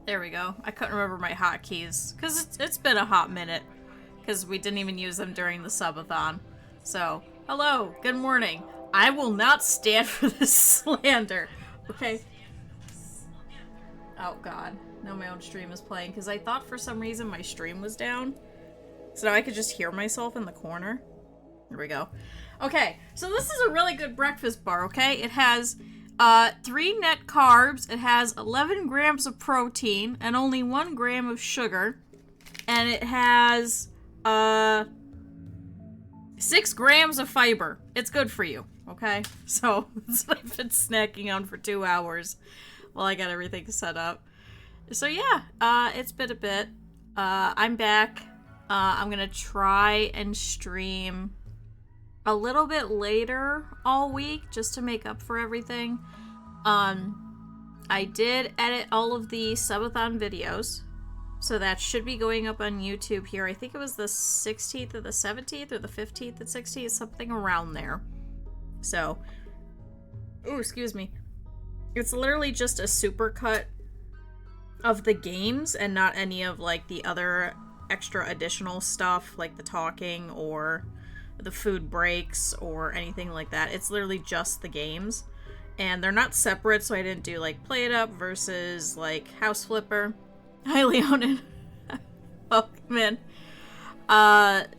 There we go. I couldn't remember my hotkeys because it's been a hot minute because we didn't even use them during the subathon. So, hello, good morning. I will not stand for this slander. Okay. Oh god. Now my own stream is playing because I thought for some reason my stream was down. So now I could just hear myself in the corner. There we go. Okay, so this is a really good breakfast bar, okay? It has 3 net carbs, it has 11 grams of protein, and only 1 gram of sugar. And it has 6 grams of fiber. It's good for you, okay? So, that's what I've been snacking on for 2 hours while I got everything set up. So yeah, it's been a bit. I'm back. I'm gonna try and stream a little bit later all week just to make up for everything. I did edit all of the subathon videos, so that should be going up on YouTube here. I think it was the 16th or the 17th or the 15th and 16th, something around there. So, ooh, excuse me. It's literally just a supercut of the games and not any of like the other extra additional stuff like the talking or the food breaks or anything like that. It's literally just the games, and they're not separate, so I didn't do like Play It Up versus like House Flipper. Hi Leonin. Welcome in.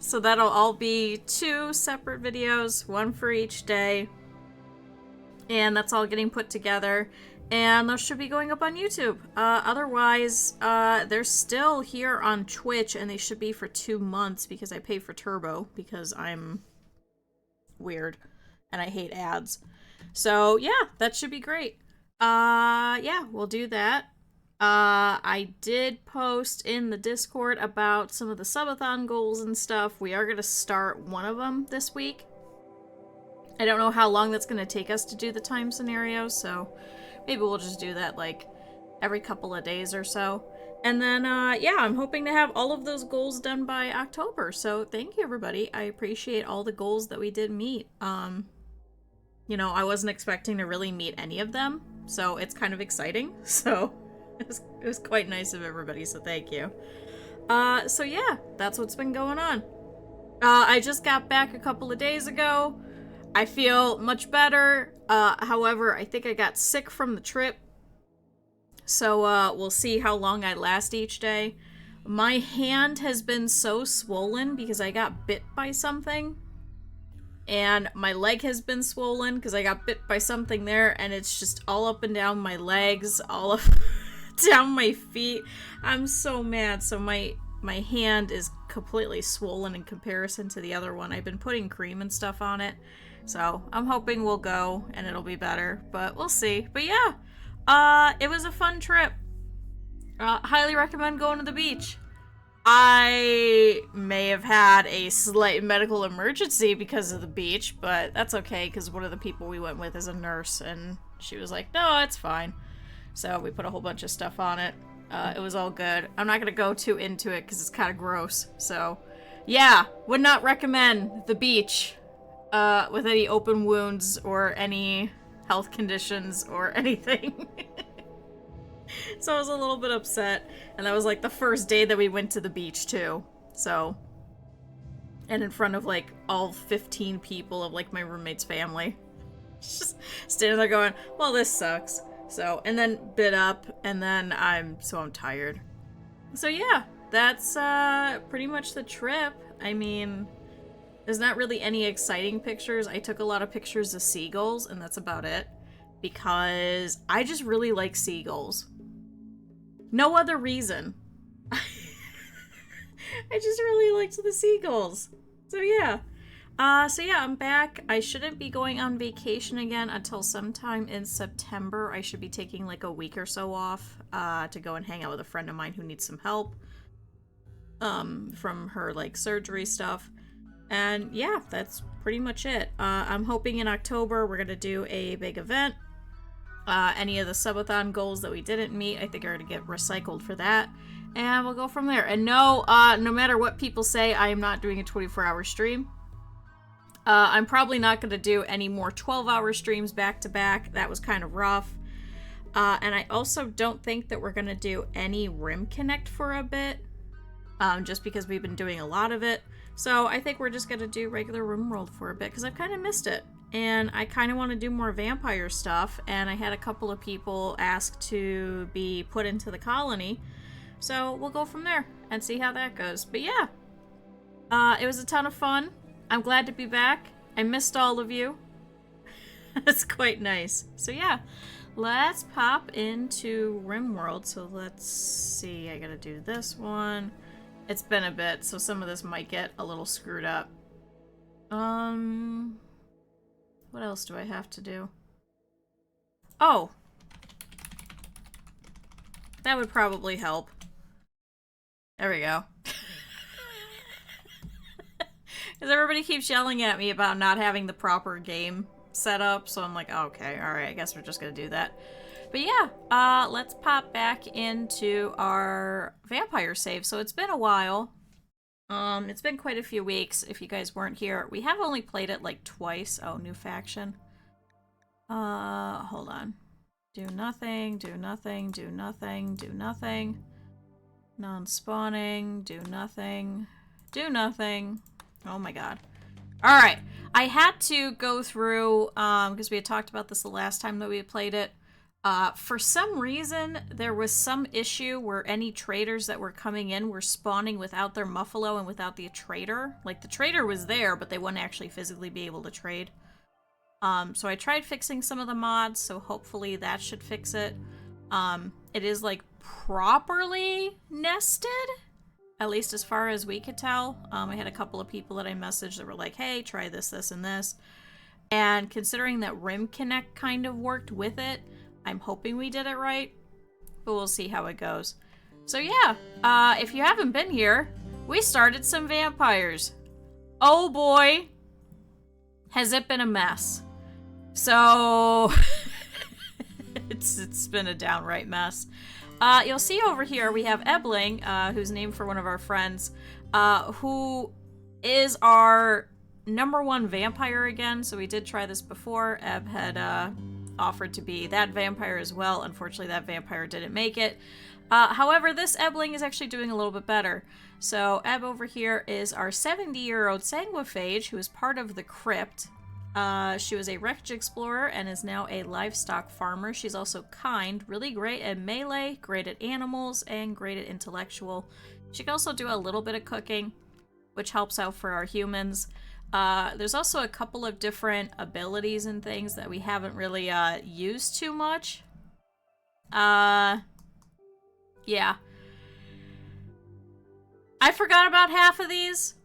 So that'll all be 2 separate videos, 1 for each day, and that's all getting put together, and those should be going up on YouTube. Otherwise, they're still here on Twitch, and they should be for 2 months because I pay for Turbo because I'm weird and I hate ads. So yeah, that should be great. Yeah, we'll do that. I did post in the Discord about some of the subathon goals and stuff. We are going to start one of them this week. I don't know how long that's going to take us to do the time scenario, so maybe we'll just do that, like, every couple of days or so. And then, yeah, I'm hoping to have all of those goals done by October. So thank you, everybody. I appreciate all the goals that we did meet. You know, I wasn't expecting to really meet any of them, so it's kind of exciting. So it was quite nice of everybody, so thank you. So yeah, that's what's been going on. I just got back a couple of days ago. I feel much better. However, I think I got sick from the trip. So, we'll see how long I last each day. My hand has been so swollen because I got bit by something. And my leg has been swollen because I got bit by something there. And it's just all up and down my legs, all up down my feet. I'm so mad. So my hand is completely swollen in comparison to the other one. I've been putting cream and stuff on it. So, I'm hoping we'll go and it'll be better, but we'll see. But yeah, it was a fun trip. Highly recommend going to the beach. I may have had a slight medical emergency because of the beach, but that's okay because one of the people we went with is a nurse and she was like, no, it's fine. So, we put a whole bunch of stuff on it. It was all good. I'm not going to go too into it because it's kind of gross. So, yeah, would not recommend the beach. With any open wounds or any health conditions or anything. So I was a little bit upset. And that was like the first day that we went to the beach too. So. And in front of like all 15 people of like my roommate's family. Just standing there going, well, this sucks. So, and then bit up, and then I'm tired. So yeah, that's pretty much the trip. I mean, there's not really any exciting pictures. I took a lot of pictures of seagulls, and that's about it. Because I just really like seagulls. No other reason. I just really liked the seagulls. So yeah. I'm back. I shouldn't be going on vacation again until sometime in September. I should be taking like a week or so off to go and hang out with a friend of mine who needs some help from her like surgery stuff. And yeah, that's pretty much it. I'm hoping in October we're gonna do a big event. Any of the subathon goals that we didn't meet, I think are gonna get recycled for that. And we'll go from there. And no matter what people say, I am not doing a 24-hour stream. I'm probably not gonna do any more 12-hour streams back to back. That was kind of rough. And I also don't think that we're going to do any Rim Connect for a bit, just because we've been doing a lot of it. So I think we're just going to do regular Rimworld for a bit, because I've kind of missed it. And I kind of want to do more vampire stuff, and I had a couple of people ask to be put into the colony. So we'll go from there and see how that goes. But yeah, it was a ton of fun. I'm glad to be back. I missed all of you. It's quite nice. So yeah, let's pop into Rimworld. So let's see, I gotta do this one. It's been a bit, so some of this might get a little screwed up. What else do I have to do? Oh! That would probably help. There we go. Because everybody keeps yelling at me about not having the proper game set up, so I'm like, okay, alright, I guess we're just gonna do that. But yeah, let's pop back into our vampire save. So it's been a while. It's been quite a few weeks, if you guys weren't here. We have only played it like twice. Oh, new faction. Hold on. Do nothing, do nothing, do nothing, do nothing. Non-spawning, do nothing, do nothing. Oh my god. Alright, I had to go through, because we had talked about this the last time that we had played it. For some reason, there was some issue where any traders that were coming in were spawning without their Muffalo and without the trader. Like, the trader was there, but they wouldn't actually physically be able to trade. So I tried fixing some of the mods, so hopefully that should fix it. It is, like, properly nested, at least as far as we could tell. I had a couple of people that I messaged that were like, hey, try this, this, and this. And considering that Rim Connect kind of worked with it, I'm hoping we did it right, but we'll see how it goes. So yeah, if you haven't been here, we started some vampires. Oh boy, has it been a mess. So, it's been a downright mess. You'll see over here we have Ebling, who's named for one of our friends, who is our #1 vampire again. So we did try this before. Eb had, offered to be that vampire as well. Unfortunately, that vampire didn't make it. However, this Ebling is actually doing a little bit better. So Eb over here is our 70-year-old sanguiphage who is part of the crypt. She was a wreckage explorer and is now a livestock farmer. She's also kind, really great at melee, great at animals, and great at intellectual. She can also do a little bit of cooking, which helps out for our humans. There's also a couple of different abilities and things that we haven't really used too much. Yeah. I forgot about half of these.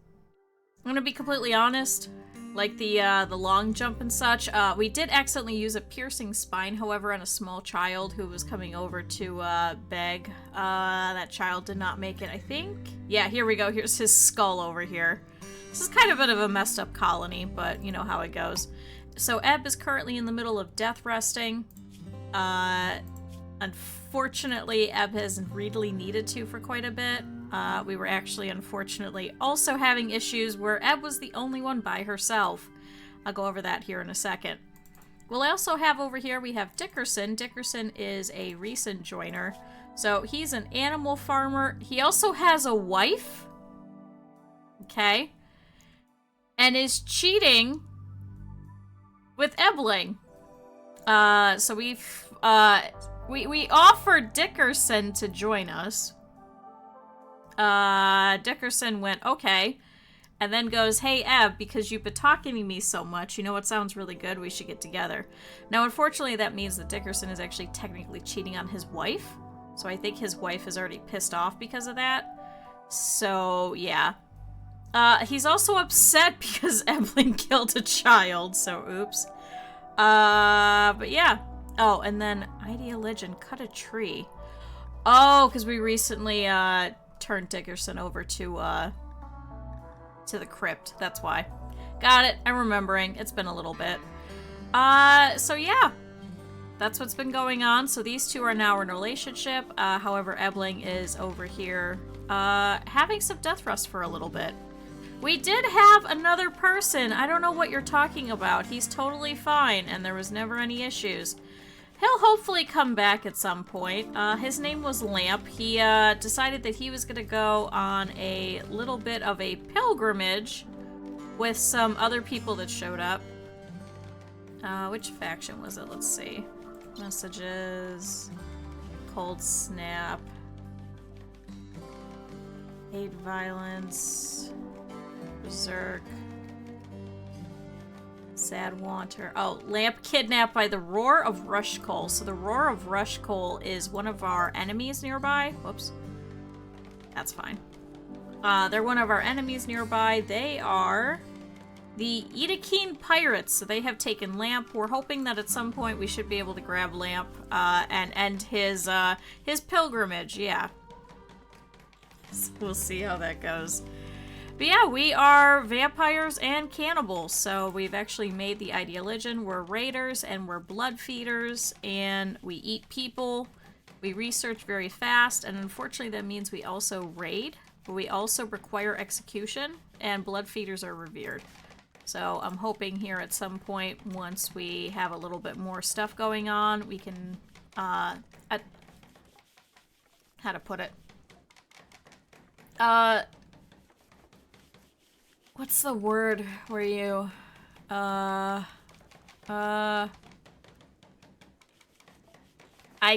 I'm gonna be completely honest. Like the long jump and such. We did accidentally use a piercing spine, however, on a small child who was coming over to beg. That child did not make it, I think. Yeah, here we go. Here's his skull over here. This is kind of a bit of a messed up colony, but you know how it goes. So Eb is currently in the middle of death resting. Unfortunately, Eb has really needed to for quite a bit. We were actually, unfortunately, also having issues where Eb was the only one by herself. I'll go over that here in a second. We'll also have over here, we have Dickerson. Dickerson is a recent joiner. So he's an animal farmer. He also has a wife. Okay. And is cheating with Ebling. So we offered Dickerson to join us. Dickerson went, okay. And then goes, hey, Eb, because you've been talking to me so much, you know what sounds really good? We should get together. Now, unfortunately, that means that Dickerson is actually technically cheating on his wife. So I think his wife is already pissed off because of that. So, yeah. He's also upset because Ebling killed a child, so oops. But yeah. Oh, and then Idea Legend cut a tree. Oh, because we recently, turned Dickerson over to the crypt. That's why. Got it. I'm remembering. It's been a little bit. So yeah. That's what's been going on. So these two are now in a relationship. However, Ebling is over here, having some death rust for a little bit. We did have another person. I don't know what you're talking about. He's totally fine, and there was never any issues. He'll hopefully come back at some point. His name was Lamp. He decided that he was going to go on a little bit of a pilgrimage with some other people that showed up. Which faction was it? Let's see. Messages. Cold Snap. Hate Violence. Berserk. Sad Wanter. Oh, Lamp kidnapped by the Roar of Rushcoal. So the Roar of Rushcoal is one of our enemies nearby. Whoops. That's fine. They're one of our enemies nearby. They are the Edakeen Pirates. So they have taken Lamp. We're hoping that at some point we should be able to grab Lamp and end his pilgrimage. Yeah. So we'll see how that goes. But yeah, we are vampires and cannibals, so we've actually made the ideologian. We're raiders and we're blood feeders, and we eat people. We research very fast, and unfortunately that means we also raid, but we also require execution, and blood feeders are revered. So I'm hoping here at some point, once we have a little bit more stuff going on, we can, how to put it? What's the word where you, I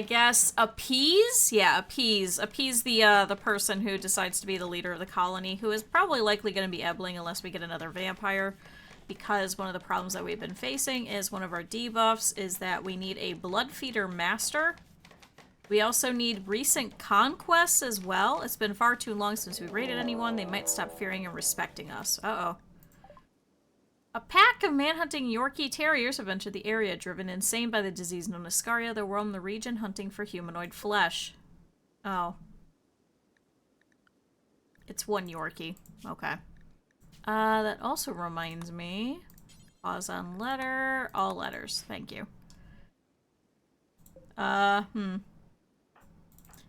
guess appease? Yeah, appease. Appease the person who decides to be the leader of the colony, who is probably likely going to be Ebling unless we get another vampire, because one of the problems that we've been facing is one of our debuffs is that we need a blood feeder master. We also need recent conquests as well. It's been far too long since we raided anyone. They might stop fearing and respecting us. Uh-oh. A pack of manhunting Yorkie terriers have entered the area, driven insane by the disease known as Scaria. They roam the region hunting for humanoid flesh. Oh. It's one Yorkie. Okay. That also reminds me. Pause on letter. All letters. Thank you.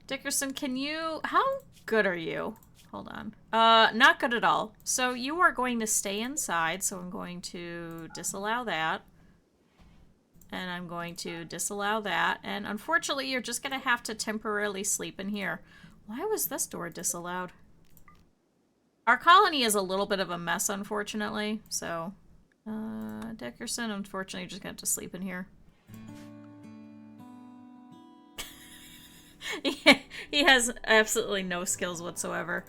Dickerson, can you... How good are you? Hold on. Not good at all. So you are going to stay inside, so I'm going to disallow that. And I'm going to disallow that. And unfortunately, you're just going to have to temporarily sleep in here. Why was this door disallowed? Our colony is a little bit of a mess, unfortunately. So, Dickerson, unfortunately, you're just going to have to sleep in here. He has absolutely no skills whatsoever.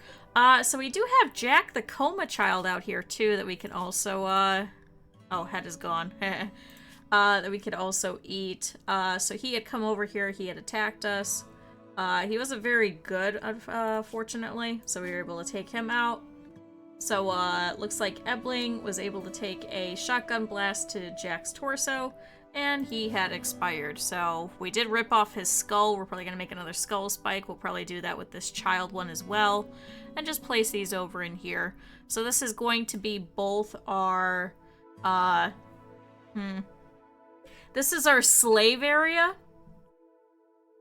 So we do have Jack the Coma Child out here, too, that we can also, oh, head is gone. That we could also eat. So he had come over here, he had attacked us. He wasn't very good, fortunately, so we were able to take him out. So, looks like Ebling was able to take a shotgun blast to Jack's torso, and he had expired. So we did rip off his skull. We're probably going to make another skull spike. We'll probably do that with this child one as well, and just place these over in here. So this is going to be both our, this is our slave area,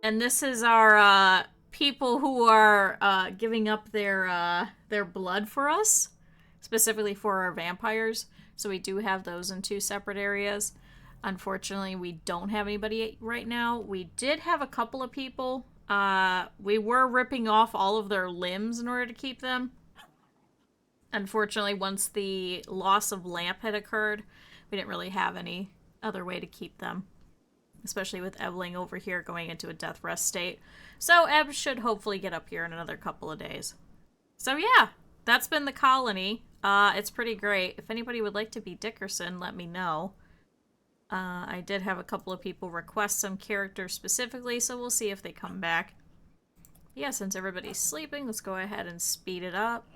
and this is our, people who are, giving up their blood for us, specifically for our vampires. So we do have those in two separate areas. Unfortunately, we don't have anybody right now. We did have a couple of people. We were ripping off all of their limbs in order to keep them. Unfortunately, once the loss of Lamp had occurred, we didn't really have any other way to keep them. Especially with Ebling over here going into a death rest state. So Eb should hopefully get up here in another couple of days. So yeah, that's been the colony. It's pretty great. If anybody would like to be Dickerson, let me know. I did have a couple of people request some characters specifically, so we'll see if they come back. Yeah, since everybody's sleeping, let's go ahead and speed it up.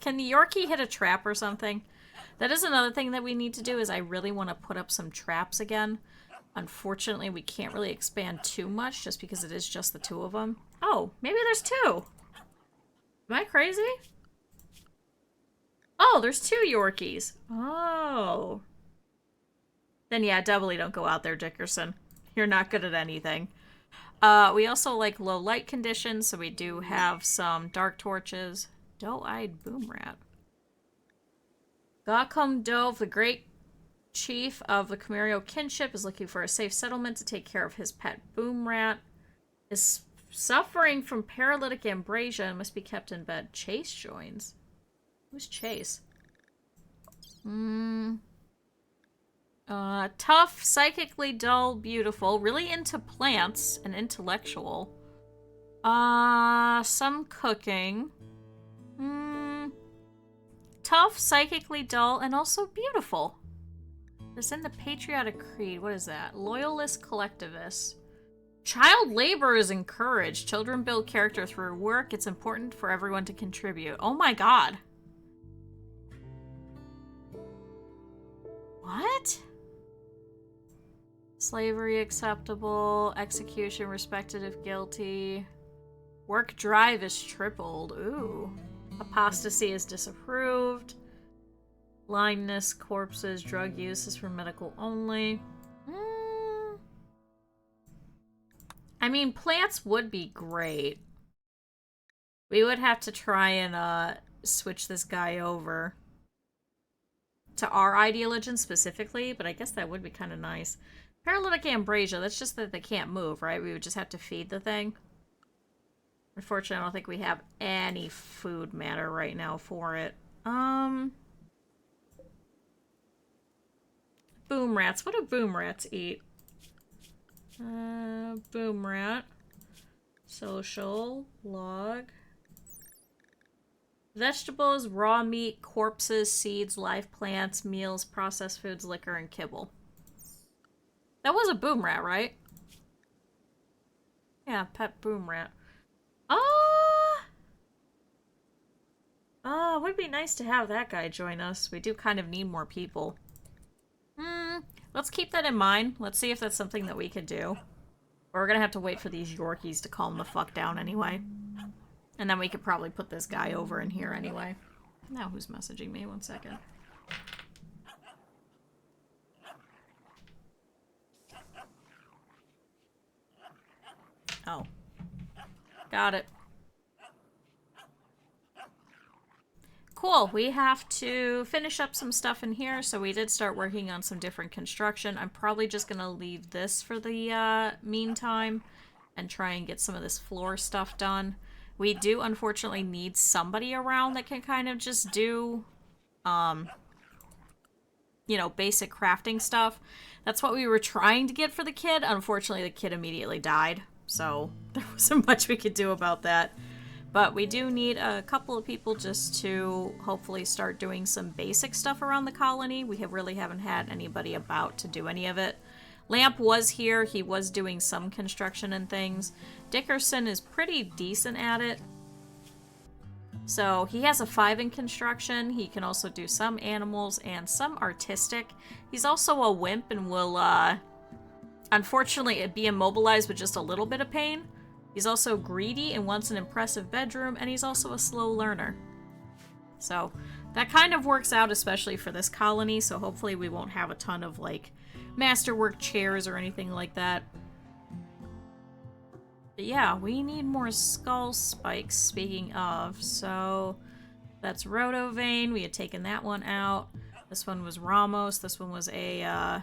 Can the Yorkie hit a trap or something? That is another thing that we need to do, is I really want to put up some traps again. Unfortunately, we can't really expand too much just because it is just the two of them. Oh, maybe there's two. Am I crazy? Oh, there's two Yorkies. Oh. Then yeah, doubly don't go out there, Dickerson. You're not good at anything. We also like low light conditions, so we do have some dark torches. Doe-eyed boom rat. Gaucom Dove, the great Chief of the Kyureme kinship is looking for a safe settlement to take care of his pet boom rat. Is suffering from paralytic ambrosia and must be kept in bed. Chase joins. Who's Chase? Tough, psychically dull, beautiful, really into plants and intellectual. Some cooking. Tough, psychically dull, and also beautiful. It's in the Patriotic Creed. What is that? Loyalist collectivist. Child labor is encouraged. Children build character through work. It's important for everyone to contribute. Oh my god. What? Slavery acceptable. Execution respected if guilty. Work drive is tripled. Ooh. Apostasy is disapproved. Blindness, corpses, drug use is for medical only. I mean, plants would be great. We would have to try and switch this guy over to our ideology specifically, but I guess that would be kind of nice. Paralytic ambrosia, that's just that they can't move, right? We would just have to feed the thing. Unfortunately, I don't think we have any food matter right now for it. Boom rats. What do boom rats eat? Boom rat. Social. Log. Vegetables, raw meat, corpses, seeds, live plants, meals, processed foods, liquor, and kibble. That was a boom rat, right? Yeah, pet boom rat. It would be nice to have that guy join us. We do kind of need more people. Let's keep that in mind. Let's see if that's something that we could do. Or we're gonna have to wait for these Yorkies to calm the fuck down anyway. And then we could probably put this guy over in here anyway. Now who's messaging me? 1 second. Oh. Got it. Cool, we have to finish up some stuff in here, so we did start working on some different construction. I'm probably just gonna leave this for the meantime and try and get some of this floor stuff done. We do unfortunately need somebody around that can kind of just do, you know, basic crafting stuff. That's what we were trying to get for the kid. Unfortunately, the kid immediately died, so there wasn't much we could do about that. But we do need a couple of people just to hopefully start doing some basic stuff around the colony. We really haven't had anybody about to do any of it. Lamp was here. He was doing some construction and things. Dickerson is pretty decent at it. So he has a 5 in construction. He can also do some animals and some artistic. He's also a wimp and will, unfortunately, be immobilized with just a little bit of pain. He's also greedy and wants an impressive bedroom, and he's also a slow learner. So that kind of works out, especially for this colony, so hopefully we won't have a ton of, like, masterwork chairs or anything like that. But yeah, we need more skull spikes, speaking of. So that's Rotovane. We had taken that one out. This one was Ramos. This one was a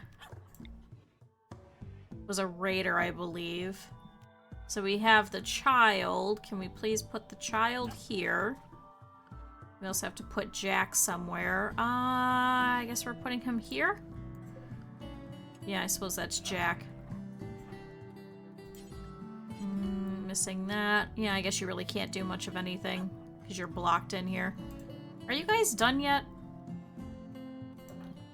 raider, I believe. So we have the child. Can we please put the child here? We also have to put Jack somewhere. I guess we're putting him here? Yeah, I suppose that's Jack. Missing that. Yeah, I guess you really can't do much of anything because you're blocked in here. Are you guys done yet?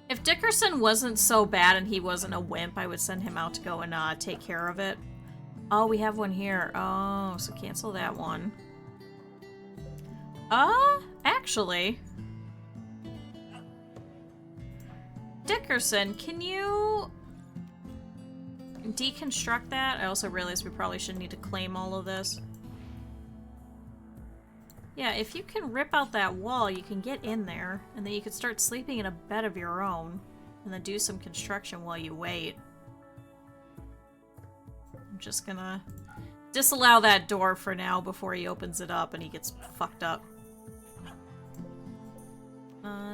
If Dickerson wasn't so bad and he wasn't a wimp, I would send him out to go and take care of it. Oh, we have one here. Oh, so cancel that one. Actually. Dickerson, can you deconstruct that? I also realized we probably shouldn't need to claim all of this. Yeah, if you can rip out that wall, you can get in there, and then you can start sleeping in a bed of your own, and then do some construction while you wait. I'm just gonna disallow that door for now before he opens it up and he gets fucked up.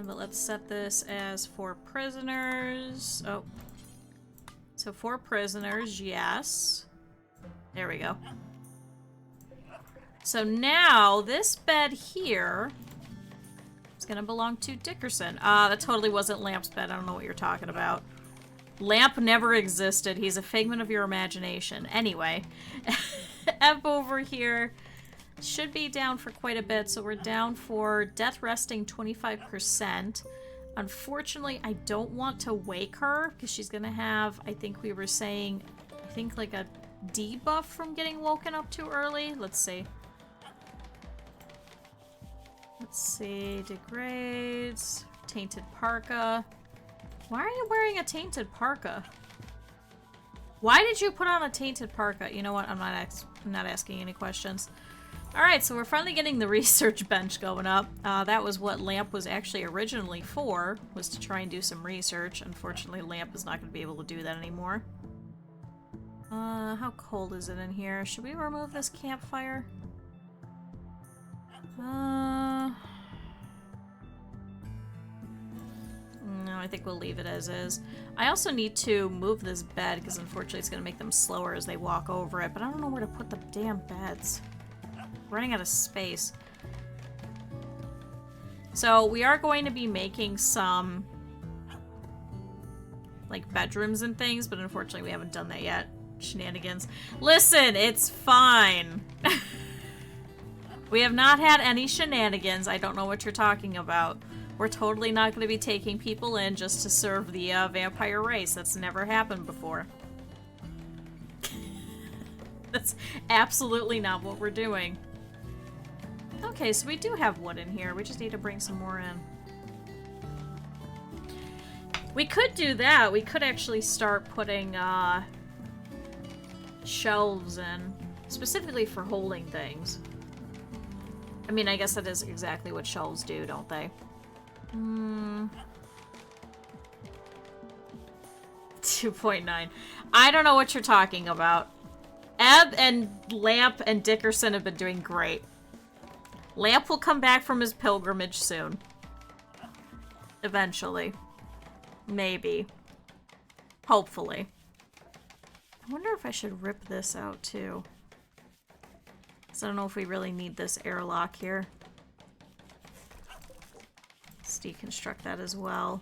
But let's set this as 4 prisoners. Oh. So 4 prisoners, yes. There we go. So now, this bed here is gonna belong to Dickerson. That totally wasn't Lamp's bed. I don't know what you're talking about. Lamp never existed. He's a figment of your imagination. Anyway, Ebb over here should be down for quite a bit, so we're down for death resting 25%. Unfortunately, I don't want to wake her, because she's gonna have, I think we were saying, like a debuff from getting woken up too early. Let's see. Let's see, degrades, tainted parka. Why are you wearing a tainted parka? Why did you put on a tainted parka? You know what? I'm not asking any questions. Alright, so we're finally getting the research bench going up. That was what Lamp was actually originally for, was to try and do some research. Unfortunately, Lamp is not going to be able to do that anymore. How cold is it in here? Should we remove this campfire? No, I think we'll leave it as is. I also need to move this bed, because unfortunately it's going to make them slower as they walk over it, but I don't know where to put the damn beds. Running out of space. So we are going to be making some like bedrooms and things, but unfortunately we haven't done that yet. Shenanigans. Listen, it's fine. We have not had any shenanigans. I don't know what you're talking about. We're totally not going to be taking people in just to serve the vampire race. That's never happened before. That's absolutely not what we're doing. Okay, so we do have wood in here. We just need to bring some more in. We could do that. We could actually start putting shelves in, specifically for holding things. I mean, I guess that is exactly what shelves do, don't they? 2.9. I don't know what you're talking about. Ebb and Lamp and Dickerson have been doing great. Lamp will come back from his pilgrimage soon. Eventually. Maybe. Hopefully. I wonder if I should rip this out too. Because I don't know if we really need this airlock here. Let's deconstruct that as well.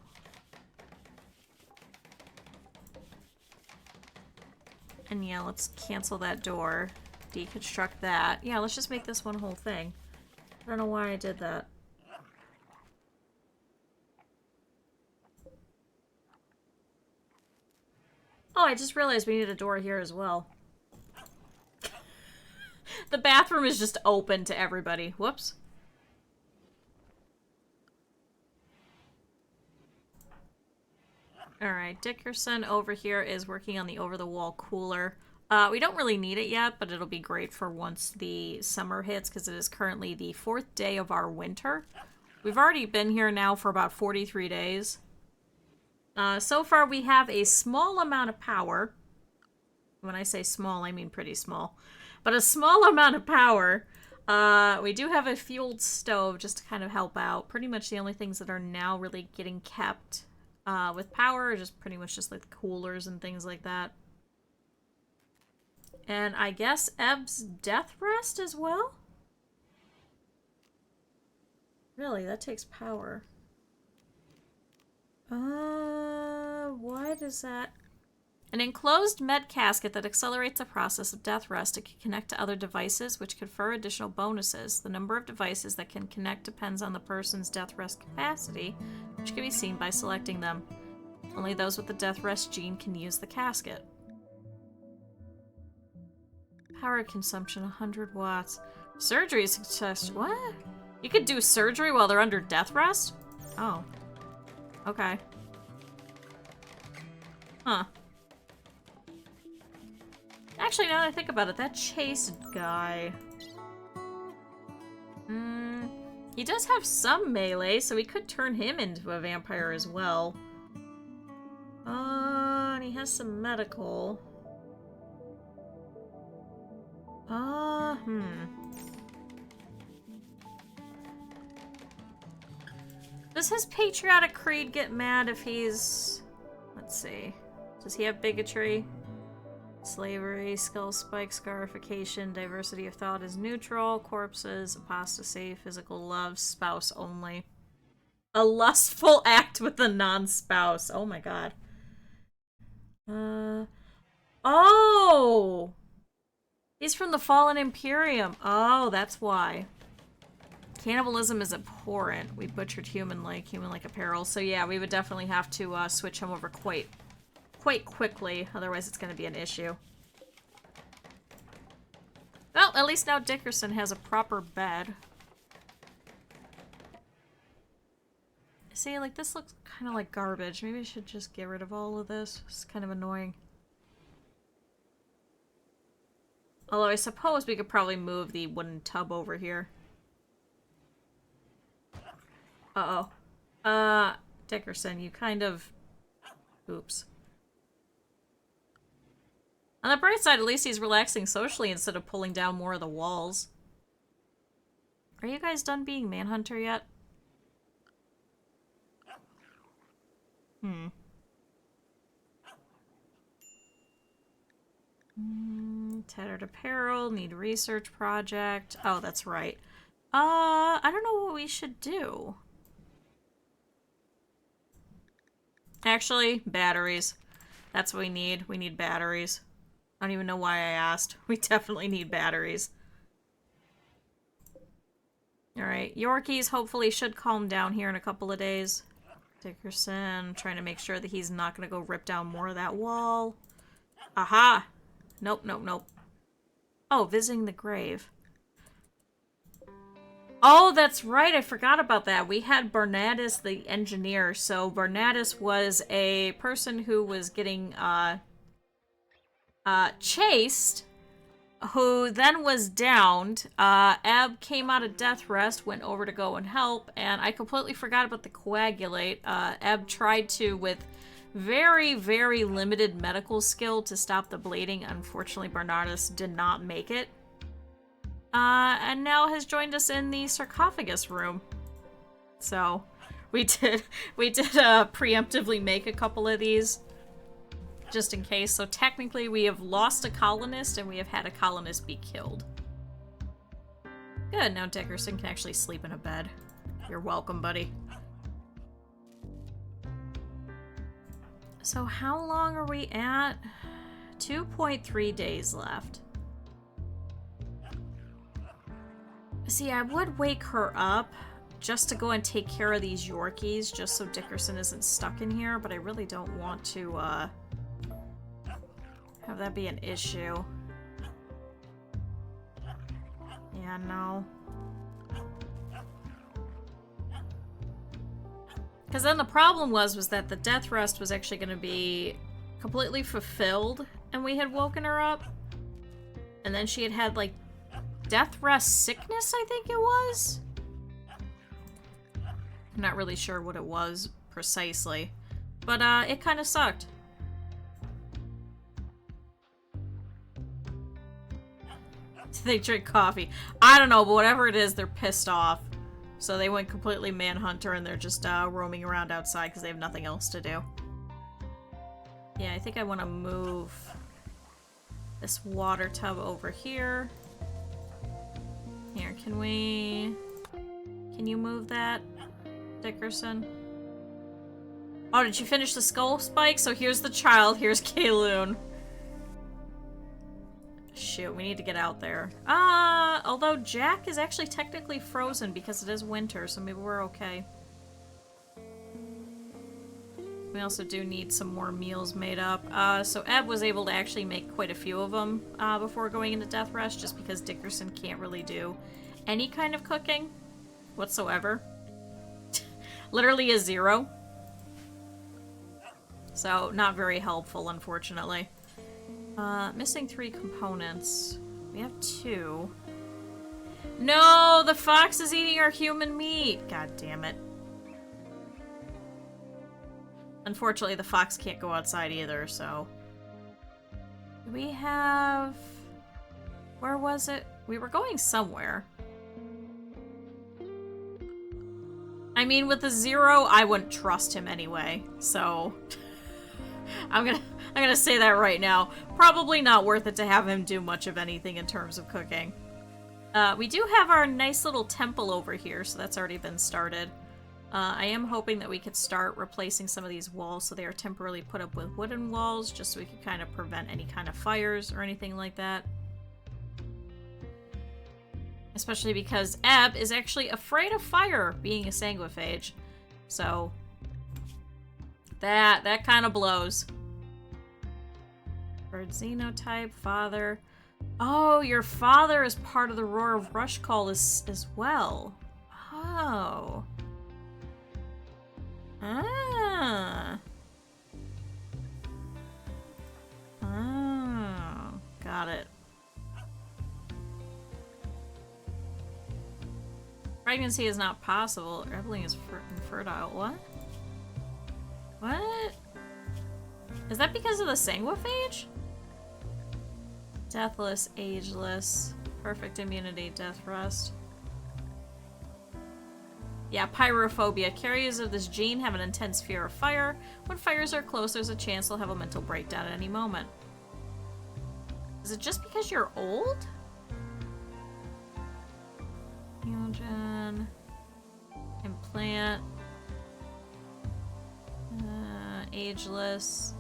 And yeah, let's cancel that door. Deconstruct that. Yeah, let's just make this one whole thing. I don't know why I did that. Oh, I just realized we need a door here as well. The bathroom is just open to everybody. Whoops. Alright, Dickerson over here is working on the over-the-wall cooler. We don't really need it yet, but it'll be great for once the summer hits, because it is currently the 4th day of our winter. We've already been here now for about 43 days. So far we have a small amount of power. When I say small, I mean pretty small. But a small amount of power. We do have a fueled stove just to kind of help out. Pretty much the only things that are now really getting kept with power are just pretty much just like coolers and things like that. And I guess Ebb's death rest as well? Really, that takes power. Why does that... An enclosed med casket that accelerates the process of death rest. It can connect to other devices, which confer additional bonuses. The number of devices that can connect depends on the person's death rest capacity, which can be seen by selecting them. Only those with the death rest gene can use the casket. Power consumption, 100 watts. Surgery success. What? You could do surgery while they're under death rest? Oh. Okay. Huh. Actually, now that I think about it, that Chase guy... he does have some melee, so we could turn him into a vampire as well. And he has some medical. Does his patriotic creed get mad if he's... Let's see. Does he have bigotry? Slavery, skull spike, scarification, diversity of thought is neutral, corpses, apostasy, physical love, spouse only. A lustful act with a non-spouse. Oh my god. Oh! He's from the Fallen Imperium. Oh, that's why. Cannibalism is abhorrent. We butchered human-like apparel. So yeah, we would definitely have to switch him over quite quickly. Otherwise it's going to be an issue. Well, at least now Dickerson has a proper bed. See, like, this looks kind of like garbage. Maybe I should just get rid of all of this. It's kind of annoying. Although I suppose we could probably move the wooden tub over here. Uh-oh. Dickerson, you kind of... Oops. On the bright side, at least he's relaxing socially instead of pulling down more of the walls. Are you guys done being Manhunter yet? Tattered apparel, need research project. Oh, that's right. I don't know what we should do. Actually, batteries. That's what we need. We need batteries. I don't even know why I asked. We definitely need batteries. Alright, Yorkies hopefully should calm down here in a couple of days. Dickerson, trying to make sure that he's not going to go rip down more of that wall. Aha! Nope, nope, nope. Oh, visiting the grave. Oh, that's right. I forgot about that. We had Barnatus the engineer. So Barnatus was a person who was getting chased, who then was downed. Ab came out of death rest, went over to go and help, and I completely forgot about the coagulate. Ab tried to, with very, very limited medical skill, to stop the bleeding. Unfortunately, Barnatus did not make it. And now has joined us in the sarcophagus room. So, we did preemptively make a couple of these, just in case. So technically we have lost a colonist, and we have had a colonist be killed. Good, now Dickerson can actually sleep in a bed. You're welcome, buddy. So how long are we at? 2.3 days left. See, I would wake her up just to go and take care of these Yorkies, just so Dickerson isn't stuck in here, but I really don't want to, have that be an issue. Yeah, no. Because then the problem was that the death rest was actually going to be completely fulfilled, and we had woken her up. And then she had had, like, death rest sickness, I think it was? I'm not really sure what it was precisely. But, it kind of sucked. They drink coffee. I don't know, but whatever it is, they're pissed off. So they went completely Manhunter, and they're just roaming around outside because they have nothing else to do. Yeah, I think I want to move this water tub over here. Here, can you move that, Dickerson? Oh, did you finish the skull spike? So here's the child, here's Kayloon. Shoot, we need to get out there. Although Jack is actually technically frozen because it is winter, so maybe we're okay. We also do need some more meals made up. So Eb was able to actually make quite a few of them before going into death rest, just because Dickerson can't really do any kind of cooking whatsoever. Literally a 0. So not very helpful, unfortunately. Missing 3 components. We have 2. No! The fox is eating our human meat! God damn it. Unfortunately, the fox can't go outside either, so... We have... Where was it? We were going somewhere. I mean, with the 0, I wouldn't trust him anyway, so... I'm gonna say that right now. Probably not worth it to have him do much of anything in terms of cooking. We do have our nice little temple over here, so that's already been started. I am hoping that we could start replacing some of these walls so they are temporarily put up with wooden walls, just so we could kind of prevent any kind of fires or anything like that. Especially because Ebb is actually afraid of fire, being a sanguiphage. So, that kind of blows. Bird xenotype, father. Oh, your father is part of the Roar of Rush Call as well. Oh. Ah. Oh, got it. Pregnancy is not possible. Evelyn is infertile. What? What? Is that because of the sanguiphage? Deathless, ageless, perfect immunity, death rust. Yeah, pyrophobia. Carriers of this gene have an intense fear of fire. When fires are close, there's a chance they'll have a mental breakdown at any moment. Is it just because you're old? Neogen. Implant. Ageless.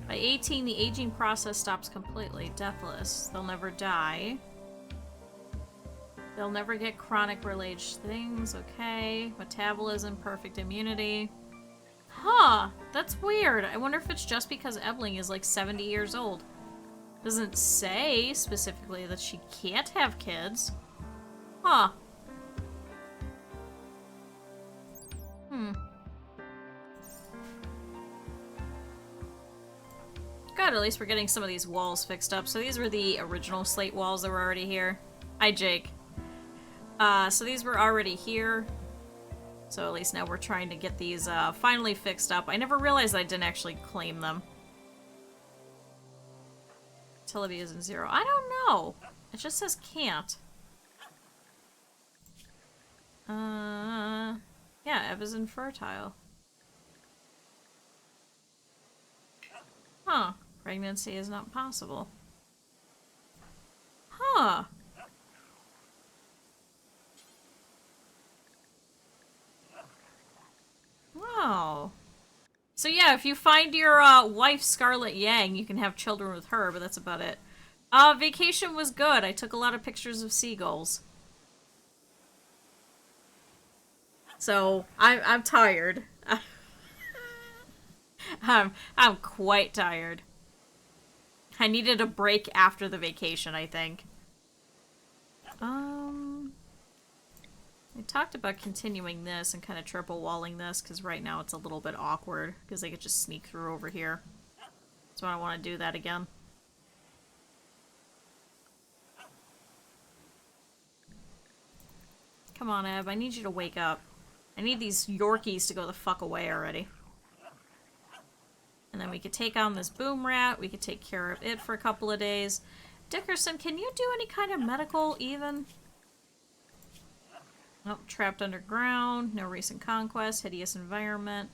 By 18, the aging process stops completely. Deathless. They'll never die. They'll never get chronic related things. Okay. Metabolism, perfect immunity. Huh. That's weird. I wonder if it's just because Ebling is like 70 years old. Doesn't say specifically that she can't have kids. Huh. Good, at least we're getting some of these walls fixed up. So these were the original slate walls that were already here. Hi, Jake. So these were already here. So at least now we're trying to get these finally fixed up. I never realized I didn't actually claim them. Utility isn't 0. I don't know. It just says can't. Yeah, Ev is infertile. Huh. Pregnancy is not possible. Huh. Wow. So yeah, if you find your wife Scarlet Yang, you can have children with her, but that's about it. Vacation was good. I took a lot of pictures of seagulls. So, I'm tired. I'm quite tired. I needed a break after the vacation, I think. I talked about continuing this and kind of triple walling this, because right now it's a little bit awkward, because they could just sneak through over here. So I want to do that again. Come on, Eb, I need you to wake up. I need these Yorkies to go the fuck away already. And then we could take on this boom rat. We could take care of it for a couple of days. Dickerson, can you do any kind of medical even? Oh, trapped underground. No recent conquest. Hideous environment.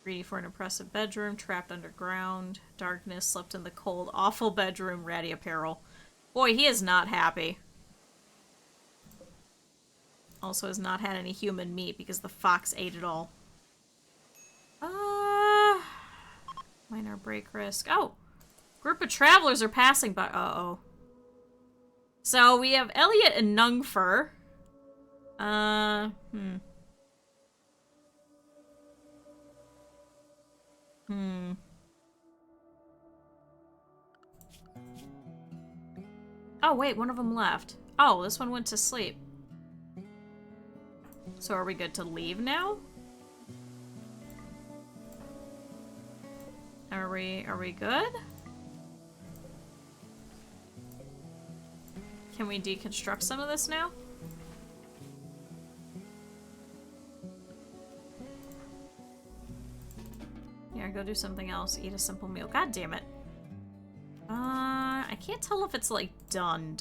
Greedy for an oppressive bedroom. Trapped underground. Darkness. Slept in the cold. Awful bedroom. Ratty apparel. Boy, he is not happy. Also has not had any human meat because the fox ate it all. Minor break risk. Oh! Group of travelers are passing by. Uh-oh. So we have Elliot and Nungfer. Oh, wait, one of them left. Oh, this one went to sleep. So are we good to leave now? Are we good? Can we deconstruct some of this now? Yeah, go do something else. Eat a simple meal. God damn it. I can't tell if it's like done.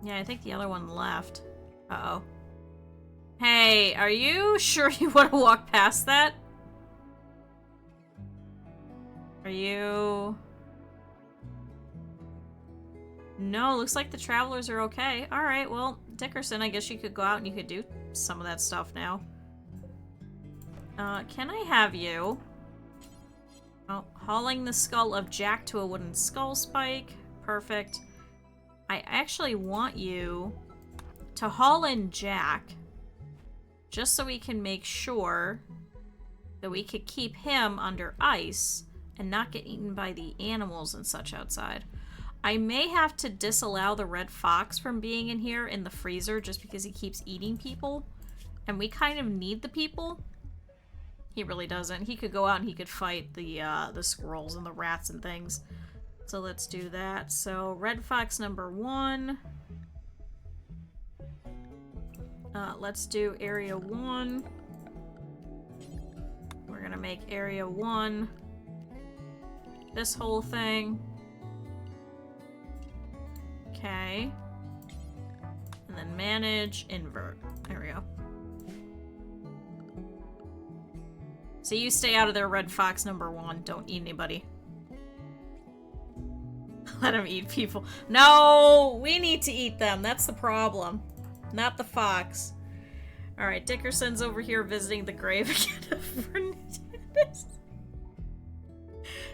Yeah, I think the other one left. Uh-oh. Hey, are you sure you want to walk past that? Are you... No, looks like the travelers are okay. Alright, well, Dickerson, I guess you could go out and you could do some of that stuff now. Can I have you... Oh, hauling the skull of Jack to a wooden skull spike. Perfect. I actually want you to haul in Jack, just so we can make sure that we could keep him under ice and not get eaten by the animals and such outside. I may have to disallow the red fox from being in here in the freezer just because he keeps eating people, and we kind of need the people. He really doesn't. He could go out and he could fight the squirrels and the rats and things. So let's do that. So red fox number 1. Let's do area 1. We're gonna make area 1 this whole thing. Okay. And then manage, invert. There we go. So you stay out of there, red fox number 1. Don't eat anybody. Let him eat people. No! We need to eat them. That's the problem. Not the fox. Alright, Dickerson's over here visiting the grave again of Fernandez.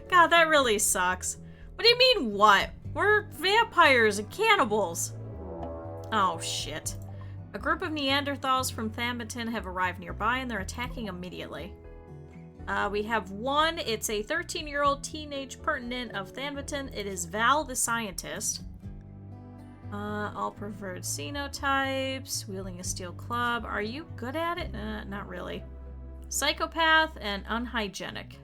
God, that really sucks. What do you mean, what? We're vampires and cannibals. Oh, shit. A group of Neanderthals from Thambiton have arrived nearby and they're attacking immediately. We have one. It's a 13-year-old teenage pertinent of Thambiton. It is Val the scientist. All preferred phenotypes. Wielding a steel club. Are you good at it? Not really. Psychopath and unhygienic.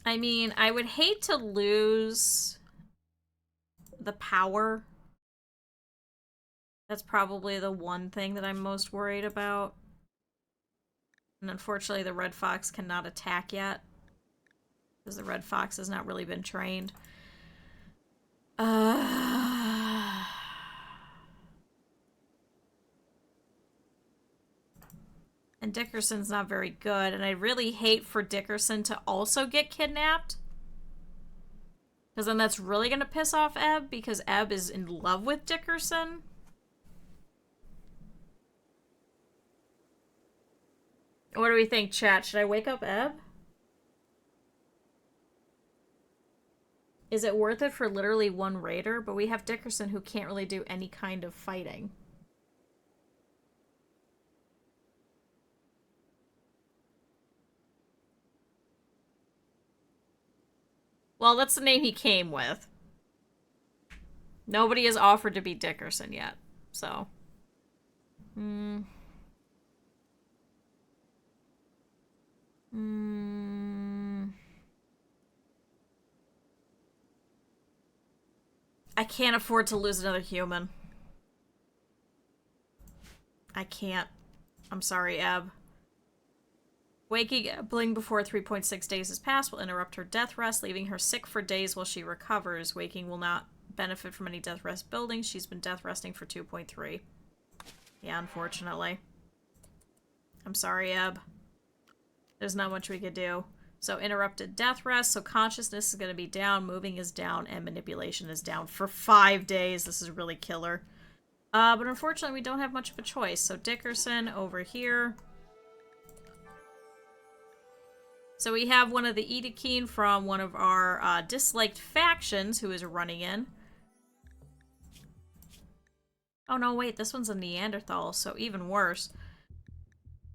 I mean, I would hate to lose the power. That's probably the one thing that I'm most worried about. And unfortunately, the red fox cannot attack yet, because the red fox has not really been trained. And Dickerson's not very good, and I really hate for Dickerson to also get kidnapped. Because then that's really going to piss off Ebb, because Ebb is in love with Dickerson. What do we think, chat? Should I wake up Ebb? Is it worth it for literally one raider? But we have Dickerson who can't really do any kind of fighting. Well, that's the name he came with. Nobody has offered to be Dickerson yet, so. I can't afford to lose another human. I can't. I'm sorry, Ebb. Waking Bling before 3.6 days has passed will interrupt her death rest, leaving her sick for days while she recovers. Waking will not benefit from any death rest buildings. She's been death resting for 2.3. Yeah, unfortunately. I'm sorry, Ebb. There's not much we could do. So interrupted death rest, so consciousness is going to be down, moving is down, and manipulation is down for 5 days. This is really killer. But unfortunately, we don't have much of a choice. So Dickerson over here. So we have one of the Edekeen from one of our disliked factions who is running in. Oh no, wait, this one's a Neanderthal, so even worse.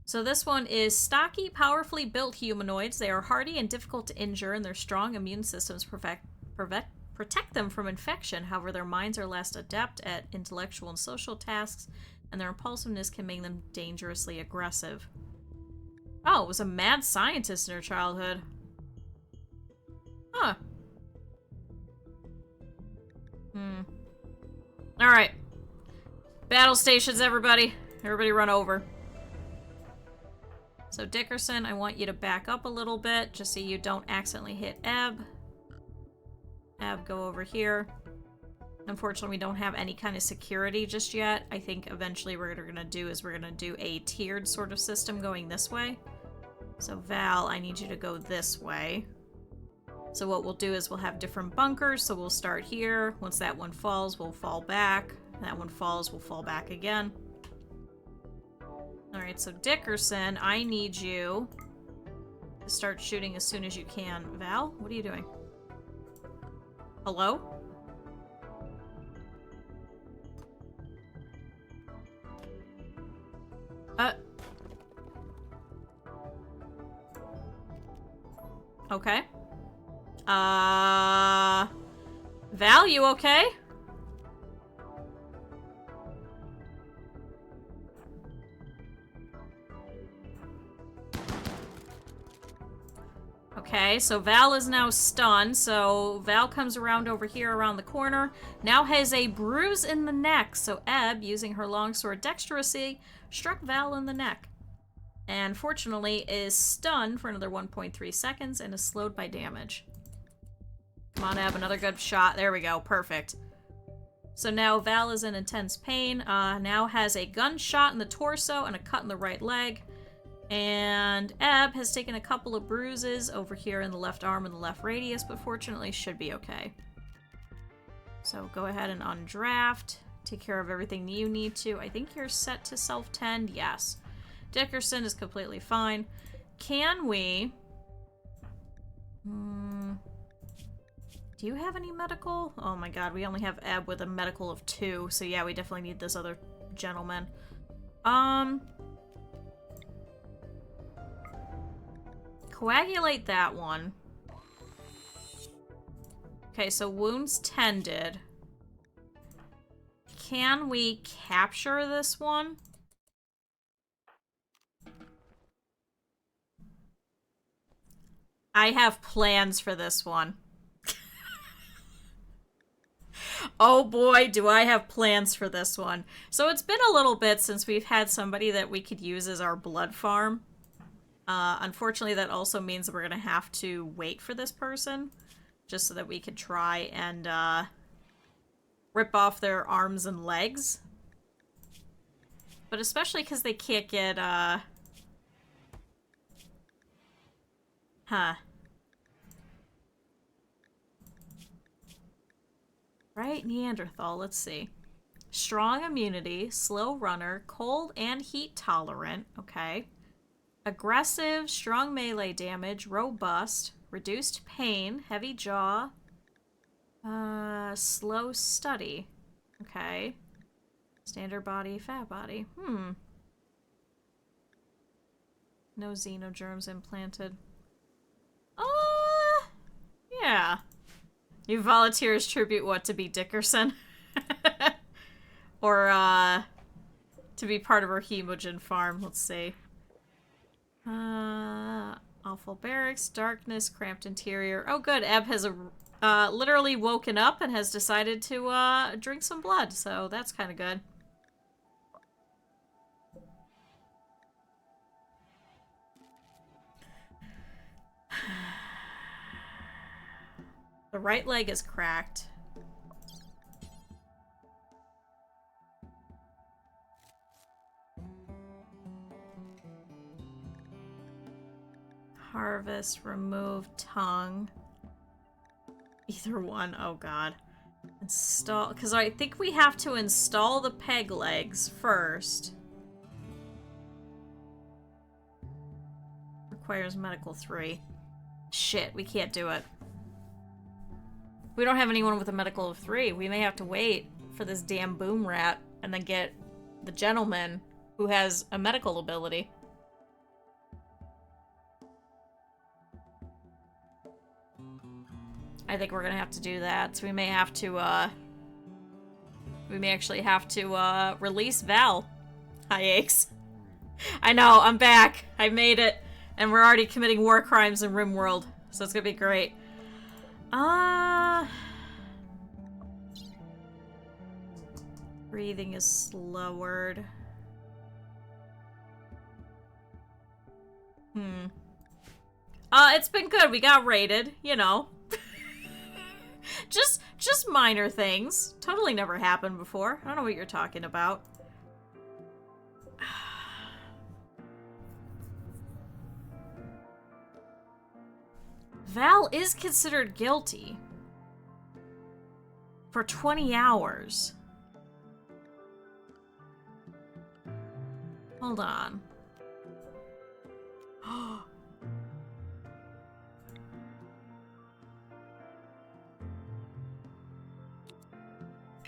So this one is stocky, powerfully built humanoids. They are hardy and difficult to injure, and their strong immune systems protect them from infection. However, their minds are less adept at intellectual and social tasks, and their impulsiveness can make them dangerously aggressive. Oh, it was a mad scientist in her childhood. Huh. Alright. Battle stations, everybody. Everybody run over. So Dickerson, I want you to back up a little bit, just so you don't accidentally hit Ebb. Ebb, go over here. Unfortunately, we don't have any kind of security just yet. I think eventually what we're gonna do is we're gonna do a tiered sort of system going this way. So Val, I need you to go this way. So what we'll do is we'll have different bunkers, so we'll start here. Once that one falls, we'll fall back. That one falls, we'll fall back again. Alright, so Dickerson, I need you to start shooting as soon as you can. Val, what are you doing? Hello? Okay. Val, you okay? Okay, so Val is now stunned, so Val comes around over here around the corner, now has a bruise in the neck, so Ebb, using her longsword dexterously, struck Val in the neck. And fortunately is stunned for another 1.3 seconds and is slowed by damage. Come on, Ebb, another good shot. There we go, perfect. So now Val is in intense pain, now has a gunshot in the torso and a cut in the right leg. And Ebb has taken a couple of bruises over here in the left arm and the left radius, but fortunately should be okay. So go ahead and undraft. Take care of everything you need to. I think you're set to self-tend. Yes. Dickerson is completely fine. Can we... do you have any medical? Oh my god, we only have Ebb with a medical of 2. So yeah, we definitely need this other gentleman. Coagulate that one. Okay, so wounds tended. Can we capture this one? I have plans for this one. Oh boy, do I have plans for this one. So it's been a little bit since we've had somebody that we could use as our blood farm. Unfortunately, that also means that we're going to have to wait for this person, just so that we could try and rip off their arms and legs. But especially because they can't get, Right, Neanderthal, let's see. Strong immunity, slow runner, cold and heat tolerant, okay. Aggressive, strong melee damage, robust, reduced pain, heavy jaw, slow study. Okay. Standard body, fat body. No xenogerms implanted. Yeah. You volunteer as tribute what, to be Dickerson? Or, to be part of our hemogen farm, let's see. Awful barracks, darkness, cramped interior. Oh good, Ebb has literally woken up and has decided to drink some blood, so that's kind of good. The right leg is cracked. Harvest, remove tongue. Either one. Oh god. Install, because I think we have to install the peg legs first. Requires medical 3. Shit, we can't do it. We don't have anyone with a medical of 3. We may have to wait for this damn boom rat and then get the gentleman who has a medical ability. I think we're gonna have to do that. So we may have to, we may actually have to, release Val. Hi, Aches. I know, I'm back. I made it. And we're already committing war crimes in Rimworld. So it's gonna be great. Breathing is slowered. It's been good. We got raided, you know. just minor things. Totally never happened before. I don't know what you're talking about. Val is considered guilty for 20 hours. Hold on.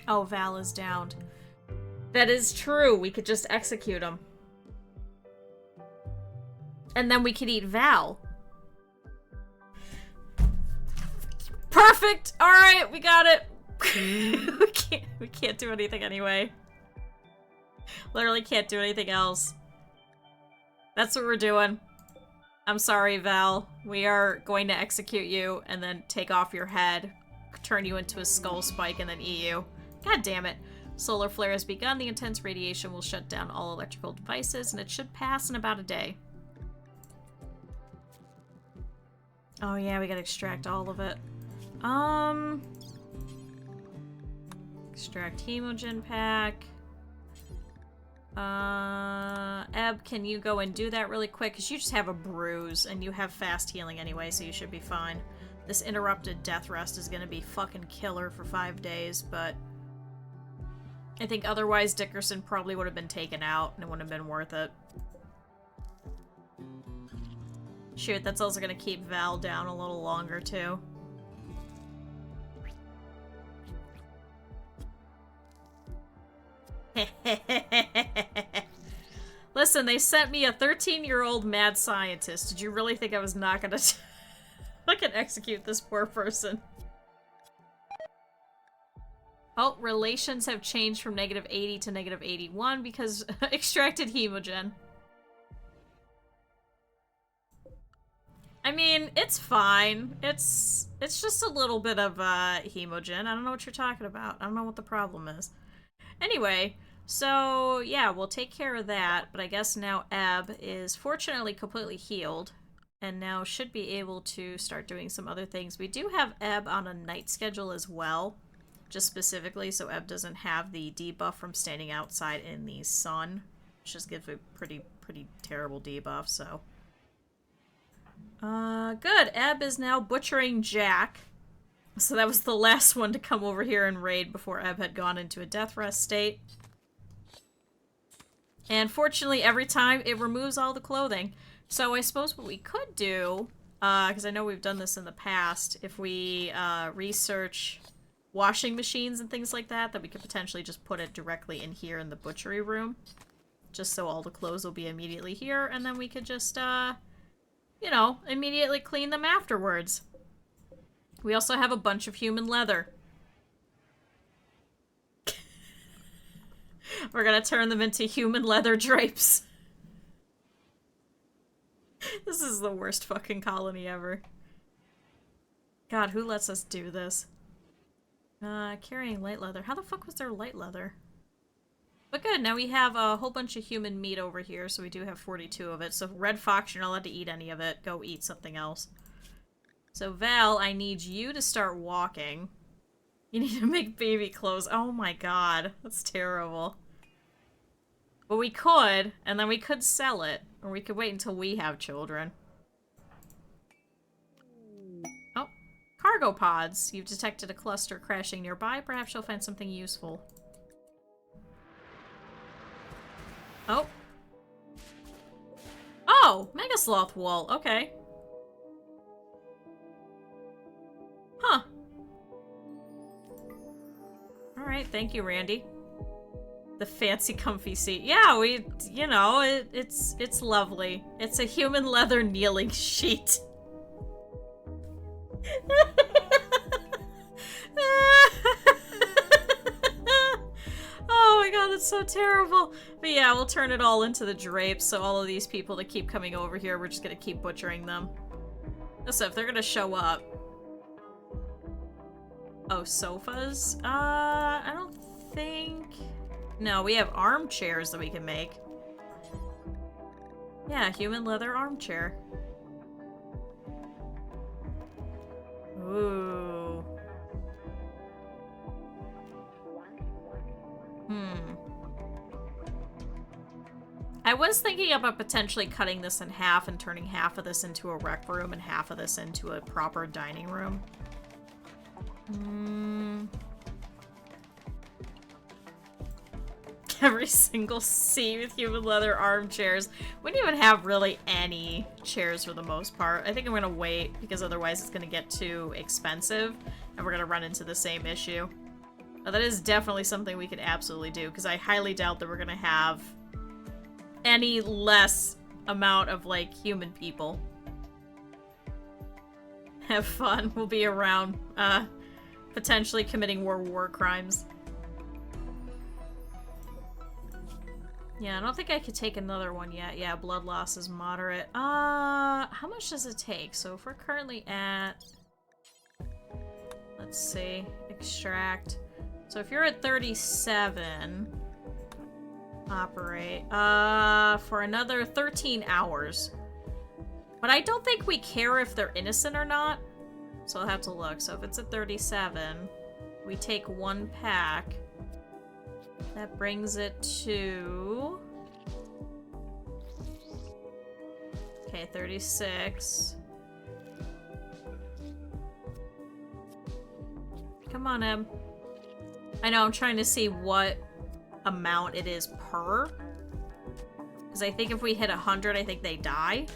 Oh, Val is downed. That is true. We could just execute him. And then we could eat Val. Perfect! Alright, we got it. we can't do anything anyway. Literally can't do anything else. That's what we're doing. I'm sorry, Val. We are going to execute you and then take off your head, turn you into a skull spike, and then eat you. God damn it. Solar flare has begun. The intense radiation will shut down all electrical devices, and it should pass in about a day. Oh yeah, we gotta extract all of it. Extract hemogen pack. Eb, can you go and do that really quick? Because you just have a bruise, and you have fast healing anyway, so you should be fine. This interrupted death rest is gonna be fucking killer for 5 days, but I think otherwise Dickerson probably would have been taken out, and it wouldn't have been worth it. Shoot, that's also gonna keep Val down a little longer, too. Listen, they sent me a 13-year-old mad scientist. Did you really think I was not gonna fucking execute this poor person? Oh, relations have changed from -80 to -81 because extracted hemogen. I mean, it's fine. It's just a little bit of hemogen. I don't know what you're talking about. I don't know what the problem is. Anyway, so yeah, we'll take care of that, but I guess now Eb is fortunately completely healed and now should be able to start doing some other things. We do have Eb on a night schedule as well, just specifically so Eb doesn't have the debuff from standing outside in the sun, which just gives a pretty terrible debuff, so. Good. Eb is now butchering Jack. So that was the last one to come over here and raid before Eb had gone into a death rest state. And fortunately, every time it removes all the clothing. So I suppose what we could do, because I know we've done this in the past, if we research washing machines and things like that, that we could potentially just put it directly in here in the butchery room. Just so all the clothes will be immediately here, and then we could just, you know, immediately clean them afterwards. We also have a bunch of human leather. We're gonna turn them into human leather drapes. This is the worst fucking colony ever. God, who lets us do this? Carrying light leather. How the fuck was there light leather? But good, now we have a whole bunch of human meat over here, so we do have 42 of it. So Red Fox, you're not allowed to eat any of it. Go eat something else. So Val, I need you to start walking. You need to make baby clothes. Oh my god, that's terrible. But we could, and then we could sell it. Or we could wait until we have children. Oh, cargo pods. You've detected a cluster crashing nearby. Perhaps you'll find something useful. Oh. Oh, Mega Sloth wool. Okay. Huh. Alright, thank you, Randy. The fancy comfy seat. Yeah, you know, it's lovely. It's a human leather kneeling sheet. that's so terrible. But yeah, we'll turn it all into the drapes, so all of these people that keep coming over here, we're just gonna keep butchering them. So if they're gonna show up... Oh, sofas? I don't think... No, we have armchairs that we can make. Yeah, human leather armchair. Ooh. I was thinking about potentially cutting this in half and turning half of this into a rec room and half of this into a proper dining room. Every single seat with human leather armchairs. We don't even have really any chairs for the most part. I think I'm gonna wait because otherwise it's gonna get too expensive and we're gonna run into the same issue. Now, that is definitely something we could absolutely do because I highly doubt that we're gonna have any less amount of, like, human people. Have fun. We'll be around, potentially committing war crimes. Yeah, I don't think I could take another one yet. Yeah, blood loss is moderate. How much does it take? So if we're currently at... Let's see. Extract. So if you're at 37... Operate. For another 13 hours. But I don't think we care if they're innocent or not. So I'll have to look. So if it's at 37, we take 1 pack. That brings it to... Okay, 36. Come on, Em. I know, I'm trying to see what amount it is per. Because I think if we hit 100, I think they die.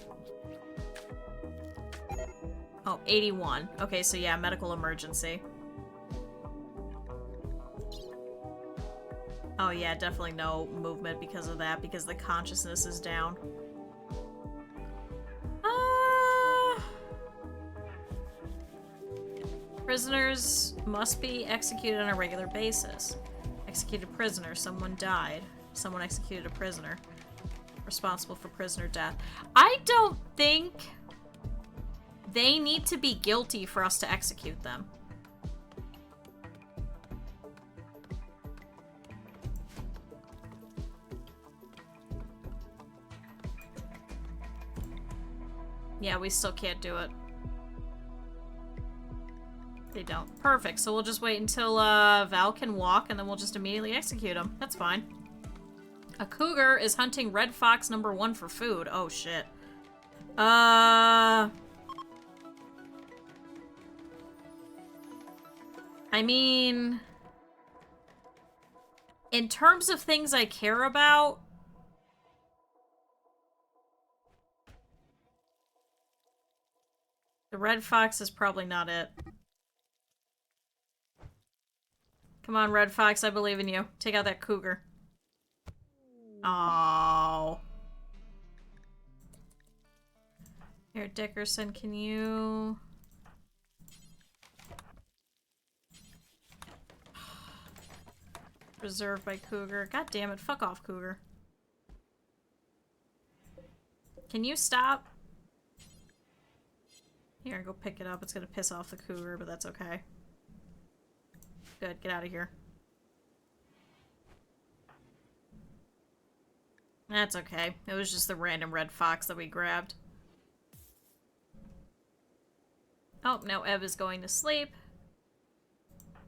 Oh, 81. Okay, so yeah, medical emergency. Oh yeah, definitely no movement because of that, because the consciousness is down. Prisoners must be executed on a regular basis. Executed prisoner, someone died. Someone executed a prisoner. Responsible for prisoner death. I don't think they need to be guilty for us to execute them. Yeah, we still can't do it. They don't. Perfect. So we'll just wait until Val can walk, and then we'll just immediately execute him. That's fine. A cougar is hunting red fox #1 for food. Oh, shit. I mean... In terms of things I care about... The red fox is probably not it. Come on, red fox, I believe in you. Take out that cougar. Oh. Here, Dickerson, can you... Reserved by cougar. God damn it, fuck off, cougar. Can you stop? Here, go pick it up. It's gonna piss off the cougar, but that's okay. Good, get out of here. That's okay. It was just the random red fox that we grabbed. Oh, now Ev is going to sleep.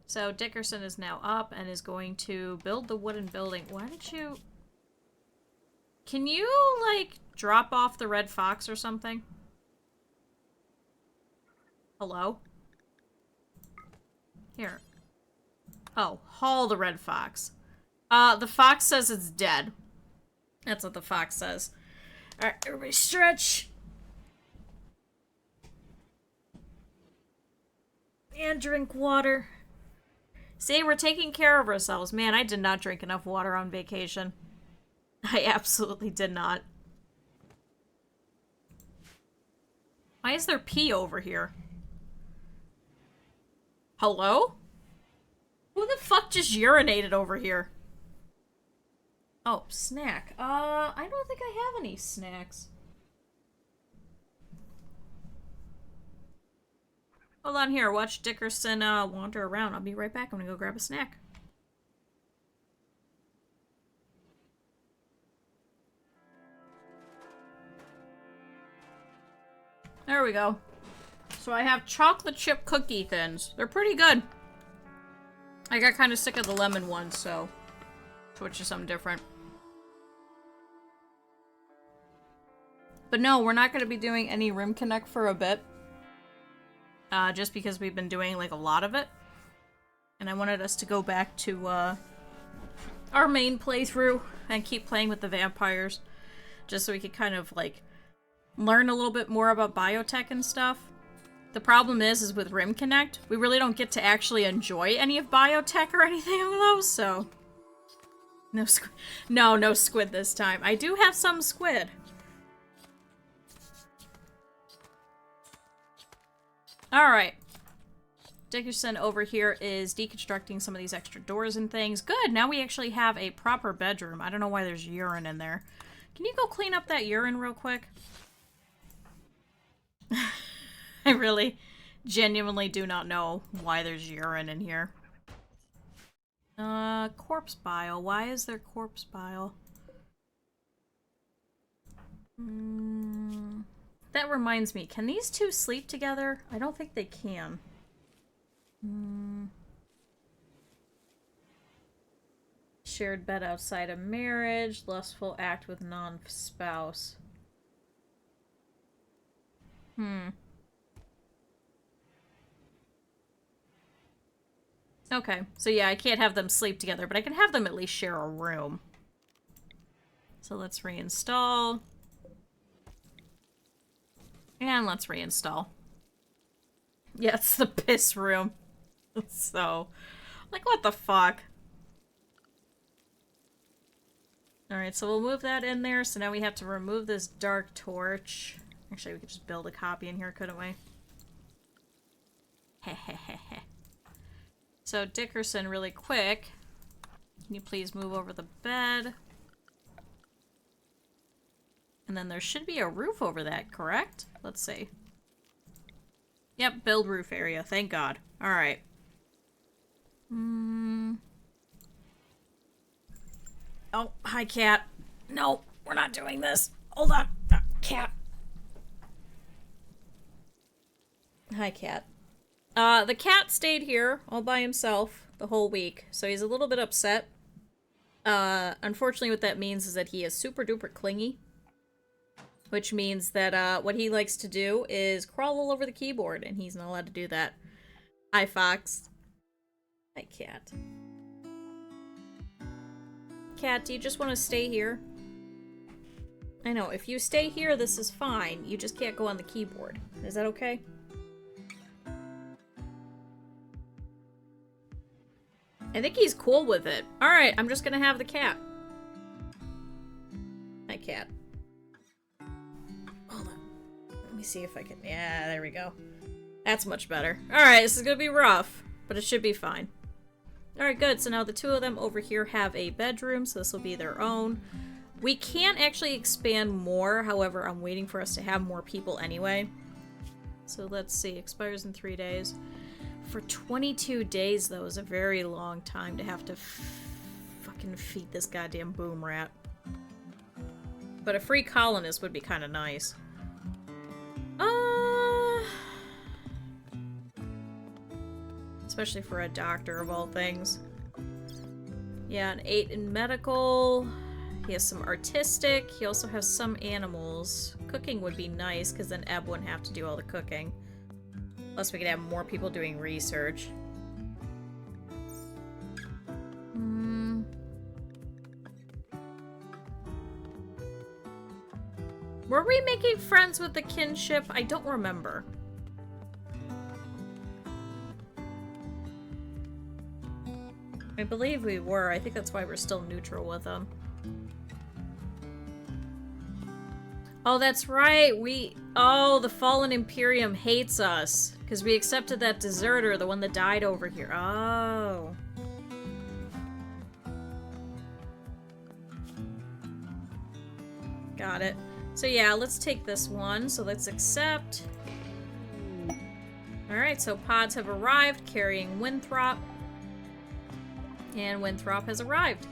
So Dickerson is now up and is going to build the wooden building. Why did you... Can you, like, drop off the red fox or something? Hello? Here. Oh, haul the red fox. The fox says it's dead. That's what the fox says. Alright, everybody stretch. And drink water. See, we're taking care of ourselves. Man, I did not drink enough water on vacation. I absolutely did not. Why is there pee over here? Hello? Who the fuck just urinated over here? Oh, snack. I don't think I have any snacks. Hold on here. Watch Dickerson wander around. I'll be right back. I'm gonna go grab a snack. There we go. So I have chocolate chip cookie thins. They're pretty good. I got kind of sick of the lemon ones, so switch to something different. But no, we're not going to be doing any Rim Connect for a bit. Just because we've been doing, like, a lot of it. And I wanted us to go back to, our main playthrough and keep playing with the vampires. Just so we could kind of, like, learn a little bit more about biotech and stuff. The problem is with Rim Connect, we really don't get to actually enjoy any of biotech or anything of those, so... No squid. No, no squid this time. I do have some squid. Alright. Dickerson over here is deconstructing some of these extra doors and things. Good, now we actually have a proper bedroom. I don't know why there's urine in there. Can you go clean up that urine real quick? I really, genuinely do not know why there's urine in here. Corpse bile. Why is there corpse bile? That reminds me, can these two sleep together? I don't think they can. Shared bed outside of marriage. Lustful act with non-spouse. Okay, so yeah, I can't have them sleep together, but I can have them at least share a room. So let's reinstall. And let's reinstall. Yeah, it's the piss room. So, like, what the fuck? Alright, so we'll move that in there. So now we have to remove this dark torch. Actually, we could just build a copy in here, couldn't we? Hehehehe. So, Dickerson, really quick. Can you please move over the bed? And then there should be a roof over that, correct? Let's see. Yep, build roof area. Thank God. Alright. Oh, hi, cat. No, we're not doing this. Hold on. Cat. Hi, cat. The cat stayed here all by himself the whole week, so he's a little bit upset. Unfortunately, what that means is that he is super duper clingy. Which means that, what he likes to do is crawl all over the keyboard, and he's not allowed to do that. Hi, Fox. Hi, cat. Cat, do you just want to stay here? I know, if you stay here, this is fine. You just can't go on the keyboard. Is that okay? I think he's cool with it. Alright, I'm just gonna have the cat. Hi, cat. Hold on. Let me see if I can... Yeah, there we go. That's much better. Alright, this is gonna be rough, but it should be fine. Alright, good. So now the two of them over here have a bedroom, so this will be their own. We can actually expand more, however, I'm waiting for us to have more people anyway. So let's see, expires in 3 days. For 22 days, though, is a very long time to have to fucking feed this goddamn boom rat. But a free colonist would be kind of nice. Especially for a doctor, of all things. Yeah, an 8 in medical. He has some artistic. He also has some animals. Cooking would be nice, because then Eb wouldn't have to do all the cooking. Plus, we could have more people doing research. Were we making friends with the kinship? I don't remember. I believe we were. I think that's why we're still neutral with them. Oh, that's right. Oh, the Fallen Imperium hates us. Because we accepted that deserter, the one that died over here. Oh. Got it. So yeah, let's take this one. So let's accept. Alright, so pods have arrived carrying Winthrop. And Winthrop has arrived.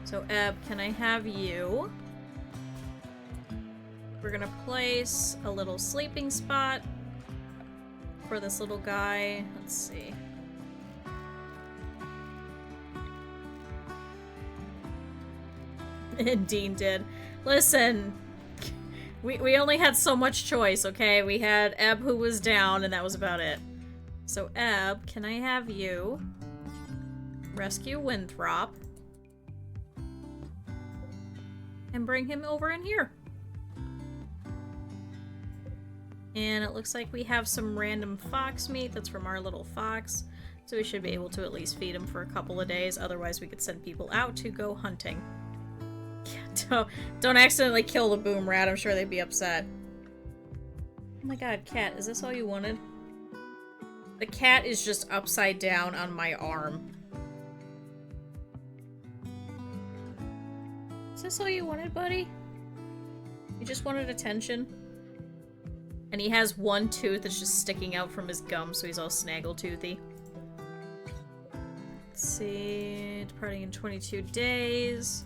So Ebb, can I have you? We're gonna place a little sleeping spot for this little guy. Let's see. And Dean did. Listen, we only had so much choice, okay? We had Ebb who was down, and that was about it. So Ebb, can I have you rescue Winthrop and bring him over in here? And it looks like we have some random fox meat that's from our little fox, so we should be able to at least feed him for a couple of days. Otherwise we could send people out to go hunting. Don't accidentally kill the boom rat. I'm sure they'd be upset. Oh my god, cat, is this all you wanted? The cat is just upside down on my arm. Is this all you wanted, buddy? You just wanted attention? And he has one tooth that's just sticking out from his gum, so he's all snaggletoothly. Let's see, departing in 22 days.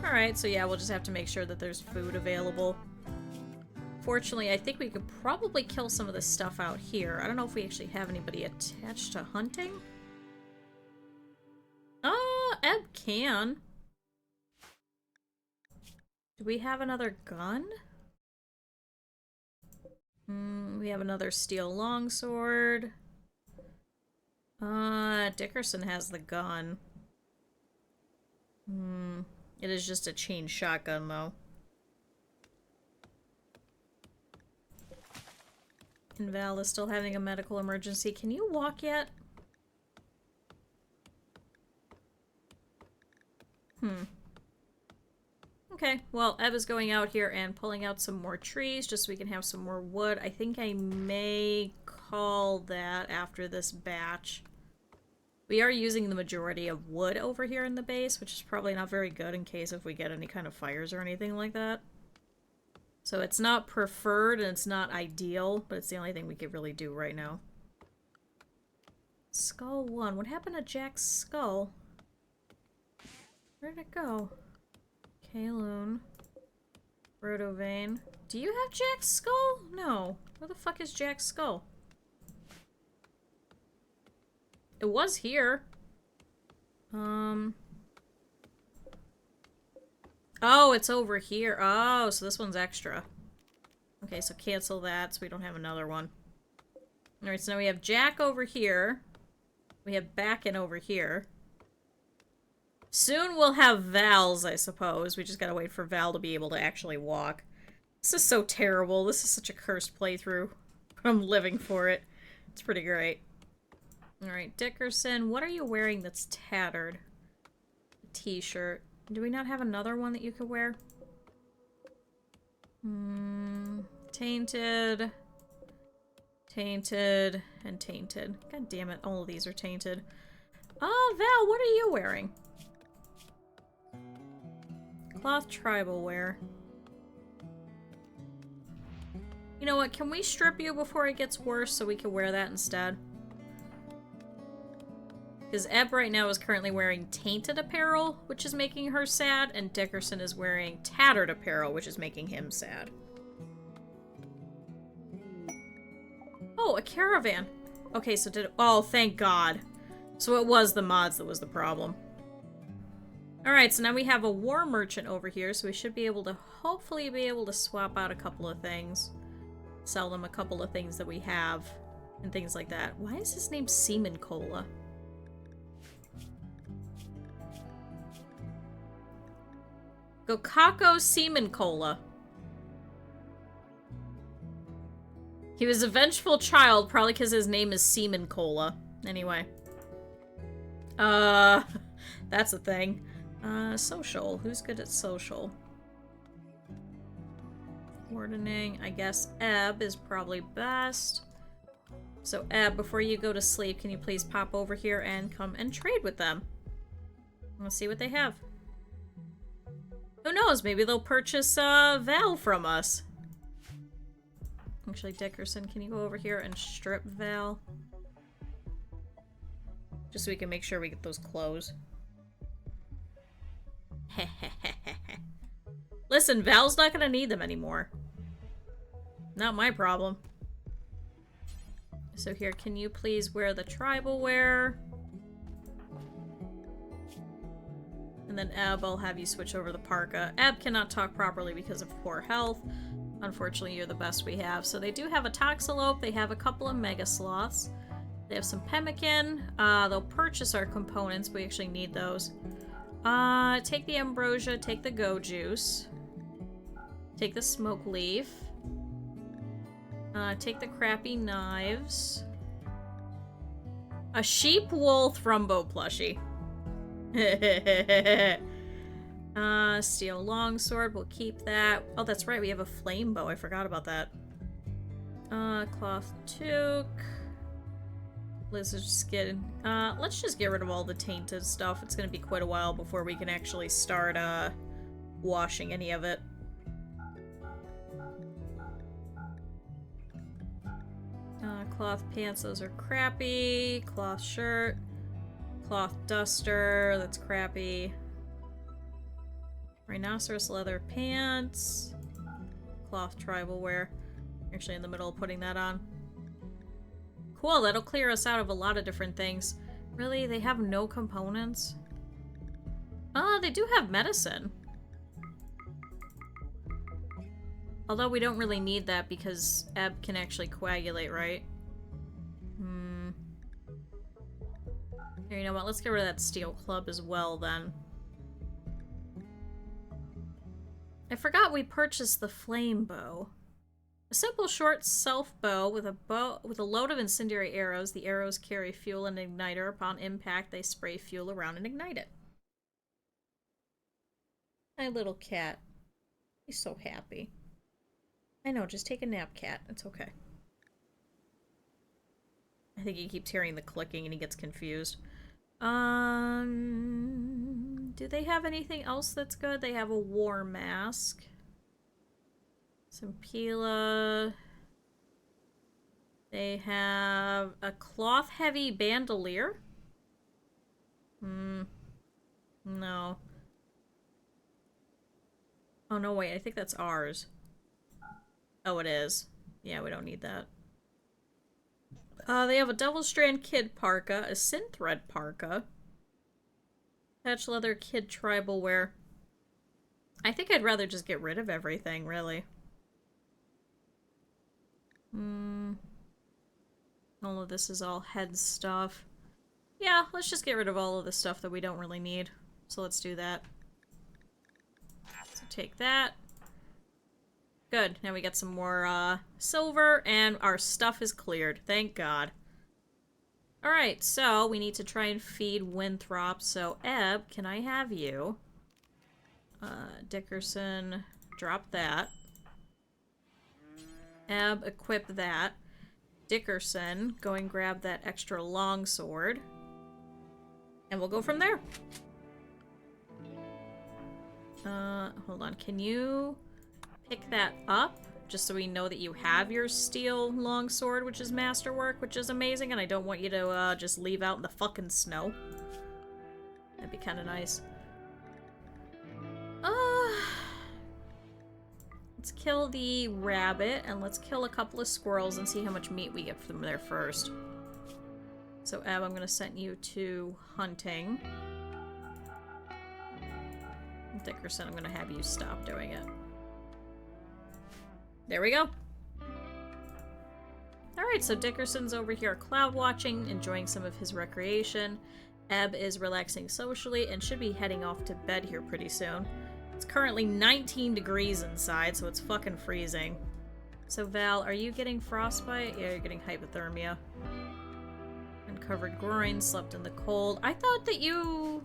Alright, so yeah, we'll just have to make sure that there's food available. Fortunately, I think we could probably kill some of this stuff out here. I don't know if we actually have anybody attached to hunting. Ebb can. Do we have another gun? We have another steel longsword. Dickerson has the gun. It is just a chain shotgun, though. And Val is still having a medical emergency. Can you walk yet? Okay, well, Ebb is going out here and pulling out some more trees just so we can have some more wood. I think I may call that after this batch. We are using the majority of wood over here in the base, which is probably not very good in case if we get any kind of fires or anything like that. So it's not preferred and it's not ideal, but it's the only thing we could really do right now. Skull 1. What happened to Jack's skull? Where'd it go? Kaloon. Rotovane. Do you have Jack's skull? No. Where the fuck is Jack's skull? It was here. Oh, it's over here. Oh, so this one's extra. Okay, so cancel that so we don't have another one. Alright, so now we have Jack over here. We have Backen over here. Soon we'll have Val's, I suppose. We just gotta wait for Val to be able to actually walk. This is so terrible. This is such a cursed playthrough. But I'm living for it. It's pretty great. Alright, Dickerson, what are you wearing that's tattered? T-shirt. Do we not have another one that you could wear? Tainted. Tainted. And tainted. God damn it, all of these are tainted. Oh, Val, what are you wearing? Cloth tribal wear. You know what, can we strip you before it gets worse so we can wear that instead? Because Ebb right now is currently wearing tainted apparel, which is making her sad, and Dickerson is wearing tattered apparel, which is making him sad. Oh, a caravan. Okay, so oh, thank God. So it was the mods that was the problem. Alright, so now we have a war merchant over here, so we should be able to hopefully be able to swap out a couple of things. Sell them a couple of things that we have, and things like that. Why is his name Seaman Cola? Gokako Seaman Cola. He was a vengeful child, probably because his name is Seaman Cola. Anyway. That's a thing. Social. Who's good at social? Wardening. I guess Ebb is probably best. So Ebb, before you go to sleep, can you please pop over here and come and trade with them? Let's see what they have. Who knows? Maybe they'll purchase Val from us. Actually, Dickerson, can you go over here and strip Val? Just so we can make sure we get those clothes. Listen, Val's not gonna need them anymore. Not my problem. So here, can you please wear the tribal wear? And then Eb, I'll have you switch over the parka. Eb cannot talk properly because of poor health. Unfortunately, you're the best we have. So they do have a Toxalope. They have a couple of Mega Sloths. They have some Pemmican. They'll purchase our components, but we actually need those. Take the Ambrosia, take the Go Juice. Take the Smoke Leaf. Take the crappy knives. A Sheep Wool Thrumbo plushie. Steel Longsword, we'll keep that. Oh, that's right, we have a flame bow. I forgot about that. Cloth toque. Lizard skin. Let's just get rid of all the tainted stuff. It's gonna be quite a while before we can actually start, washing any of it. Cloth pants, those are crappy. Cloth shirt. Cloth duster, that's crappy. Rhinoceros leather pants. Cloth tribal wear. Actually in the middle of putting that on. Cool, that'll clear us out of a lot of different things. Really? They have no components? They do have medicine. Although we don't really need that because Eb can actually coagulate, right? Here, you know what? Let's get rid of that steel club as well, then. I forgot we purchased the flame bow. A simple short self bow with a load of incendiary arrows. The arrows carry fuel and igniter. Upon impact, they spray fuel around and ignite it. My little cat. He's so happy. I know, just take a nap, cat. It's okay. I think he keeps hearing the clicking and he gets confused. Do they have anything else that's good? They have a war mask. Some Pila. They have a cloth heavy bandolier. No. Oh no, wait, I think that's ours. Oh, it is. Yeah, we don't need that. They have a double strand kid parka, a synthread parka, patch leather kid tribal wear. I think I'd rather just get rid of everything, really. All of this is all head stuff. Yeah, let's just get rid of all of the stuff that we don't really need. So let's do that. So take that. Good. Now we got some more silver, and our stuff is cleared. Thank God. Alright, so we need to try and feed Winthrop. So, Eb, can I have you? Dickerson, drop that. Eb, equip that. Dickerson, go and grab that extra longsword. And we'll go from there. Hold on. Can you pick that up? Just so we know that you have your steel longsword, which is masterwork, which is amazing, and I don't want you to just leave out in the fucking snow. That'd be kind of nice. Let's kill the rabbit, and let's kill a couple of squirrels and see how much meat we get from there first. So, Ab, I'm gonna send you to hunting. Dickerson, I'm gonna have you stop doing it. There we go. Alright, so Dickerson's over here cloud watching, enjoying some of his recreation. Eb is relaxing socially and should be heading off to bed here pretty soon. It's currently 19 degrees inside, so it's fucking freezing. So Val, are you getting frostbite? Yeah, you're getting hypothermia. Uncovered groin, slept in the cold. I thought that you...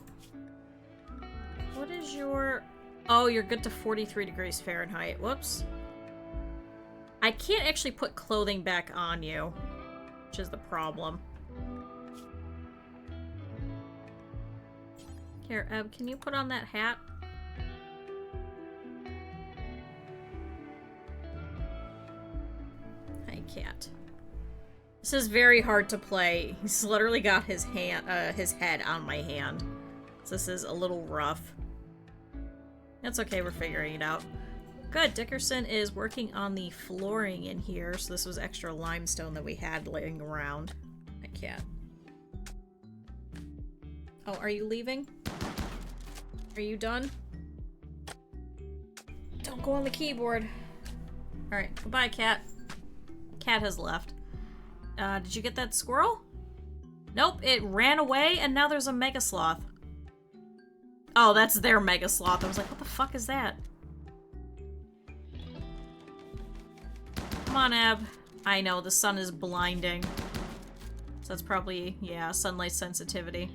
What is your... Oh, you're good to 43 degrees Fahrenheit. Whoops. I can't actually put clothing back on you, which is the problem. Here, Eb, can you put on that hat? cat. This is very hard to play. He's literally got his head on my hand. So this is a little rough. That's okay, we're figuring it out. Good, Dickerson is working on the flooring in here, so this was extra limestone that we had laying around. My cat. Oh, are you leaving? Are you done? Don't go on the keyboard. Alright, goodbye, cat. Cat has left. Did you get that squirrel? Nope, it ran away and now there's a mega sloth. Oh, that's their mega sloth. I was like, what the fuck is that? Come on, Ab. I know, the sun is blinding. So that's probably, yeah, sunlight sensitivity.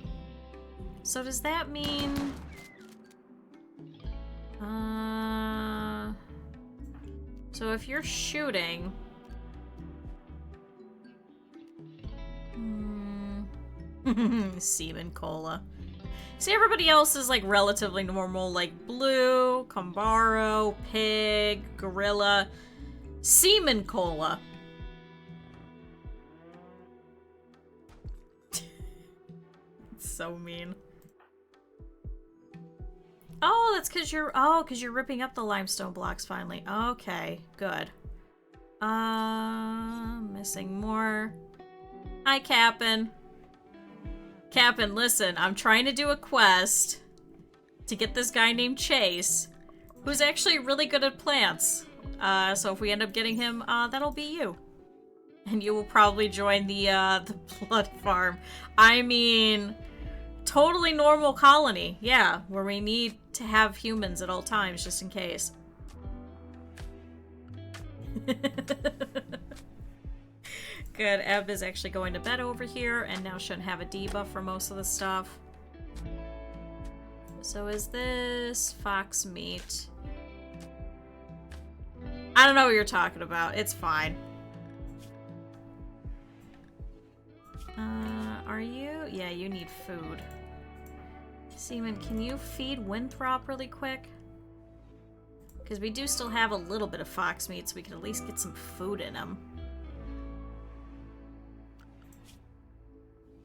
So does that mean... So if you're shooting... Semen cola. See, everybody else is like relatively normal, like blue, Kambaro, pig, gorilla, semen cola. It's so mean. Oh, that's because you're ripping up the limestone blocks finally. Okay, good. Missing more. Hi, Cap'n. Cap'n, listen, I'm trying to do a quest to get this guy named Chase, who's actually really good at plants. So if we end up getting him, that'll be you. And you will probably join the blood farm. I mean, totally normal colony. Yeah, where we need to have humans at all times, just in case. Good, Eb is actually going to bed over here, and now shouldn't have a debuff for most of the stuff. So is this fox meat? I don't know what you're talking about. It's fine. Are you? Yeah, you need food. Seaman, can you feed Winthrop really quick? Because we do still have a little bit of fox meat, so we can at least get some food in him.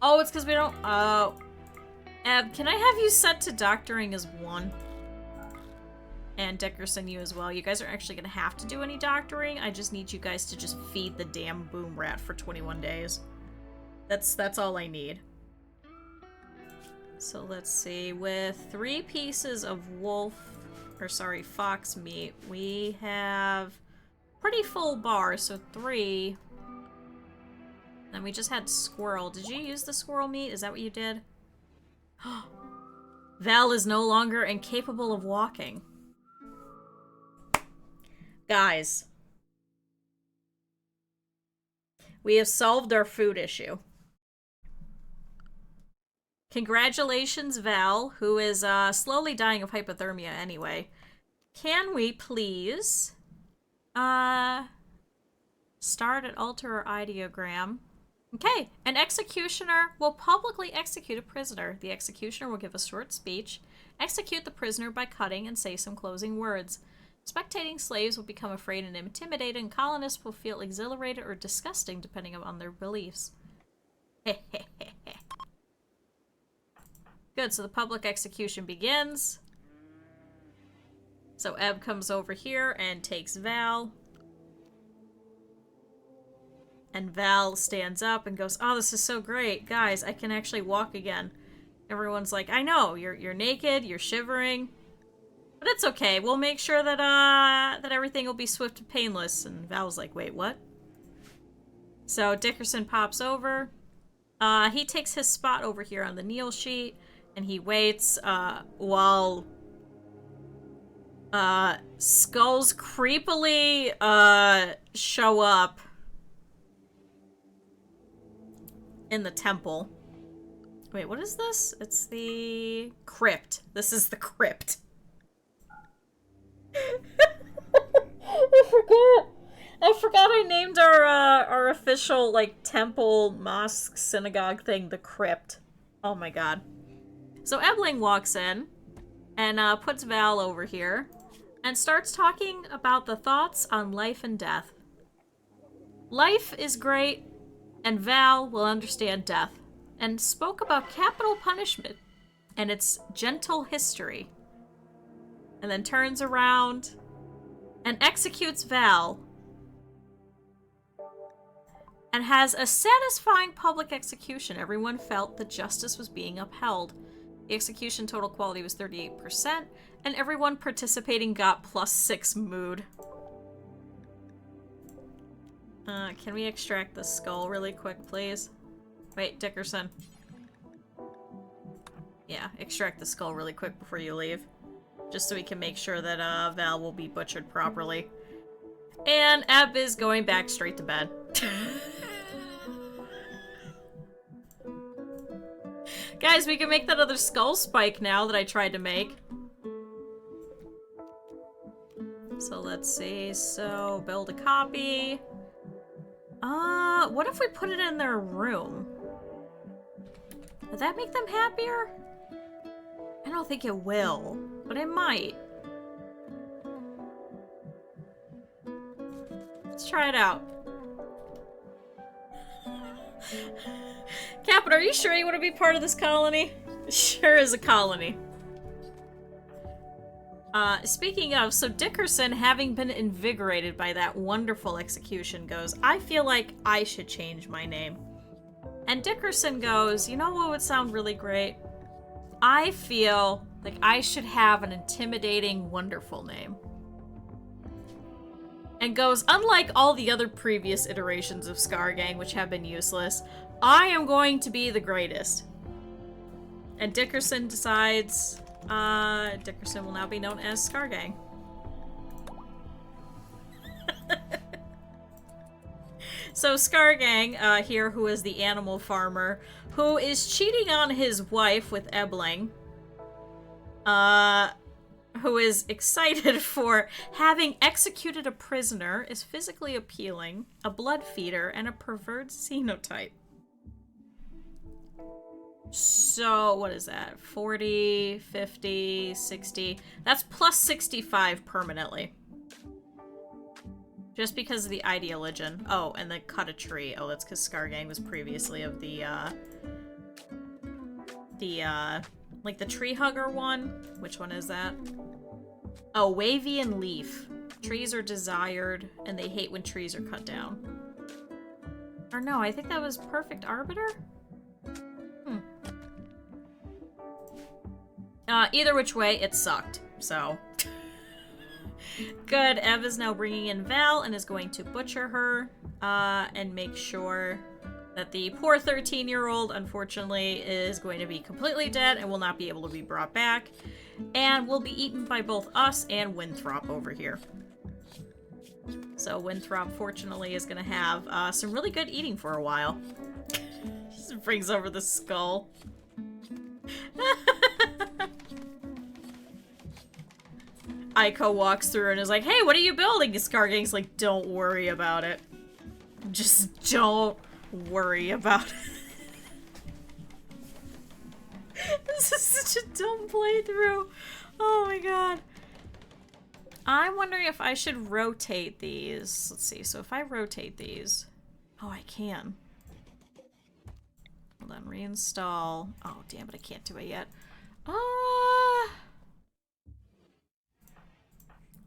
Oh, it's because we don't... Oh. Eb, can I have you set to doctoring as 1? And Dickerson, you as well. You guys are actually going to have to do any doctoring. I just need you guys to just feed the damn boom rat for 21 days. That's all I need. So let's see. With 3 pieces of fox meat, we have pretty full bar, so 3... Then we just had squirrel. Did you use the squirrel meat? Is that what you did? Val is no longer incapable of walking. Guys. We have solved our food issue. Congratulations, Val, who is slowly dying of hypothermia anyway. Can we please start at altar or ideogram? Okay, an executioner will publicly execute a prisoner. The executioner will give a short speech, execute the prisoner by cutting, and say some closing words. Spectating slaves will become afraid and intimidated, and colonists will feel exhilarated or disgusting depending on their beliefs. Good, so the public execution begins. So Eb comes over here and takes Val. And Val stands up and goes, oh, this is so great. Guys, I can actually walk again. Everyone's like, I know, you're naked, you're shivering. But it's okay, we'll make sure that that everything will be swift and painless. And Val's like, wait, what? So Dickerson pops over. He takes his spot over here on the kneel sheet. And he waits while skulls creepily show up in the temple. Wait, what is this? It's the crypt. This is the crypt. I forgot I named our official, like, temple, mosque, synagogue thing the crypt. Oh my god. So Ebling walks in and puts Val over here and starts talking about the thoughts on life and death. Life is great, and Val will understand death, and spoke about capital punishment and its gentle history. And then turns around and executes Val and has a satisfying public execution. Everyone felt that justice was being upheld. The execution total quality was 38%, and everyone participating got +6 mood. Can we extract the skull really quick, please? Wait, Dickerson. Yeah, extract the skull really quick before you leave. Just so we can make sure that Val will be butchered properly. And Eb is going back straight to bed. Guys, we can make that other skull spike now that I tried to make. So let's see. So, build a copy. What if we put it in their room? Would that make them happier? I don't think it will, but it might. Let's try it out. Captain, are you sure you want to be part of this colony? Sure is a colony. Speaking of, so Dickerson, having been invigorated by that wonderful execution, goes, I feel like I should change my name. And Dickerson goes, you know what would sound really great? I feel like I should have an intimidating, wonderful name. And goes, unlike all the other previous iterations of Scargang, which have been useless, I am going to be the greatest. And Dickerson decides, Dickerson will now be known as Scargang. So Scargang, here, who is the animal farmer, who is cheating on his wife with Ebling, who is excited for having executed a prisoner, is physically appealing, a blood feeder, and a perverted xenotype. So, what is that? 40, 50, 60. That's +65 permanently. Just because of the ideologian. Oh, and then cut a tree. Oh, that's because Scargang was previously of the like the tree hugger one. Which one is that? Oh, wavy and leaf. Trees are desired, and they hate when trees are cut down. Or no, I think that was perfect arbiter? Either which way, it sucked, so. Good, Ev is now bringing in Val and is going to butcher her, and make sure that the poor 13-year-old, unfortunately, is going to be completely dead and will not be able to be brought back, and will be eaten by both us and Winthrop over here. So Winthrop, fortunately, is gonna have, some really good eating for a while. Just brings over the skull. Aiko walks through and is like, hey, what are you building? Scargang's like, don't worry about it. Just don't worry about it. This is such a dumb playthrough. Oh my god. I'm wondering if I should rotate these. Let's see, so if I rotate these... Oh, I can. Hold on, reinstall. Oh, damn it, I can't do it yet.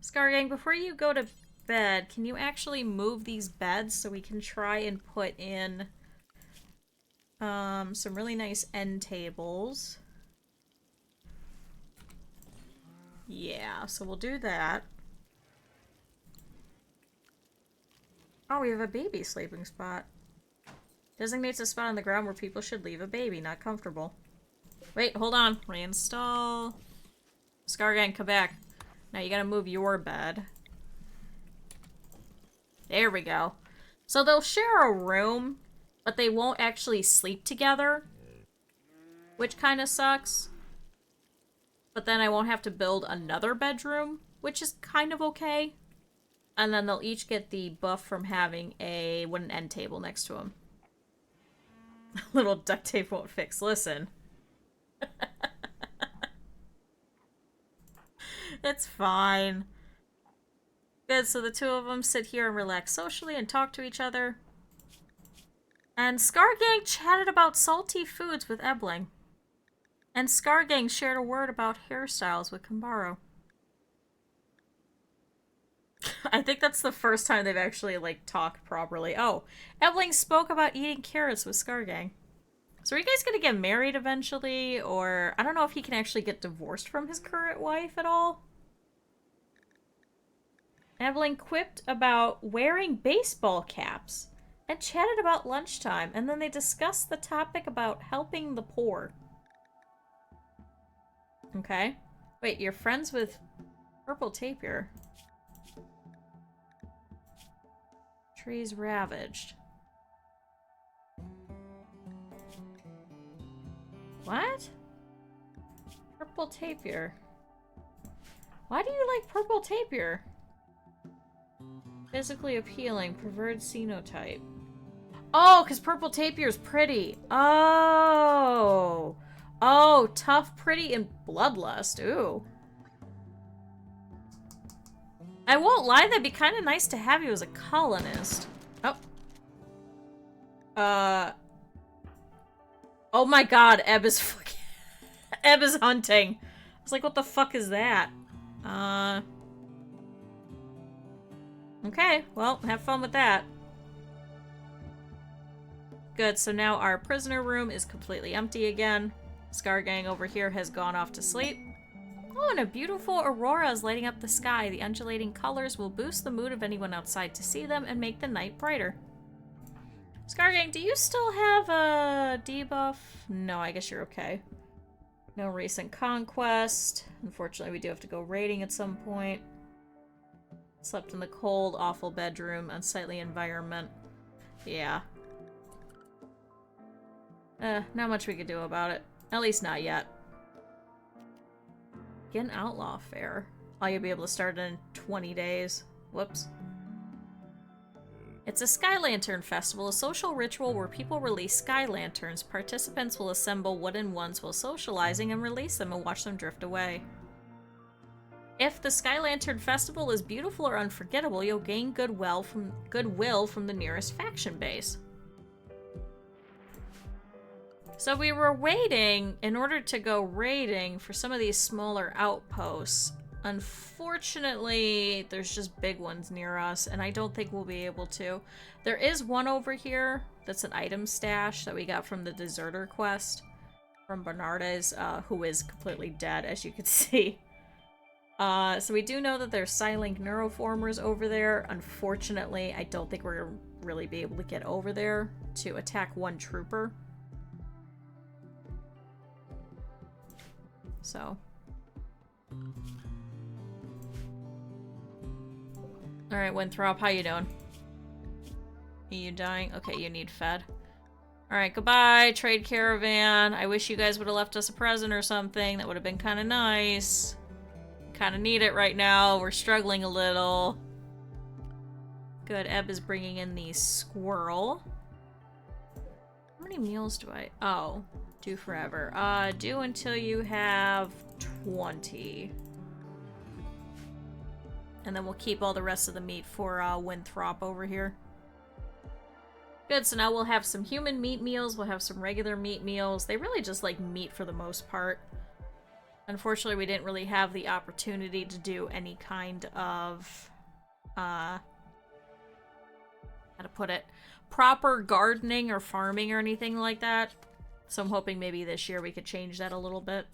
Scargang, before you go to bed, can you actually move these beds so we can try and put in some really nice end tables? Yeah, so we'll do that. Oh, we have a baby sleeping spot. Designates a spot on the ground where people should leave a baby, not comfortable. Wait, hold on. Reinstall. Scargang, come back. Now you gotta move your bed. There we go. So they'll share a room, but they won't actually sleep together, which kind of sucks. But then I won't have to build another bedroom, which is kind of okay. And then they'll each get the buff from having a wooden end table next to them. Little duct tape won't fix. Listen. It's fine. Good, so the two of them sit here and relax socially and talk to each other. And Scargang chatted about salty foods with Ebling. And Scargang shared a word about hairstyles with Kambaro. I think that's the first time they've actually, like, talked properly. Oh, Ebling spoke about eating carrots with Scargang. So are you guys gonna get married eventually? Or, I don't know if he can actually get divorced from his current wife at all. Evelyn quipped about wearing baseball caps and chatted about lunchtime, and then they discussed the topic about helping the poor. Okay. Wait, you're friends with Purple Tapir. Trees ravaged. What? Purple Tapir. Why do you like Purple Tapir? Physically appealing, preferred phenotype. Oh, because Purple Tapir is pretty. Oh. Oh, tough, pretty, and bloodlust. Ooh. I won't lie, that'd be kind of nice to have you as a colonist. Oh. Oh my god, Ebb is fucking... Ebb is hunting. I was like, what the fuck is that? Okay, well, have fun with that. Good, so now our prisoner room is completely empty again. Scargang over here has gone off to sleep. Oh, and a beautiful aurora is lighting up the sky. The undulating colors will boost the mood of anyone outside to see them and make the night brighter. Scargang, do you still have a debuff? No, I guess you're okay. No recent conquest. Unfortunately, we do have to go raiding at some point. Slept in the cold, awful bedroom, unsightly environment. Yeah. Not much we could do about it. At least not yet. Get an outlaw fair. Oh, you'll be able to start in 20 days. Whoops. It's a Sky Lantern Festival, a social ritual where people release sky lanterns. Participants will assemble wooden ones while socializing and release them and watch them drift away. If the Sky Lantern Festival is beautiful or unforgettable, you'll gain goodwill from the nearest faction base. So we were waiting in order to go raiding for some of these smaller outposts. Unfortunately, there's just big ones near us, and I don't think we'll be able to. There is one over here that's an item stash that we got from the Deserter quest from Bernardes, who is completely dead, as you can see. So we do know that there's Psylink Neuroformers over there. Unfortunately, I don't think we're going to really be able to get over there to attack one trooper. So. Alright, Winthrop, how you doing? Are you dying? Okay, you need fed. Alright, goodbye, trade caravan. I wish you guys would have left us a present or something. That would have been kind of nice. Kind of need it right now. We're struggling a little. Good, Ebb is bringing in the squirrel. How many meals do I... Oh, do forever. Do until you have 20. And then we'll keep all the rest of the meat for Winthrop over here. Good, so now we'll have some human meat meals. We'll have some regular meat meals. They really just like meat for the most part. Unfortunately, we didn't really have the opportunity to do any kind of, how to put it, proper gardening or farming or anything like that. So I'm hoping maybe this year we could change that a little bit.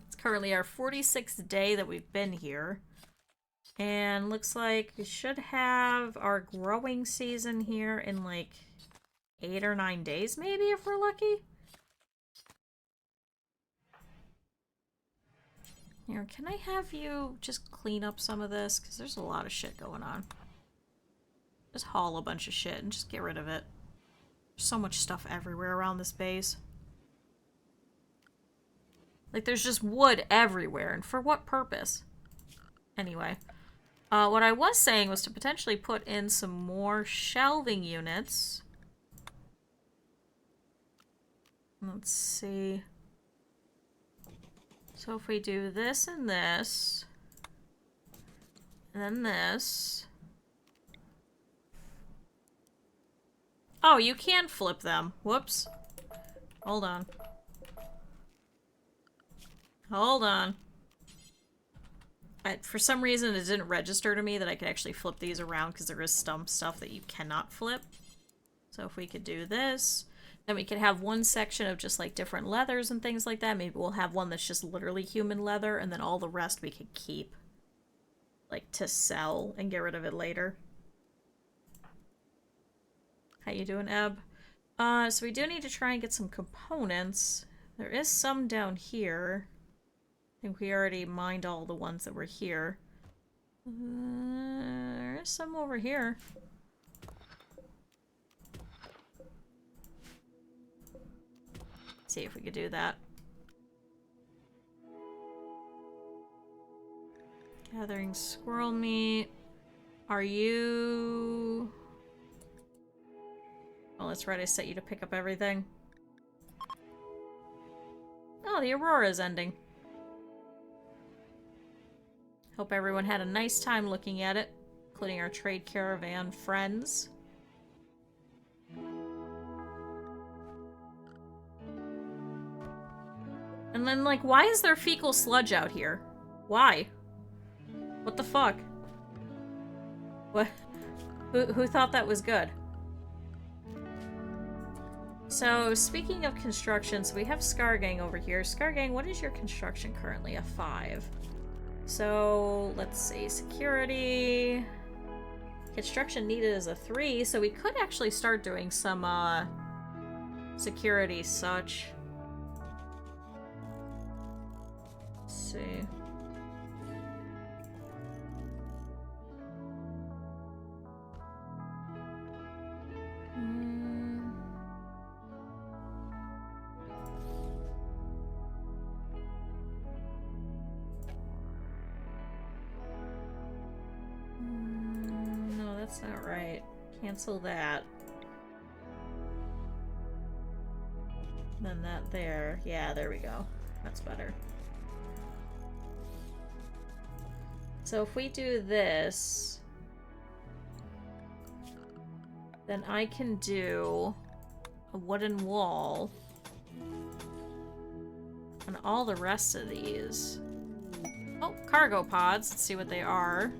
It's currently our 46th day that we've been here. And looks like we should have our growing season here in like 8 or 9 days maybe, if we're lucky. Here, can I have you just clean up some of this? Because there's a lot of shit going on. Just haul a bunch of shit and just get rid of it. There's so much stuff everywhere around this base. Like, there's just wood everywhere, and for what purpose? Anyway. What I was saying was to potentially put in some more shelving units. Let's see. So if we do this and this, And then this. Oh, you can flip them. Whoops. Hold on. Hold on. For some reason, it didn't register to me that I could actually flip these around because there is some stuff that you cannot flip. So if we could do this, then we could have one section of just like different leathers and things like that. Maybe we'll have one that's just literally human leather, and then all the rest we could keep, like, to sell and get rid of it later. How you doing, Eb? So we do need to try and get some components. There is some down here. I think we already mined all the ones that were here. There's some over here. See if we could do that. Gathering squirrel meat. Are you... Oh, that's right, I set you to pick up everything. Oh, the Aurora's ending. Hope everyone had a nice time looking at it, including our trade caravan friends. And then, like, why is there fecal sludge out here? Why? What the fuck? What? Who thought that was good? So, speaking of construction, so we have Scargang over here. Scargang, what is your construction currently? A 5. So, let's see. Security. Construction needed is a 3, so we could actually start doing some, security such. Let's see. That's not right. Cancel that. Then that there. Yeah, there we go. That's better. So if we do this, then I can do a wooden wall on all the rest of these. Oh, cargo pods. Let's see what they are.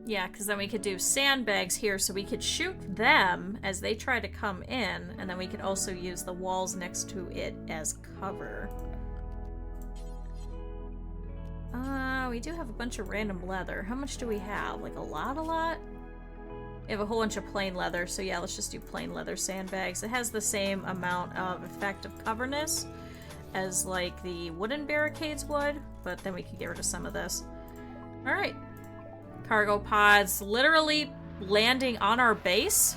Yeah, because then we could do sandbags here, so we could shoot them as they try to come in, and then we could also use the walls next to it as cover. We do have a bunch of random leather. How much do we have? Like a lot? We have a whole bunch of plain leather, so yeah, let's just do plain leather sandbags. It has the same amount of effective coverness as, like, the wooden barricades would, but then we could get rid of some of this. Alright. Cargo pods literally landing on our base.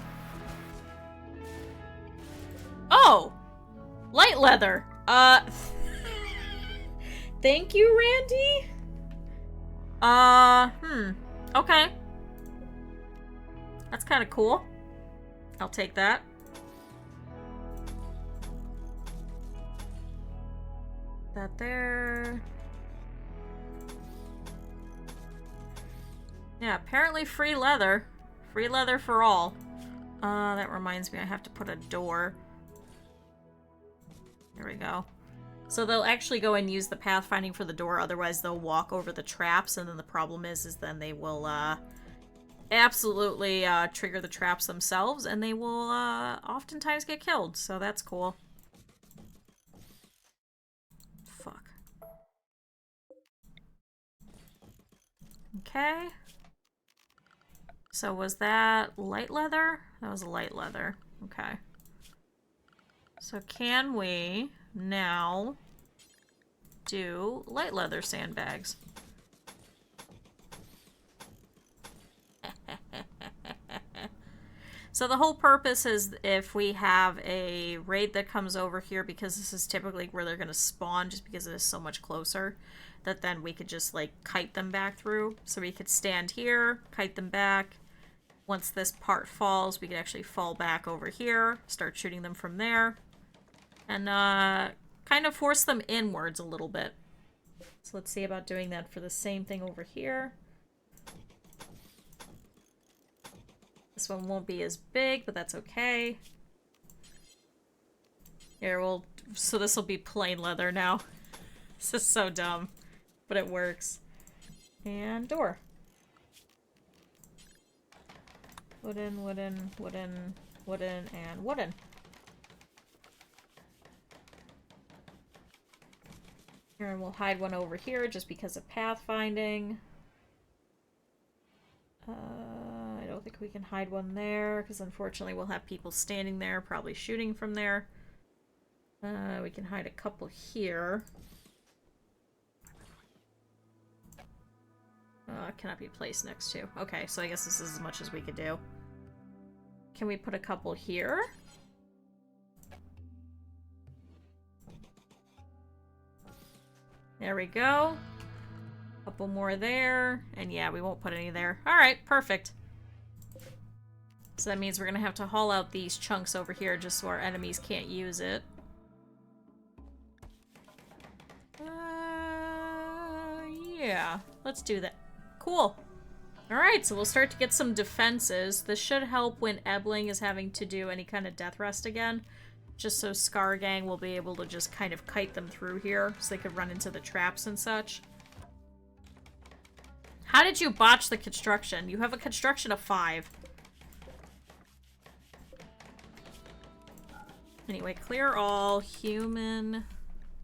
Oh! Light leather. Thank you, Randy? Okay. That's kind of cool. I'll take that. That there. Yeah, apparently free leather. Free leather for all. That reminds me, I have to put a door. There we go. So they'll actually go and use the pathfinding for the door, otherwise they'll walk over the traps, and then the problem is then they will, absolutely, trigger the traps themselves, and they will, oftentimes get killed, so that's cool. Fuck. Okay. So was that light leather? That was light leather. Okay. So can we now do light leather sandbags? So the whole purpose is if we have a raid that comes over here, because this is typically where they're going to spawn just because it is so much closer, that then we could just, like, kite them back through. So we could stand here, kite them back. Once this part falls, we could actually fall back over here, start shooting them from there, and kind of force them inwards a little bit. So let's see about doing that for the same thing over here. This one won't be as big, but that's okay. Here, so this will be plain leather now. This is so dumb, but it works. And door. Wooden, wooden, wooden, wooden, and wooden. Here, and we'll hide one over here just because of pathfinding. I don't think we can hide one there, because unfortunately we'll have people standing there, probably shooting from there. We can hide a couple here. Cannot be placed next to. Okay, so I guess this is as much as we could do. Can we put a couple here? There we go. Couple more there. And yeah, we won't put any there. Alright, perfect. So that means we're gonna have to haul out these chunks over here just so our enemies can't use it. Yeah, let's do that. Cool. Alright, so we'll start to get some defenses. This should help when Ebling is having to do any kind of death rest again. Just so Scar Gang will be able to just kind of kite them through here so they could run into the traps and such. How did you botch the construction? You have a construction of 5. Anyway, clear all human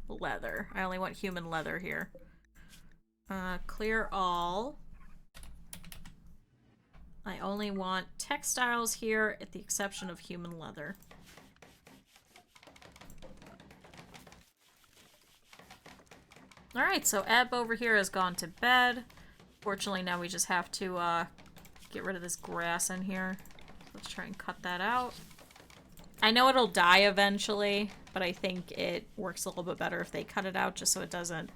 leather. I only want human leather here. Clear all. I only want textiles here at the exception of human leather. Alright, so Eb over here has gone to bed. Fortunately, now we just have to get rid of this grass in here. Let's try and cut that out. I know it'll die eventually, but I think it works a little bit better if they cut it out just so it doesn't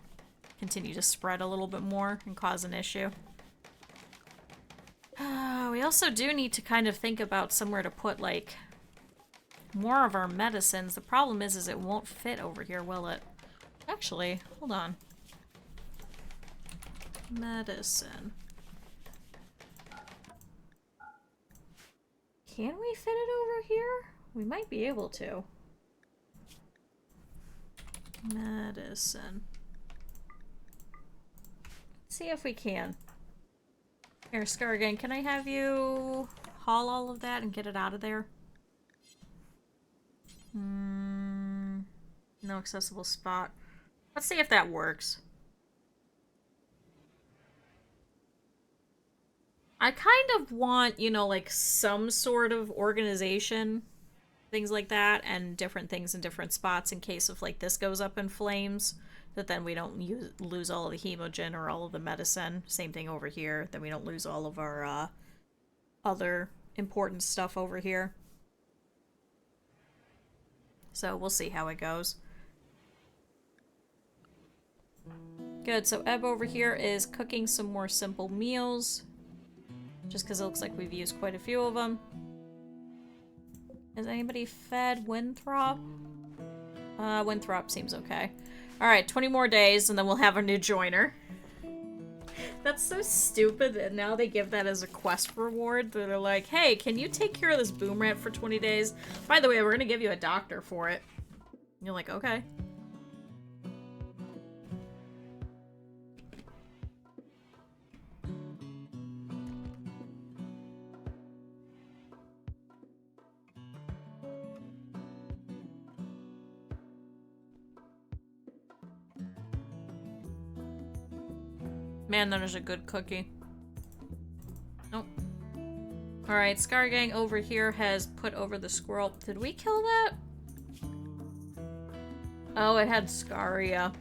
continue to spread a little bit more and cause an issue. We also do need to kind of think about somewhere to put, like, more of our medicines. The problem is it won't fit over here, will it? Actually, hold on. Medicine. Can we fit it over here? We might be able to. Medicine. Let's see if we can. Here, Scargan, can I have you haul all of that and get it out of there? No accessible spot. Let's see if that works. I kind of want, you know, like some sort of organization, things like that, and different things in different spots in case if like this goes up in flames, that then we don't lose all of the hemogen or all of the medicine. Same thing over here, then we don't lose all of our other important stuff over here. So we'll see how it goes. Good, so Eb over here is cooking some more simple meals. Just because it looks like we've used quite a few of them. Has anybody fed Winthrop? Winthrop seems okay. Alright, 20 more days and then we'll have a new joiner. That's so stupid that now they give that as a quest reward. They're like, hey, can you take care of this boom rat for 20 days? By the way, we're gonna give you a doctor for it. And you're like, okay. Man, that is a good cookie. Nope. Alright, Scargang over here has put over the squirrel. Did we kill that? Oh, it had scaria.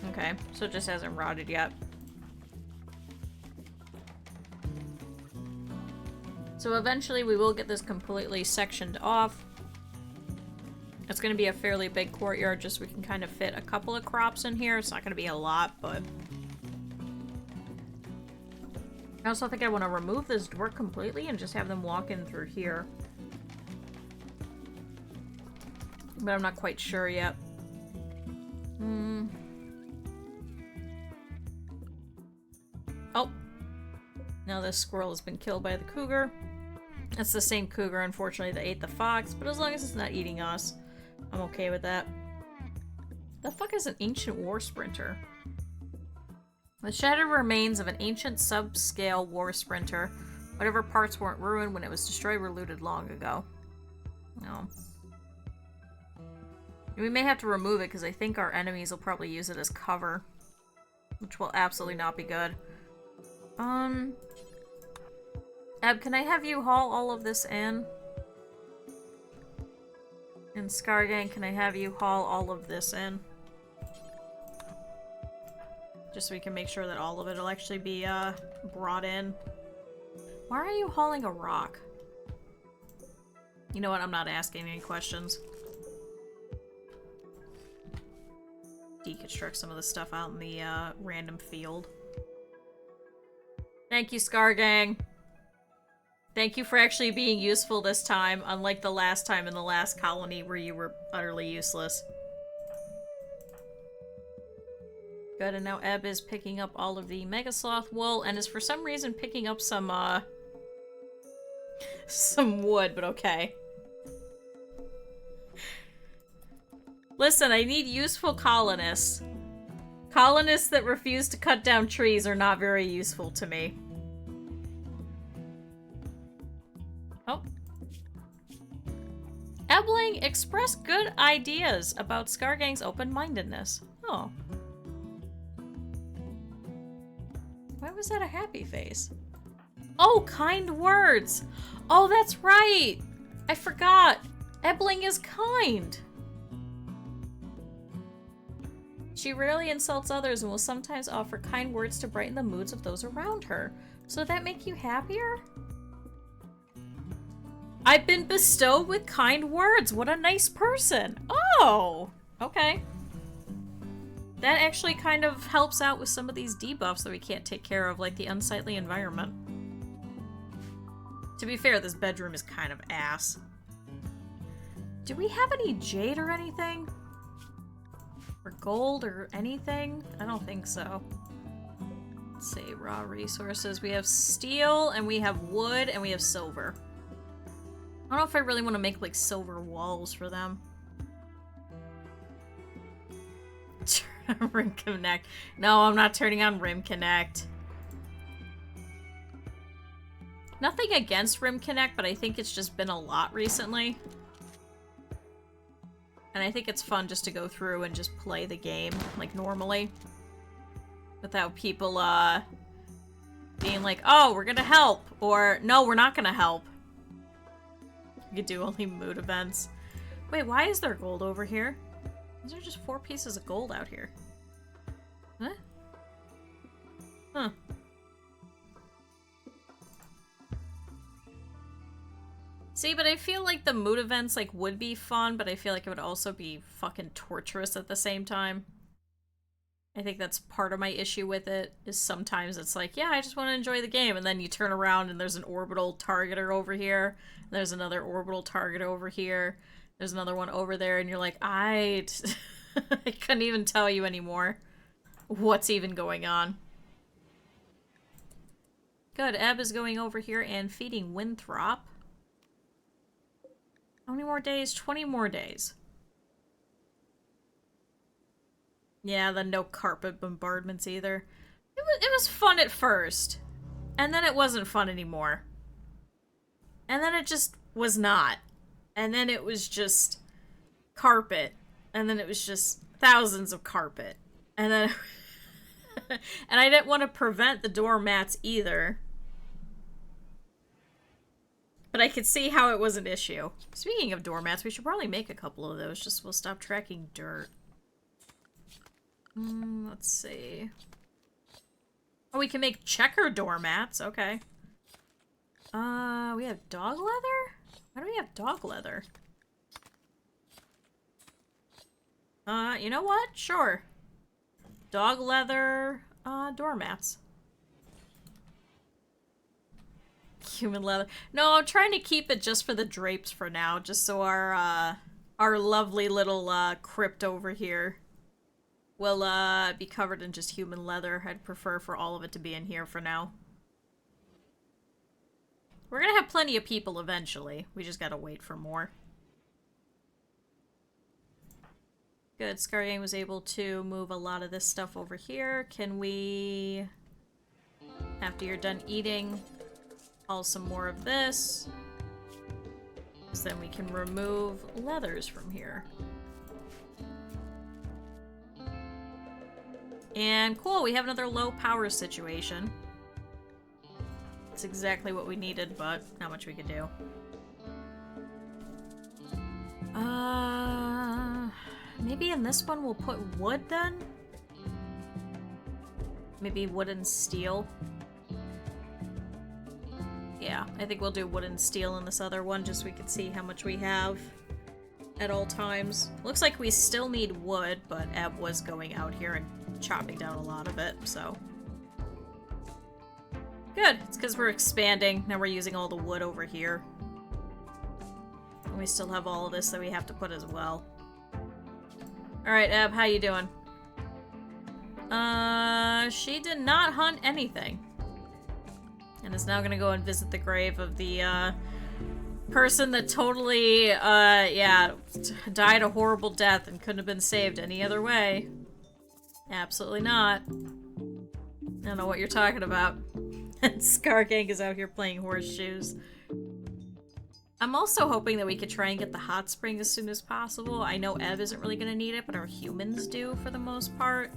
Okay, so it just hasn't rotted yet. So eventually we will get this completely sectioned off. It's going to be a fairly big courtyard just so we can kind of fit a couple of crops in here. It's not going to be a lot, but... I also think I want to remove this door completely and just have them walk in through here. But I'm not quite sure yet. Hmm. Oh. Now this squirrel has been killed by the cougar. It's the same cougar, unfortunately, that ate the fox, but as long as it's not eating us, I'm okay with that. The fuck is an ancient war sprinter? The shattered remains of an ancient subscale war sprinter. Whatever parts weren't ruined when it was destroyed were looted long ago. No. We may have to remove it because I think our enemies will probably use it as cover. Which will absolutely not be good. Eb, can I have you haul all of this in? And Scargang, can I have you haul all of this in? Just so we can make sure that all of it will actually be, brought in. Why are you hauling a rock? You know what? I'm not asking any questions. Deconstruct some of the stuff out in the, random field. Thank you, Scargang. Thank you for actually being useful this time, unlike the last time in the last colony where you were utterly useless. Good, and now Eb is picking up all of the Mega Sloth wool, and is for some reason picking up some wood, but okay. Listen, I need useful colonists. Colonists that refuse to cut down trees are not very useful to me. Oh. Ebling expressed good ideas about Scargang's open-mindedness. Oh. Why was that a happy face? Oh, kind words! Oh, that's right! I forgot! Ebling is kind! She rarely insults others and will sometimes offer kind words to brighten the moods of those around her. So that make you happier? I've been bestowed with kind words. What a nice person. Oh, okay. That actually kind of helps out with some of these debuffs that we can't take care of, like the unsightly environment. To be fair, this bedroom is kind of ass. Do we have any jade or anything? Or gold or anything? I don't think so. Let's see, raw resources. We have steel, and we have wood, and we have silver. I don't know if I really want to make, like, silver walls for them. Turn on Rim Connect. No, I'm not turning on Rim Connect. Nothing against Rim Connect, but I think it's just been a lot recently. And I think it's fun just to go through and just play the game, like, normally. Without people, being like, oh, we're gonna help, or no, we're not gonna help. You could do only mood events. Wait, why is there gold over here? Is there just 4 pieces of gold out here? Huh? Huh. See, but I feel like the mood events, like, would be fun, but I feel like it would also be fucking torturous at the same time. I think that's part of my issue with it, is sometimes it's like, yeah, I just want to enjoy the game, and then you turn around and there's an orbital targeter over here, and there's another orbital target over here, there's another one over there, and you're like, I couldn't even tell you anymore what's even going on. Good, Eb is going over here and feeding Winthrop. How many more days? 20 more days. Yeah, then no carpet bombardments either. It was fun at first. And then it wasn't fun anymore. And then it just was not. And then it was just carpet. And then it was just thousands of carpet. And then... and I didn't want to prevent the doormats either. But I could see how it was an issue. Speaking of doormats, we should probably make a couple of those, just so we'll stop tracking dirt. Let's see. Oh, we can make checker doormats. Okay. We have dog leather? Why do we have dog leather? You know what? Sure. Dog leather, doormats. Human leather. No, I'm trying to keep it just for the drapes for now, just so our lovely little, crypt over here will be covered in just human leather. I'd prefer for all of it to be in here for now. We're gonna have plenty of people eventually. We just gotta wait for more. Good, Scargang was able to move a lot of this stuff over here. Can we, after you're done eating, haul some more of this? So then we can remove leathers from here. And cool, we have another low power situation. It's exactly what we needed, but not much we could do. Maybe in this one we'll put wood then? Maybe wood and steel. Yeah, I think we'll do wood and steel in this other one just so we can see how much we have at all times. Looks like we still need wood, but Eb was going out here and chopping down a lot of it, so. Good, it's because we're expanding. Now we're using all the wood over here. And we still have all of this that we have to put as well. Alright, Eb, how you doing? She did not hunt anything. And is now gonna go and visit the grave of the, person that totally, yeah, died a horrible death and couldn't have been saved any other way. Absolutely not. I don't know what you're talking about. And Scargang is out here playing horseshoes. I'm also hoping that we could try and get the hot spring as soon as possible. I know Ev isn't really going to need it, but our humans do for the most part.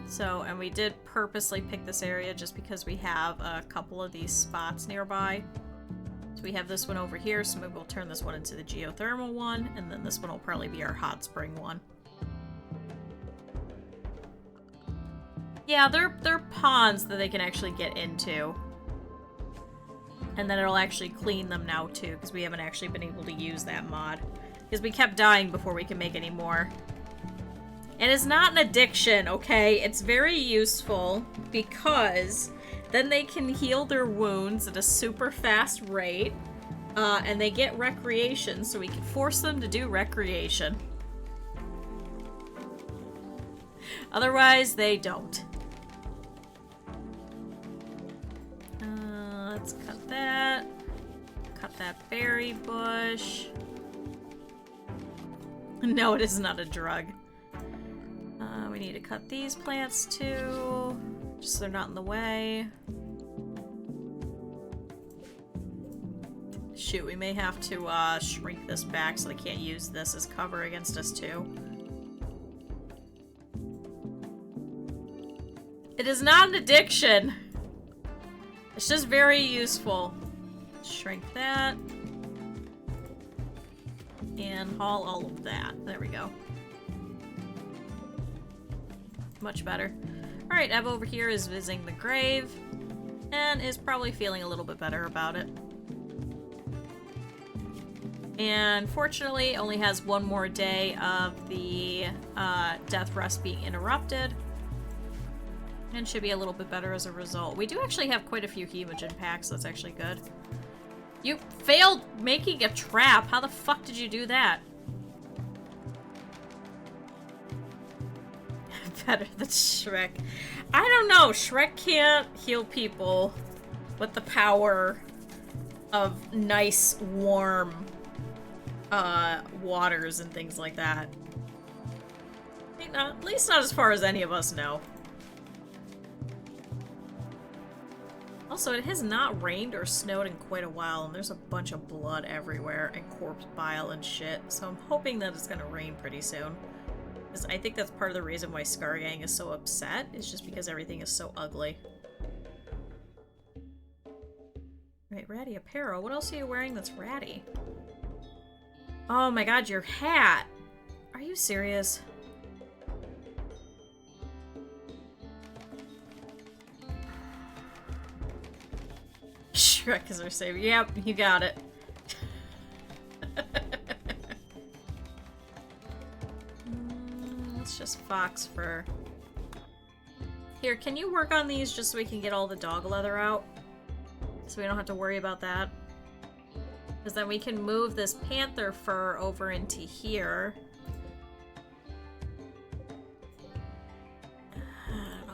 So, and we did purposely pick this area just because we have a couple of these spots nearby. So we have this one over here, so maybe we'll turn this one into the geothermal one, and then this one will probably be our hot spring one. Yeah, they're ponds that they can actually get into. And then it'll actually clean them now too, because we haven't actually been able to use that mod. Because we kept dying before we could make any more. And it's not an addiction, okay? It's very useful because then they can heal their wounds at a super fast rate. And they get recreation, so we can force them to do recreation. Otherwise, they don't. Let's cut that. Cut that berry bush. No, it is not a drug. We need to cut these plants too, just so they're not in the way. Shoot, we may have to shrink this back so they can't use this as cover against us too. It is not an addiction. It's just very useful. Shrink that. And haul all of that. There we go. Much better. Alright, Eb over here is visiting the grave. And is probably feeling a little bit better about it. And fortunately, only has one more day of the death rest being interrupted. And should be a little bit better as a result. We do actually have quite a few hemogen packs, so that's actually good. You failed making a trap! How the fuck did you do that? Better than Shrek. I don't know, Shrek can't heal people with the power of nice, warm, waters and things like that. At least not as far as any of us know. Also, it has not rained or snowed in quite a while, and there's a bunch of blood everywhere, and corpse bile and shit, so I'm hoping that it's gonna rain pretty soon. Because I think that's part of the reason why Scargang is so upset, is just because everything is so ugly. Right, ratty apparel. What else are you wearing that's ratty? Oh my god, your hat! Are you serious? Shrek is our savior. Yep, you got it. Let's just fox fur. Here, can you work on these just so we can get all the dog leather out? So we don't have to worry about that. Because then we can move this panther fur over into here.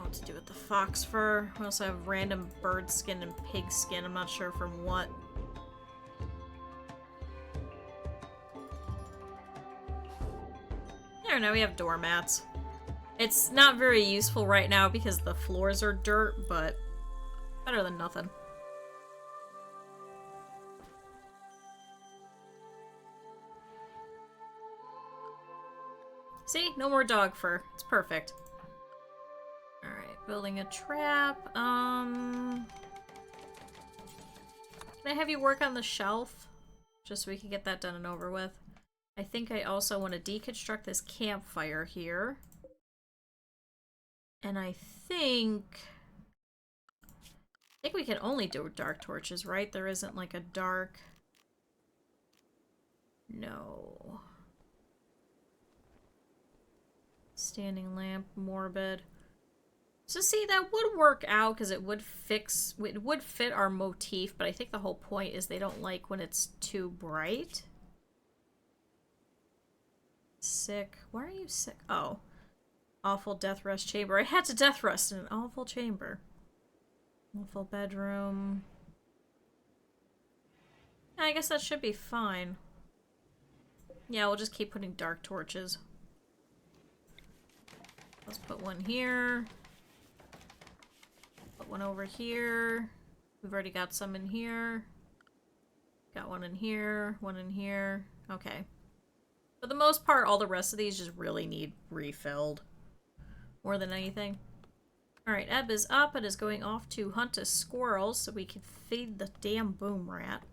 what to do with the fox fur. We also have random bird skin and pig skin. I'm not sure from what. There, now we have doormats. It's not very useful right now because the floors are dirt, but better than nothing. See? No more dog fur. It's perfect. Alright, building a trap. Can I have you work on the shelf? Just so we can get that done and over with. I think I also want to deconstruct this campfire here. And I think we can only do dark torches, right? There isn't like a dark... No. Standing lamp, morbid. So see, that would work out because it would fit our motif, but I think the whole point is they don't like when it's too bright. Sick. Why are you sick? Oh. Awful death rest chamber. I had to death rest in an awful chamber. Awful bedroom. I guess that should be fine. Yeah, we'll just keep putting dark torches. Let's put one here. Put one over here. We've already got some in here. Got one in here. One in here. Okay. For the most part, all the rest of these just really need refilled. More than anything. Alright, Ebb is up and is going off to hunt a squirrel so we can feed the damn boom rat.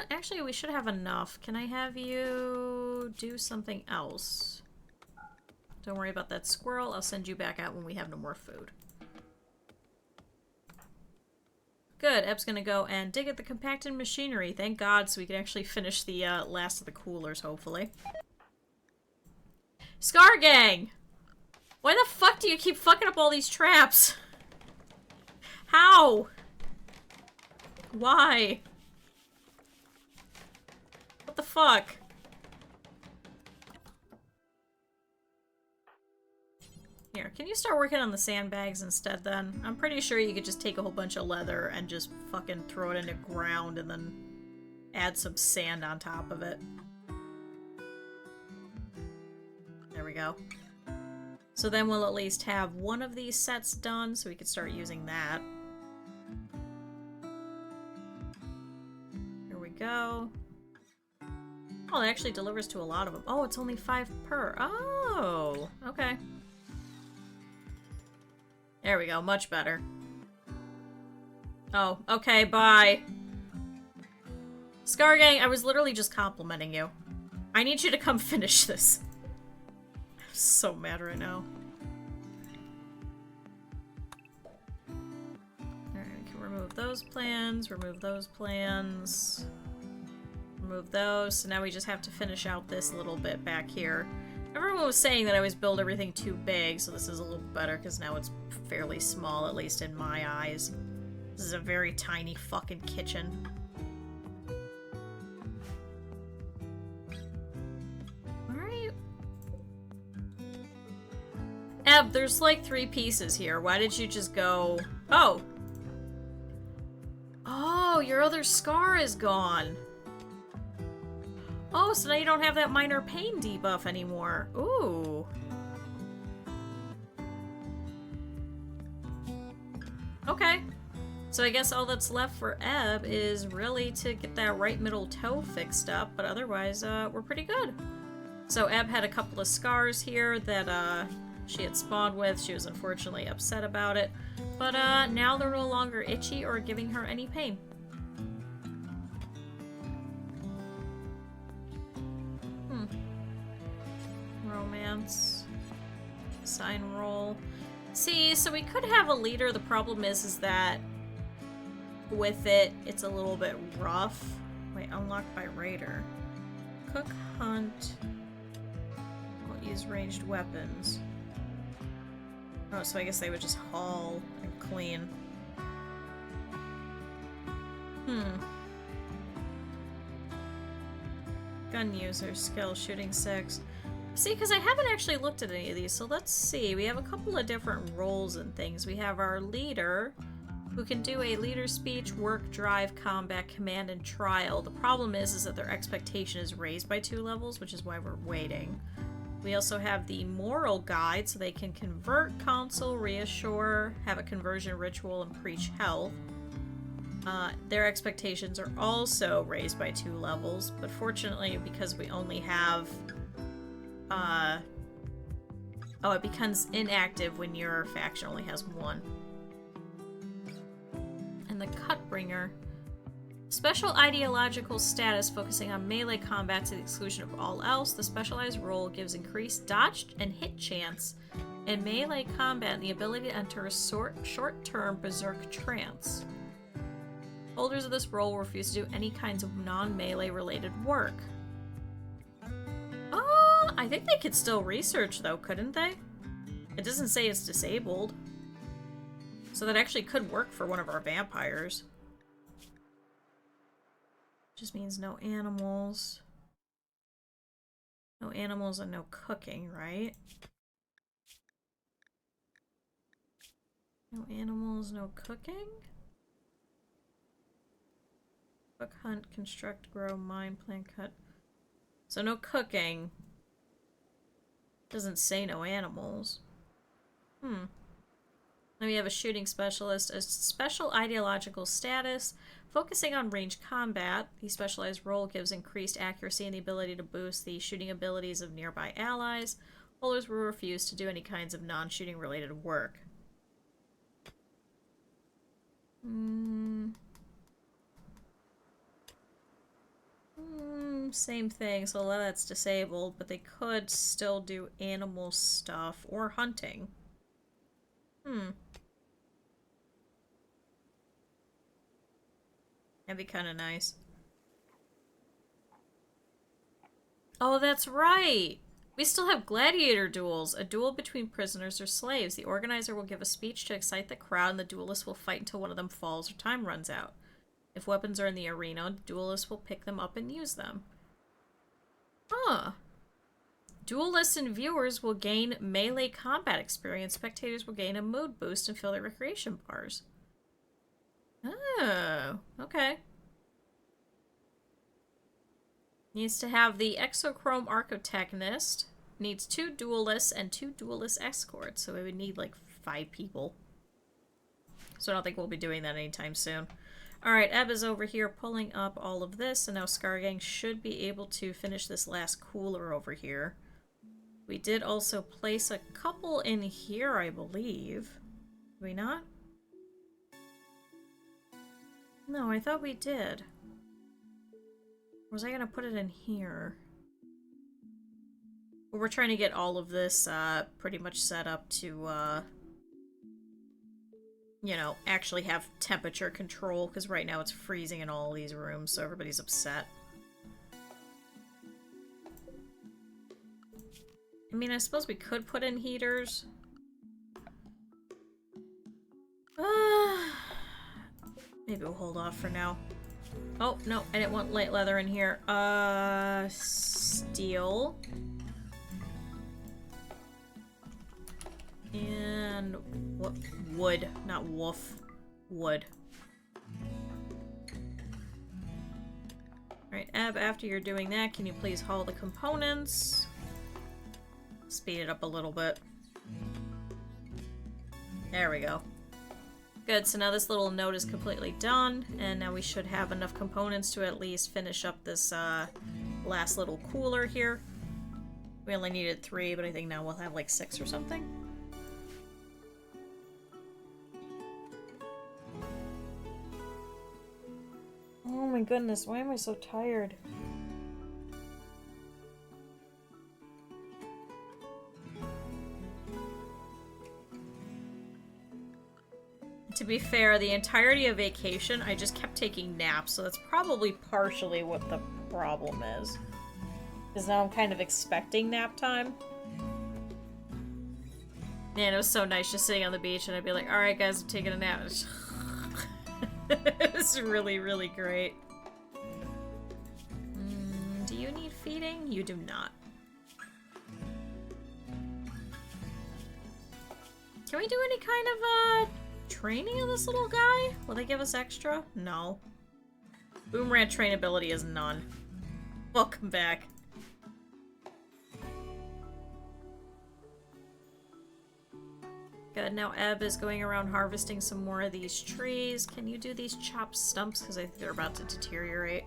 Actually, we should have enough. Can I have you do something else? Don't worry about that squirrel. I'll send you back out when we have no more food. Good. Ebb's gonna go and dig at the compacted machinery. Thank God, so we can actually finish the last of the coolers, hopefully. Scar Gang! Why the fuck do you keep fucking up all these traps? How? Why? What the fuck? Here, can you start working on the sandbags instead then? I'm pretty sure you could just take a whole bunch of leather and just fucking throw it into ground and then add some sand on top of it. There we go. So then we'll at least have one of these sets done so we can start using that. Here we go. Oh, it actually delivers to a lot of them. Oh, it's only 5 per. Oh, okay. There we go, much better. Oh, okay, bye. Scar Gang, I was literally just complimenting you. I need you to come finish this. I'm so mad right now. Alright, we can remove those plans, remove those plans. Remove those, so now we just have to finish out this little bit back here. Everyone was saying that I always build everything too big, so this is a little better because now it's fairly small, at least in my eyes. This is a very tiny fucking kitchen. Alright. Ebb, there's like 3 pieces here. Why did you just go... Oh! Oh, your other scar is gone. Oh, so now you don't have that minor pain debuff anymore. Ooh. Okay. So I guess all that's left for Ebb is really to get that right middle toe fixed up, but otherwise, we're pretty good. So Ebb had a couple of scars here that, she had spawned with. She was unfortunately upset about it. But, now they're no longer itchy or giving her any pain. Romance. Sign roll. See, so we could have a leader. The problem is that with it, it's a little bit rough. Wait, unlocked by raider. Cook, hunt. Won't use ranged weapons. Oh, so I guess they would just haul and clean. Gun user, skill, shooting 6. See, because I haven't actually looked at any of these, so let's see. We have a couple of different roles and things. We have our leader, who can do a leader speech, work, drive, combat, command, and trial. The problem is that their expectation is raised by 2 levels, which is why we're waiting. We also have the moral guide, so they can convert, counsel, reassure, have a conversion ritual, and preach health. Their expectations are also raised by 2 levels, but fortunately, because we only have... oh, it becomes inactive when your faction only has 1. And the Cutbringer. Special ideological status focusing on melee combat to the exclusion of all else. The specialized role gives increased dodge and hit chance in melee combat and the ability to enter a short-term berserk trance. Holders of this role will refuse to do any kinds of non-melee related work. I think they could still research though, couldn't they? It doesn't say it's disabled. So that actually could work for one of our vampires. Just means no animals. No animals and no cooking, right? No animals, no cooking? Cook, hunt, construct, grow, mine, plant, cut. So no cooking. Doesn't say no animals. Then we have a shooting specialist, a special ideological status, focusing on ranged combat. The specialized role gives increased accuracy and the ability to boost the shooting abilities of nearby allies. Holders will refuse to do any kinds of non-shooting related work. Same thing, so a lot of that's disabled, but they could still do animal stuff or hunting. That'd be kind of nice. Oh, that's right! We still have gladiator duels, a duel between prisoners or slaves. The organizer will give a speech to excite the crowd, and the duelists will fight until one of them falls or time runs out. If weapons are in the arena, duelists will pick them up and use them. Huh. Duelists and viewers will gain melee combat experience. Spectators will gain a mood boost and fill their recreation bars. Oh, okay. Needs to have the Exochrome Architechnist. Needs 2 duelists and 2 duelist escorts. So we would need like 5 people. So I don't think we'll be doing that anytime soon. Alright, Eb is over here pulling up all of this, and now Scargang should be able to finish this last cooler over here. We did also place a couple in here, I believe. Did we not? No, I thought we did. Or was I gonna put it in here? Well, we're trying to get all of this pretty much set up to, you know, actually have temperature control, because right now it's freezing in all these rooms, so everybody's upset. I mean, I suppose we could put in heaters. Maybe we'll hold off for now. Oh, no, I didn't want light leather in here. Steel. And what? Wood, not woof. Wood. Alright, Eb, after you're doing that, can you please haul the components? Speed it up a little bit. There we go. Good, so now this little note is completely done, and now we should have enough components to at least finish up this last little cooler here. We only needed 3, but I think now we'll have like 6 or something. Oh my goodness, why am I so tired? To be fair, the entirety of vacation, I just kept taking naps, so that's probably partially what the problem is. Because now I'm kind of expecting nap time. Man, it was so nice just sitting on the beach and I'd be like, alright guys, I'm taking a nap. It was really, really great. Do you need feeding? You do not. Can we do any kind of, training of this little guy? Will they give us extra? No. Boomrat trainability is none. Welcome back. Good, now Ebb is going around harvesting some more of these trees. Can you do these chopped stumps? Because I think they're about to deteriorate.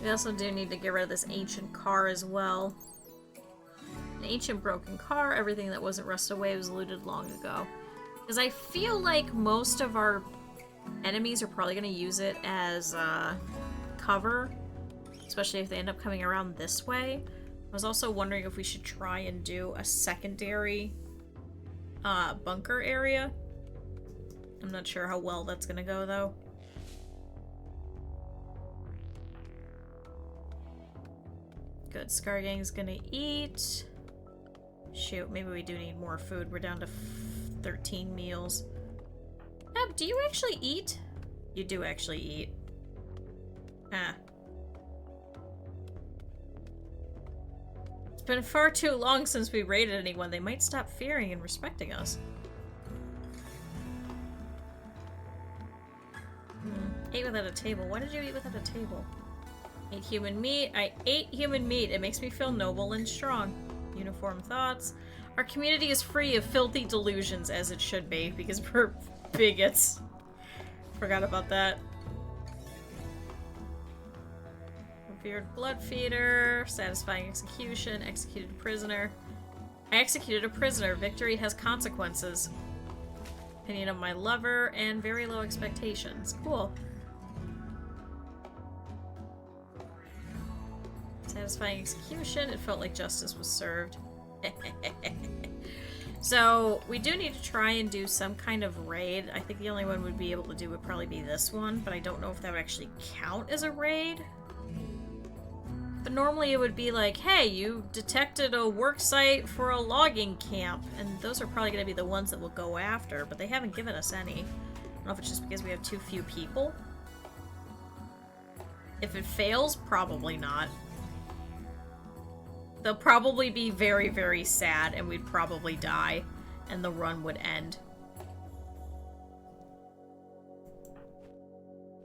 We also do need to get rid of this ancient car as well. An ancient broken car, everything that wasn't rusted away was looted long ago. Because I feel like most of our enemies are probably going to use it as cover, especially if they end up coming around this way. I was also wondering if we should try and do a secondary bunker area. I'm not sure how well that's going to go, though. Good, Scargang's gonna eat. Shoot, maybe we do need more food. We're down to 13 meals. Eb, do you actually eat? You do actually eat. Ah. It's been far too long since we raided anyone. They might stop fearing and respecting us. Ate without a table. Why did you eat without a table? Ate human meat. I ate human meat. It makes me feel noble and strong. Uniform thoughts. Our community is free of filthy delusions, as it should be, because we're bigots. Forgot about that. Revered blood feeder. Satisfying execution. Executed a prisoner. I executed a prisoner. Victory has consequences. Opinion of my lover and very low expectations. Cool. Satisfying execution. It felt like justice was served. So, we do need to try and do some kind of raid. I think the only one we'd be able to do would probably be this one, but I don't know if that would actually count as a raid. But normally it would be like, hey, you detected a work site for a logging camp, and those are probably going to be the ones that we'll go after, but they haven't given us any. I don't know if it's just because we have too few people. If it fails, probably not. They'll probably be very, very sad, and we'd probably die, and the run would end.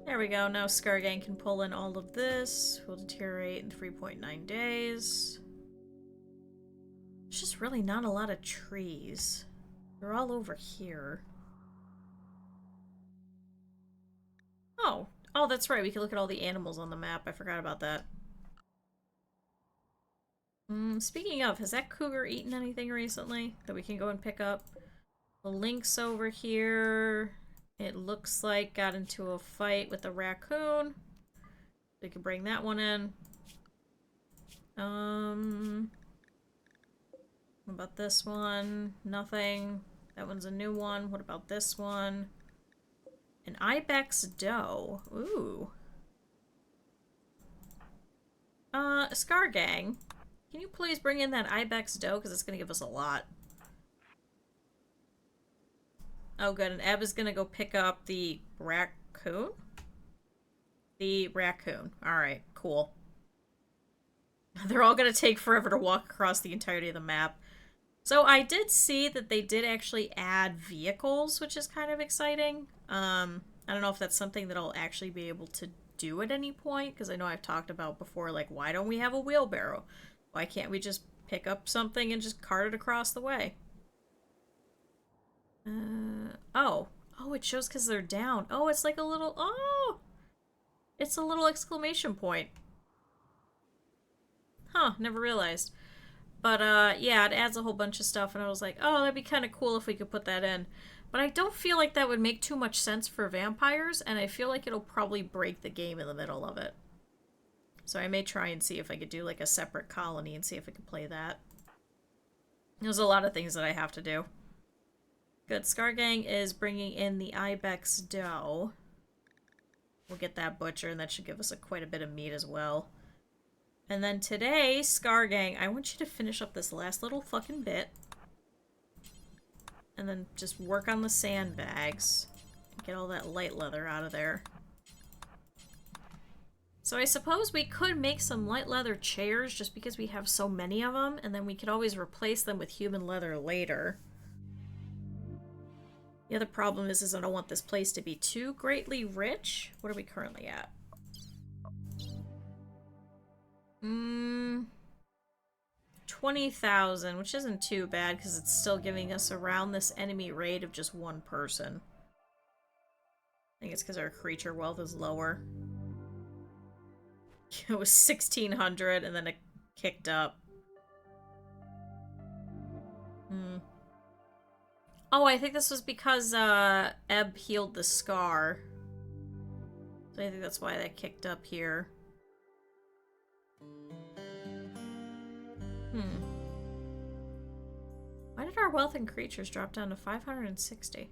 There we go, now Scargang can pull in all of this. Will deteriorate in 3.9 days. There's just really not a lot of trees. They're all over here. Oh, that's right, we can look at all the animals on the map. I forgot about that. Speaking of, has that cougar eaten anything recently that we can go and pick up? The lynx over here, it looks like got into a fight with a raccoon. We can bring that one in. What about this one? Nothing. That one's a new one. What about this one? An ibex doe. Ooh. Scargang. Can you please bring in that ibex doe? Because it's going to give us a lot. Oh, good. And Eb is going to go pick up the raccoon? The raccoon. Alright, cool. They're all going to take forever to walk across the entirety of the map. So I did see that they did actually add vehicles, which is kind of exciting. I don't know if that's something that I'll actually be able to do at any point, because I know I've talked about before, like, why don't we have a wheelbarrow? Why can't we just pick up something and just cart it across the way? Oh, it shows because they're down. Oh, it's like a little, it's a little exclamation point. Huh, never realized. But, yeah, it adds a whole bunch of stuff, and I was like, oh, that'd be kind of cool if we could put that in. But I don't feel like that would make too much sense for vampires, and I feel like it'll probably break the game in the middle of it. So I may try and see if I could do, like, a separate colony and see if I could play that. There's a lot of things that I have to do. Good. Scargang is bringing in the ibex doe. We'll get that butcher, and that should give us quite a bit of meat as well. And then today, Scargang, I want you to finish up this last little fucking bit. And then just work on the sandbags. Get all that light leather out of there. So I suppose we could make some light leather chairs just because we have so many of them, and then we could always replace them with human leather later. The other problem is I don't want this place to be too greatly rich. What are we currently at? 20,000, which isn't too bad because it's still giving us around this enemy rate of just one person. I think it's because our creature wealth is lower. It was 1,600 and then it kicked up. Oh, I think this was because Ebb healed the scar. So I think that's why that kicked up here. Why did our wealth and creatures drop down to 560?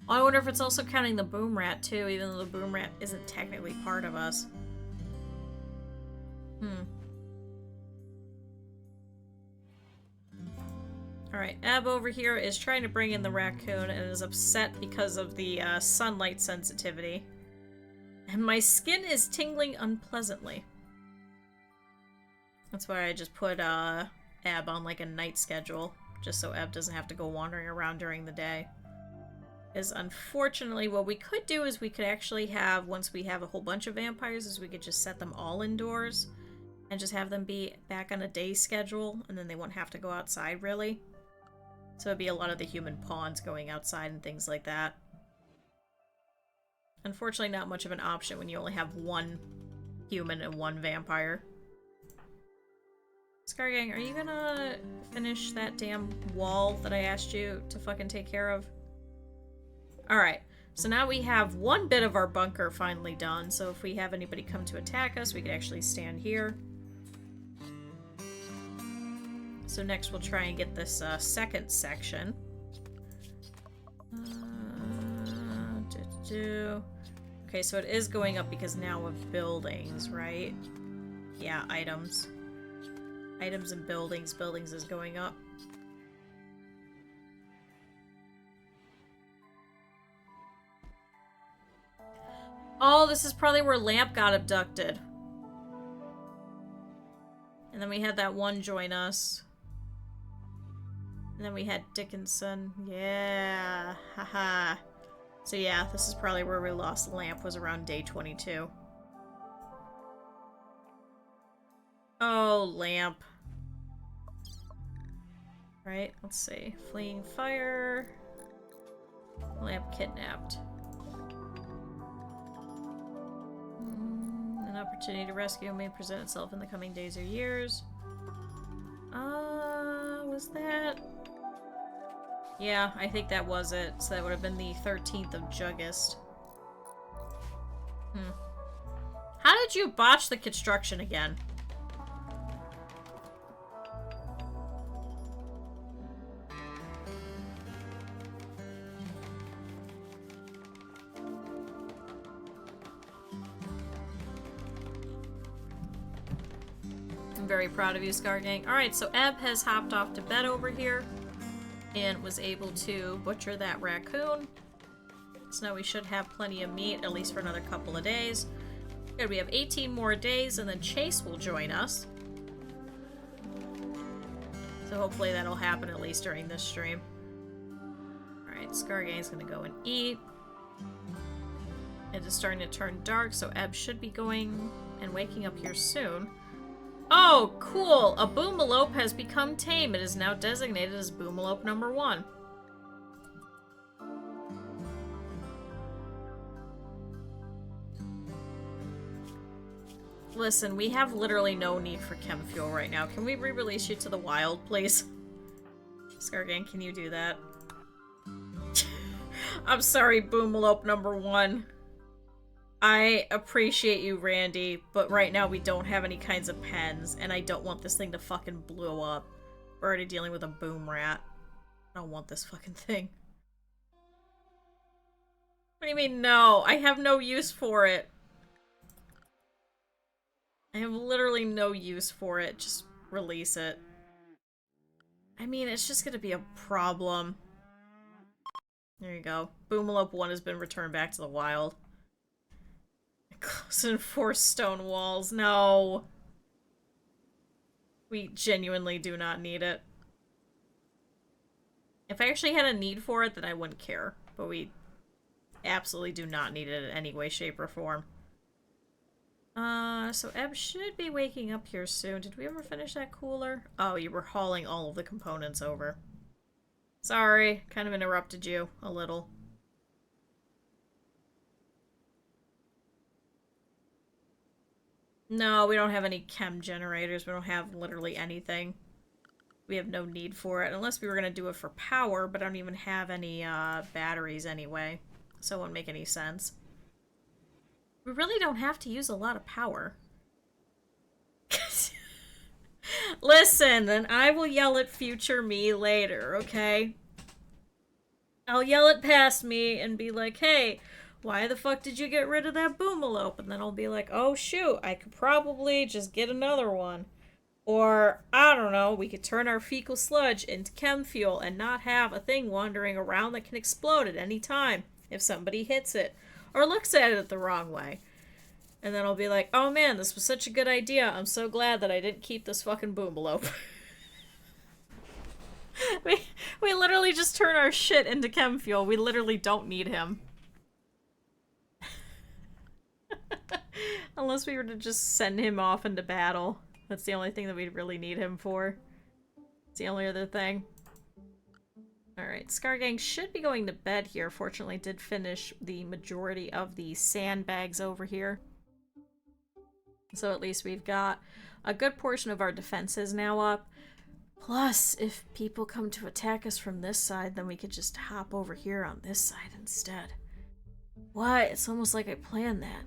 Oh, I wonder if it's also counting the boom rat too, even though the boom rat isn't technically part of us. Alright, Ebb over here is trying to bring in the raccoon and is upset because of the sunlight sensitivity. And my skin is tingling unpleasantly. That's why I just put Ebb on like a night schedule, just so Ebb doesn't have to go wandering around during the day. Because unfortunately, what we could do is we could actually have, once we have a whole bunch of vampires, is we could just set them all indoors and just have them be back on a day schedule, and then they won't have to go outside, really. So it'd be a lot of the human pawns going outside and things like that. Unfortunately, not much of an option when you only have one human and one vampire. Scargang, are you gonna finish that damn wall that I asked you to fucking take care of? Alright, so now we have one bit of our bunker finally done, so if we have anybody come to attack us, we can actually stand here. So next we'll try and get this second section. Okay, so it is going up because now of buildings, right? Yeah, items. Items and buildings. Buildings is going up. Oh, this is probably where Lamp got abducted. And then we had that one join us. And then we had Dickinson. Yeah. Haha. So yeah, this is probably where we lost Lamp, was around day 22. Oh, Lamp. Right, let's see. Fleeing fire. Lamp kidnapped. An opportunity to rescue may present itself in the coming days or years. Was that? Yeah, I think that was it. So that would have been the 13th of Juggist. How did you botch the construction again? I'm very proud of you, Scargang. Alright, so Ebb has hopped off to bed over here and was able to butcher that raccoon. So now we should have plenty of meat, at least for another couple of days. Good, we have 18 more days, and then Chase will join us. So hopefully that'll happen at least during this stream. Alright, Scargang's gonna go and eat. It is starting to turn dark, so Ebb should be going and waking up here soon. Oh, cool! A Boomalope has become tame. It is now designated as Boomalope number 1. Listen, we have literally no need for chem fuel right now. Can we re-release you to the wild, please? Scargang, can you do that? I'm sorry, Boomalope number 1. I appreciate you, Randy, but right now we don't have any kinds of pens, and I don't want this thing to fucking blow up. We're already dealing with a boom rat. I don't want this fucking thing. What do you mean, no? I have no use for it. I have literally no use for it. Just release it. I mean, it's just gonna be a problem. There you go. Boomalope 1 has been returned back to the wild. Close and enforced stone walls. No. We genuinely do not need it. If I actually had a need for it, then I wouldn't care. But we absolutely do not need it in any way, shape, or form. So Eb should be waking up here soon. Did we ever finish that cooler? Oh, you were hauling all of the components over. Sorry, kind of interrupted you a little. No, we don't have any chem generators. We don't have literally anything. We have no need for it, unless we were going to do it for power, but I don't even have any batteries anyway, so it wouldn't make any sense. We really don't have to use a lot of power. Listen, then I will yell at future me later, okay? I'll yell it past me and be like, hey, why the fuck did you get rid of that boomalope? And then I'll be like, oh shoot, I could probably just get another one. Or, I don't know, we could turn our fecal sludge into chem fuel and not have a thing wandering around that can explode at any time if somebody hits it or looks at it the wrong way. And then I'll be like, oh man, this was such a good idea. I'm so glad that I didn't keep this fucking boomalope. we literally just turn our shit into chem fuel. We literally don't need him. Unless we were to just send him off into battle. That's the only thing that we'd really need him for. It's the only other thing. Alright, Scargang should be going to bed here. Fortunately, did finish the majority of the sandbags over here. So at least we've got a good portion of our defenses now up. Plus, if people come to attack us from this side, then we could just hop over here on this side instead. What? It's almost like I planned that.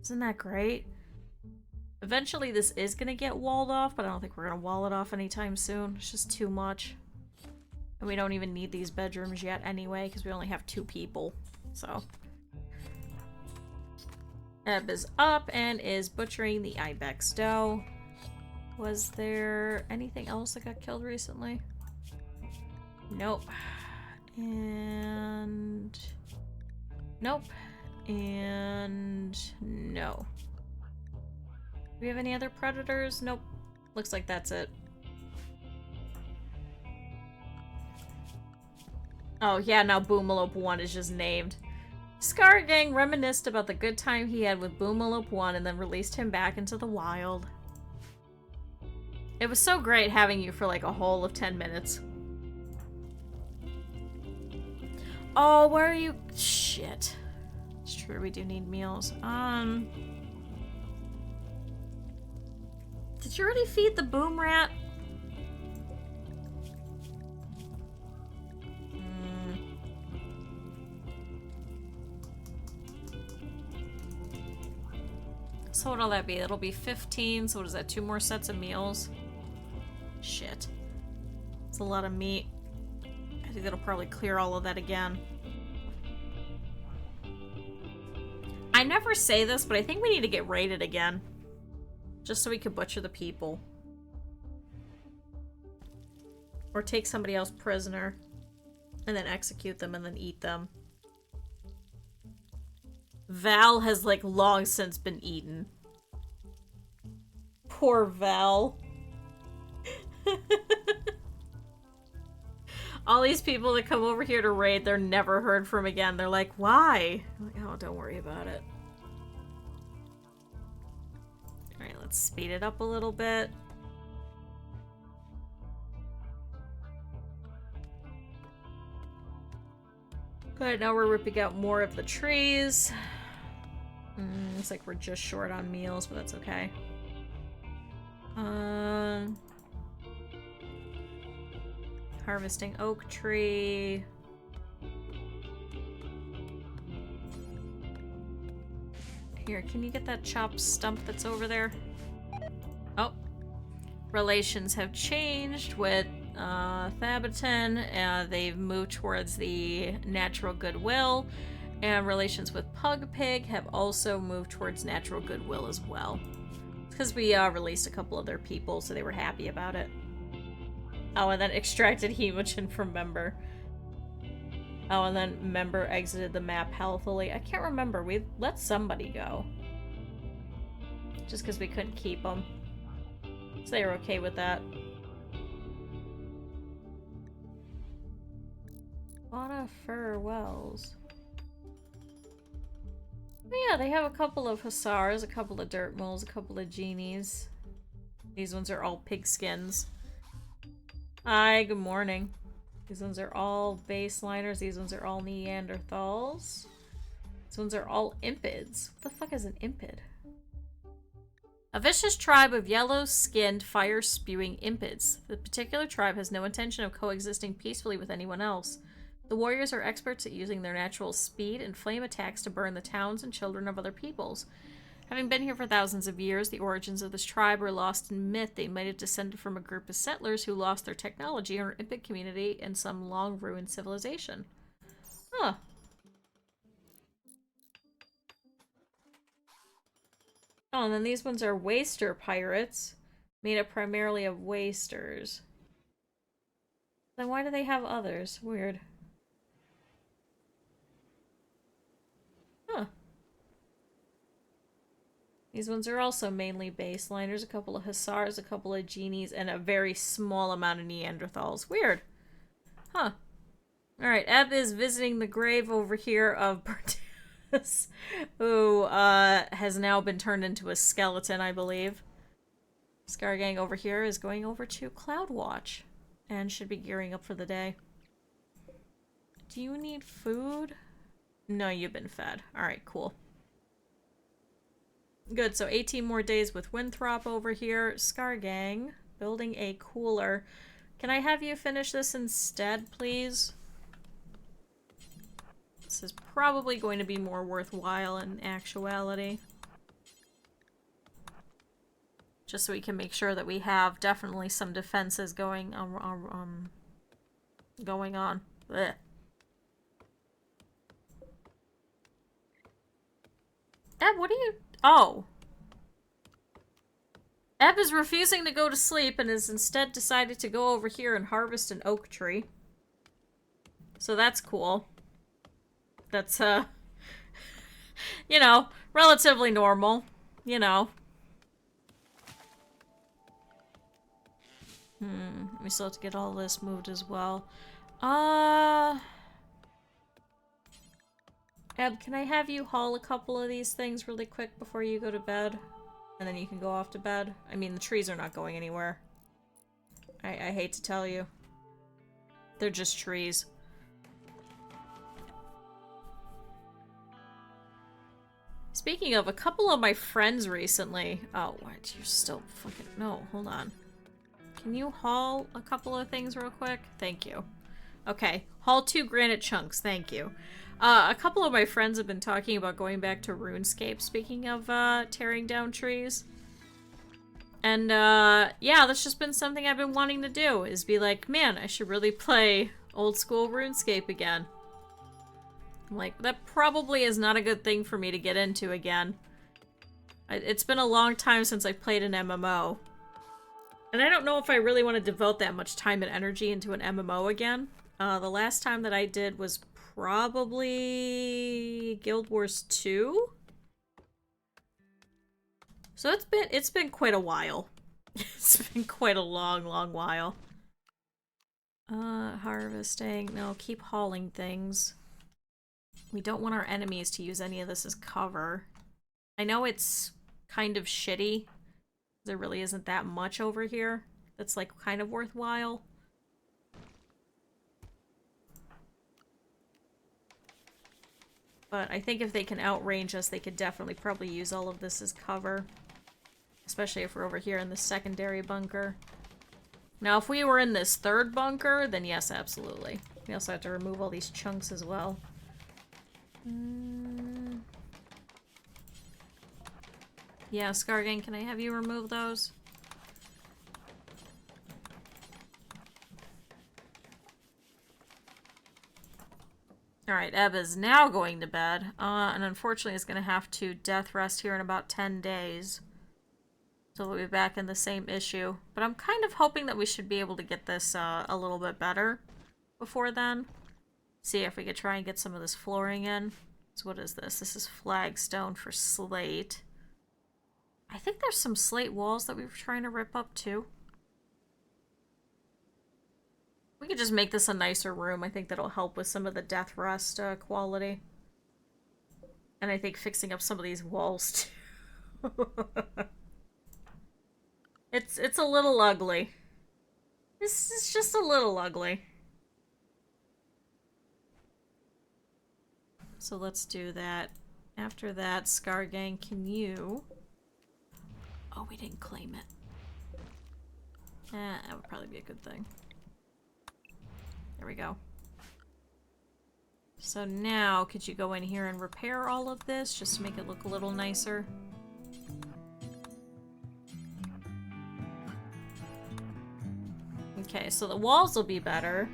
Isn't that great? Eventually this is going to get walled off, but I don't think we're going to wall it off anytime soon. It's just too much. And we don't even need these bedrooms yet anyway, because we only have 2 people. So. Eb is up and is butchering the ibex dough. Was there anything else that got killed recently? Nope. And... nope. And... no. Do we have any other predators? Nope. Looks like that's it. Oh yeah, now Boomalope 1 is just named. Scargang reminisced about the good time he had with Boomalope 1 and then released him back into the wild. It was so great having you for like a whole of 10 minutes. Oh, where are you? Shit. It's true, we do need meals. Did you already feed the boom rat? So what'll that be? That'll be 15, so what is that, 2 more sets of meals? Shit. It's a lot of meat. I think that'll probably clear all of that again. I never say this, but I think we need to get raided again. Just so we can butcher the people. Or take somebody else prisoner. And then execute them and then eat them. Val has, like, long since been eaten. Poor Val. All these people that come over here to raid, they're never heard from again. They're like, why? I'm like, oh, don't worry about it. Alright, let's speed it up a little bit. Good, now we're ripping out more of the trees. Looks like we're just short on meals, but that's okay. Harvesting oak tree. Here, can you get that chopped stump that's over there? Oh. Relations have changed with Thabaton. They've moved towards the natural goodwill. And relations with Pug Pig have also moved towards natural goodwill as well. It's because we released a couple of their people, so they were happy about it. Oh, and then extracted hemogen from member. Oh, and then member exited the map healthily. I can't remember. We let somebody go. Just because we couldn't keep them. So they were okay with that. Fauna Farewells. Oh yeah, they have a couple of hussars, a couple of dirt moles, a couple of genies. These ones are all pigskins. Hi, good morning. These ones are all baseliners. These ones are all Neanderthals. These ones are all impids. What the fuck is an impid? A vicious tribe of yellow-skinned, fire-spewing impids. The particular tribe has no intention of coexisting peacefully with anyone else. The warriors are experts at using their natural speed and flame attacks to burn the towns and children of other peoples. Having been here for thousands of years, the origins of this tribe are lost in myth. They might have descended from a group of settlers who lost their technology or an impid community in some long-ruined civilization. Huh. Oh, and then these ones are waster pirates, made up primarily of wasters. Then why do they have others? Weird. Huh. These ones are also mainly baseliners, a couple of hussars, a couple of genies, and a very small amount of Neanderthals. Weird. Huh. Alright, Eb is visiting the grave over here of Bertus, who has now been turned into a skeleton, I believe. Scargang over here is going over to Cloudwatch and should be gearing up for the day. Do you need food? No, you've been fed. Alright, cool. Good, so 18 more days with Winthrop over here. Scargang, building a cooler. Can I have you finish this instead, please? This is probably going to be more worthwhile in actuality. Just so we can make sure that we have definitely some defenses going on. Blech. Eb, what are you... Oh. Eb is refusing to go to sleep and has instead decided to go over here and harvest an oak tree. So that's cool. That's, you know, relatively normal. You know. We still have to get all this moved as well. Eb, can I have you haul a couple of these things really quick before you go to bed? And then you can go off to bed? I mean, the trees are not going anywhere. I hate to tell you. They're just trees. Speaking of, a couple of my friends recently... Oh, what? You're still fucking... No, hold on. Can you haul a couple of things real quick? Thank you. Okay. Haul 2 granite chunks. Thank you. A couple of my friends have been talking about going back to RuneScape, speaking of tearing down trees. And yeah, that's just been something I've been wanting to do, is be like, man, I should really play old school RuneScape again. I'm like, that probably is not a good thing for me to get into again. It's been a long time since I played an MMO. And I don't know if I really want to devote that much time and energy into an MMO again. The last time that I did was probably Guild Wars 2. So it's been quite a while. It's been quite a long while. Harvesting. No, keep hauling things. We don't want our enemies to use any of this as cover. I know it's kind of shitty. There really isn't that much over here that's like kind of worthwhile. But I think if they can outrange us, they could definitely probably use all of this as cover. Especially if we're over here in the secondary bunker. Now, if we were in this third bunker, then yes, absolutely. We also have to remove all these chunks as well. Yeah, Scargang, can I have you remove those? Alright, Eb is now going to bed, and unfortunately is going to have to death rest here in about 10 days. So we'll be back in the same issue. But I'm kind of hoping that we should be able to get this a little bit better before then. See if we could try and get some of this flooring in. So what is this? This is flagstone for slate. I think there's some slate walls that we were trying to rip up too. We could just make this a nicer room. I think that'll help with some of the death rust quality. And I think fixing up some of these walls too. It's a little ugly. This is just a little ugly. So let's do that. After that, Scar Gang, can you... Oh, we didn't claim it. That would probably be a good thing. There we go. So now, could you go in here and repair all of this, just to make it look a little nicer? Okay, so the walls will be better.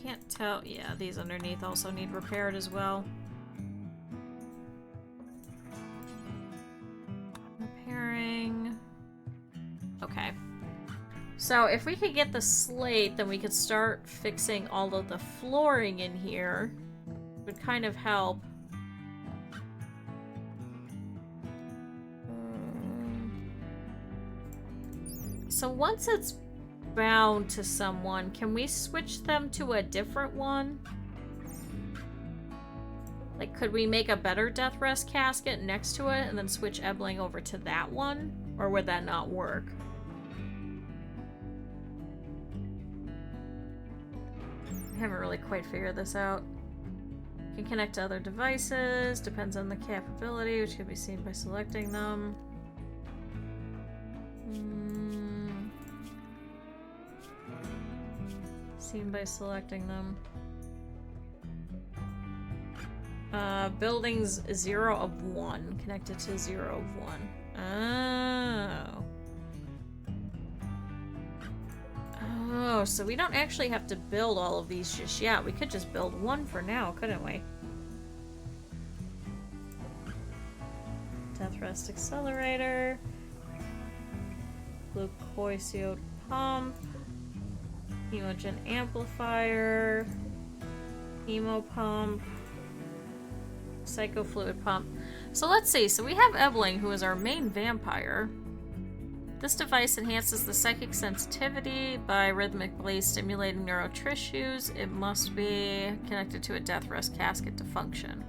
Can't tell. Yeah, these underneath also need repaired as well. Repairing. Okay. So if we could get the slate, then we could start fixing all of the flooring in here. It would kind of help. So once it's bound to someone, can we switch them to a different one? Like, could we make a better death rest casket next to it and then switch Ebling over to that one? Or would that not work? I haven't really quite figured this out. Can connect to other devices, depends on the capability, which can be seen by selecting them. Seen by selecting them. Buildings 0 of 1. Connected to 0 of 1. Oh. Oh, so we don't actually have to build all of these just yet. We could just build one for now, couldn't we? Death Rest Accelerator. Glucoisiode Pump. Hemogen Amplifier. Hemo Pump. Psychofluid Pump. So let's see. So we have Ebling, who is our main vampire. This device enhances the psychic sensitivity by rhythmically stimulating neurotissues. It must be connected to a death rest casket to function.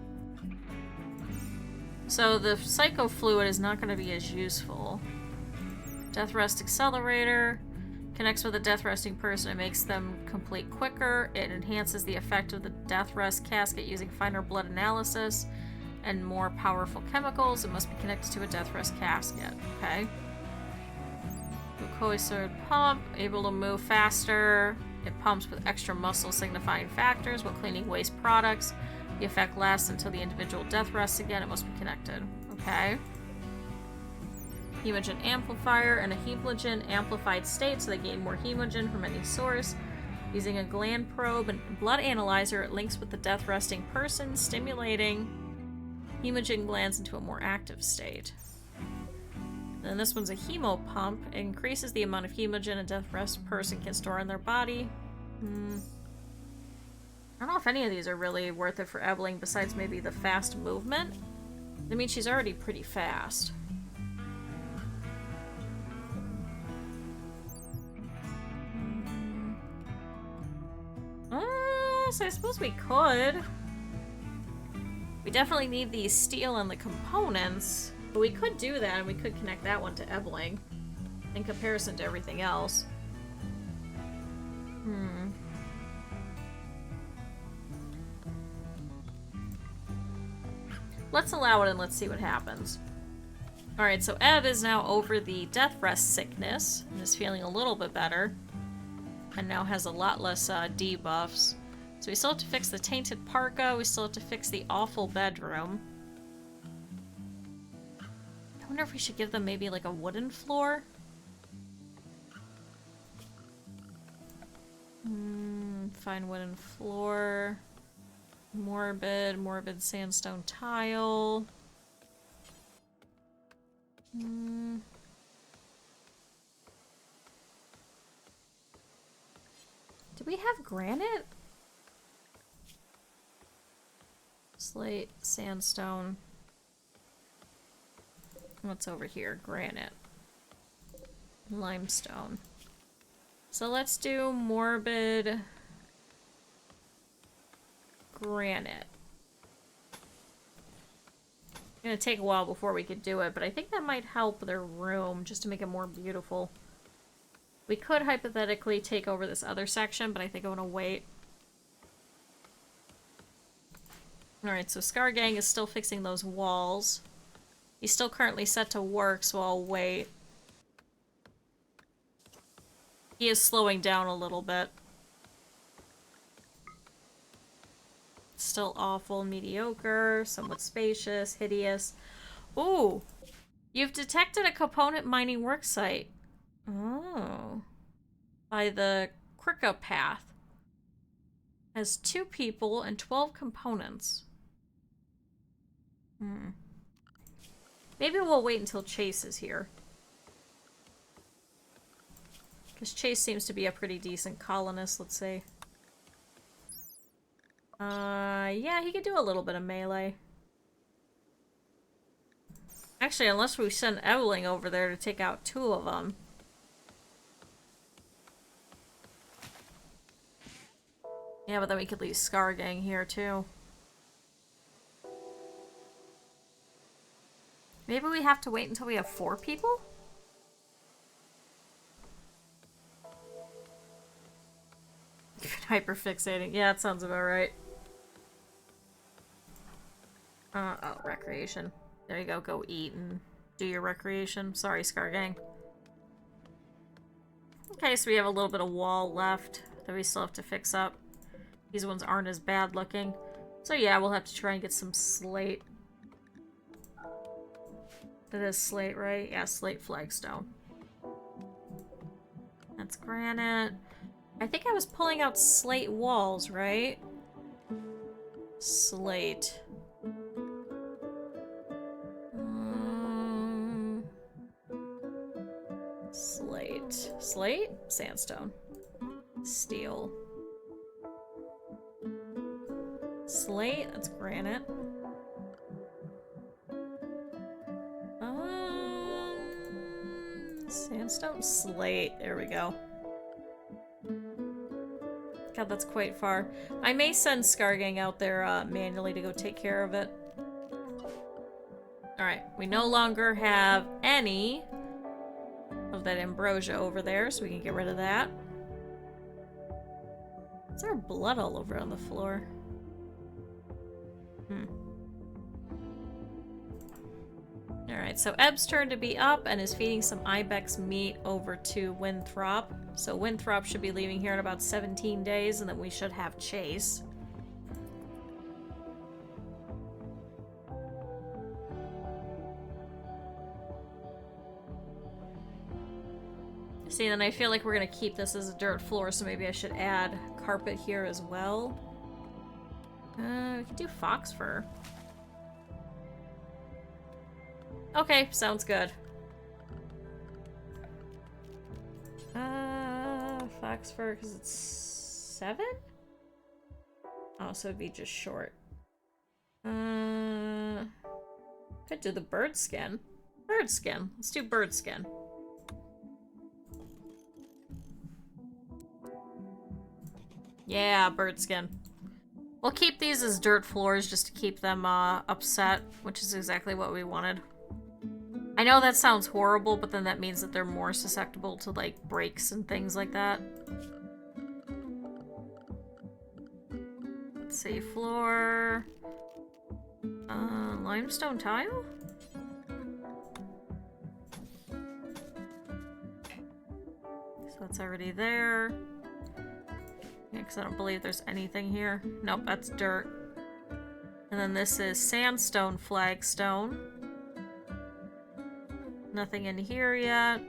So the psychofluid is not going to be as useful. Death rest accelerator connects with a death resting person and makes them complete quicker. It enhances the effect of the death rest casket using finer blood analysis and more powerful chemicals. It must be connected to a death rest casket. Okay. Glucoisiode pump, able to move faster. It pumps with extra muscle signifying factors while cleaning waste products. The effect lasts until the individual death rests again. It must be connected. Okay. Hemogen amplifier and a hemogen amplified state, so they gain more hemogen from any source. Using a gland probe and blood analyzer, it links with the death resting person, stimulating hemogen glands into a more active state. And this one's a hemo pump. It increases the amount of hemogen a death rest person can store in their body. I don't know if any of these are really worth it for Ebling besides maybe the fast movement. I mean, she's already pretty fast. So I suppose we could. We definitely need the steel and the components. But we could do that, and we could connect that one to Ebling in comparison to everything else. Let's allow it and let's see what happens. Alright, so Eb is now over the death rest sickness and is feeling a little bit better. And now has a lot less debuffs. So we still have to fix the tainted parka, we still have to fix the awful bedroom. I wonder if we should give them maybe like a wooden floor. Fine wooden floor. Morbid sandstone tile. Do we have granite? Slate, sandstone. What's over here? Granite. Limestone. So let's do morbid granite. It's gonna take a while before we could do it, but I think that might help their room just to make it more beautiful. We could hypothetically take over this other section, but I think I want to wait. Alright, so Scargang is still fixing those walls. He's still currently set to work, so I'll wait. He is slowing down a little bit. Still awful, mediocre, somewhat spacious, hideous. Ooh! You've detected a component mining worksite. Oh. By the Krika path. Has 2 people and 12 components. Maybe we'll wait until Chase is here. Because Chase seems to be a pretty decent colonist, let's say. Yeah, he could do a little bit of melee. Actually, unless we send Eveling over there to take out 2 of them. Yeah, but then we could leave Scargang here, too. Maybe we have to wait until we have 4 people? Hyperfixating. Yeah, that sounds about right. Oh, recreation. There you go. Go eat and do your recreation. Sorry, Scargang. Okay, so we have a little bit of wall left that we still have to fix up. These ones aren't as bad looking. So yeah, we'll have to try and get some slate. That is slate, right? Yeah, slate flagstone. That's granite. I think I was pulling out slate walls, right? Slate. Slate. Slate? Sandstone. Steel. Slate? That's granite. Sandstone? Slate. There we go. God, that's quite far. I may send Scargang out there manually to go take care of it. Alright, we no longer have any of that ambrosia over there, so we can get rid of that. Is there blood all over on the floor? Alright, so Eb's turn to be up and is feeding some ibex meat over to Winthrop. So Winthrop should be leaving here in about 17 days, and then we should have Chase. See, then I feel like we're gonna keep this as a dirt floor, so maybe I should add carpet here as well. We could do fox fur. Okay, sounds good. Fox fur, because it's 7? Oh, so it'd be just short. Could do the bird skin. Bird skin. Let's do bird skin. Yeah, bird skin. We'll keep these as dirt floors just to keep them upset, which is exactly what we wanted. I know that sounds horrible, but then that means that they're more susceptible to, like, breaks and things like that. Let's see, floor... limestone tile? So that's already there. Yeah, because I don't believe there's anything here. Nope, that's dirt. And then this is sandstone flagstone. Nothing in here yet.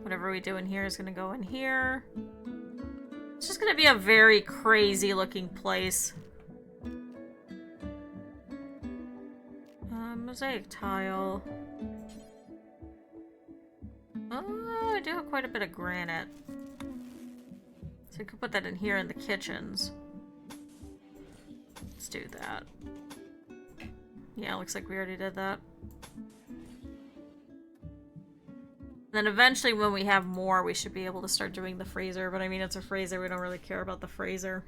Whatever we do in here is going to go in here. It's just going to be a very crazy looking place. Mosaic tile. Oh, I do have quite a bit of granite. So we could put that in here in the kitchens. Let's do that. Yeah, looks like we already did that. Then eventually when we have more, we should be able to start doing the freezer. But I mean, it's a freezer. We don't really care about the freezer.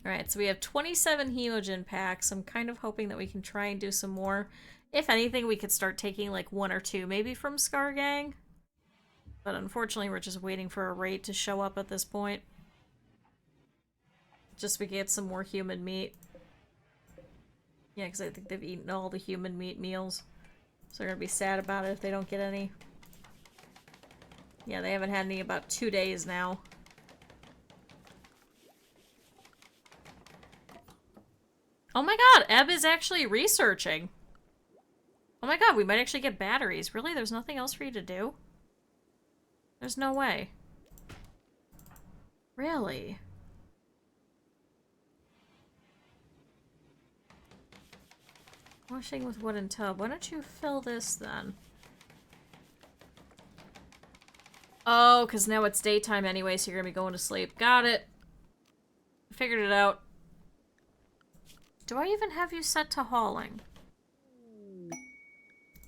Alright, so we have 27 hemogen packs. I'm kind of hoping that we can try and do some more. If anything, we could start taking like 1 or 2 maybe from Scar Gang. But unfortunately, we're just waiting for a raid to show up at this point. Just so we get some more human meat. Yeah, because I think they've eaten all the human meat meals. So they're going to be sad about it if they don't get any. Yeah, they haven't had any about 2 days now. Oh my god, Ebb is actually researching. Oh my god, we might actually get batteries. Really? There's nothing else for you to do? There's no way. Really? Washing with wooden tub. Why don't you fill this then? Oh, because now it's daytime anyway, so you're going to be going to sleep. Got it. Figured it out. Do I even have you set to hauling?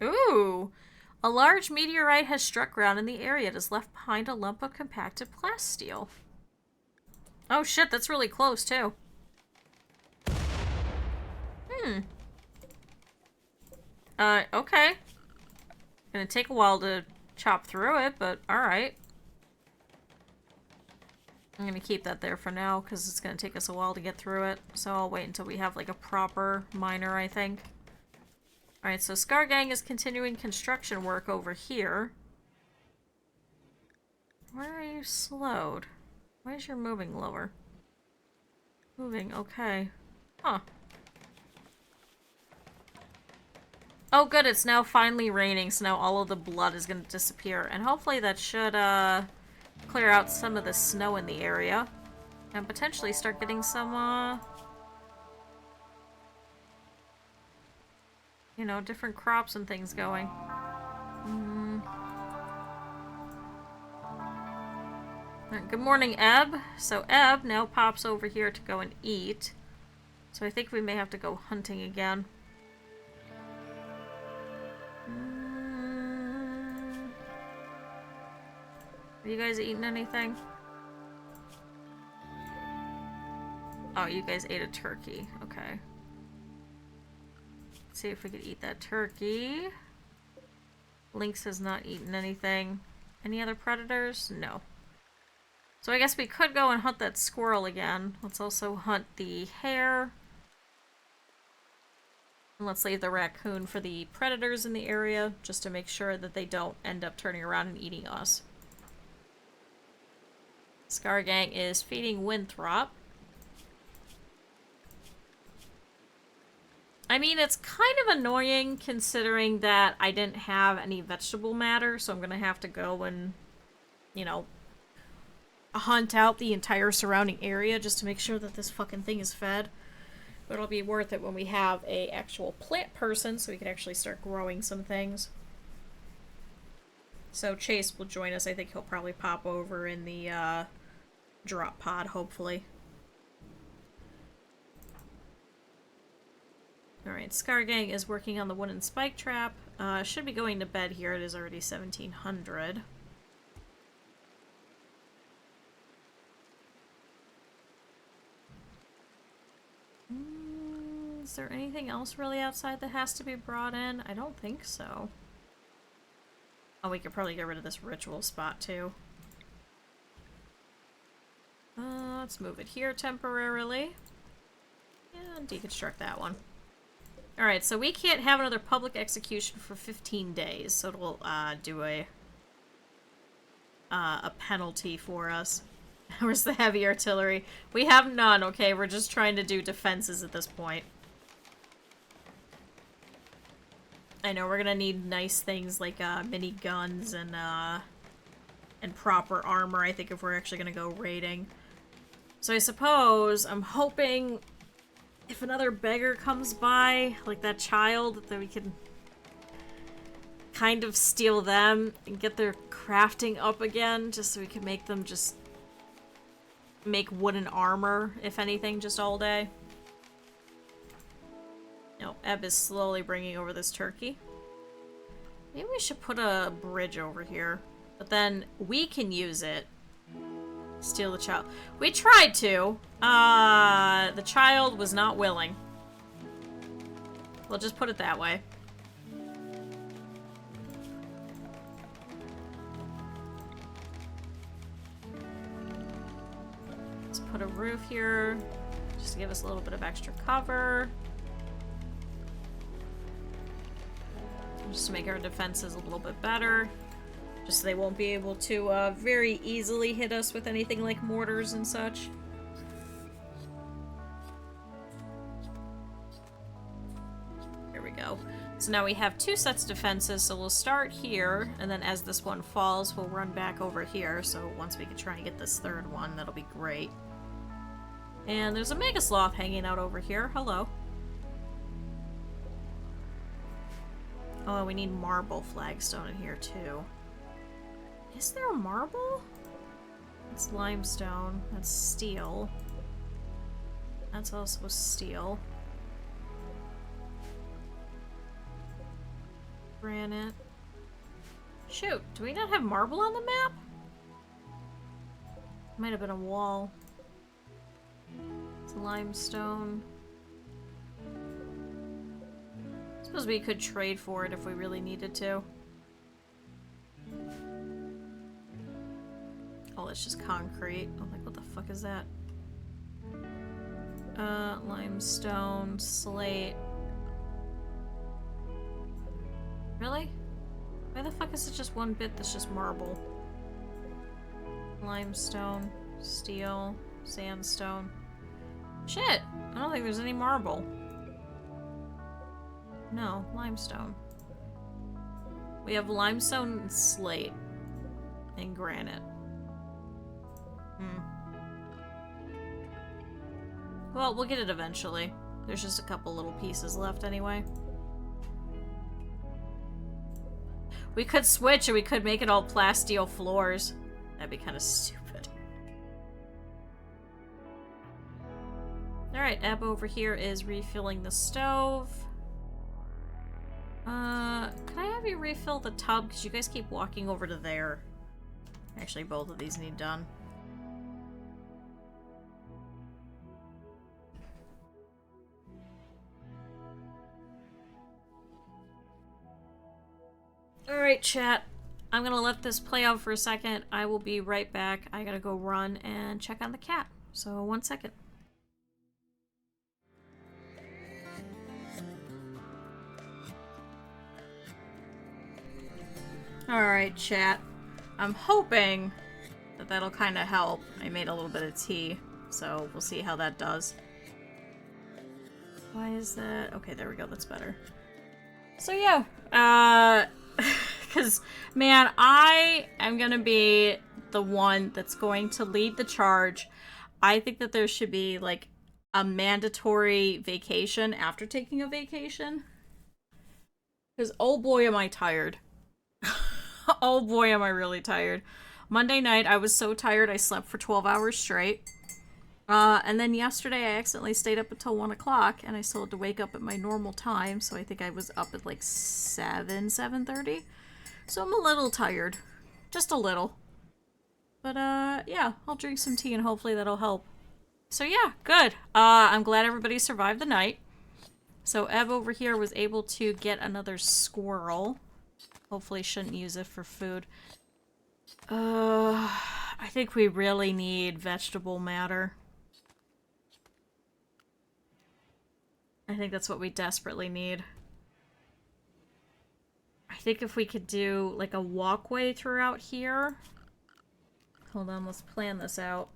Ooh! A large meteorite has struck ground in the area. It has left behind a lump of compacted plasteel. Oh shit, that's really close too. Okay. Gonna take a while to chop through it, but alright. I'm gonna keep that there for now, because it's gonna take us a while to get through it. So I'll wait until we have, like, a proper miner, I think. Alright, so Scar Gang is continuing construction work over here. Where are you slowed? Why is your moving lower? Moving, okay. Huh. Oh good, it's now finally raining, so now all of the blood is gonna disappear. And hopefully that should, clear out some of the snow in the area. And potentially start getting some, you know, different crops and things going. Right, good morning, Ebb. So Ebb now pops over here to go and eat. So I think we may have to go hunting again. Are you guys eating anything? Oh, you guys ate a turkey. Okay. Let's see if we could eat that turkey. Lynx has not eaten anything. Any other predators? No. So I guess we could go and hunt that squirrel again. Let's also hunt the hare. And let's leave the raccoon for the predators in the area, just to make sure that they don't end up turning around and eating us. Scar Gang is feeding Winthrop. I mean, it's kind of annoying considering that I didn't have any vegetable matter, so I'm gonna have to go and, you know, hunt out the entire surrounding area just to make sure that this fucking thing is fed. But it'll be worth it when we have a actual plant person, so we can actually start growing some things. So Chase will join us. I think he'll probably pop over in the, drop pod, hopefully. Alright, Scar Gang is working on the wooden spike trap. Should be going to bed here. It is already 1700. Is there anything else really outside that has to be brought in? I don't think so. Oh, we could probably get rid of this ritual spot too. Let's move it here temporarily. And deconstruct that one. Alright, so we can't have another public execution for 15 days, so it'll do a penalty for us. Where's the heavy artillery? We have none, okay? We're just trying to do defenses at this point. I know we're gonna need nice things like mini guns and proper armor, I think, if we're actually gonna go raiding. So I suppose I'm hoping if another beggar comes by, like that child, that we can kind of steal them and get their crafting up again, just so we can make them just make wooden armor, if anything, just all day. No, Eb is slowly bringing over this turkey. Maybe we should put a bridge over here, but then we can use it. Steal the child. We tried to. The child was not willing. We'll just put it that way. Let's put a roof here, just to give us a little bit of extra cover. Just to make our defenses a little bit better. Just so they won't be able to very easily hit us with anything like mortars and such. There we go. So now we have 2 sets of defenses, so we'll start here, and then as this one falls, we'll run back over here. So once we can try and get this 3rd one, that'll be great. And there's a Mega Sloth hanging out over here. Hello. Oh, we need marble flagstone in here, too. Is there a marble? It's limestone. That's steel. That's also steel. Granite. Shoot, do we not have marble on the map? Might have been a wall. It's limestone. Suppose we could trade for it if we really needed to. Oh, it's just concrete. I'm like, what the fuck is that? Limestone, slate. Really? Why the fuck is it just one bit that's just marble? Limestone, steel, sandstone. Shit! I don't think there's any marble. No, limestone. We have limestone and slate. And granite. Well, we'll get it eventually. There's just a couple little pieces left anyway. We could switch and we could make it all plasteel floors. That'd be kind of stupid. Alright, Eb over here is refilling the stove. Can I have you refill the tub? Because you guys keep walking over to there. Actually, both of these need done. Alright, chat. I'm gonna let this play out for a second. I will be right back. I gotta go run and check on the cat. So, 1 second. Alright, chat. I'm hoping that that'll kind of help. I made a little bit of tea, so we'll see how that does. Why is that? Okay, there we go. That's better. So, yeah. Because, man, I am going to be the one that's going to lead the charge. I think that there should be, like, a mandatory vacation after taking a vacation. Because, oh boy, am I tired. Oh boy, am I really tired. Monday night, I was so tired I slept for 12 hours straight. And then yesterday, I accidentally stayed up until 1 o'clock, and I still had to wake up at my normal time, so I think I was up at like 7:30. So I'm a little tired. Just a little. But, yeah, I'll drink some tea and hopefully that'll help. So yeah, good. I'm glad everybody survived the night. So Eb over here was able to get another squirrel. Hopefully shouldn't use it for food. I think we really need vegetable matter. I think that's what we desperately need. I think if we could do, like, a walkway throughout here. Hold on, let's plan this out.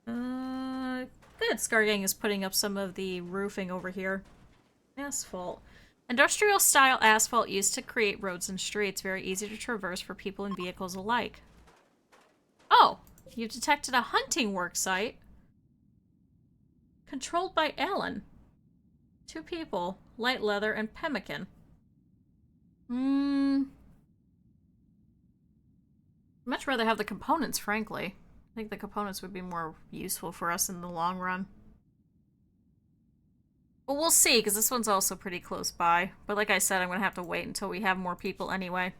Good. Scargang is putting up some of the roofing over here. Asphalt. Industrial-style asphalt used to create roads and streets, very easy to traverse for people and vehicles alike. Oh, you've detected a hunting work site. Controlled by Alan. 2 people, light leather and pemmican. Much rather have the components, frankly. I think the components would be more useful for us in the long run. Well, we'll see, because this one's also pretty close by. But like I said, I'm going to have to wait until we have more people anyway.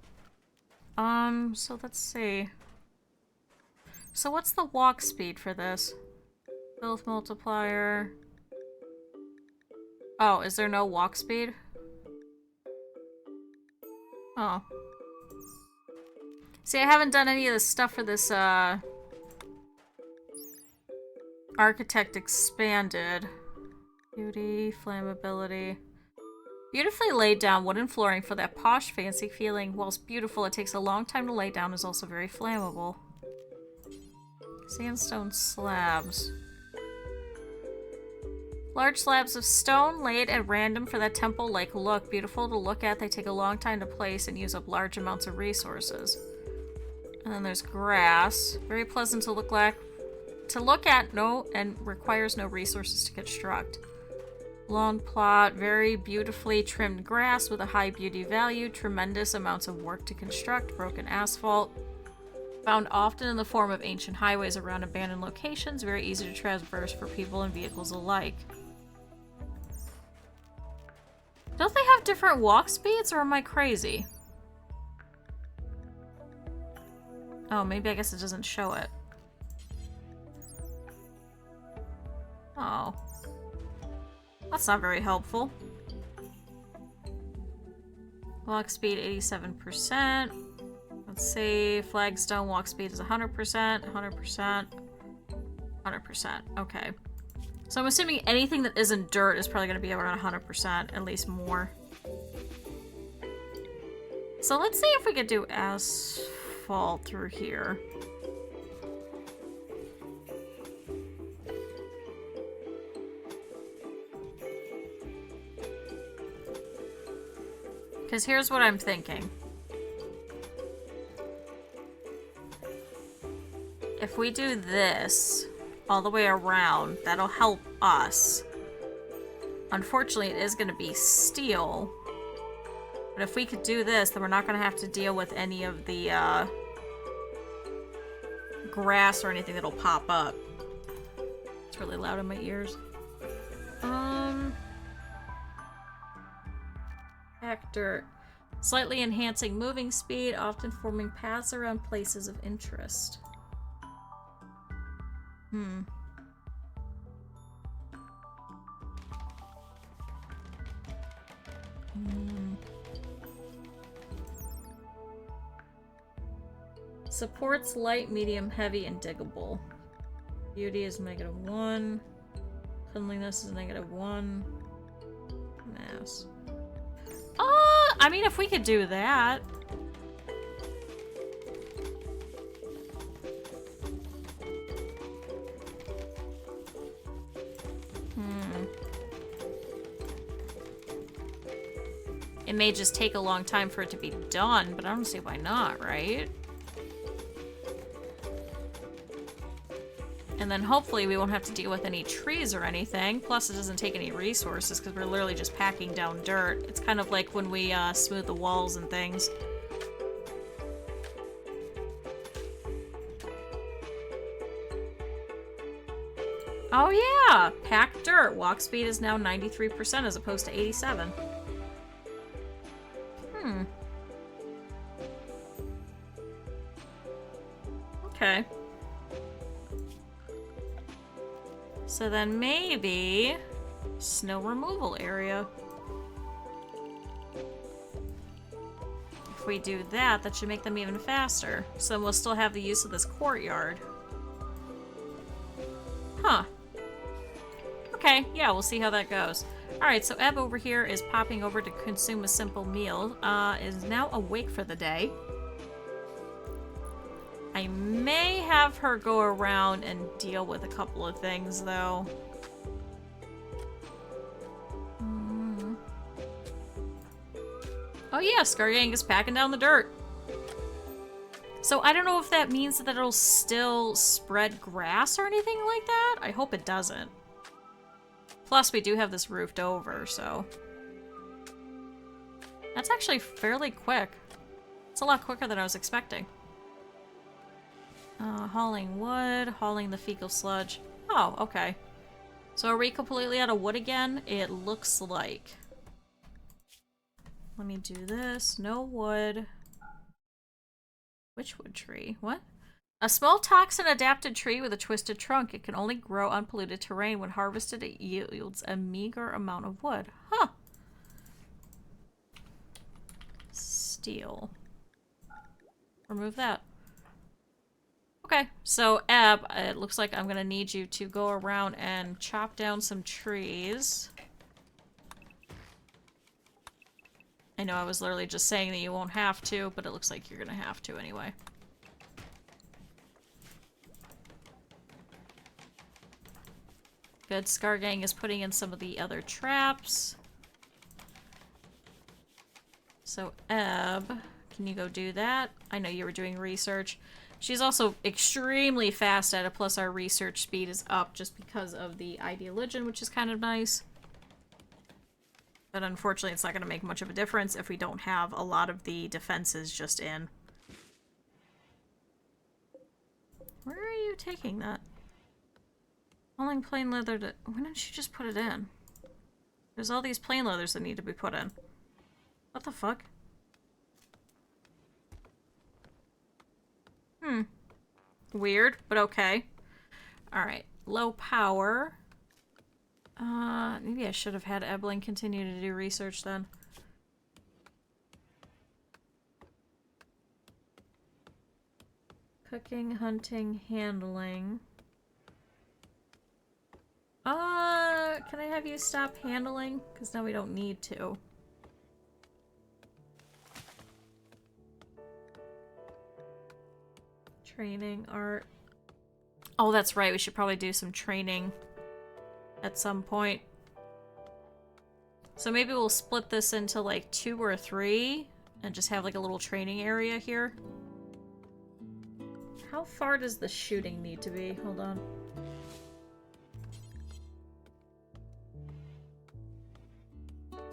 So let's see. So what's the walk speed for this? Health multiplier. Oh, is there no walk speed? Oh. See, I haven't done any of the stuff for this, Architect Expanded. Beauty, flammability. Beautifully laid down wooden flooring for that posh, fancy feeling. Whilst beautiful, it takes a long time to lay down, is also very flammable. Sandstone slabs. Large slabs of stone laid at random for that temple-like look. Beautiful to look at, they take a long time to place and use up large amounts of resources. And then there's grass. Very pleasant to look at, and requires no resources to construct. Lawn plot, very beautifully trimmed grass with a high beauty value, tremendous amounts of work to construct, broken asphalt. Found often in the form of ancient highways around abandoned locations, very easy to traverse for people and vehicles alike. Don't they have different walk speeds, or am I crazy? Oh, maybe I guess it doesn't show it. Oh. That's not very helpful. Walk speed 87%. Let's see. Flagstone walk speed is 100%, 100%, 100%. Okay. So I'm assuming anything that isn't dirt is probably going to be around 100%, at least more. So let's see if we could do asphalt through here. Because here's what I'm thinking. If we do this all the way around, that'll help us. Unfortunately, it is going to be steel. But if we could do this, then we're not going to have to deal with any of the grass or anything that'll pop up. It's really loud in my ears. Dirt. Slightly enhancing moving speed, often forming paths around places of interest. Supports light, medium, heavy, and diggable. Beauty is -1. Cleanliness is -1. Mass. I mean, if we could do that. It may just take a long time for it to be done, but I don't see why not, right? And then hopefully we won't have to deal with any trees or anything. Plus it doesn't take any resources because we're literally just packing down dirt. It's kind of like when we smooth the walls and things. Oh yeah! Packed dirt. Walk speed is now 93% as opposed to 87. Okay. So then maybe snow removal area. If we do that, that should make them even faster. So we'll still have the use of this courtyard. Huh. Okay, yeah, we'll see how that goes. Alright, so Eb over here is popping over to consume a simple meal. Is now awake for the day. I may have her go around and deal with a couple of things, though. Oh yeah, Skargang is packing down the dirt. So I don't know if that means that it'll still spread grass or anything like that. I hope it doesn't. Plus, we do have this roofed over, so... That's actually fairly quick. It's a lot quicker than I was expecting. Hauling wood, hauling the fecal sludge. Oh, okay. So are we completely out of wood again? It looks like. Let me do this. No wood. Which wood tree? What? A small toxin-adapted tree with a twisted trunk. It can only grow on polluted terrain. When harvested, it yields a meager amount of wood. Huh. Steel. Remove that. Okay, so Eb, it looks like I'm gonna need you to go around and chop down some trees. I know I was literally just saying that you won't have to, but it looks like you're gonna have to anyway. Good, Scargang is putting in some of the other traps. So Eb, can you go do that? I know you were doing research. She's also extremely fast at it, plus our research speed is up just because of the Ideologian, which is kind of nice. But unfortunately, it's not going to make much of a difference if we don't have a lot of the defenses just in. Where are you taking that? Hauling plain leather to... Why didn't you just put it in? There's all these plain leathers that need to be put in. What the fuck? Weird, but okay. Alright. Low power. Maybe I should have had Eblin continue to do research then. Cooking, hunting, handling. Can I have you stop handling? Because now we don't need to. Training, art. Oh, that's right. We should probably do some training at some point. So maybe we'll split this into like 2 or 3 and just have like a little training area here. How far does the shooting need to be? Hold on.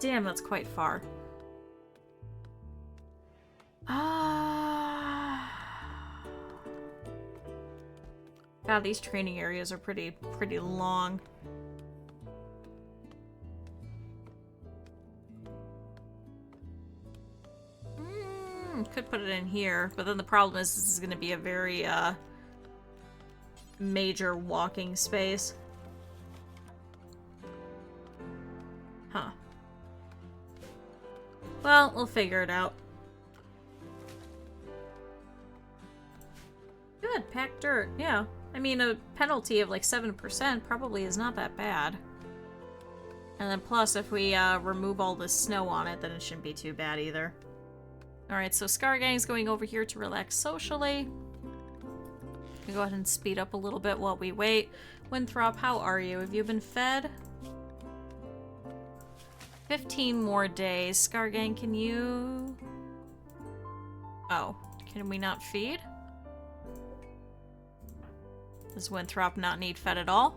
Damn, that's quite far. God, these training areas are pretty long. Could put it in here, but then the problem is this is going to be a very major walking space. Huh. Well, we'll figure it out. Good, packed dirt, yeah. I mean, a penalty of like 7% probably is not that bad. And then plus, if we remove all the snow on it, then it shouldn't be too bad either. Alright, so Scargang's going over here to relax socially. We'll go ahead and speed up a little bit while we wait. Winthrop, how are you? Have you been fed? 15 more days. Scargang, can you... Oh, can we not feed? Does Winthrop not need fed at all?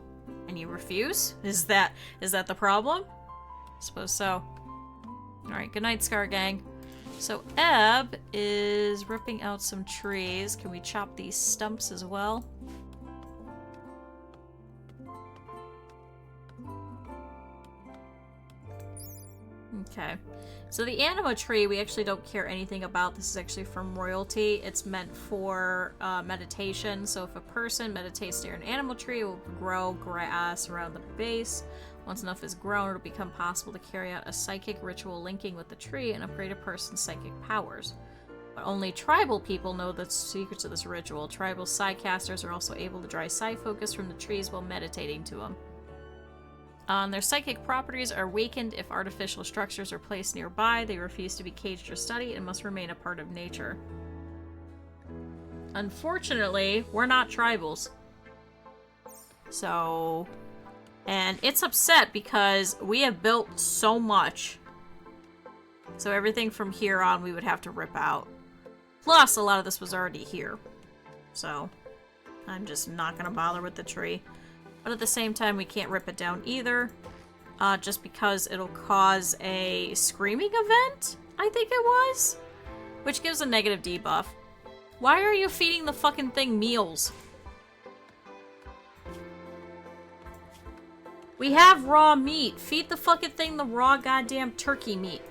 And you refuse? Is that the problem? I suppose so. Alright, good night, Scargang. So Eb is ripping out some trees. Can we chop these stumps as well? Okay. So the anima tree, we actually don't care anything about. This is actually from royalty. It's meant for meditation. So if a person meditates near an animal tree, it will grow grass around the base. Once enough is grown, it'll become possible to carry out a psychic ritual linking with the tree and upgrade a person's psychic powers. But only tribal people know the secrets of this ritual. Tribal psi-casters are also able to draw psi focus from the trees while meditating to them. Their psychic properties are weakened if artificial structures are placed nearby. They refuse to be caged or studied and must remain a part of nature. Unfortunately, we're not tribals. So... And it's upset because we have built so much. So everything from here on we would have to rip out. Plus, a lot of this was already here. So, I'm just not going to bother with the tree. But at the same time, we can't rip it down either. Just because it'll cause a screaming event. I think it was. Which gives a negative debuff. Why are you feeding the fucking thing meals? We have raw meat. Feed the fucking thing the raw goddamn turkey meat.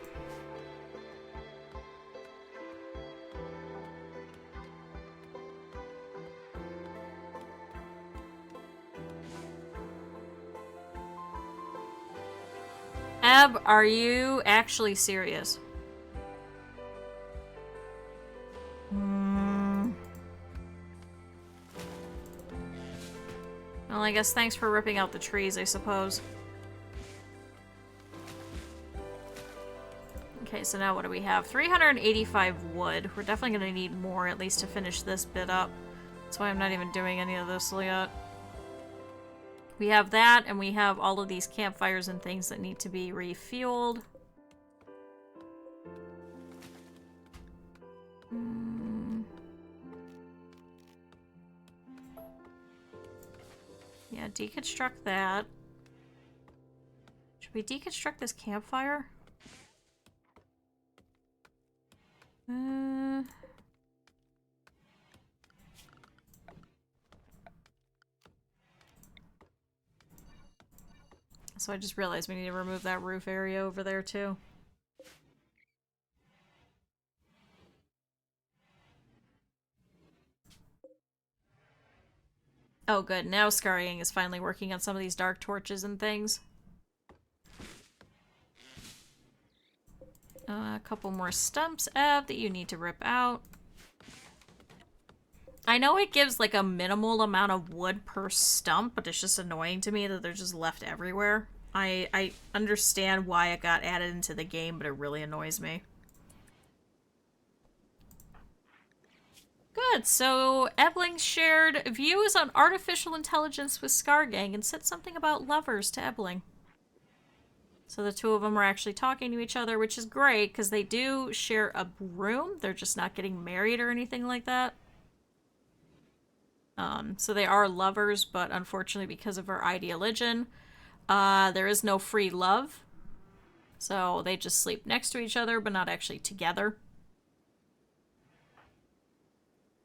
Eb, are you actually serious? Well, I guess thanks for ripping out the trees, I suppose. Okay, so now what do we have? 385 wood. We're definitely going to need more, at least to finish this bit up. That's why I'm not even doing any of this yet. We have that, and we have all of these campfires and things that need to be refueled. Yeah, deconstruct that. Should we deconstruct this campfire? So I just realized we need to remove that roof area over there too. Oh good, now Scarring is finally working on some of these dark torches and things. A couple more stumps, Ev, that you need to rip out. I know it gives like a minimal amount of wood per stump, but it's just annoying to me that they're just left everywhere. I understand why it got added into the game, but it really annoys me. Good, so Ebling shared views on artificial intelligence with Scargang and said something about lovers to Ebling. So the two of them are actually talking to each other, which is great, because they do share a room. They're just not getting married or anything like that. So they are lovers, but unfortunately because of her ideology, there is no free love. So they just sleep next to each other, but not actually together.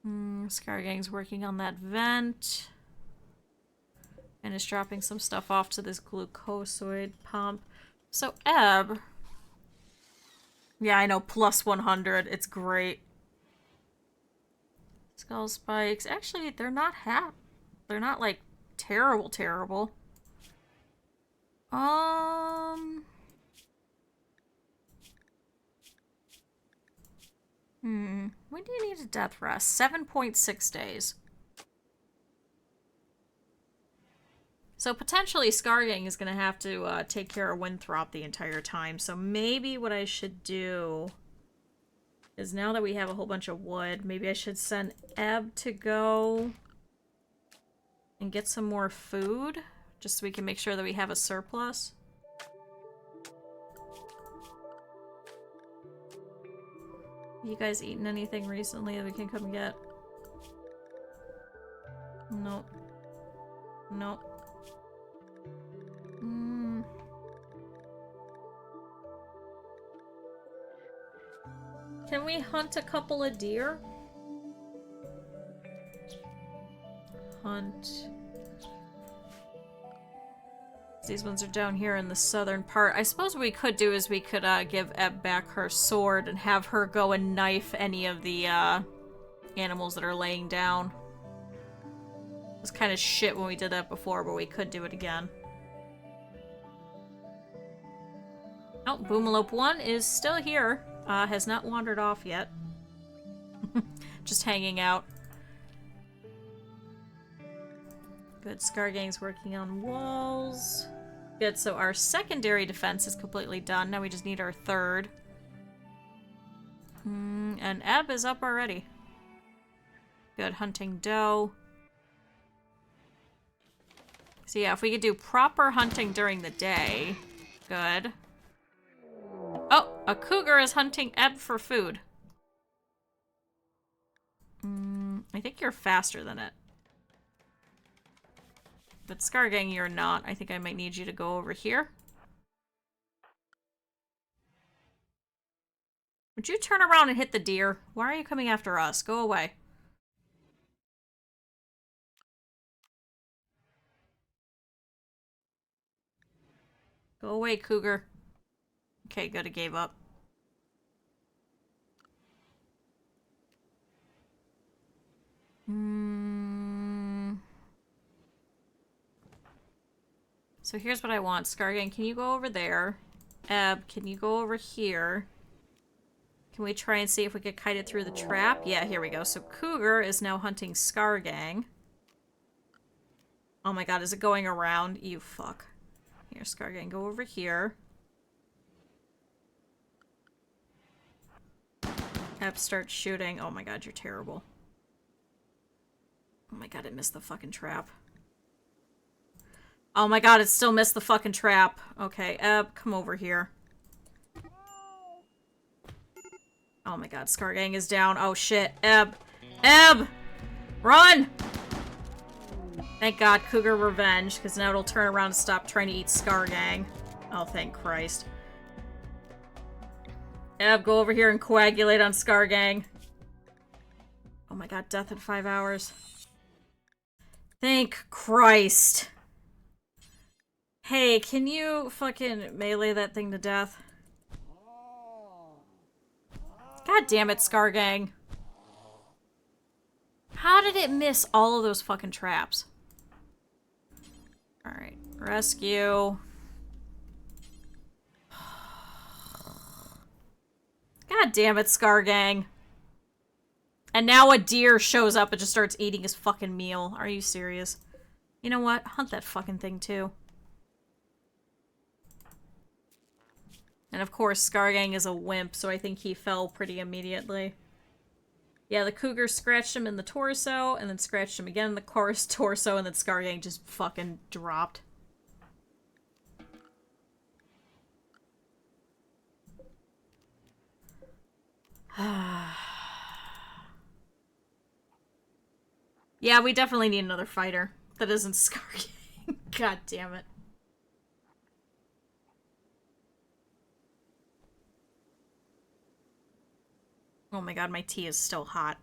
Scargang's working on that vent. And is dropping some stuff off to this glucosoid pump. So Eb... Yeah, I know, plus 100. It's great. Skull spikes. Actually, they're not they're not, like, terrible. When do you need a death rest? 7.6 days. So potentially Scargang is going to have to take care of Winthrop the entire time. So maybe what I should do is, now that we have a whole bunch of wood, maybe I should send Eb to go and get some more food, just so we can make sure that we have a surplus. You guys eaten anything recently that we can come get? Nope. Nope. Can we hunt a couple of deer? Hunt. These ones are down here in the southern part. I suppose what we could do is we could give Eb back her sword and have her go and knife any of the animals that are laying down. It was kind of shit when we did that before, but we could do it again. Oh, Boomalope 1 is still here. Has not wandered off yet. Just hanging out. Good, Scargang's working on walls. Good, so our secondary defense is completely done. Now we just need our third. And Eb is up already. Good, hunting doe. So yeah, if we could do proper hunting during the day. Good. Oh, a cougar is hunting Eb for food. I think you're faster than it. But Scargang, you're not. I think I might need you to go over here. Would you turn around and hit the deer? Why are you coming after us? Go away. Go away, cougar. Okay, good, it gave up. So here's what I want. Scargang, can you go over there? Eb, can you go over here? Can we try and see if we could kite it through the trap? Yeah, here we go. So Cougar is now hunting Scargang. Oh my god, is it going around? You fuck. Here, Scargang, go over here. Eb starts shooting. Oh my god, you're terrible. Oh my god, it missed the fucking trap. Oh my god, it still missed the fucking trap. Okay, Eb, come over here. Oh my god, Scargang is down. Oh shit, Eb. Eb! Run! Thank god, Cougar Revenge, because now it'll turn around and stop trying to eat Scargang. Oh, thank Christ. Eb, go over here and coagulate on Scargang. Oh my god, death in 5 hours. Thank Christ. Hey, can you fucking melee that thing to death? God damn it, Scargang. How did it miss all of those fucking traps? Alright, rescue. God damn it, Scargang. And now a deer shows up and just starts eating his fucking meal. Are you serious? You know what? Hunt that fucking thing too. And of course, Scargang is a wimp, so I think he fell pretty immediately. Yeah, the cougar scratched him in the torso, and then scratched him again in the torso, and then Scargang just fucking dropped. Yeah, we definitely need another fighter that isn't Scargang. God damn it. Oh my god, my tea is still hot.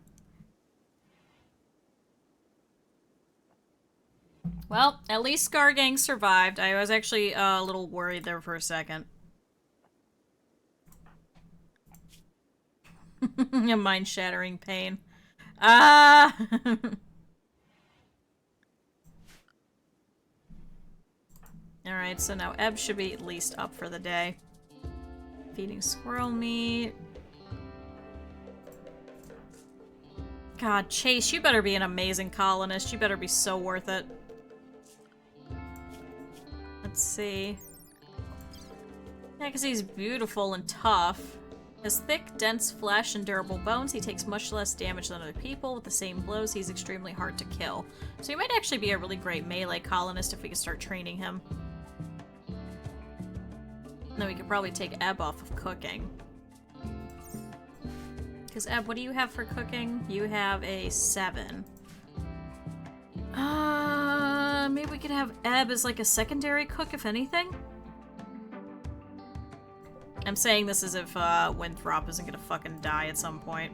Well, at least Scargang survived. I was actually a little worried there for a second. A mind-shattering pain. Ah! Alright, so now Eb should be at least up for the day. Feeding squirrel meat. God, Chase, you better be an amazing colonist. You better be so worth it. Let's see. Yeah, because he's beautiful and tough. Has thick, dense flesh and durable bones. He takes much less damage than other people. With the same blows, he's extremely hard to kill. So he might actually be a really great melee colonist if we could start training him. And then we could probably take Eb off of cooking. Because Eb, what do you have for cooking? You have a 7. Maybe we could have Eb as like a secondary cook, if anything? I'm saying this as if Winthrop isn't gonna fucking die at some point.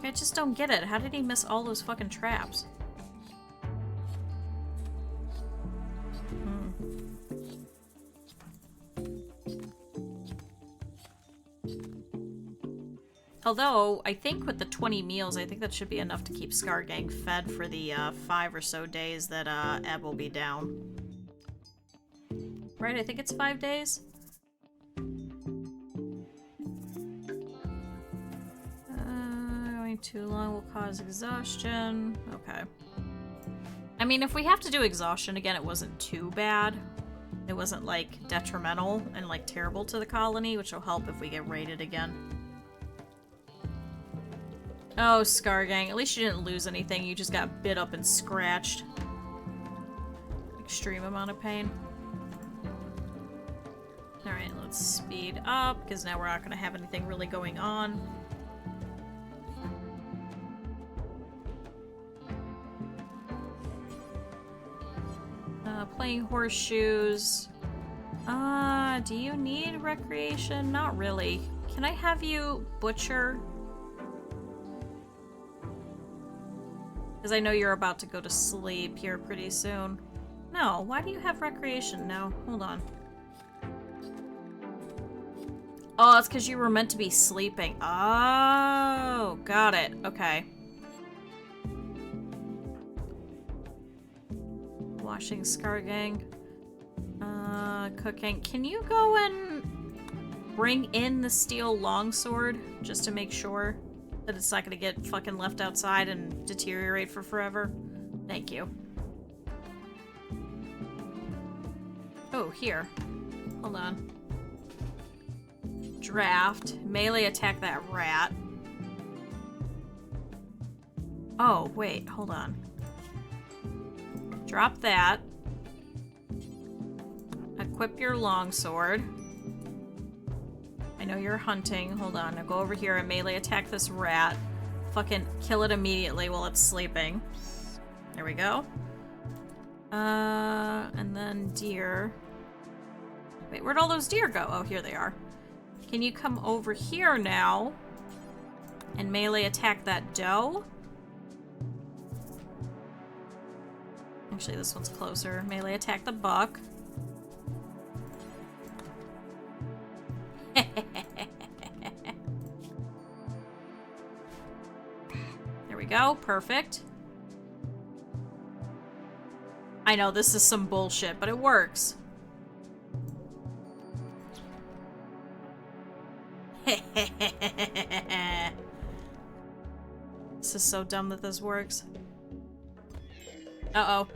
I just don't get it. How did he miss all those fucking traps? Although, I think with the 20 meals, I think that should be enough to keep Scargang fed for the 5 or so days that Eb will be down. Right, I think it's 5 days? Going too long will cause exhaustion. Okay. I mean, if we have to do exhaustion again, it wasn't too bad. It wasn't, like, detrimental and, like, terrible to the colony, which will help if we get raided again. Oh, Scargang. At least you didn't lose anything. You just got bit up and scratched. Extreme amount of pain. Alright, let's speed up, because now we're not going to have anything really going on. playing horseshoes. Do you need recreation? Not really. Can I have you butcher? Because I know you're about to go to sleep here pretty soon. No, why do you have recreation now? Hold on. Oh, it's because you were meant to be sleeping. Oh, got it. Okay. Washing Scargang. Cooking. Can you go and bring in the steel longsword just to make sure that it's not going to get fucking left outside and deteriorate for forever? Thank you. Oh, here. Hold on. Draft. Melee attack that rat. Oh, wait. Hold on. Drop that. Equip your longsword. I know you're hunting. Hold on. Now go over here and melee attack this rat. Fucking kill it immediately while it's sleeping. There we go. And then deer. Wait, where'd all those deer go? Oh, here they are. Can you come over here now and melee attack that doe? Actually, this one's closer. Melee attack the buck. There we go. Perfect. I know this is some bullshit, but it works. This is so dumb that this works. Uh-oh.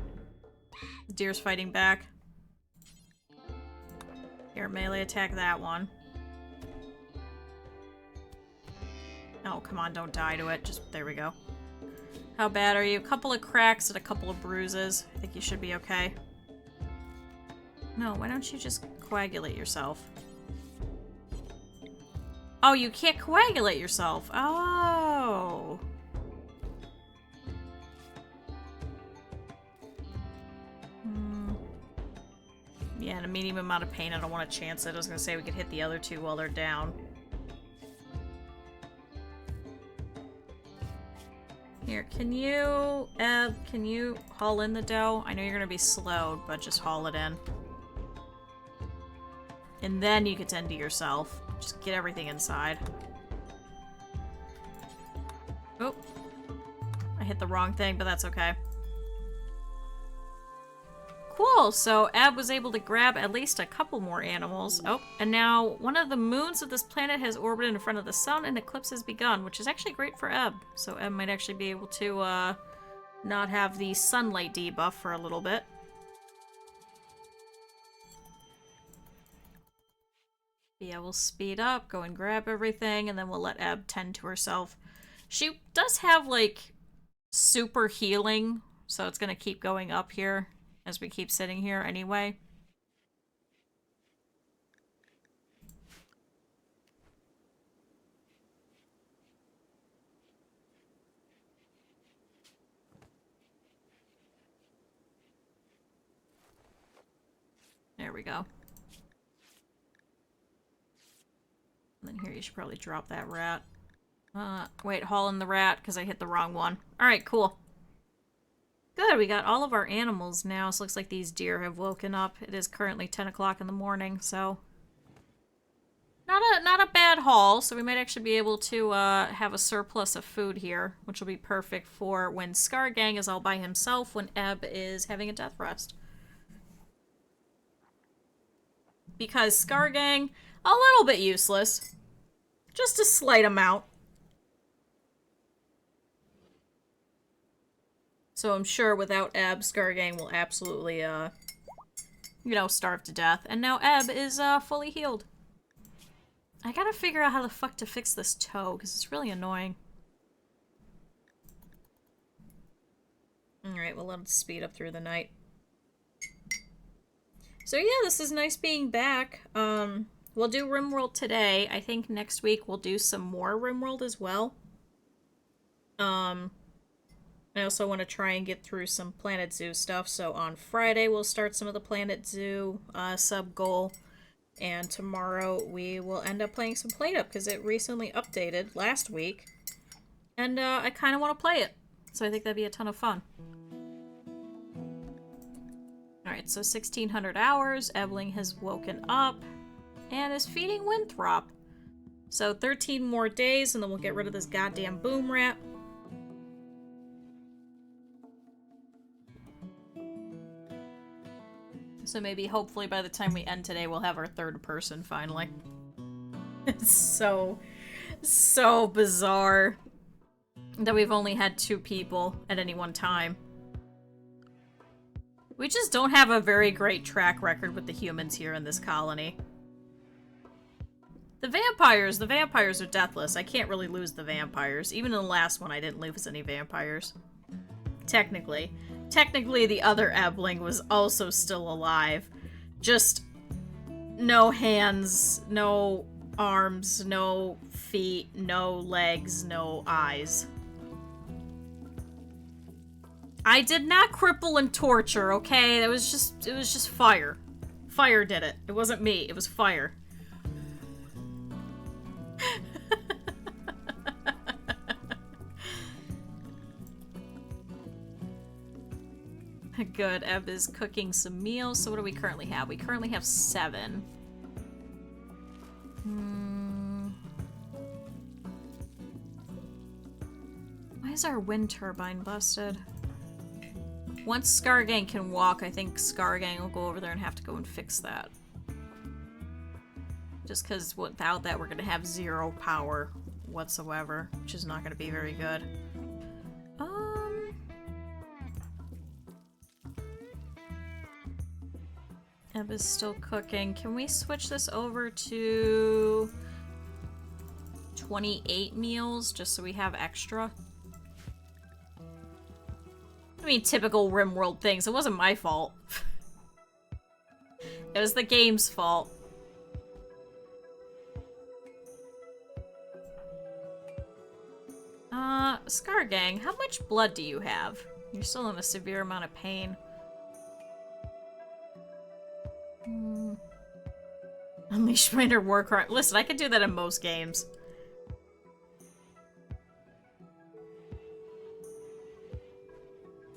The deer's fighting back. Here, melee attack that one. Oh, come on, don't die to it. Just, there we go. How bad are you? A couple of cracks and a couple of bruises. I think you should be okay. No, why don't you just coagulate yourself? Oh, you can't coagulate yourself. Oh. Yeah, in a medium amount of pain, I don't want to chance it. I was going to say we could hit the other two while they're down. Here, can you haul in the dough? I know you're going to be slowed, but just haul it in. And then you can tend to yourself. Just get everything inside. Oh. I hit the wrong thing, but that's okay. Cool, so Ab was able to grab at least a couple more animals. Oh, and now one of the moons of this planet has orbited in front of the sun and eclipse has begun, which is actually great for Eb. So Eb might actually be able to not have the sunlight debuff for a little bit. Yeah, we'll speed up, go and grab everything, and then we'll let Eb tend to herself. She does have, like, super healing, so it's gonna keep going up here as we keep sitting here anyway. There we go. And then here you should probably drop that rat. Wait, haul in the rat, because I hit the wrong one. Alright, cool. Good, we got all of our animals now, so it looks like these deer have woken up. It is currently 10 o'clock in the morning, so... Not a bad haul, so we might actually be able to have a surplus of food here, which will be perfect for when Scargang is all by himself, when Eb is having a death rest. Because Scargang, a little bit useless. Just a slight amount. So I'm sure without Eb, Scargang will absolutely, you know, starve to death. And now Eb is, fully healed. I gotta figure out how the fuck to fix this toe, because it's really annoying. Alright, well, let's speed up through the night. So yeah, this is nice being back. We'll do Rimworld today. I think next week we'll do some more Rimworld as well. I also want to try and get through some Planet Zoo stuff, so on Friday we'll start some of the Planet Zoo sub-goal, and tomorrow we will end up playing some Plate Up, because it recently updated last week, and I kind of want to play it, so I think that'd be a ton of fun. Alright, so 1600 hours, Ebling has woken up, and is feeding Winthrop. So 13 more days, and then we'll get rid of this goddamn boom rat. So maybe, hopefully, by the time we end today, we'll have our third person, finally. It's so bizarre that we've only had 2 people at any one time. We just don't have a very great track record with the humans here in this colony. The vampires are deathless. I can't really lose the vampires. Even in the last one, I didn't lose any vampires. Technically. Technically, the other Ebling was also still alive. Just no hands, no arms, no feet, no legs, no eyes. I did not cripple and torture, okay? It was just fire. Fire did it. It wasn't me, it was fire. Good, Eb is cooking some meals. So what do we currently have? We currently have 7. Why is our wind turbine busted? Once Scargang can walk, I think Scargang will go over there and have to go and fix that. Just because without that, we're going to have 0 power whatsoever, which is not going to be very good. Eb is still cooking. Can we switch this over to 28 meals just so we have extra? I mean, typical Rimworld things. It wasn't my fault. It was the game's fault. Scargang, how much blood do you have? You're still in a severe amount of pain. Unleash minor war crime. Listen, I could do that in most games.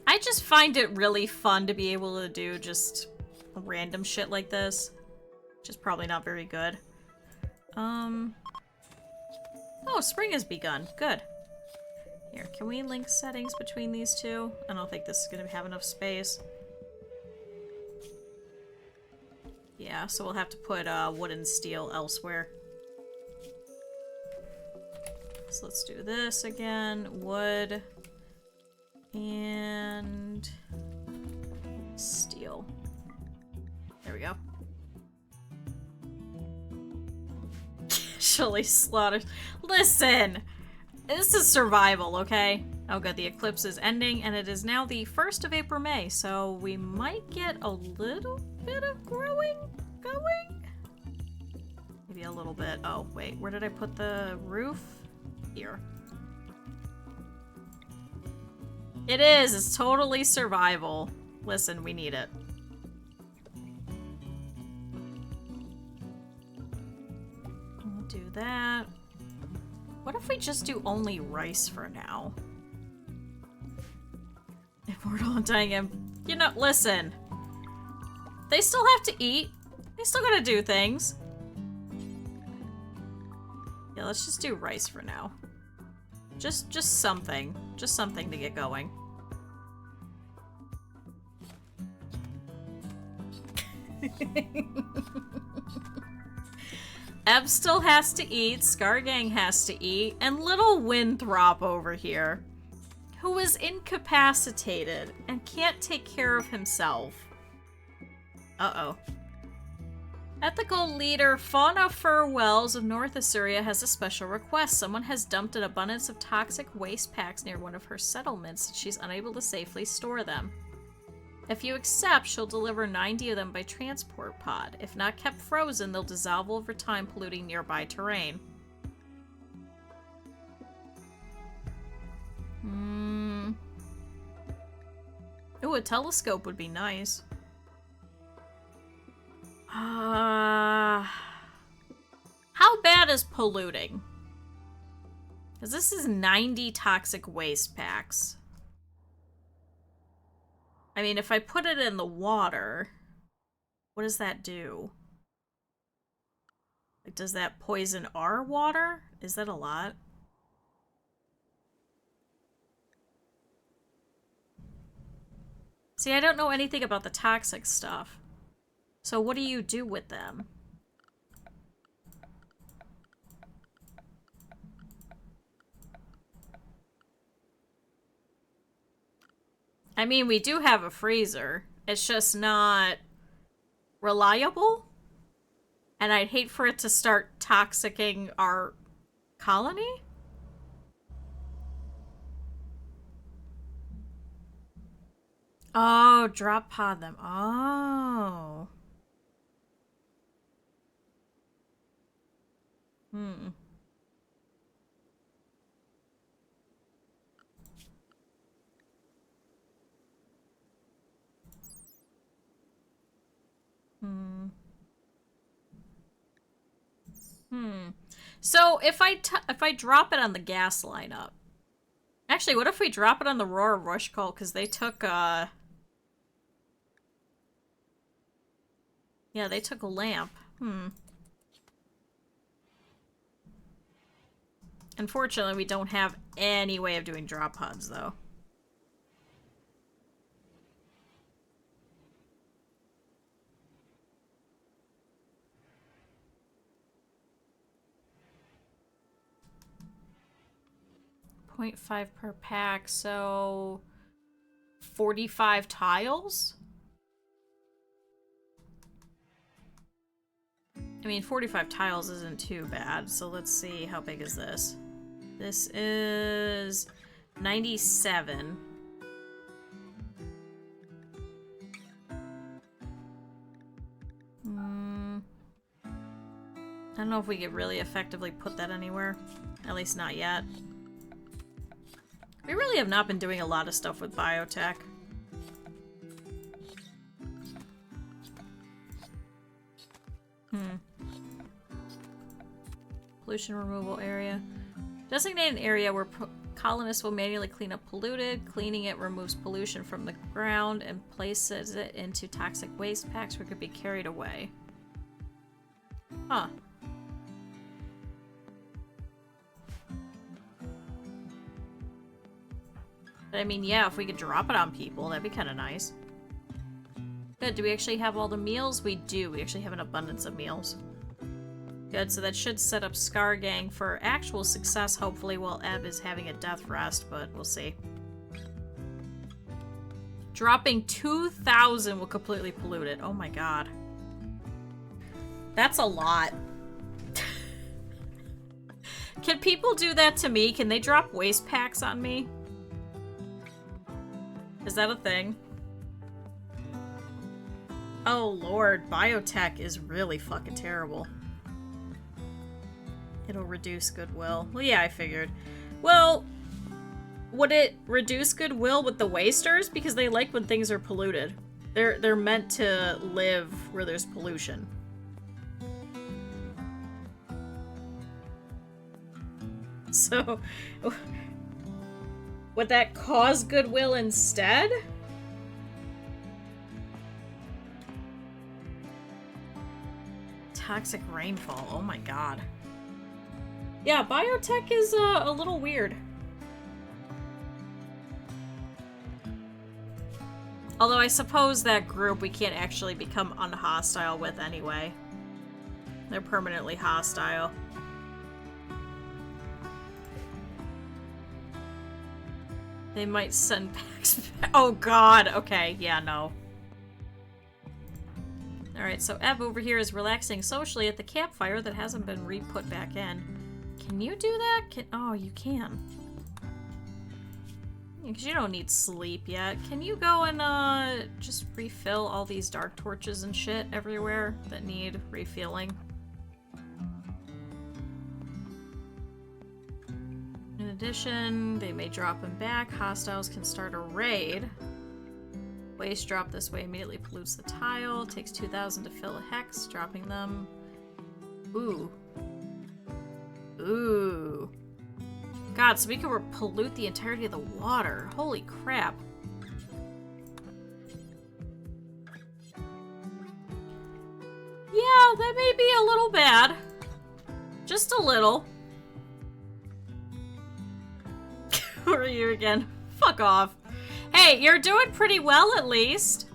I just find it really fun to be able to do just random shit like this. Which is probably not very good. Oh, spring has begun. Good. Here, can we link settings between these two? I don't think this is going to have enough space. Yeah, so we'll have to put wood and steel elsewhere. So let's do this again. Wood and steel. There we go. Casually slaughtered. Listen! This is survival, okay? Oh good, the eclipse is ending, and it is now the 1st of April, May, so we might get a little bit of growing going? Maybe a little bit. Oh, wait, where did I put the roof? Here. It is! It's totally survival. Listen, we need it. We'll do that. What if we just do only rice for now? Immortal Undying M. You know, listen. They still have to eat. They still gotta do things. Yeah, let's just do rice for now. Just something. Just something to get going. Eb still has to eat, Scargang has to eat, and little Winthrop over here, who is incapacitated and can't take care of himself. Uh-oh. Ethical leader Fauna Furwells of North Assyria has a special request. Someone has dumped an abundance of toxic waste packs near one of her settlements, and she's unable to safely store them. If you accept, she'll deliver 90 of them by transport pod. If not kept frozen, they'll dissolve over time, polluting nearby terrain. Oh, a telescope would be nice. How bad is polluting? Because this is 90 toxic waste packs. I mean, if I put it in the water, what does that do? Like, does that poison our water? Is that a lot? See, I don't know anything about the toxic stuff. So what do you do with them? I mean, we do have a freezer. It's just not reliable. And I'd hate for it to start toxicking our colony. Oh, drop pod them. Oh. Hmm. Hmm. Hmm. So if I drop it on the gas lineup, actually, what if we drop it on the Roar of Rushkull? Because they took yeah, they took a lamp. Hmm. Unfortunately, we don't have any way of doing drop pods though. .5 per pack, so 45 tiles? I mean, 45 tiles isn't too bad, so let's see, how big is this? This is 97. I don't know if we could really effectively put that anywhere. At least not yet. We really have not been doing a lot of stuff with biotech. Pollution removal area. Designate an area where colonists will manually clean up polluted. Cleaning it removes pollution from the ground and places it into toxic waste packs where it could be carried away. Huh. But I mean, yeah, if we could drop it on people, that'd be kind of nice. Good, do we actually have all the meals? We do. We actually have an abundance of meals. Good, so that should set up Scar Gang for actual success, hopefully, while Ebb is having a death rest, but we'll see. Dropping 2,000 will completely pollute it. Oh my god. That's a lot. Can people do that to me? Can they drop waste packs on me? Is that a thing? Oh lord, biotech is really fucking terrible. It'll reduce goodwill. Well, yeah, I figured. Well, would it reduce goodwill with the wasters? Because they like when things are polluted. They're meant to live where there's pollution. So, would that cause goodwill instead? Toxic rainfall. Oh my god. Yeah, biotech is a little weird. Although I suppose that group we can't actually become unhostile with anyway. They're permanently hostile. They might send packs back. Oh god, okay, yeah, no. Alright, so Ebb over here is relaxing socially at the campfire that hasn't been re-put back in. Can you do that? Oh, you can. Because you don't need sleep yet. Can you go and just refill all these dark torches and shit everywhere that need refilling? In addition, they may drop them back. Hostiles can start a raid. Waste drop this way immediately pollutes the tile. Takes 2,000 to fill a hex, dropping them. Ooh. Ooh. God, so we can pollute the entirety of the water. Holy crap. Yeah, that may be a little bad. Just a little. Who are you again? Fuck off. Hey, you're doing pretty well at least.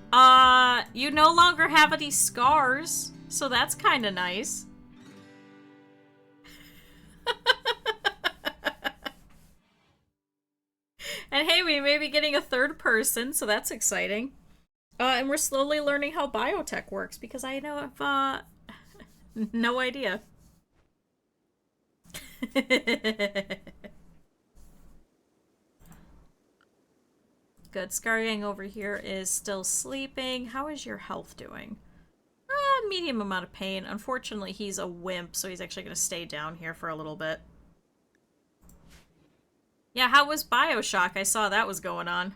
You no longer have any scars, so that's kind of nice. And hey, we may be getting a third person, so that's exciting. And we're slowly learning how biotech works, because I know I've, no idea. Good. Scaryang over here is still sleeping. How is your health doing? Medium amount of pain. Unfortunately, he's a wimp, so he's actually going to stay down here for a little bit. Yeah, how was Bioshock? I saw that was going on.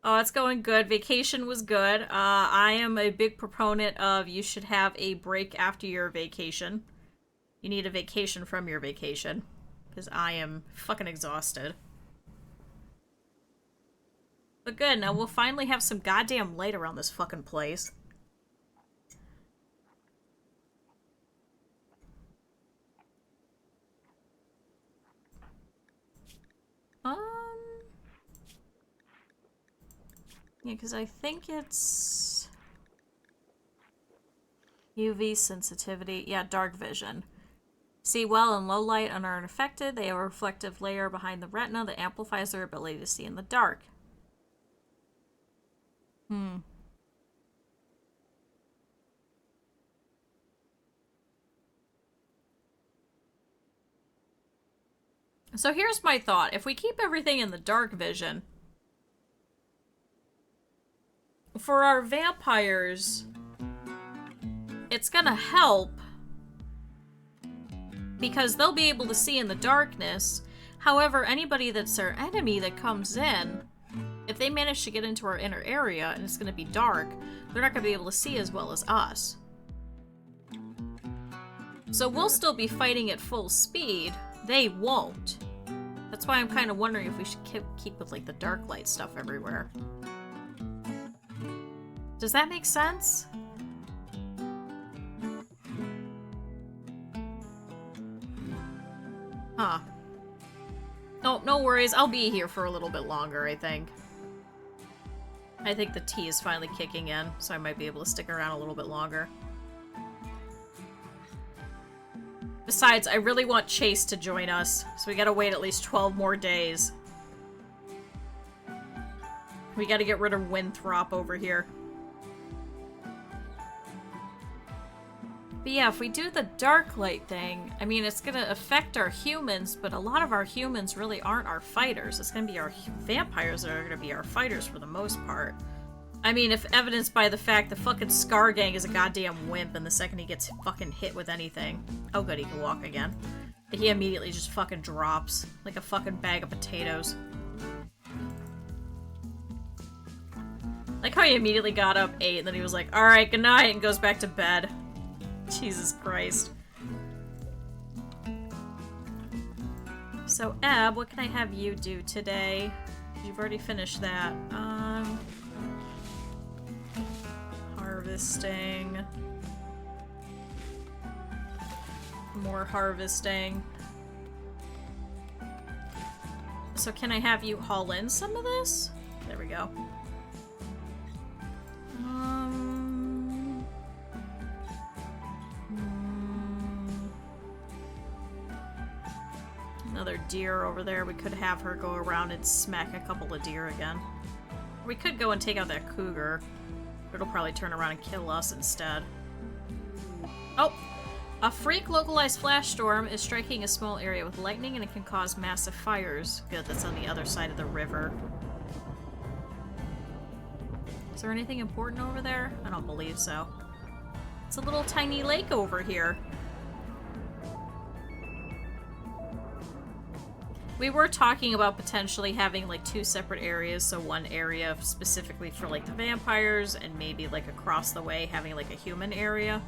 Oh, it's going good. Vacation was good. I am a big proponent of you should have a break after your vacation. You need a vacation from your vacation. Because I am fucking exhausted. But good, now we'll finally have some goddamn light around this fucking place. Yeah, because I think it's UV sensitivity. Yeah, dark vision. See well in low light and are unaffected. They have a reflective layer behind the retina that amplifies their ability to see in the dark. So here's my thought. If we keep everything in the dark vision, for our vampires, it's gonna help because they'll be able to see in the darkness. However, anybody that's our enemy that comes in, if they manage to get into our inner area and it's gonna be dark, they're not gonna be able to see as well as us. So we'll still be fighting at full speed. They won't. That's why I'm kind of wondering if we should keep with, like, the dark light stuff everywhere. Does that make sense? Huh. Oh, no worries. I'll be here for a little bit longer, I think. I think the tea is finally kicking in, so I might be able to stick around a little bit longer. Besides, I really want Chase to join us, so we gotta wait at least 12 more days. We gotta get rid of Winthrop over here. But yeah, if we do the dark light thing, I mean, it's gonna affect our humans, but a lot of our humans really aren't our fighters. It's gonna be our vampires that are gonna be our fighters for the most part. I mean, if evidenced by the fact the fucking Scar Gang is a goddamn wimp and the second he gets fucking hit with anything. Oh good, he can walk again. But he immediately just fucking drops like a fucking bag of potatoes. Like how he immediately got up, ate, and then he was like, alright, good night, and goes back to bed. Jesus Christ. So, Eb, what can I have you do today? You've already finished that. Harvesting. More harvesting. So can I have you haul in some of this? There we go. Another deer over there. We could have her go around and smack a couple of deer again. We could go and take out that cougar. It'll probably turn around and kill us instead. Oh! A freak localized flash storm is striking a small area with lightning and it can cause massive fires. Good, that's on the other side of the river. Is there anything important over there? I don't believe so. It's a little tiny lake over here. We were talking about potentially having like 2 separate areas, so one area specifically for like the vampires, and maybe like across the way having like a human area.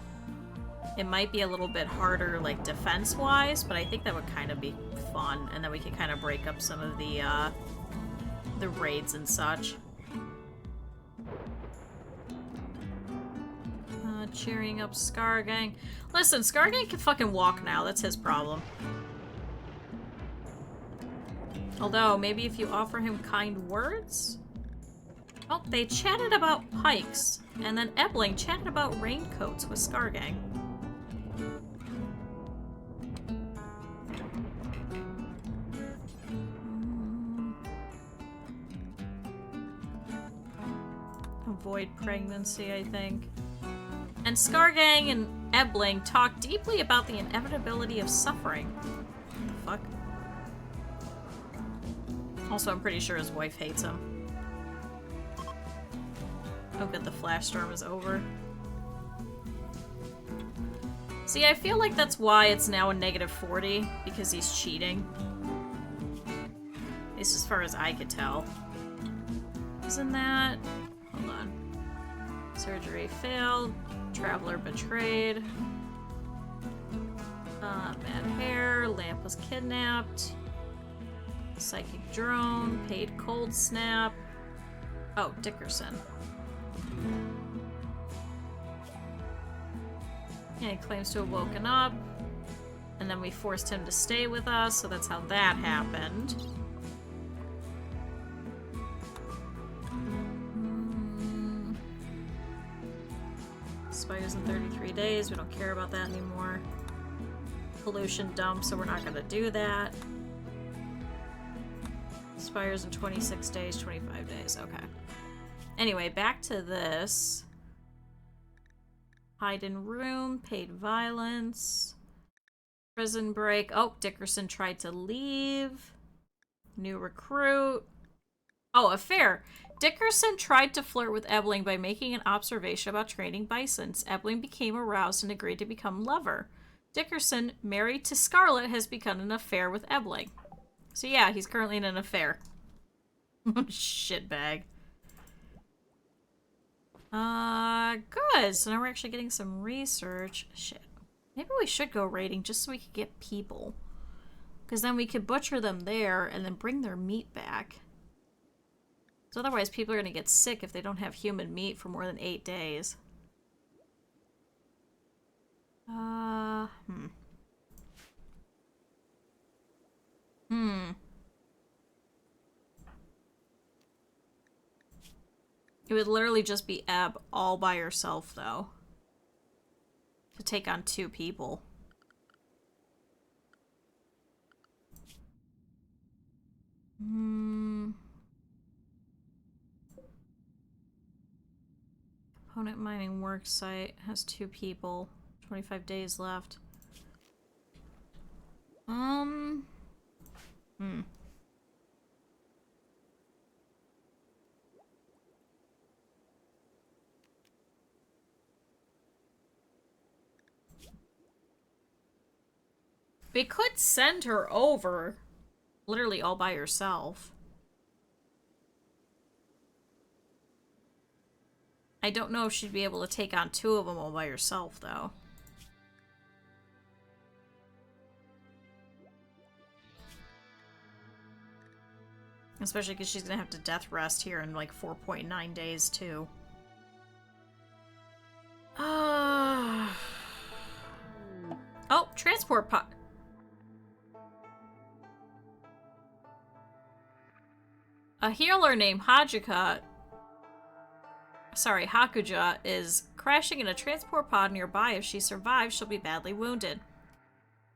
It might be a little bit harder like defense-wise, but I think that would kind of be fun, and then we could kind of break up some of the raids and such. Cheering up Scargang. Listen, Scargang can fucking walk now, that's his problem. Although, maybe if you offer him kind words? Oh, they chatted about pikes, and then Ebling chatted about raincoats with Scargang. Avoid pregnancy, I think. And Scargang and Ebling talk deeply about the inevitability of suffering. What the fuck? Also, I'm pretty sure his wife hates him. Oh good, the flash storm is over. See, I feel like that's why it's now a -40, because he's cheating. At least as far as I could tell. Isn't that... Hold on. Surgery failed. Traveler betrayed. Bad hair. Lamp was kidnapped. Psychic drone. Paid cold snap. Oh, Dickerson. Yeah, he claims to have woken up. And then we forced him to stay with us, so that's how that happened. Expires in 33 days. We don't care about that anymore. Pollution dump, so we're not going to do that. Expires in 26 days, 25 days. Okay. Anyway, back to this. Hide in room, paid violence. Prison break. Oh, Dickerson tried to leave. New recruit. Oh, affair. Dickerson tried to flirt with Ebling by making an observation about training bisons. Ebling became aroused and agreed to become lover. Dickerson, married to Scarlet, has begun an affair with Ebling. So yeah, he's currently in an affair. Shitbag. Good. So now we're actually getting some research. Shit. Maybe we should go raiding just so we could get people. Because then we could butcher them there and then bring their meat back. So otherwise people are going to get sick if they don't have human meat for more than 8 days. It would literally just be Eb all by herself, though. To take on 2 people. Opponent mining work site has 2 people. 25 days left. We could send her over, literally all by herself. I don't know if she'd be able to take on 2 of them all by herself, though. Especially because she's gonna have to death rest here in like 4.9 days, too. Oh, transport pod. A healer named Hakuja is crashing in a transport pod nearby. If she survives, she'll be badly wounded.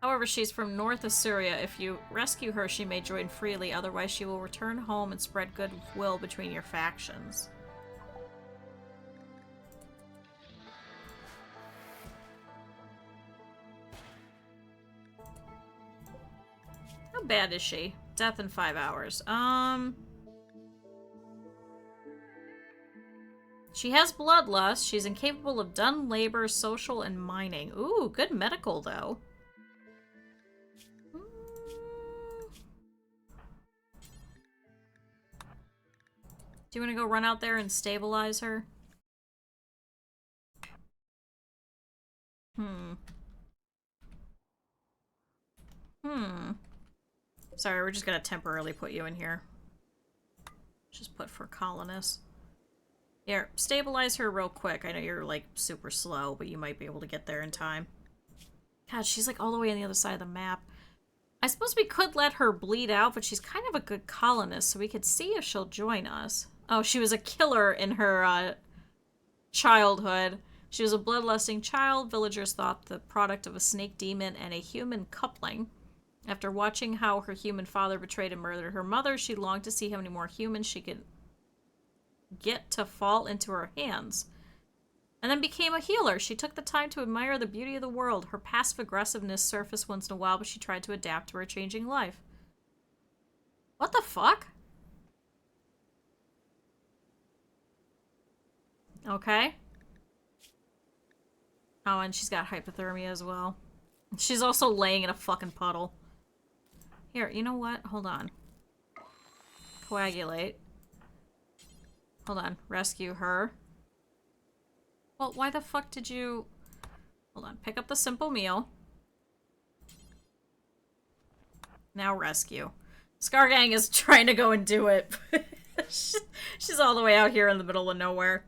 However, she's from North Assyria. If you rescue her, she may join freely. Otherwise, she will return home and spread goodwill between your factions. How bad is she? Death in 5 hours. She has bloodlust. She's incapable of done labor, social, and mining. Ooh, good medical, though. Do you want to go run out there and stabilize her? Sorry, we're just gonna temporarily put you in here. Just put for colonists. Here, stabilize her real quick. I know you're, like, super slow, but you might be able to get there in time. God, she's, like, all the way on the other side of the map. I suppose we could let her bleed out, but she's kind of a good colonist, so we could see if she'll join us. Oh, she was a killer in her, childhood. She was a bloodlusting child. Villagers thought the product of a snake demon and a human coupling. After watching how her human father betrayed and murdered her mother, she longed to see how many more humans she could get to fall into her hands. And then became a healer. She took the time to admire the beauty of the world. Her passive aggressiveness surfaced once in a while, but she tried to adapt to her changing life. What the fuck? Okay. Oh, and she's got hypothermia as well. She's also laying in a fucking puddle. Here, you know what? Hold on. Coagulate. Hold on. Rescue her. Well, why the fuck did you... Hold on. Pick up the simple meal. Now rescue. Scargang is trying to go and do it. She's all the way out here in the middle of nowhere.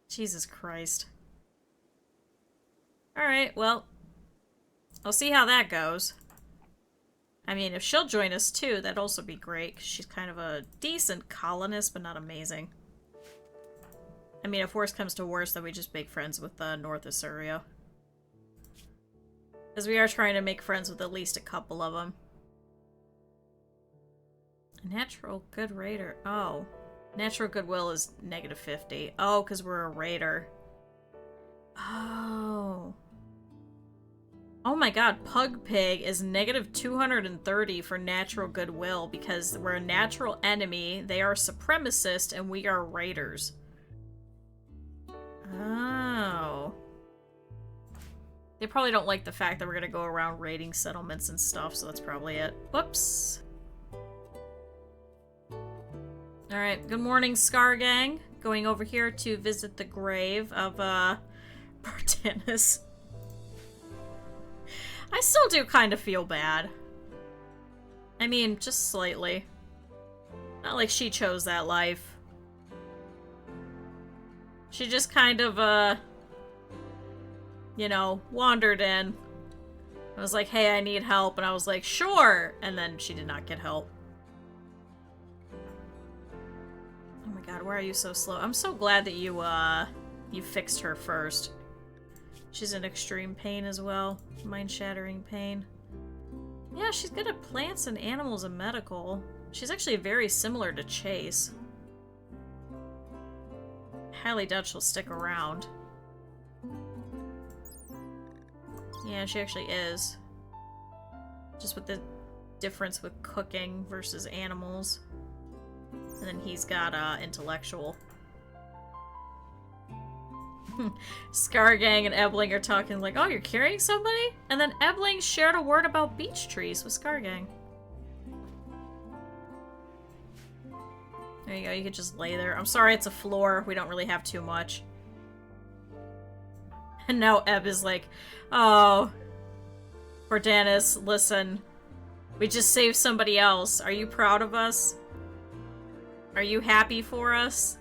Jesus Christ. Alright, well, I'll see how that goes. I mean, if she'll join us too, that'd also be great, 'cause she's kind of a decent colonist, but not amazing. I mean, if worse comes to worse, then we just make friends with North Assyria. Because we are trying to make friends with at least a couple of them. Natural good raider. Oh. Natural goodwill is -50. Oh, because we're a raider. Oh. Oh my god, Pug Pig is -230 for natural goodwill because we're a natural enemy, they are supremacist, and we are raiders. Oh. They probably don't like the fact that we're gonna go around raiding settlements and stuff, so that's probably it. Whoops. Alright, good morning, Scar Gang. Going over here to visit the grave of, Bartanis. I still do kind of feel bad. I mean, just slightly. Not like she chose that life. She just kind of, you know, wandered in. I was like, hey, I need help, and I was like, sure! And then she did not get help. Oh my god, why are you so slow? I'm so glad that you fixed her first. She's in extreme pain as well. Mind-shattering pain. Yeah, she's good at plants and animals and medical. She's actually very similar to Chase. Highly doubt she'll stick around. Yeah, she actually is. Just with the difference with cooking versus animals. And then he's got, intellectual. Scargang and Ebling are talking like, oh, you're carrying somebody? And then Ebling shared a word about beech trees with Scargang. There you go, you could just lay there. I'm sorry it's a floor, we don't really have too much. And now Eb is like, oh, Bartanis, listen. We just saved somebody else. Are you proud of us? Are you happy for us?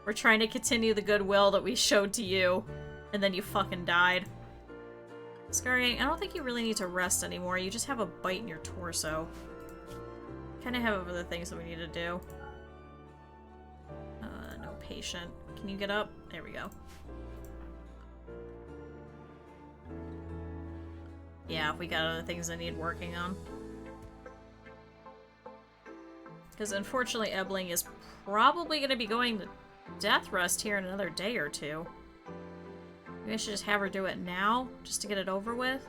We're trying to continue the goodwill that we showed to you, and then you fucking died. Scargang, I don't think you really need to rest anymore. You just have a bite in your torso. Kinda have other things that we need to do. No patient. Can you get up? There we go. Yeah, we got other things that need working on. Because unfortunately Ebling is probably going to be going to death rest here in another day or two. Maybe I should just have her do it now, just to get it over with.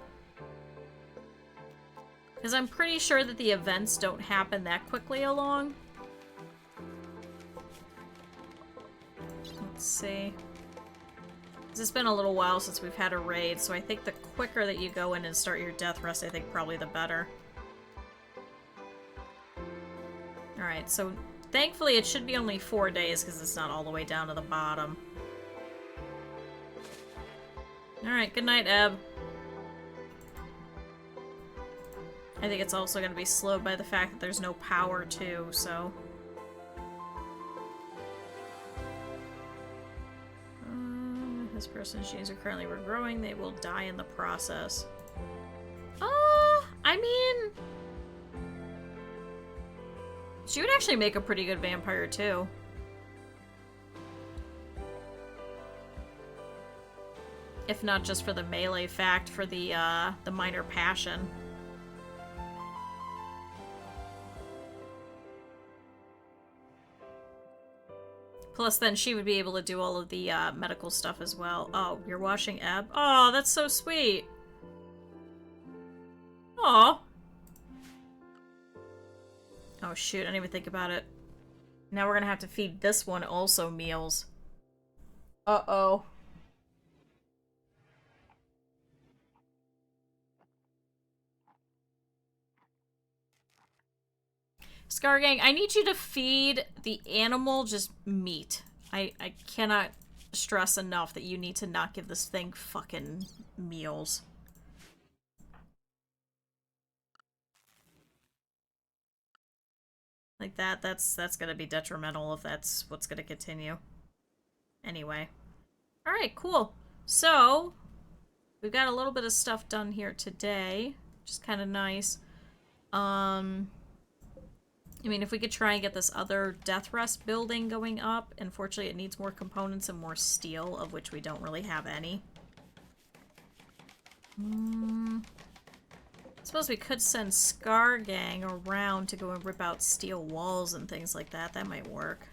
Because I'm pretty sure that the events don't happen that quickly along. Let's see. Because it's been a little while since we've had a raid, so I think the quicker that you go in and start your death rest, I think probably the better. Alright, so Thankfully, it should be only 4 days because it's not all the way down to the bottom. Alright, good night, Eb. I think it's also going to be slowed by the fact that there's no power, too, so... This person's genes are currently regrowing. They will die in the process. I mean... She would actually make a pretty good vampire, too. If not just for the melee fact, for the minor passion. Plus, then she would be able to do all of the medical stuff as well. Oh, you're washing Eb? Oh, that's so sweet. Aw. Oh, shoot. I didn't even think about it. Now we're gonna have to feed this one also meals. Uh-oh. Scargang, I need you to feed the animal just meat. I cannot stress enough that you need to not give this thing fucking meals. Like that's gonna be detrimental if that's what's gonna continue. Anyway. Alright, cool. So, we've got a little bit of stuff done here today, which is kind of nice. I mean, if we could try and get this other Death Rest building going up, unfortunately it needs more components and more steel, of which we don't really have any. I suppose we could send Scargang around to go and rip out steel walls and things like that. That might work.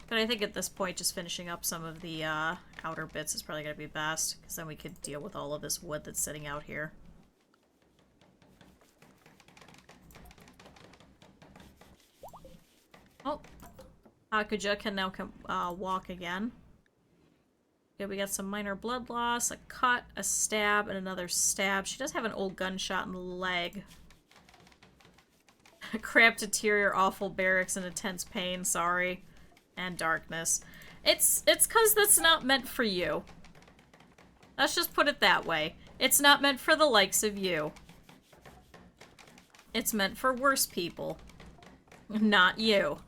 But I think at this point, just finishing up some of the outer bits is probably going to be best, because then we could deal with all of this wood that's sitting out here. Oh, Hakuja can now walk again. Okay, we got some minor blood loss, a cut, a stab, and another stab. She does have an old gunshot in the leg. Cramped interior, awful barracks, and intense pain, sorry. And darkness. It's cause that's not meant for you. Let's just put it that way. It's not meant for the likes of you. It's meant for worse people. Not you.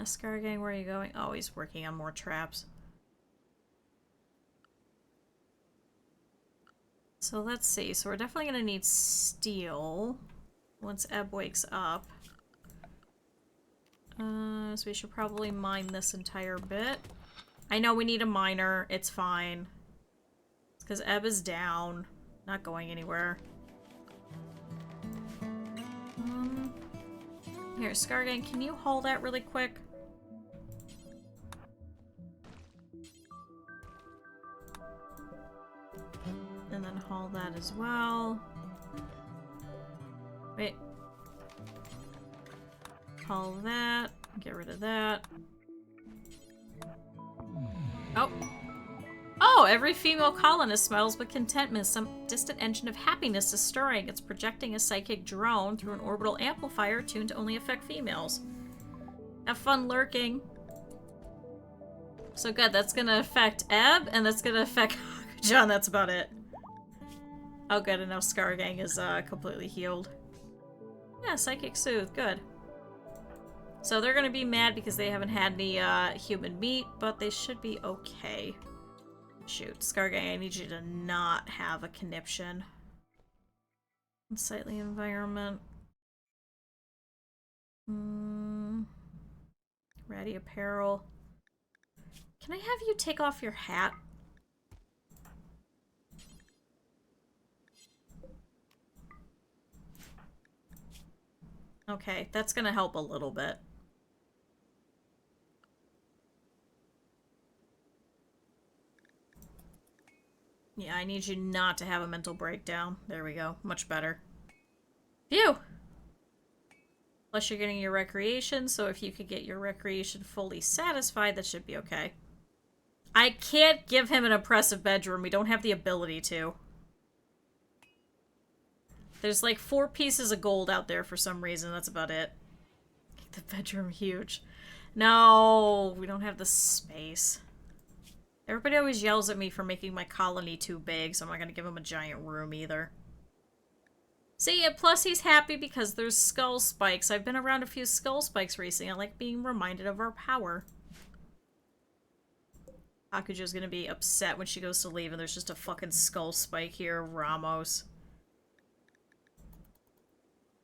Scargang, where are you going? Oh, he's working on more traps. So let's see. So we're definitely gonna need steel once Eb wakes up. So we should probably mine this entire bit. I know we need a miner. It's fine. It's because Eb is down. Not going anywhere. Here, Scargang, can you haul that really quick? And then haul that as well. Wait. Haul that. Get rid of that. Oh. Oh, every female colonist smiles with contentment. Some distant engine of happiness is stirring. It's projecting a psychic drone through an orbital amplifier tuned to only affect females. Have fun lurking. So good, that's gonna affect Eb, and that's gonna affect John, that's about it. Oh good, and now Scargang is completely healed. Yeah, Psychic Soothe, good. So they're gonna be mad because they haven't had any human meat, but they should be okay. Shoot, Scargang, I need you to not have a conniption. Unsightly environment. Ratty apparel. Can I have you take off your hat? Okay, that's gonna help a little bit. Yeah, I need you not to have a mental breakdown. There we go. Much better. Phew! Plus you're getting your recreation, so if you could get your recreation fully satisfied, that should be okay. I can't give him an oppressive bedroom. We don't have the ability to. There's like 4 pieces of gold out there for some reason. That's about it. Make the bedroom huge. No, we don't have the space. Everybody always yells at me for making my colony too big, so I'm not gonna give him a giant room either. See, plus he's happy because there's skull spikes. I've been around a few skull spikes recently. I like being reminded of our power. Hakujo's gonna be upset when she goes to leave and there's just a fucking skull spike here. Ramos.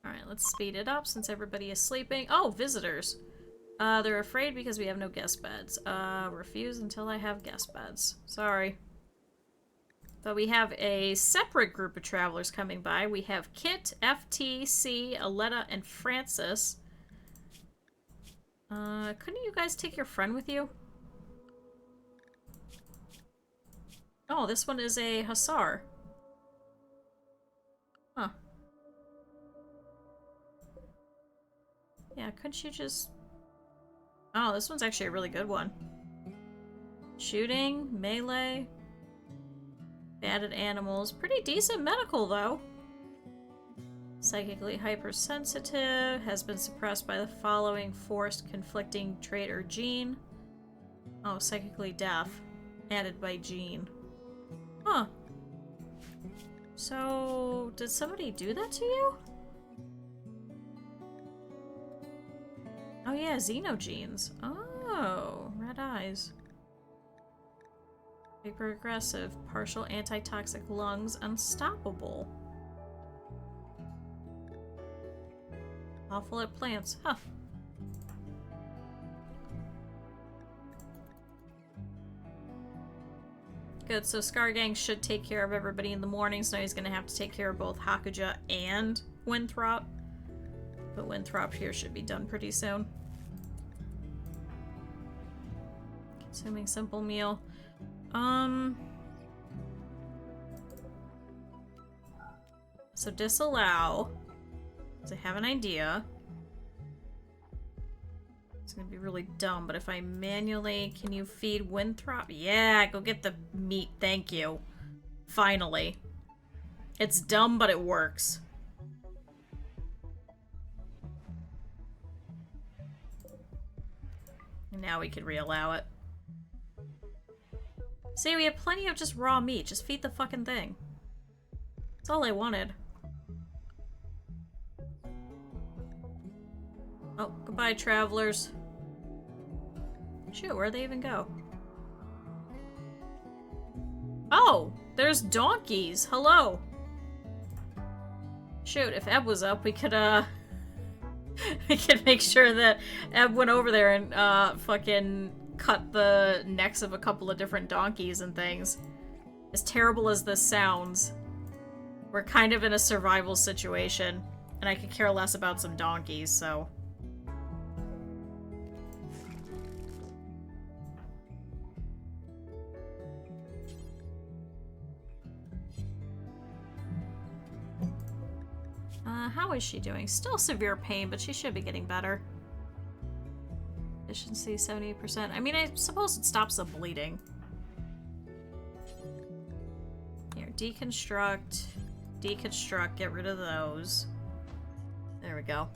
Alright, let's speed it up since everybody is sleeping. Oh, visitors. They're afraid because we have no guest beds. Refuse until I have guest beds. Sorry. But we have a separate group of travelers coming by. We have Kit, FTC, Aletta, and Francis. Couldn't you guys take your friend with you? Oh, this one is a Hussar. Huh. Yeah, couldn't you just... Oh, this one's actually a really good one. Shooting, melee, batted animals. Pretty decent medical, though. Psychically hypersensitive. Has been suppressed by the following forced conflicting trait or gene. Oh, psychically deaf. Added by gene. Huh. So, did somebody do that to you? Oh yeah, xenogenes. Oh, red eyes. Hyper aggressive, partial antitoxic lungs, unstoppable. Awful at plants, huh. Good, so Scargang should take care of everybody in the morning, so now he's gonna have to take care of both Hakuja and Winthrop. But Winthrop here should be done pretty soon. Consuming simple meal. So disallow. So I have an idea. It's gonna be really dumb, but if I manually... Can you feed Winthrop? Yeah, go get the meat, thank you. Finally. It's dumb, but it works. And now we can re-allow it. See, we have plenty of just raw meat. Just feed the fucking thing. That's all I wanted. Oh, goodbye, travelers. Shoot, where'd they even go? Oh, there's donkeys. Hello. Shoot, if Eb was up, we could, we could make sure that Eb went over there and, fucking cut the necks of a couple of different donkeys and things. As terrible as this sounds, we're kind of in a survival situation, and I could care less about some donkeys, so... how is she doing? Still severe pain, but she should be getting better. Efficiency 78%. I mean, I suppose it stops the bleeding. Here, deconstruct, deconstruct, get rid of those. There we go.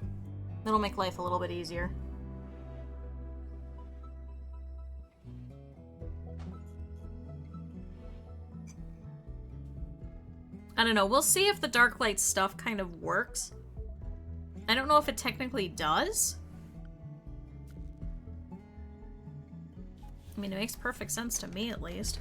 That'll make life a little bit easier. I don't know, we'll see if the dark light stuff kind of works. I don't know if it technically does. I mean, it makes perfect sense to me, at least.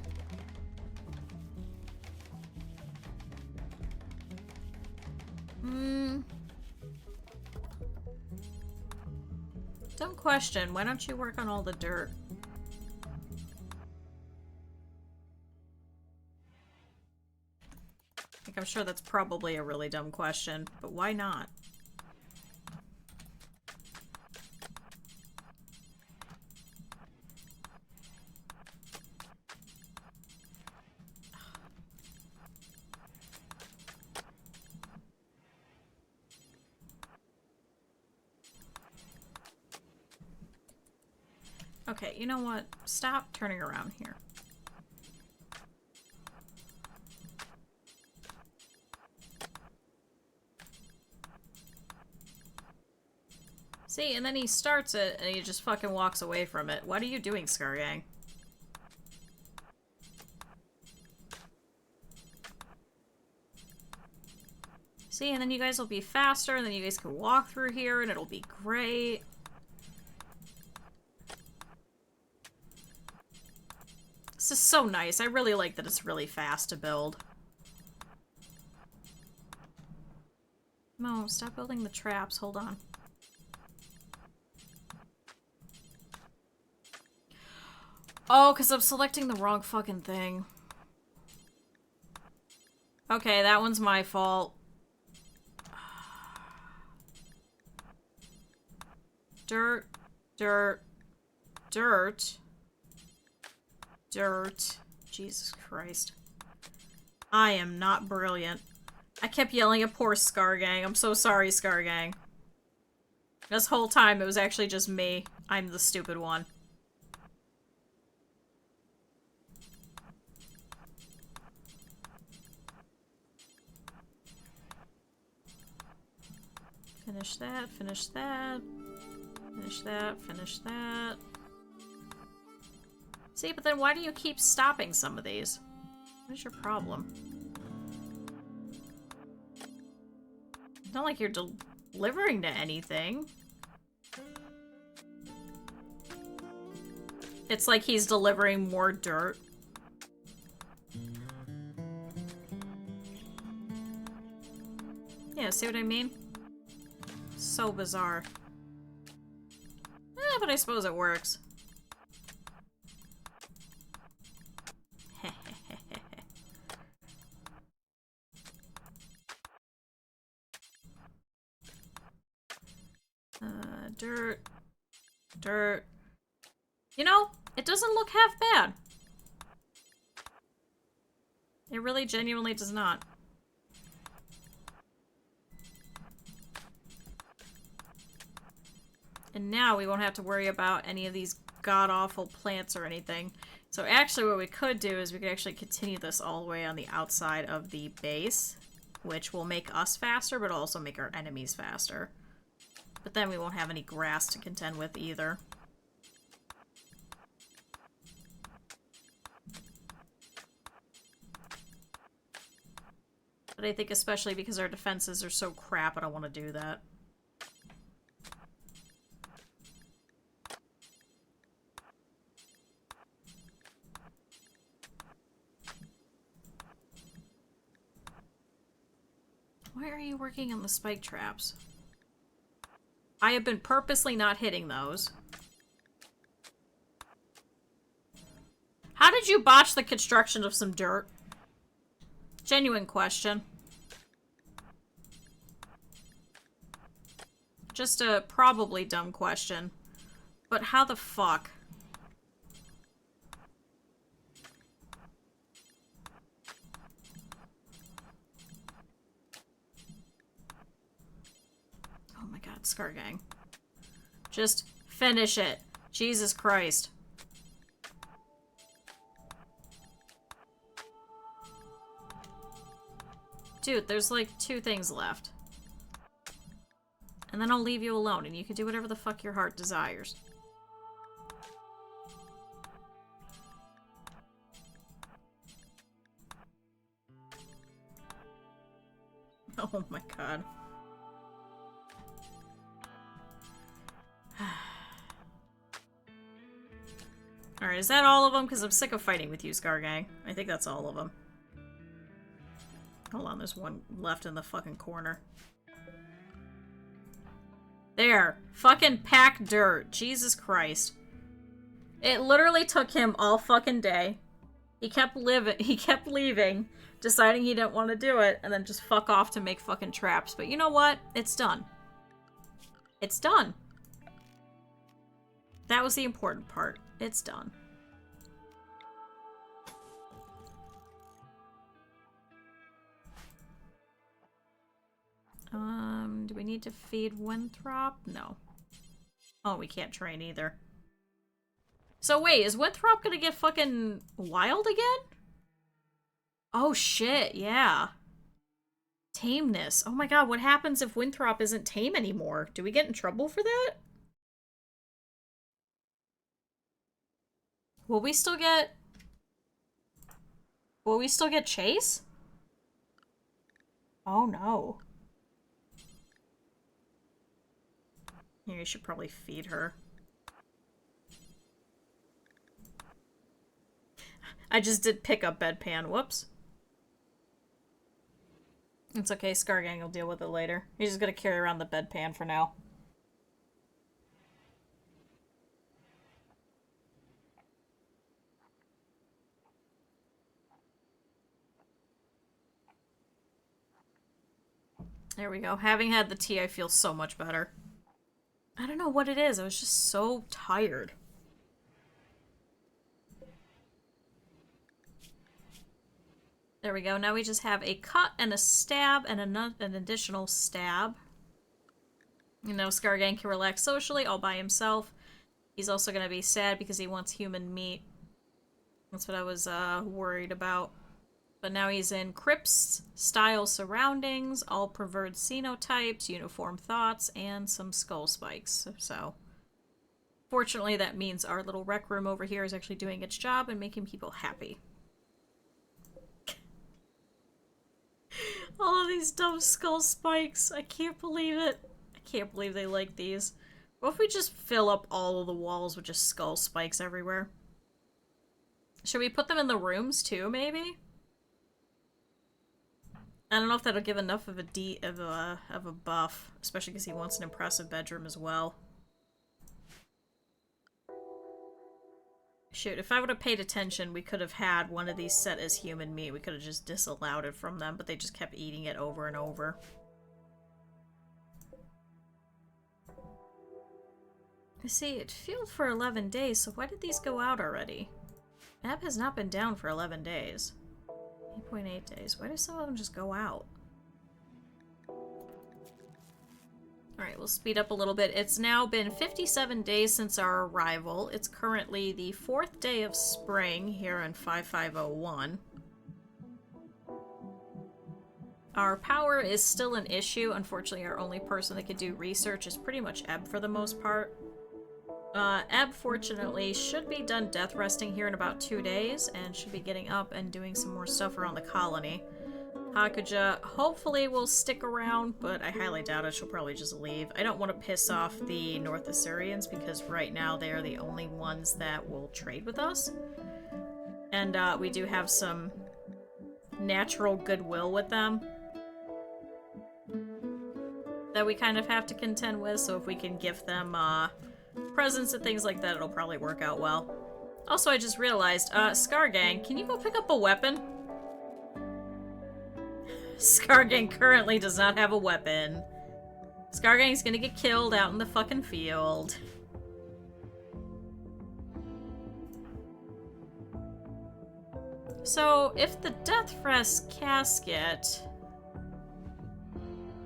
Dumb question. Why don't you work on all the dirt? I'm sure that's probably a really dumb question, but why not? Okay, you know what? Stop turning around here. See, and then he starts it, and he just fucking walks away from it. What are you doing, Scargang? See, and then you guys will be faster, and then you guys can walk through here, and it'll be great. This is so nice. I really like that it's really fast to build. No, stop building the traps. Hold on. Oh, because I'm selecting the wrong fucking thing. Okay, that one's my fault. Dirt, dirt, dirt, dirt. Jesus Christ. I am not brilliant. I kept yelling at poor Scargang. I'm so sorry, Scargang. This whole time, it was actually just me. I'm the stupid one. Finish that, finish that. Finish that, finish that. See, but then why do you keep stopping some of these? What is your problem? It's not like you're delivering to anything. It's like he's delivering more dirt. Yeah, see what I mean? So bizarre. But I suppose it works. Dirt. Dirt. You know, it doesn't look half bad. It really genuinely does not. And now we won't have to worry about any of these god-awful plants or anything. So actually what we could do is we could actually continue this all the way on the outside of the base, which will make us faster, but also make our enemies faster. But then we won't have any grass to contend with either. But I think especially because our defenses are so crap, I don't want to do that. Why are you working on the spike traps? I have been purposely not hitting those. How did you botch the construction of some dirt? Genuine question. Just a probably dumb question. But how the fuck? Oh my god, Scargang. Just finish it. Jesus Christ. Dude, there's like 2 things left. And then I'll leave you alone and you can do whatever the fuck your heart desires. Oh my god. Alright, is that all of them? Because I'm sick of fighting with you, Scargang. I think that's all of them. Hold on, there's one left in the fucking corner. There. Fucking pack dirt. Jesus Christ. It literally took him all fucking day. He kept leaving, deciding he didn't want to do it, and then just fuck off to make fucking traps. But you know what? It's done. It's done. That was the important part. It's done. Do we need to feed Winthrop? No. Oh, we can't train either. So wait, is Winthrop gonna get fucking wild again? Oh shit, yeah. Tameness. Oh my god, what happens if Winthrop isn't tame anymore? Do we get in trouble for that? Will we still get... Will we still get Chase? Oh no. Here, you should probably feed her. I just did pick up bedpan. Whoops. It's okay, Scargang will deal with it later. He's just gonna carry around the bedpan for now. There we go. Having had the tea, I feel so much better. I don't know what it is. I was just so tired. There we go. Now we just have a cut and a stab and an additional stab. You know, Scargang can relax socially all by himself. He's also going to be sad because he wants human meat. That's what I was worried about. But now he's in crypts-style surroundings, all perverted xenotypes, uniform thoughts, and some skull spikes. So, fortunately, that means our little rec room over here is actually doing its job and making people happy. All of these dumb skull spikes. I can't believe it. I can't believe they like these. What if we just fill up all of the walls with just skull spikes everywhere? Should we put them in the rooms too, maybe? I don't know if that'll give enough of a buff, especially because he wants an impressive bedroom as well. Shoot, if I would have paid attention, we could have had one of these set as human meat. We could have just disallowed it from them, but they just kept eating it over and over. I see, it fueled for 11 days, so why did these go out already? App has not been down for 11 days. 8.8 days. Why do some of them just go out? Alright, we'll speed up a little bit. It's now been 57 days since our arrival. It's currently the 4th day of spring here in 5501. Our power is still an issue. Unfortunately, our only person that can do research is pretty much Ebb for the most part. Ebb, fortunately, should be done death resting here in about 2 days, and should be getting up and doing some more stuff around the colony. Hakuja hopefully will stick around, but I highly doubt it. She'll probably just leave. I don't want to piss off the North Assyrians, because right now they are the only ones that will trade with us. And we do have some natural goodwill with them that we kind of have to contend with, so if we can give them presents and things like that, it'll probably work out well. Also, I just realized, Scargang, can you go pick up a weapon? Scargang currently does not have a weapon. Scargang's gonna get killed out in the fucking field. So, if the Death Rest casket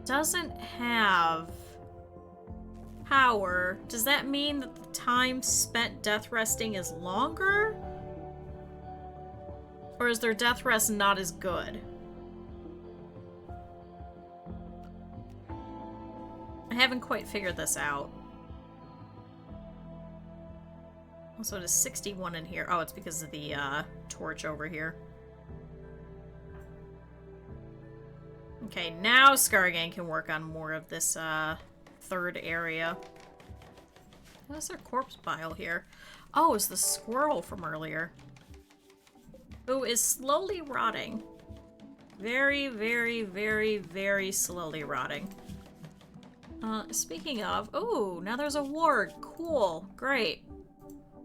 doesn't have power, does that mean that the time spent death resting is longer? Or is their death rest not as good? I haven't quite figured this out. Also, it is 61 in here. Oh, it's because of the torch over here. Okay, now Scargang can work on more of this third area. What's their corpse pile here? Oh, it's the squirrel from earlier. Who is slowly rotting. Very, very, very, very slowly rotting. Speaking of, oh, now there's a ward. Cool, great.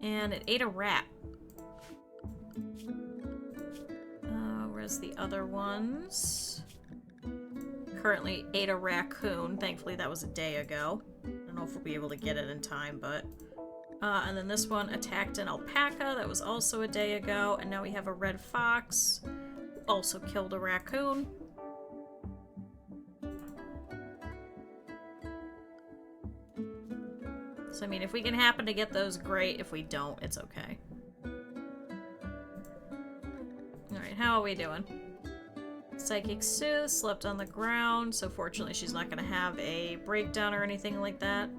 And it ate a rat. Where's the other ones? Currently ate a raccoon. Thankfully that was a day ago. I don't know if we'll be able to get it in time, but... and then this one attacked an alpaca. That was also a day ago. And now we have a red fox. Also killed a raccoon. So, I mean, if we can happen to get those, great. If we don't, it's okay. Alright, how are we doing? Psychic Soothe slept on the ground, so fortunately she's not going to have a breakdown or anything like that.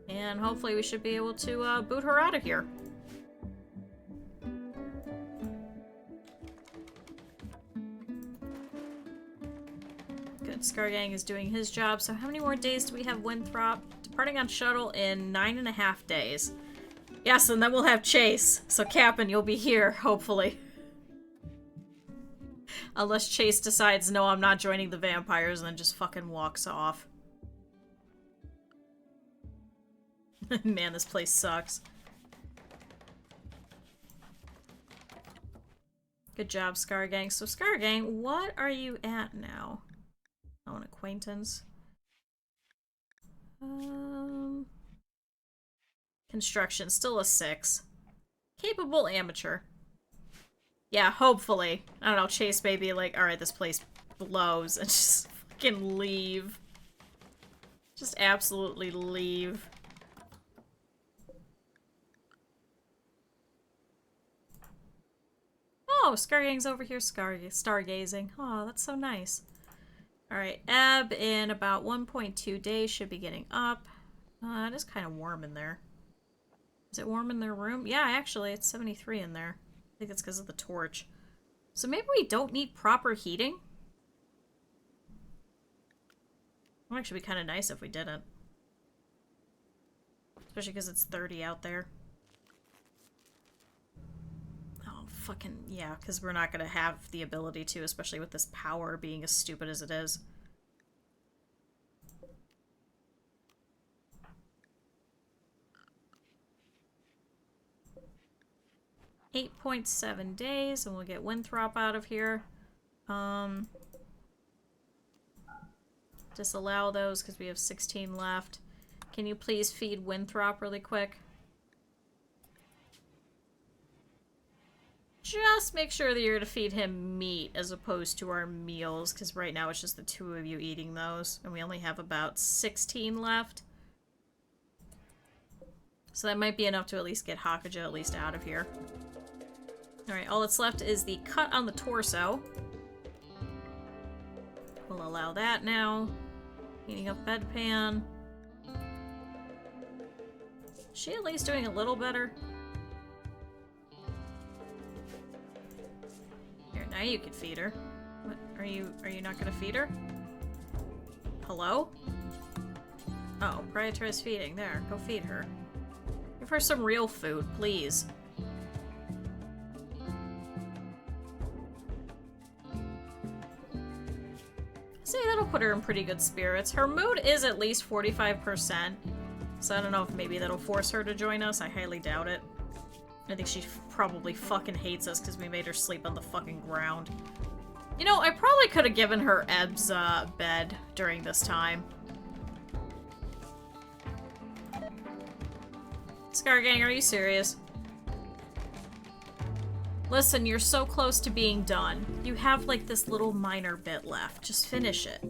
And hopefully we should be able to boot her out of here. Good, Scargang is doing his job. So how many more days do we have Winthrop? Departing on shuttle in 9.5 days. Yes, and then we'll have Chase. So Cap'n, you'll be here, hopefully. Unless Chase decides, no, I'm not joining the vampires, and then just fucking walks off. Man, this place sucks. Good job, Scargang. So, Scargang, what are you at now? Oh, an acquaintance. Construction, still a 6. Capable amateur. Yeah, hopefully. I don't know, Chase may be like, alright, this place blows, and just fucking leave. Just absolutely leave. Oh, Scargang's over here stargazing. Oh, that's so nice. Alright, ebb in about 1.2 days should be getting up. It is kind of warm in there. Is it warm in their room? Yeah, actually, it's 73 in there. I think it's because of the torch. So maybe we don't need proper heating? It would actually be kind of nice if we didn't. Especially because it's 30 out there. Oh, fucking, yeah, because we're not going to have the ability to, especially with this power being as stupid as it is. .7 days, and we'll get Winthrop out of here. Disallow those because we have 16 left. Can you please feed Winthrop really quick? Just make sure that you're to feed him meat as opposed to our meals, because right now it's just the 2 of you eating those, and we only have about 16 left. So that might be enough to at least get Hakuja at least out of here. Alright, all that's left is the cut on the torso. We'll allow that now. Heating up bedpan. Is she at least doing a little better? Here, now you can feed her. What, are you not gonna feed her? Hello? Oh, prioritize feeding. There, go feed her. Give her some real food, please. See, that'll put her in pretty good spirits. Her mood is at least 45%, so I don't know if maybe that'll force her to join us. I highly doubt it. I think she probably fucking hates us because we made her sleep on the fucking ground. You know, I probably could have given her Eb's bed during this time. Scargang, are you serious? Listen, you're so close to being done. You have, like, this little minor bit left. Just finish it.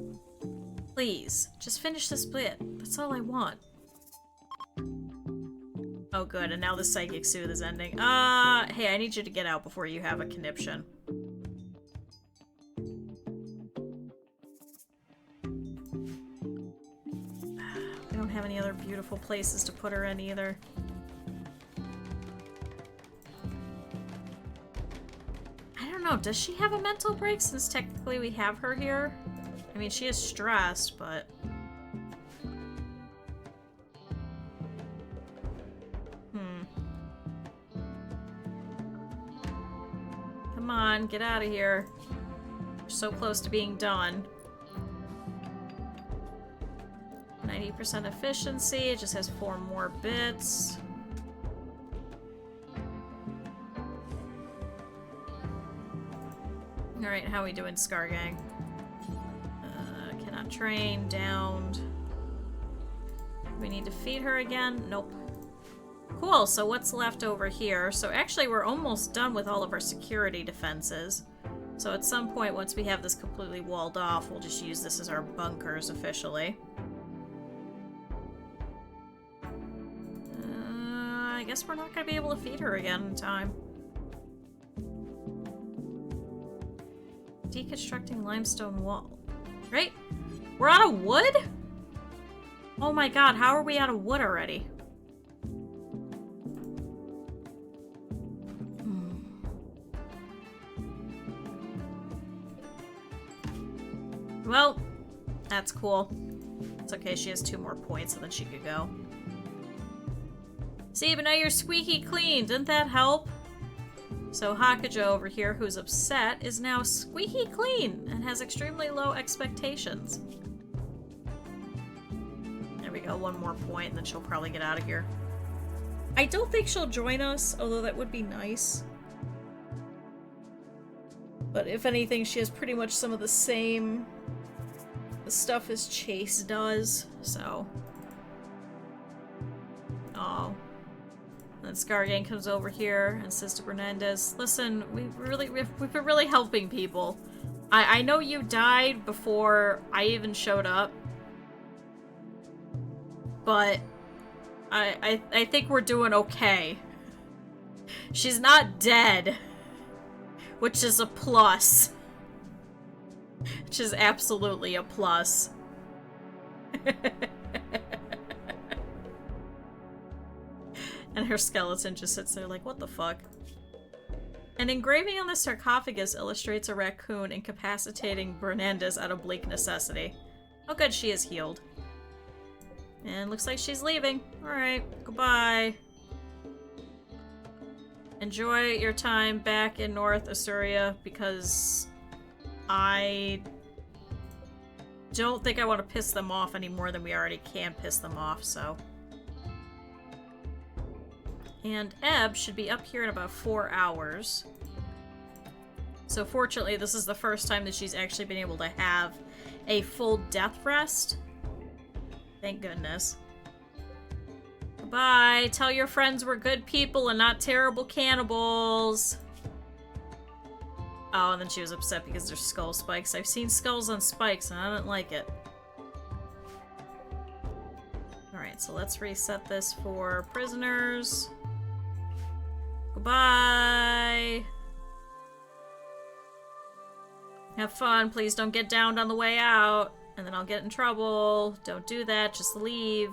Please. Just finish this bit. That's all I want. Oh, good. And now the Psychic Soothe is ending. Hey, I need you to get out before you have a conniption. We don't have any other beautiful places to put her in either. I don't know, does she have a mental break since technically we have her here? I mean, she is stressed, but... Come on, get out of here. We're so close to being done. 90% efficiency, it just has 4 more bits. Alright, how are we doing, Scargang? Cannot train, downed. We need to feed her again? Nope. Cool, so what's left over here? So actually we're almost done with all of our security defenses. So at some point, once we have this completely walled off, we'll just use this as our bunkers officially. I guess we're not gonna be able to feed her again in time. Deconstructing limestone wall. Great. We're out of wood? Oh my god, how are we out of wood already? Well, That's cool. It's okay, she has 2 more points and then she could go. See, but now you're squeaky clean. Didn't that help? So Hakujo over here, who's upset, is now squeaky clean and has extremely low expectations. There we go, 1 more point and then she'll probably get out of here. I don't think she'll join us, although that would be nice. But if anything, she has pretty much some of the same stuff as Chase does, so... Oh. And then Scargang comes over here and says to Bernandez, listen, we've been really helping people. I know you died before I even showed up, but I think we're doing okay. She's not dead, which is a plus. Which is absolutely a plus. And her skeleton just sits there like, what the fuck? An engraving on the sarcophagus illustrates a raccoon incapacitating Bernandez out of bleak necessity. Oh good, she is healed. And looks like she's leaving. Alright, goodbye. Enjoy your time back in North Asturia, because I don't think I want to piss them off any more than we already can piss them off, so. And Ebb should be up here in about 4 hours. So fortunately, this is the first time that she's actually been able to have a full death rest. Thank goodness. Goodbye. Tell your friends we're good people and not terrible cannibals. Oh, and then she was upset because there's skull spikes. I've seen skulls on spikes and I don't like it. Alright, so let's reset this for prisoners. Goodbye. Have fun. Please don't get downed on the way out. And then I'll get in trouble. Don't do that. Just leave.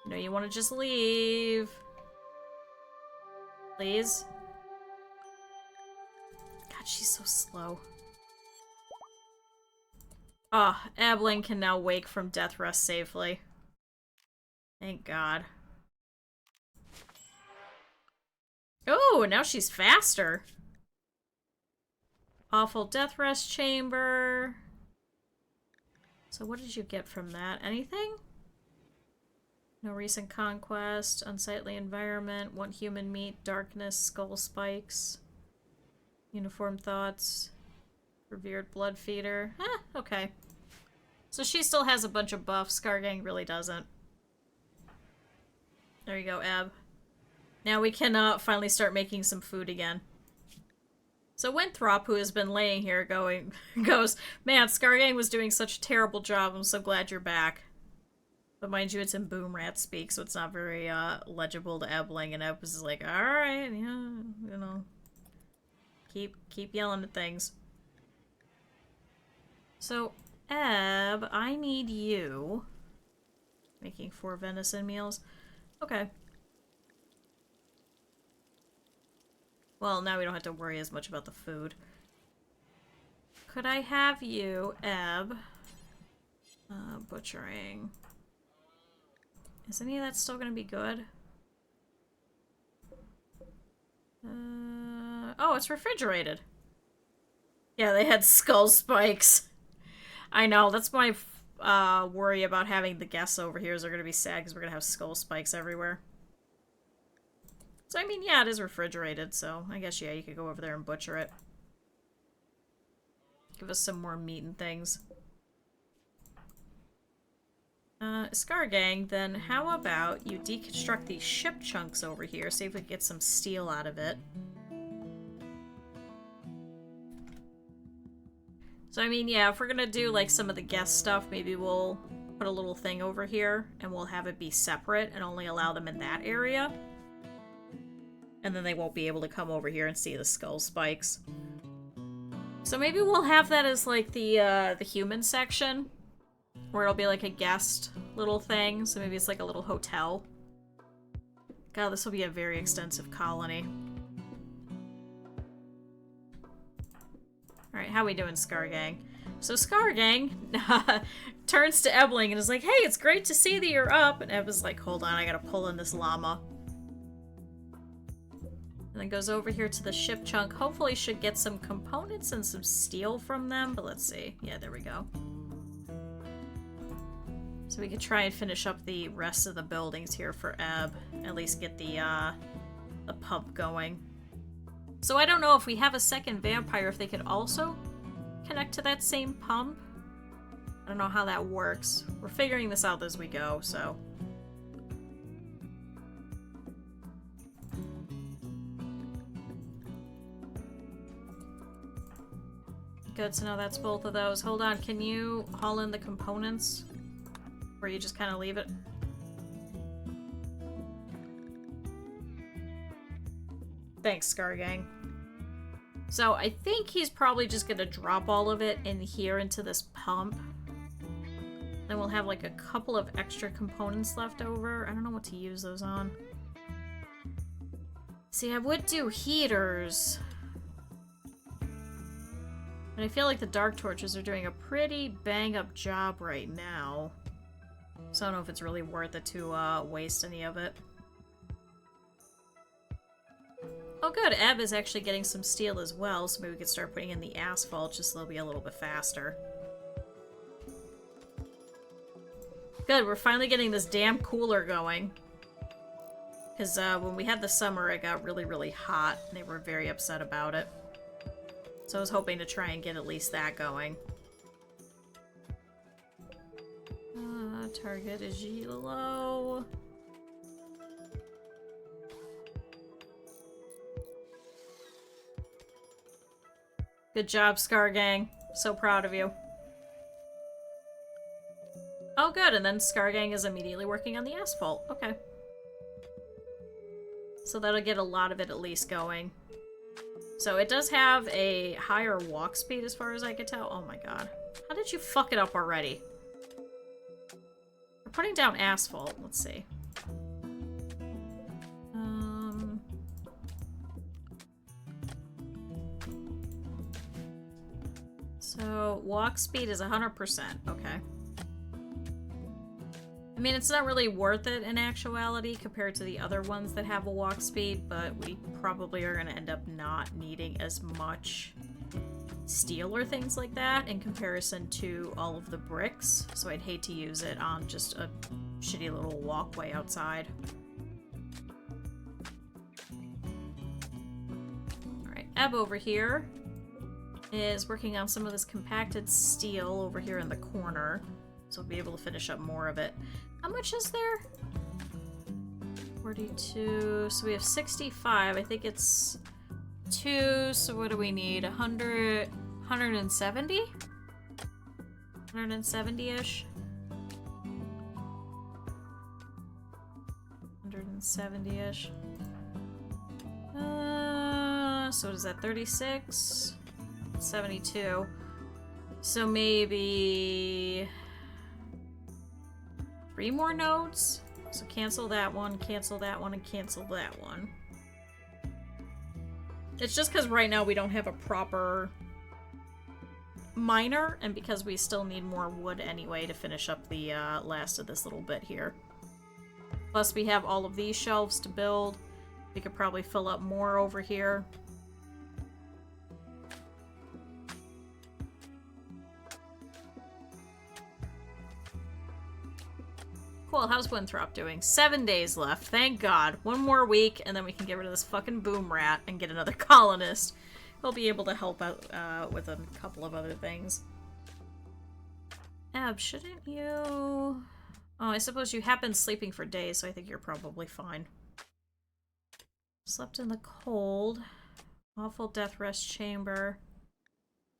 You know you want to just leave. Please. God, she's so slow. Ah, oh, Ablin can now wake from death rest safely. Thank God. Oh, now she's faster. Awful death rest chamber. So what did you get from that? Anything? No recent conquest, unsightly environment, want human meat, darkness, skull spikes, uniform thoughts, revered blood feeder. Okay. So she still has a bunch of buffs. Scargang really doesn't. There you go, Ebb. Now we can finally start making some food again. So Winthrop, who has been laying here goes, man, Scargang was doing such a terrible job. I'm so glad you're back. But mind you, it's in Boom Rat speak, so it's not very legible to Ebling, and Eb was like, alright, yeah, you know. Keep yelling at things. So, Eb, I need you. Making 4 venison meals. Okay. Well, now we don't have to worry as much about the food. Could I have you, Eb? Butchering. Is any of that still gonna be good? Oh, it's refrigerated. Yeah, they had skull spikes. I know, that's my worry about having the guests over here is they're gonna be sad because we're gonna have skull spikes everywhere. So, I mean, yeah, it is refrigerated, so I guess, yeah, you could go over there and butcher it. Give us some more meat and things. Scargang, then how about you deconstruct these ship chunks over here, see if we can get some steel out of it. So, I mean, yeah, if we're gonna do, like, some of the guest stuff, maybe we'll put a little thing over here, and we'll have it be separate and only allow them in that area. And then they won't be able to come over here and see the skull spikes. So maybe we'll have that as, like, the human section. Where it'll be, like, a guest little thing. So maybe it's, like, a little hotel. God, this will be a very extensive colony. Alright, how we doing, Scargang? So Scargang turns to Ebling and is like, hey, it's great to see that you're up. And Eb is like, hold on, I gotta pull in this llama. And then goes over here to the ship chunk. Hopefully should get some components and some steel from them, but let's see. Yeah, there we go. So we could try and finish up the rest of the buildings here for Eb. At least get the pump going. So I don't know if we have a second vampire, if they could also connect to that same pump. I don't know how that works. We're figuring this out as we go, so. Good to know that's both of those. Hold on, can you haul in the components? Or you just kind of leave it? Thanks, Scargang. So I think he's probably just gonna drop all of it in here into this pump. Then we'll have like a couple of extra components left over. I don't know what to use those on. See, I would do heaters. And I feel like the dark torches are doing a pretty bang-up job right now. So I don't know if it's really worth it to waste any of it. Oh good, Eb is actually getting some steel as well, so maybe we could start putting in the asphalt just so it'll be a little bit faster. Good, we're finally getting this damn cooler going. Because when we had the summer, it got really, really hot, and they were very upset about it. So I was hoping to try and get at least that going. Target is yellow. Good job, Scargang. So proud of you. Oh, good. And then Scargang is immediately working on the asphalt. Okay. So that'll get a lot of it at least going. So it does have a higher walk speed as far as I could tell. Oh my god. How did you fuck it up already? We're putting down asphalt. Let's see. So walk speed is 100%. Okay. I mean, it's not really worth it in actuality compared to the other ones that have a walk speed, but we probably are going to end up not needing as much steel or things like that in comparison to all of the bricks, so I'd hate to use it on just a shitty little walkway outside. Alright, Eb over here is working on some of this compacted steel over here in the corner, so we'll be able to finish up more of it. How much is there? 42, so we have 65, I think it's 2, so what do we need? 100, 170? 170-ish? 170-ish. So what is that, 36? 72. So maybe 3 more nodes? So cancel that one, and cancel that one. It's just because right now we don't have a proper miner, and because we still need more wood anyway to finish up the last of this little bit here. Plus we have all of these shelves to build. We could probably fill up more over here. Cool, how's Winthrop doing? 7 days left, thank god. 1 more week, and then we can get rid of this fucking boom rat and get another colonist. He'll be able to help out with a couple of other things. Eb, shouldn't you... Oh, I suppose you have been sleeping for days, so I think you're probably fine. Slept in the cold. Awful death rest chamber.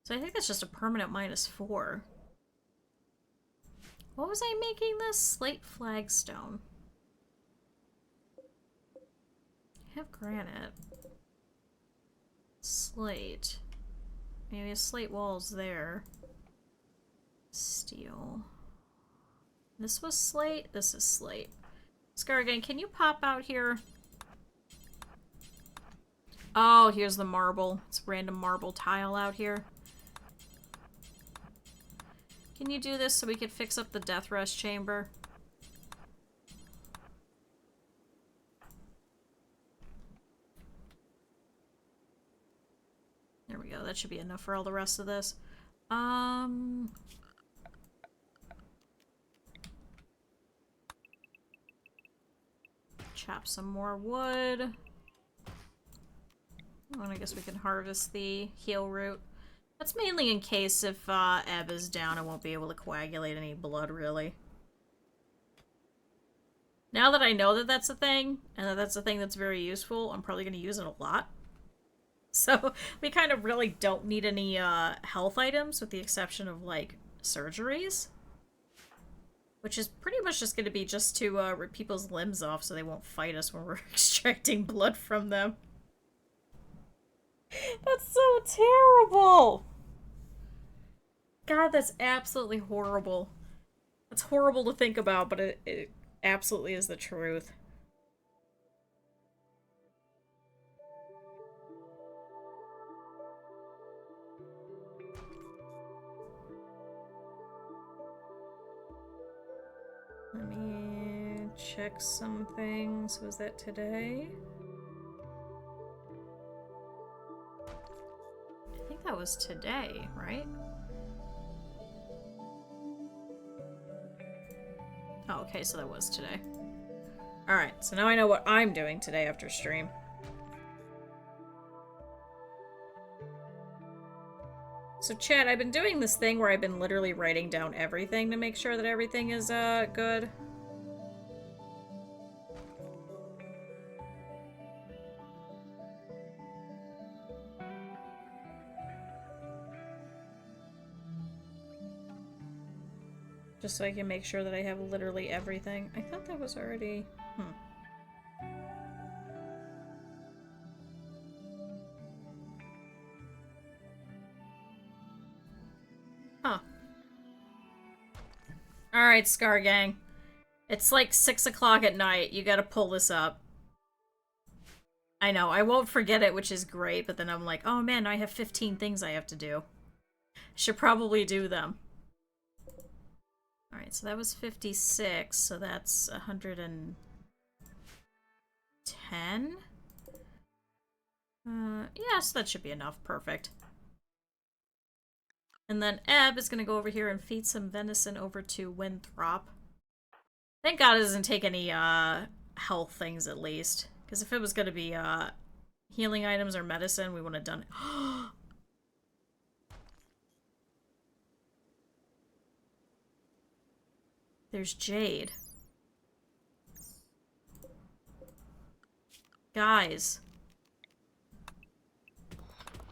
So I think that's just a permanent -4. What was I making this? Slate flagstone. I have granite. Slate. Maybe a slate wall's there. Steel. This was slate? This is slate. Scargan, can you pop out here? Oh, here's the marble. It's random marble tile out here. Can you do this so we can fix up the death rest chamber? There we go. That should be enough for all the rest of this. Chop some more wood. Well, I guess we can harvest the heal root. That's mainly in case if Ebb is down, I won't be able to coagulate any blood, really. Now that I know that that's a thing, and that that's a thing that's very useful, I'm probably going to use it a lot. So, we kind of really don't need any health items, with the exception of, like, surgeries. Which is pretty much just going to be just to rip people's limbs off so they won't fight us when we're extracting blood from them. That's so terrible! God, that's absolutely horrible. It's horrible to think about, but it absolutely is the truth. Let me check some things. Was that today? I think that was today, right? Oh, okay, so that was today. Alright, so now I know what I'm doing today after stream. So chat, I've been doing this thing where I've been literally writing down everything to make sure that everything is, good. Just so I can make sure that I have literally everything. I thought that was already... Huh. Alright, Scar Gang. It's like 6 o'clock at night. You gotta pull this up. I know, I won't forget it, which is great, but then I'm like, oh man, I have 15 things I have to do. Should probably do them. Alright, so that was 56, so that's 110? Yeah, so that should be enough. Perfect. And then Ebb is gonna go over here and feed some venison over to Winthrop. Thank God it doesn't take any, health things, at least. Because if it was gonna be, healing items or medicine, we wouldn't have done it. There's Jade. Guys.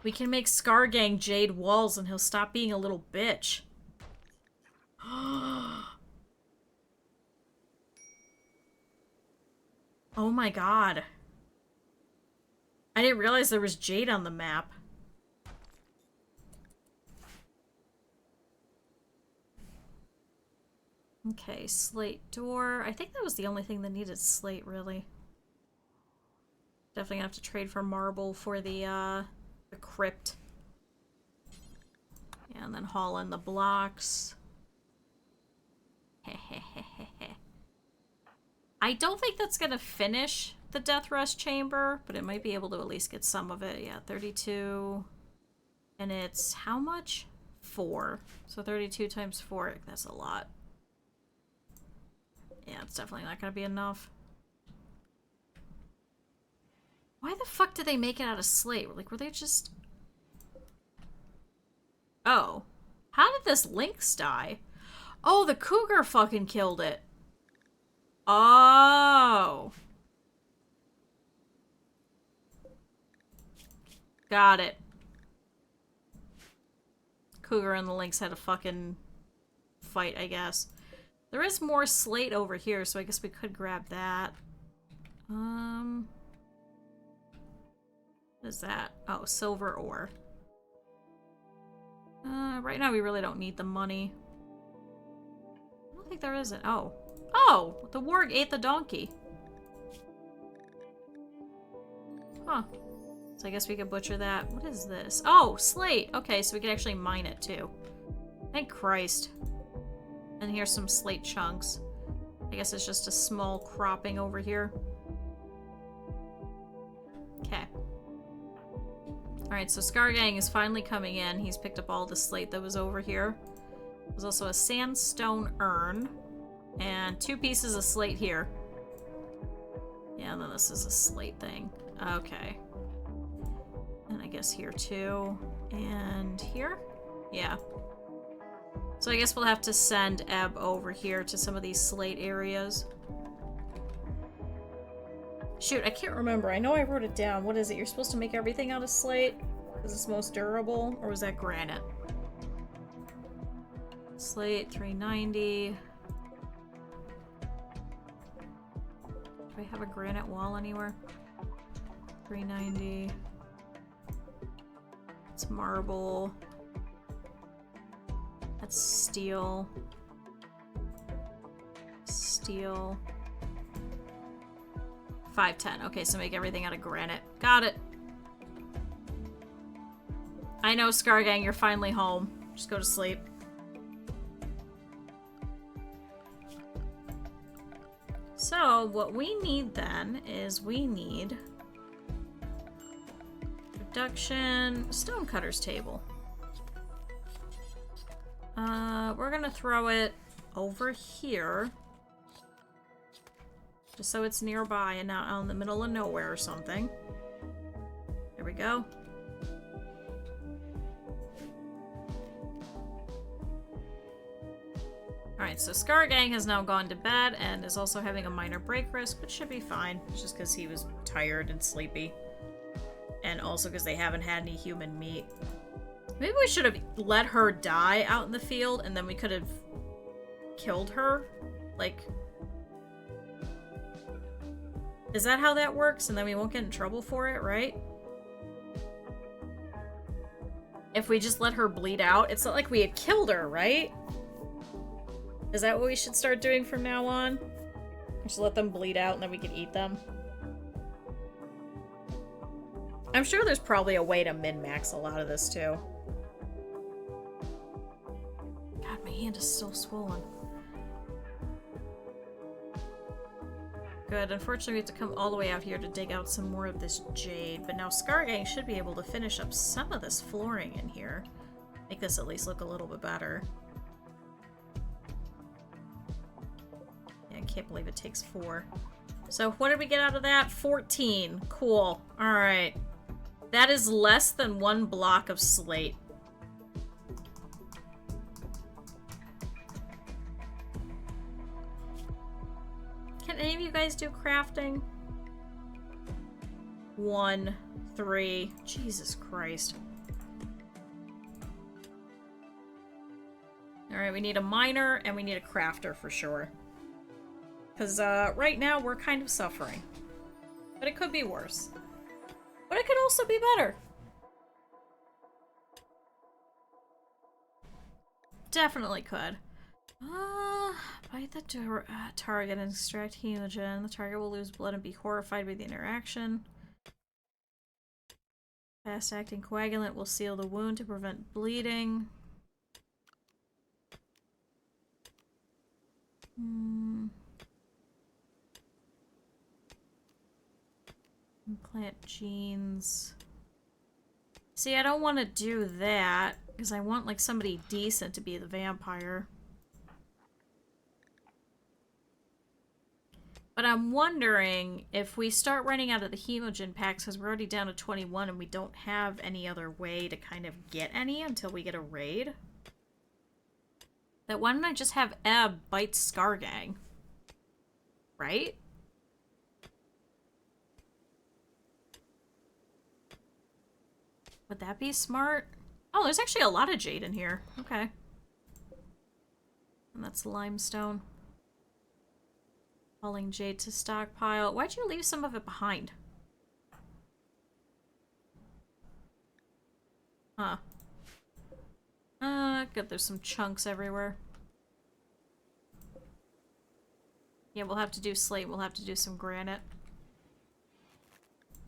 We can make Scar Gang Jade walls and he'll stop being a little bitch. Oh my god. I didn't realize there was Jade on the map. Okay, slate door. I think that was the only thing that needed slate, really. Definitely gonna have to trade for marble for the crypt. Yeah, and then haul in the blocks. I don't think that's gonna finish the death rest chamber, but it might be able to at least get some of it. Yeah, 32. And it's how much? 4. So 32 times 4, that's a lot. Yeah, it's definitely not gonna be enough. Why the fuck did they make it out of slate? Like, were they just... Oh. How did this lynx die? Oh, the cougar fucking killed it. Oh. Got it. Cougar and the lynx had a fucking fight, I guess. There is more slate over here, so I guess we could grab that. What is that? Oh, silver ore. Right now we really don't need the money. I don't think there is it. Oh. Oh! The warg ate the donkey. Huh. So I guess we could butcher that. What is this? Oh! Slate! Okay, so we can actually mine it too. Thank Christ. And here's some slate chunks. I guess it's just a small cropping over here. Okay. Alright, so Scargang is finally coming in. He's picked up all the slate that was over here. There's also a sandstone urn. And 2 pieces of slate here. Yeah, and then this is a slate thing. Okay. And I guess here too. And here? Yeah. So I guess we'll have to send Ebb over here to some of these slate areas. Shoot, I can't remember. I know I wrote it down. What is it? You're supposed to make everything out of slate? Because it's most durable? Or was that granite? Slate, 390. Do I have a granite wall anywhere? 390. It's marble. That's steel. Steel. 510. Okay, so make everything out of granite. Got it. I know, Scargang, you're finally home. Just go to sleep. So, what we need then is we need production stonecutter's table. We're gonna throw it over here. Just so it's nearby and not out in the middle of nowhere or something. There we go. Alright, so Scargang has now gone to bed and is also having a minor break risk, but should be fine. It's just because he was tired and sleepy. And also because they haven't had any human meat. Maybe we should have let her die out in the field and then we could have killed her. Like, is that how that works? And then we won't get in trouble for it, right? If we just let her bleed out, it's not like we had killed her, right? Is that what we should start doing from now on? Just let them bleed out and then we can eat them? I'm sure there's probably a way to min-max a lot of this too. God, my hand is still swollen. Good. Unfortunately, we have to come all the way out here to dig out some more of this jade. But now Scargang should be able to finish up some of this flooring in here. Make this at least look a little bit better. Yeah, I can't believe it takes 4. So what did we get out of that? 14. Cool. Alright. That is less than 1 block of slate. Can any of you guys do crafting? 1, 3. Jesus Christ. Alright, we need a miner and we need a crafter for sure. Because right now we're kind of suffering. But it could be worse. But it could also be better. Definitely could. Bite the target and extract hemogen. The target will lose blood and be horrified by the interaction. Fast-acting coagulant will seal the wound to prevent bleeding. Implant genes. See, I don't want to do that because I want like somebody decent to be the vampire. But I'm wondering if we start running out of the hemogen packs because we're already down to 21 and we don't have any other way to kind of get any until we get a raid. That why don't I just have Ebb bite Scargang? Right? Would that be smart? Oh, there's actually a lot of jade in here. Okay. And that's limestone. Hauling jade to stockpile. Why'd you leave some of it behind? Huh. Good, there's some chunks everywhere. Yeah, we'll have to do slate. We'll have to do some granite.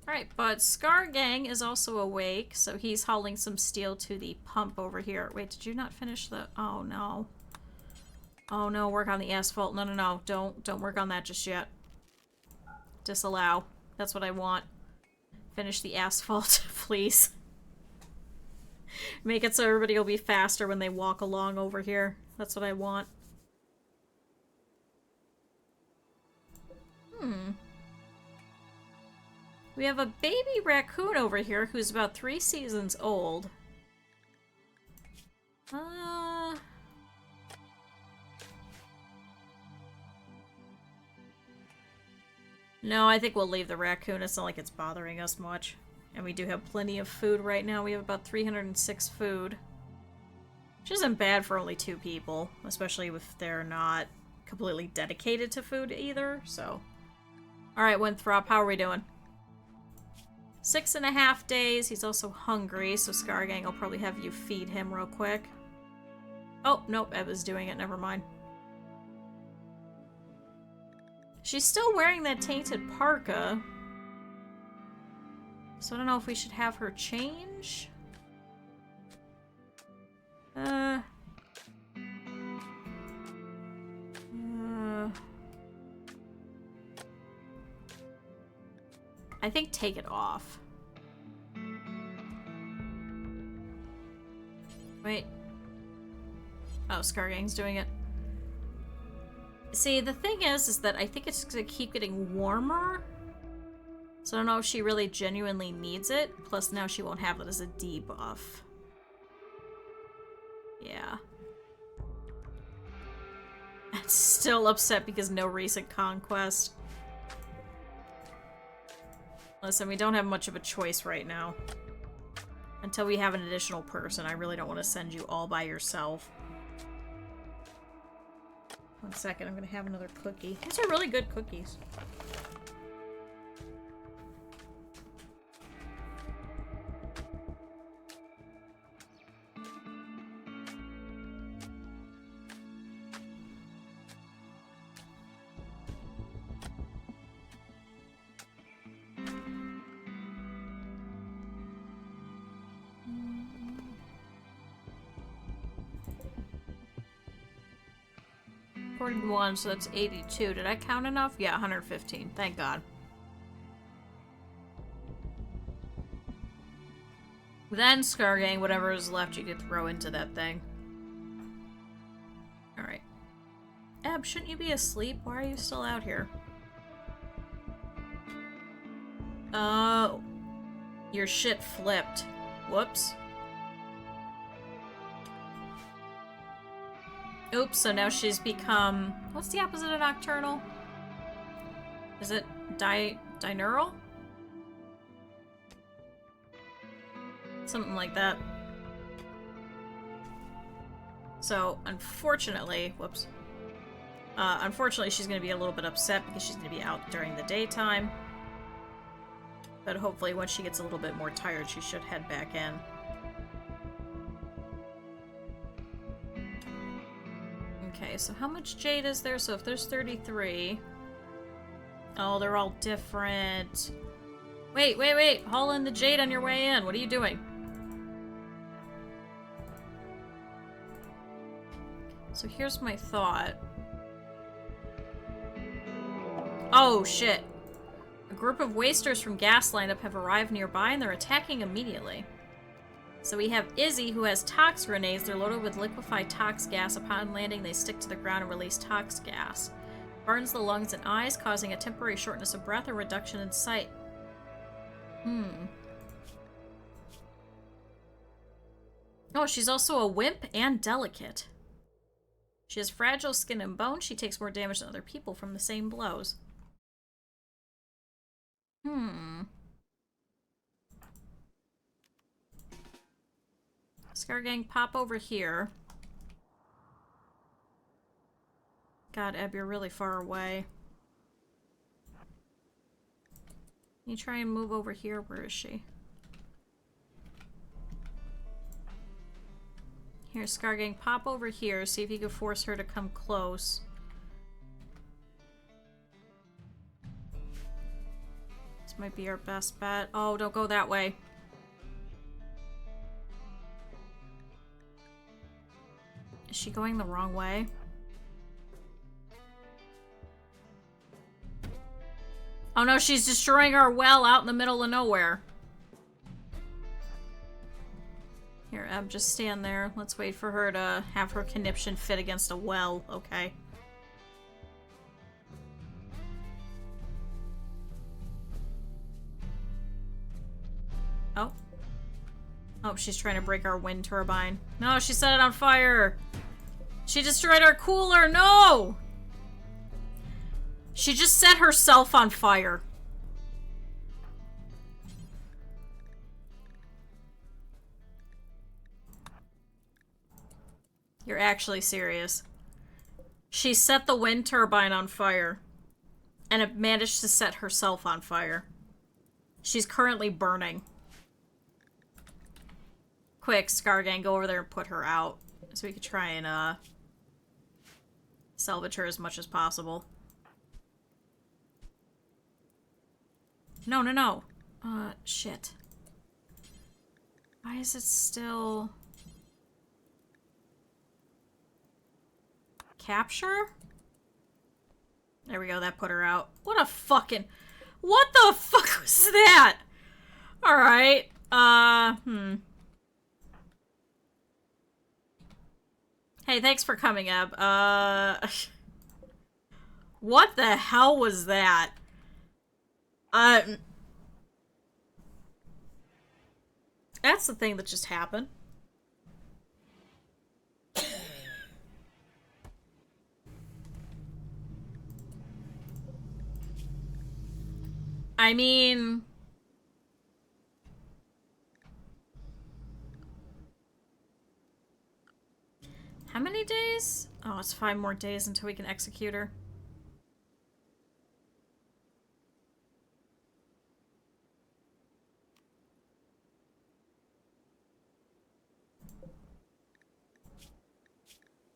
Alright, but Scargang is also awake, so he's hauling some steel to the pump over here. Wait, did you not finish the... Oh, no. Oh no, work on the asphalt. No, no, no. Don't work on that just yet. Disallow. That's what I want. Finish the asphalt, please. Make it so everybody will be faster when they walk along over here. That's what I want. We have a baby raccoon over here who's about 3 seasons old. No, I think we'll leave the raccoon. It's not like it's bothering us much. And we do have plenty of food right now. We have about 306 food. Which isn't bad for only 2 people. Especially if they're not completely dedicated to food either, so. Alright, Winthrop, how are we doing? 6.5 days. He's also hungry, so Scargang, I'll probably have you feed him real quick. Oh, nope, Eva's doing it. Never mind. She's still wearing that tainted parka. So I don't know if we should have her change. I think take it off. Wait. Oh, Scargang's doing it. See, the thing is that I think it's gonna keep getting warmer. So I don't know if she really genuinely needs it. Plus now she won't have it as a debuff. Yeah. I'm still upset because no recent conquest. Listen, we don't have much of a choice right now. Until we have an additional person, I really don't want to send you all by yourself. 1 second, I'm gonna have another cookie. These are really good cookies. One, so that's 82. Did I count enough? Yeah, 115. Thank God. Then, Scargang, whatever is left you could throw into that thing. Alright. Eb, shouldn't you be asleep? Why are you still out here? Oh. Your shit flipped. Whoops. Oops, so now she's become... What's the opposite of nocturnal? Is it diurnal? Something like that. So, unfortunately... Whoops. Unfortunately, she's going to be a little bit upset because she's going to be out during the daytime. But hopefully, once she gets a little bit more tired, she should head back in. Okay, so how much jade is there? So if there's 33... Oh, they're all different. Wait, wait, wait! Haul in the jade on your way in. What are you doing? So here's my thought. Oh, shit. A group of wasters from gas lineup have arrived nearby and they're attacking immediately. So we have Izzy, who has tox grenades. They're loaded with liquefied tox gas. Upon landing, they stick to the ground and release tox gas. Burns the lungs and eyes, causing a temporary shortness of breath or reduction in sight. Oh, she's also a wimp and delicate. She has fragile skin and bone. She takes more damage than other people from the same blows. Scargang, pop over here. God, Eb, you're really far away. Can you try and move over here? Where is she? Here, Scargang, pop over here. See if you can force her to come close. This might be our best bet. Oh, don't go that way. Is she going the wrong way? Oh no, she's destroying our well out in the middle of nowhere. Here, Eb, just stand there. Let's wait for her to have her conniption fit against a well, okay? Oh. Oh, she's trying to break our wind turbine. No, she set it on fire! She destroyed our cooler! No! She just set herself on fire. You're actually serious. She set the wind turbine on fire. And it managed to set herself on fire. She's currently burning. Quick, Scargang, go over there and put her out. So we could try and, salvage her as much as possible. No, no, no. Shit. Why is it still... Capture? There we go, that put her out. What a fucking... What the fuck was that? Alright, Hey, thanks for coming, Eb. What the hell was that? That's the thing that just happened. I mean... How many days? Oh, it's 5 more days until we can execute her.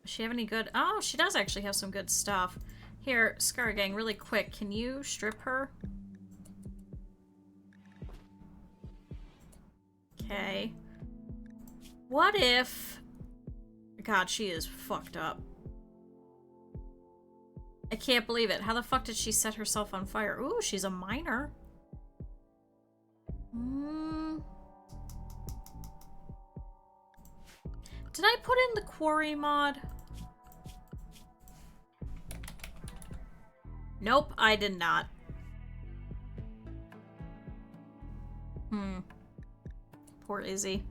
Does she have any good... Oh, she does actually have some good stuff. Here, Scargang, really quick, can you strip her? Okay. What if... God, she is fucked up. I can't believe it. How the fuck did she set herself on fire? Ooh, she's a miner. Did I put in the quarry mod? Nope, I did not. Poor Izzy.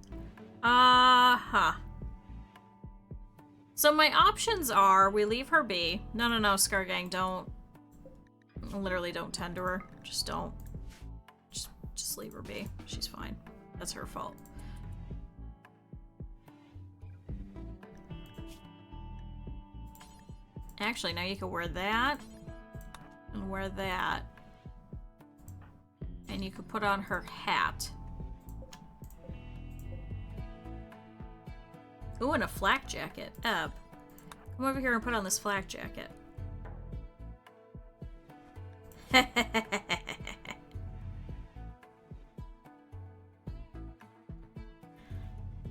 So my options are, we leave her be. No, no, no, Scargang, don't. Literally don't tend to her. Just don't. Just leave her be. She's fine. That's her fault. Actually, now you can wear that. And wear that. And you could put on her hat. Ooh, and a flak jacket. Eb, come over here and put on this flak jacket.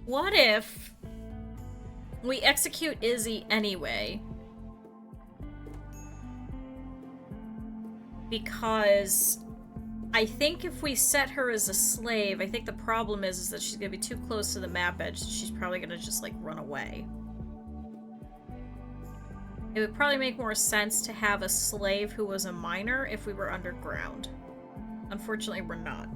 What if we execute Izzy anyway? Because I think if we set her as a slave, I think the problem is that she's gonna be too close to the map edge, so she's probably gonna just, like, run away. It would probably make more sense to have a slave who was a miner if we were underground. Unfortunately, we're not.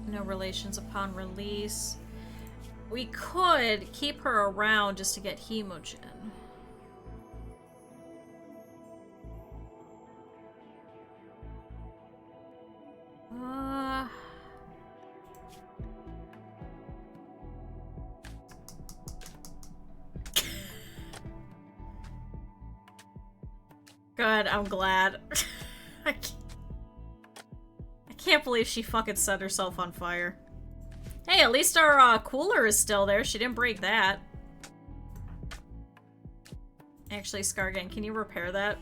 No relations upon release. We could keep her around just to get hemogen. Good, I'm glad. I can't believe she fucking set herself on fire. Hey, at least our cooler is still there. She didn't break that. Actually, Scargang, can you repair that?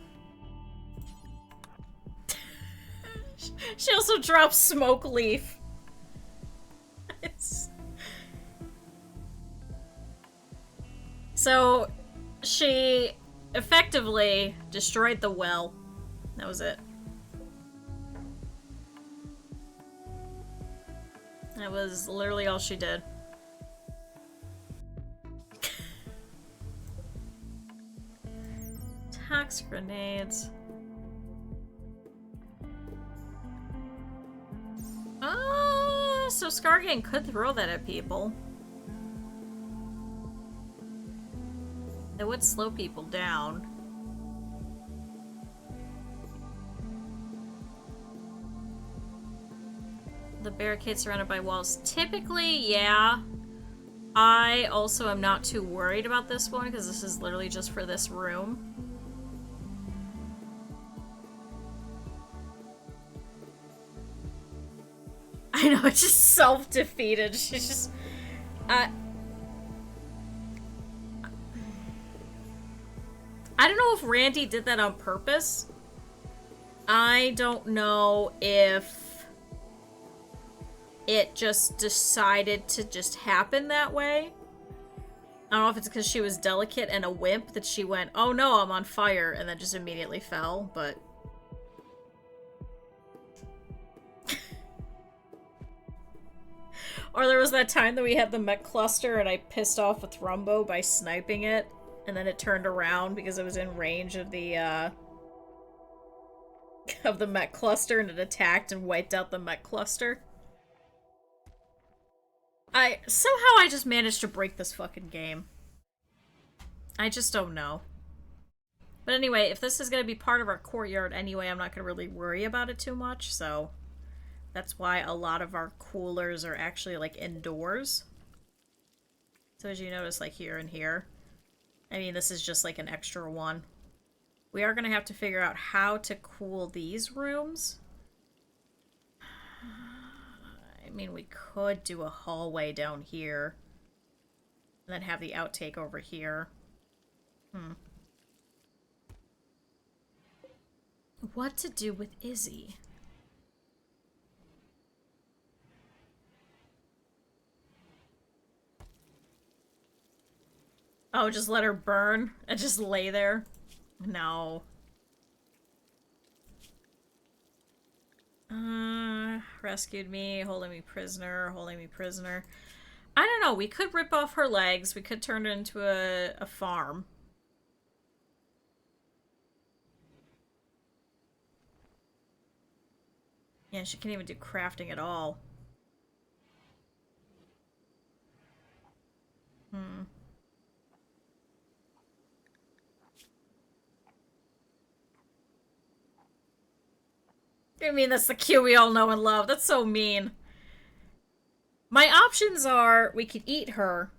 She also drops Smoke Leaf. So, she effectively destroyed the well. That was it. That was literally all she did. Toxic grenades. So Scargang could throw that at people. It would slow people down. The barricade surrounded by walls. Typically, yeah. I also am not too worried about this one because this is literally just for this room. I know, it's just self-defeated. She's just... I don't know if Randy did that on purpose. I don't know if it just decided to just happen that way. I don't know if it's because she was delicate and a wimp that she went, oh no, I'm on fire, and then just immediately fell, but... Or there was that time that we had the mech cluster and I pissed off with Rumbo by sniping it, and then it turned around because it was in range of the mech cluster, and it attacked and wiped out the mech cluster. Somehow I just managed to break this fucking game. I just don't know. But anyway, if this is going to be part of our courtyard anyway, I'm not going to really worry about it too much, so... That's why a lot of our coolers are actually, like, indoors. So as you notice, like, here and here. I mean, this is just, like, an extra one. We are going to have to figure out how to cool these rooms. I mean, we could do a hallway down here. And then have the outtake over here. What to do with Izzy? Oh, just let her burn and just lay there? No. Rescued me, holding me prisoner, holding me prisoner. I don't know, we could rip off her legs, we could turn it into a farm. Yeah, she can't even do crafting at all. I mean, that's the Q we all know and love. That's so mean. My options are, we could eat her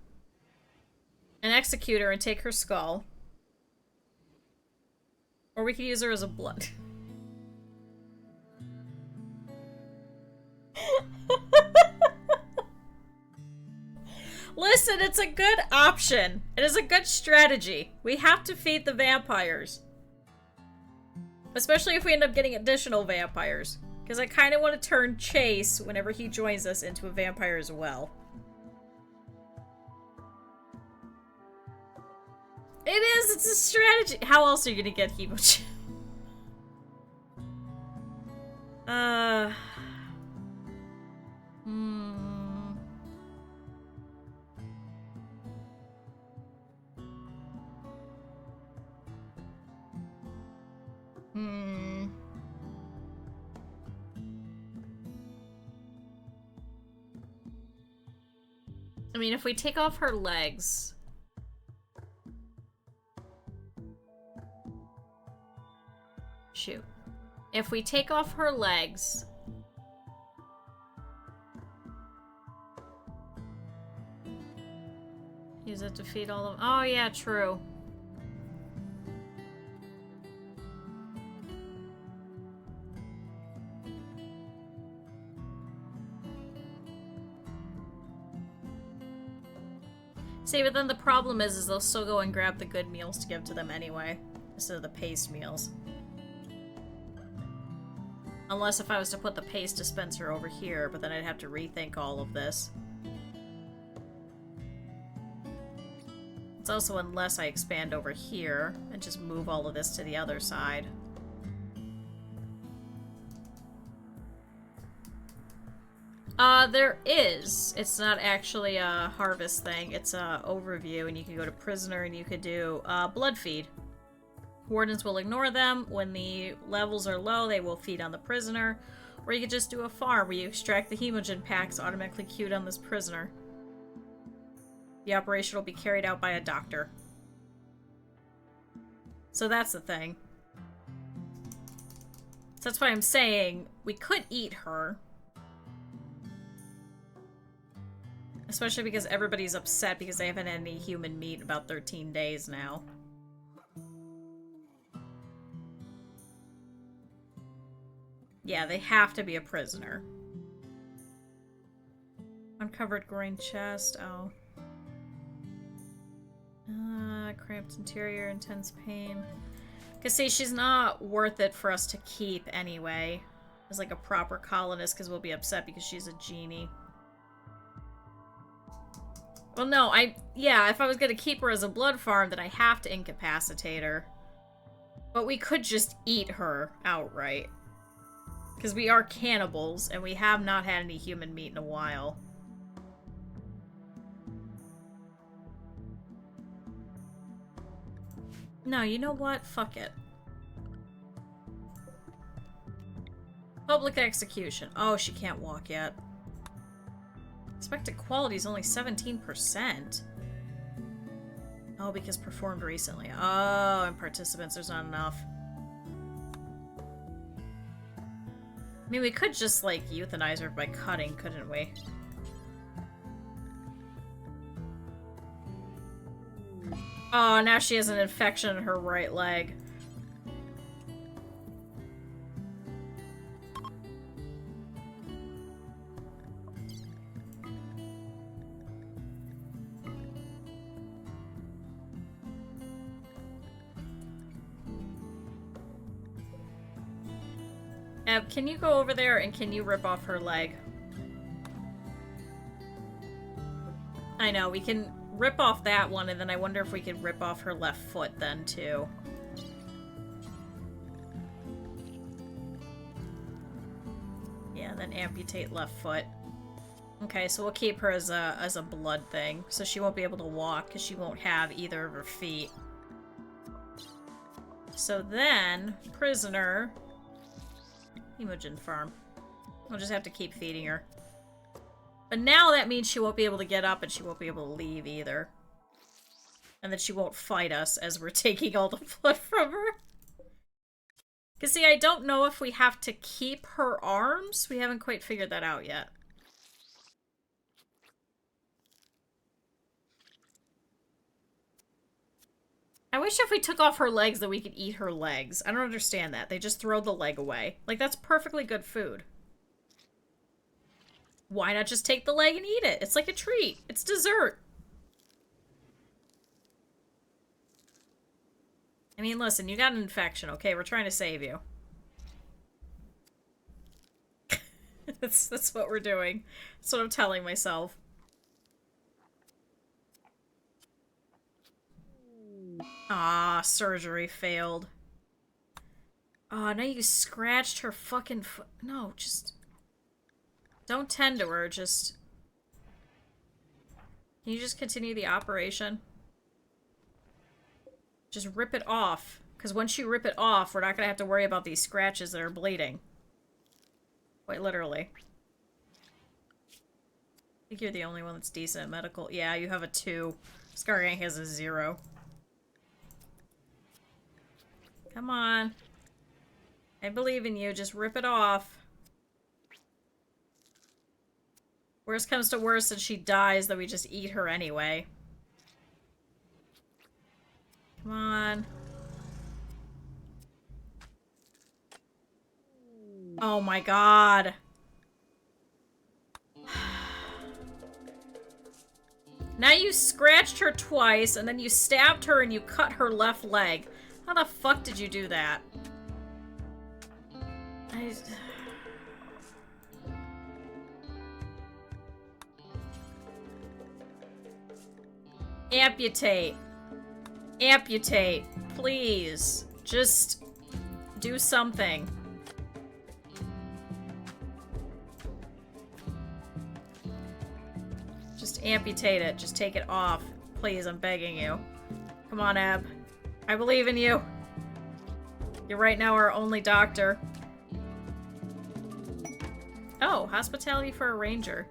and execute her and take her skull. Or we could use her as a blood. Listen, it's a good option. It is a good strategy. We have to feed the vampires. Especially if we end up getting additional vampires. Because I kind of want to turn Chase, whenever he joins us, into a vampire as well. It is! It's a strategy! How else are you gonna get Hemo? I mean, if we take off her legs... Shoot. If we take off her legs... Use it to feed all of... Oh, yeah, true. See, but then the problem is they'll still go and grab the good meals to give to them anyway, instead of the paste meals. Unless if I was to put the paste dispenser over here, but then I'd have to rethink all of this. It's also unless I expand over here and just move all of this to the other side. There is. It's not actually a harvest thing. It's a overview, and you can go to prisoner and you could do blood feed. Wardens will ignore them. When the levels are low, they will feed on the prisoner. Or you could just do a farm where you extract the hemogen packs automatically queued on this prisoner. The operation will be carried out by a doctor. So that's the thing. So that's why I'm saying we could eat her. Especially because everybody's upset because they haven't had any human meat in about 13 days now. Yeah, they have to be a prisoner. Uncovered groin chest, oh. Cramped interior, intense pain. Cause see, she's not worth it for us to keep anyway. As like a proper colonist, because we'll be upset because she's a genie. Well, no, yeah, if I was gonna keep her as a blood farm, then I have to incapacitate her. But we could just eat her outright. Because we are cannibals, and we have not had any human meat in a while. No, you know what? Fuck it. Public execution. Oh, she can't walk yet. Expected quality is only 17%. Oh, because performed recently. Oh, and participants, there's not enough. I mean, we could just, like, euthanize her by cutting, couldn't we? Oh, now she has an infection in her right leg. Can you go over there and can you rip off her leg? I know, we can rip off that one, and then I wonder if we could rip off her left foot then, too. Yeah, then amputate left foot. Okay, so we'll keep her as a blood thing, so she won't be able to walk, because she won't have either of her feet. So then, prisoner... Hemogen farm. We'll just have to keep feeding her. But now that means she won't be able to get up and she won't be able to leave either. And that she won't fight us as we're taking all the blood from her. Because see, I don't know if we have to keep her arms. We haven't quite figured that out yet. I wish if we took off her legs that we could eat her legs. I don't understand that. They just throw the leg away. Like, that's perfectly good food. Why not just take the leg and eat it? It's like a treat. It's dessert. I mean, listen, you got an infection, okay? We're trying to save you. That's what we're doing. That's what I'm telling myself. Ah, surgery failed. Oh, now you scratched her fucking foot. No, just... Don't tend to her, just... Can you just continue the operation? Just rip it off. Because once you rip it off, we're not going to have to worry about these scratches that are bleeding. Quite literally. I think you're the only one that's decent at medical. Yeah, you have a 2. Scargang has a 0. Come on. I believe in you. Just rip it off. Worst comes to worst and she dies, then we just eat her anyway. Come on. Oh my god. Now you scratched her twice, and then you stabbed her and you cut her left leg. How the fuck did you do that? Amputate. Amputate. Please. Just do something. Just amputate it. Just take it off. Please, I'm begging you. Come on, Ab. I believe in you. You're right now our only doctor. Oh, hospitality for a ranger.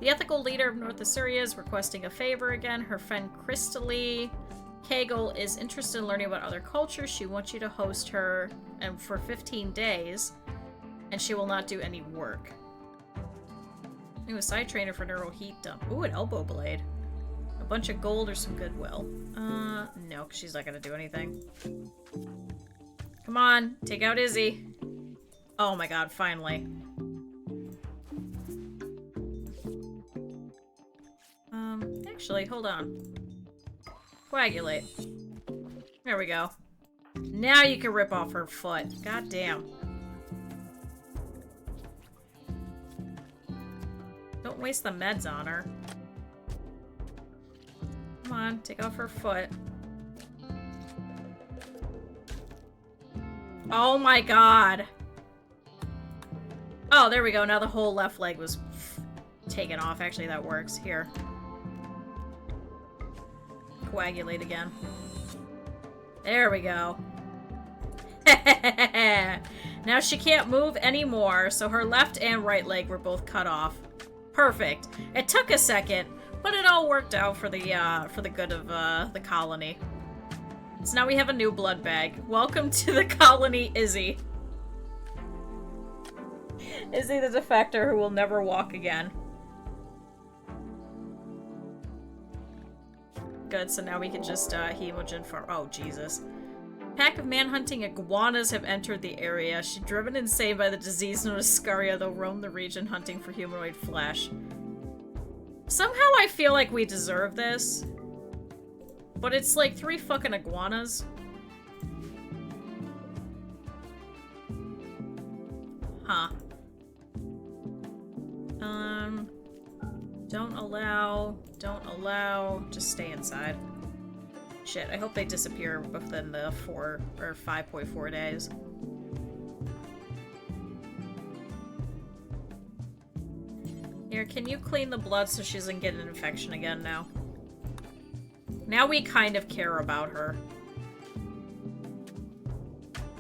The ethical leader of North Assyria is requesting a favor again. Her friend Crystalie Kegel is interested in learning about other cultures. She wants you to host her and for 15 days, and she will not do any work. Ooh, a side trainer for neural heat dump. Ooh, an elbow blade. A bunch of gold or some goodwill. No, because she's not going to do anything. Come on, take out Izzy. Oh my god, finally. Actually, hold on. Coagulate. There we go. Now you can rip off her foot. God damn. Don't waste the meds on her. Come on, take off her foot. Oh my god. Oh, there we go. Now the whole left leg was taken off. Actually, that works. Here. Coagulate again. There we go. Now she can't move anymore, so her left and right leg were both cut off. Perfect. It took a second, but it all worked out for the good of the colony. So now we have a new blood bag. Welcome to the colony, Izzy. Izzy the defector who will never walk again. Good, so now we can just hemogen for— oh, Jesus. Pack of manhunting iguanas have entered the area. She's driven insane by the disease known as Scaria. They'll roam the region hunting for humanoid flesh. Somehow I feel like we deserve this. But it's like 3 fucking iguanas. Huh. Don't allow, just stay inside. Shit, I hope they disappear within the 4 or 5.4 days. Here, can you clean the blood so she doesn't get an infection again now? Now we kind of care about her.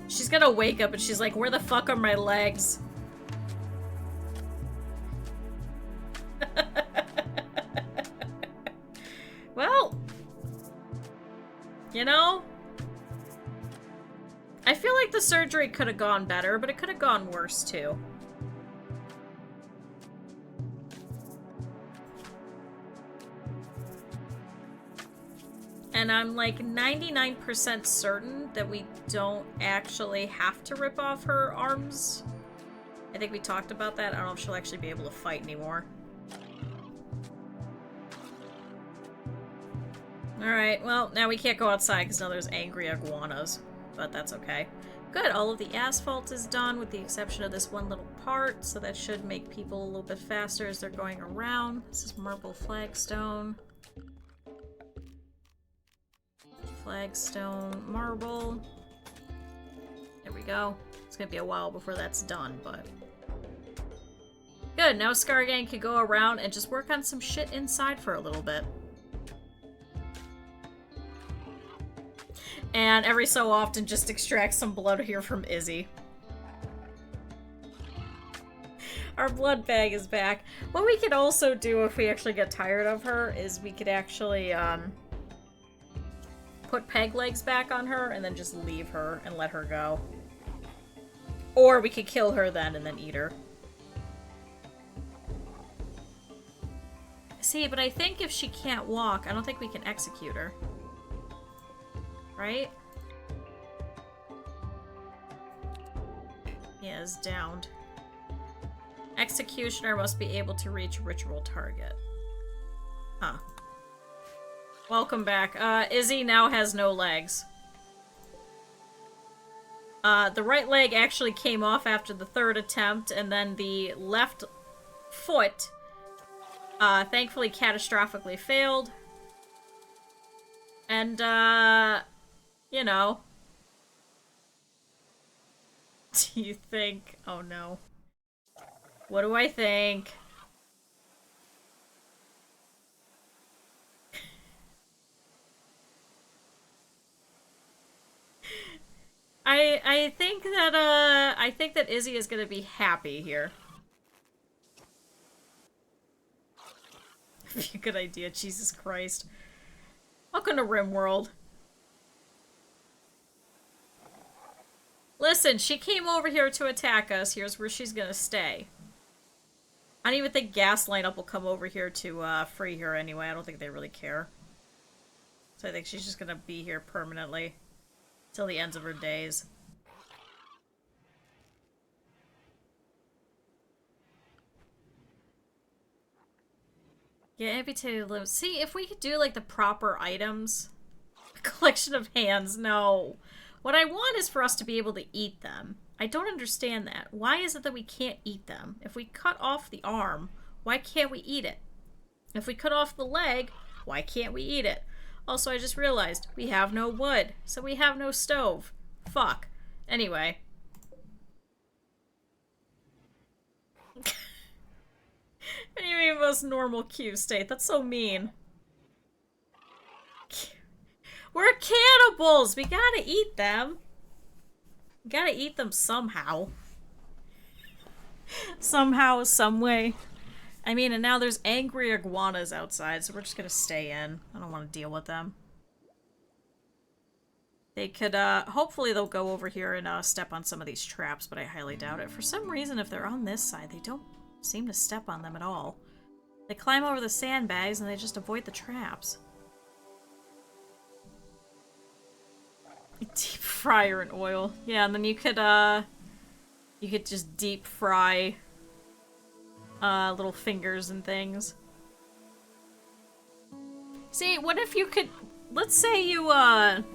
She's gonna wake up and she's like, where the fuck are my legs? Well, you know, I feel like the surgery could have gone better, but it could have gone worse too. And I'm like 99% certain that we don't actually have to rip off her arms. I think we talked about that. I don't know if she'll actually be able to fight anymore. Alright, well, now we can't go outside because now there's angry iguanas. But that's okay. Good, all of the asphalt is done with the exception of this one little part, so that should make people a little bit faster as they're going around. This is marble flagstone. Flagstone, marble. There we go. It's gonna be a while before that's done, but... Good, now Scargang can go around and just work on some shit inside for a little bit. And every so often just extract some blood here from Izzy. Our blood bag is back. What we could also do if we actually get tired of her is we could actually, put peg legs back on her and then just leave her and let her go. Or we could kill her then and then eat her. See, but I think if she can't walk, I don't think we can execute her. Right? Yeah, is downed. Executioner must be able to reach ritual target. Huh. Welcome back. Izzy now has no legs. The right leg actually came off after the 3rd attempt, and then the left foot, thankfully catastrophically failed. And, you know. Do you think... Oh, no. What do I think? I think that Izzy is gonna be happy here. Good idea, Jesus Christ. Welcome to Rimworld. Listen, she came over here to attack us. Here's where she's gonna stay. I don't even think Gas Lineup will come over here to free her anyway. I don't think they really care. So I think she's just gonna be here permanently. Till the ends of her days. Yeah, amputated limbs. See, if we could do, like, the proper items. A collection of hands, no. What I want is for us to be able to eat them. I don't understand that. Why is it that we can't eat them? If we cut off the arm, why can't we eat it? If we cut off the leg, why can't we eat it? Also, I just realized we have no wood, so we have no stove. Fuck. Anyway. What do you mean most normal Q state? That's so mean. We're cannibals! We gotta eat them. We gotta eat them somehow. Somehow, some way. I mean, and now there's angry iguanas outside, so we're just gonna stay in. I don't want to deal with them. They could, hopefully they'll go over here and, step on some of these traps, but I highly doubt it. For some reason, if they're on this side, they don't seem to step on them at all. They climb over the sandbags and they just avoid the traps. Deep fryer in oil. Yeah, and then you could just deep fry little fingers and things. See, what if you could, let's say you have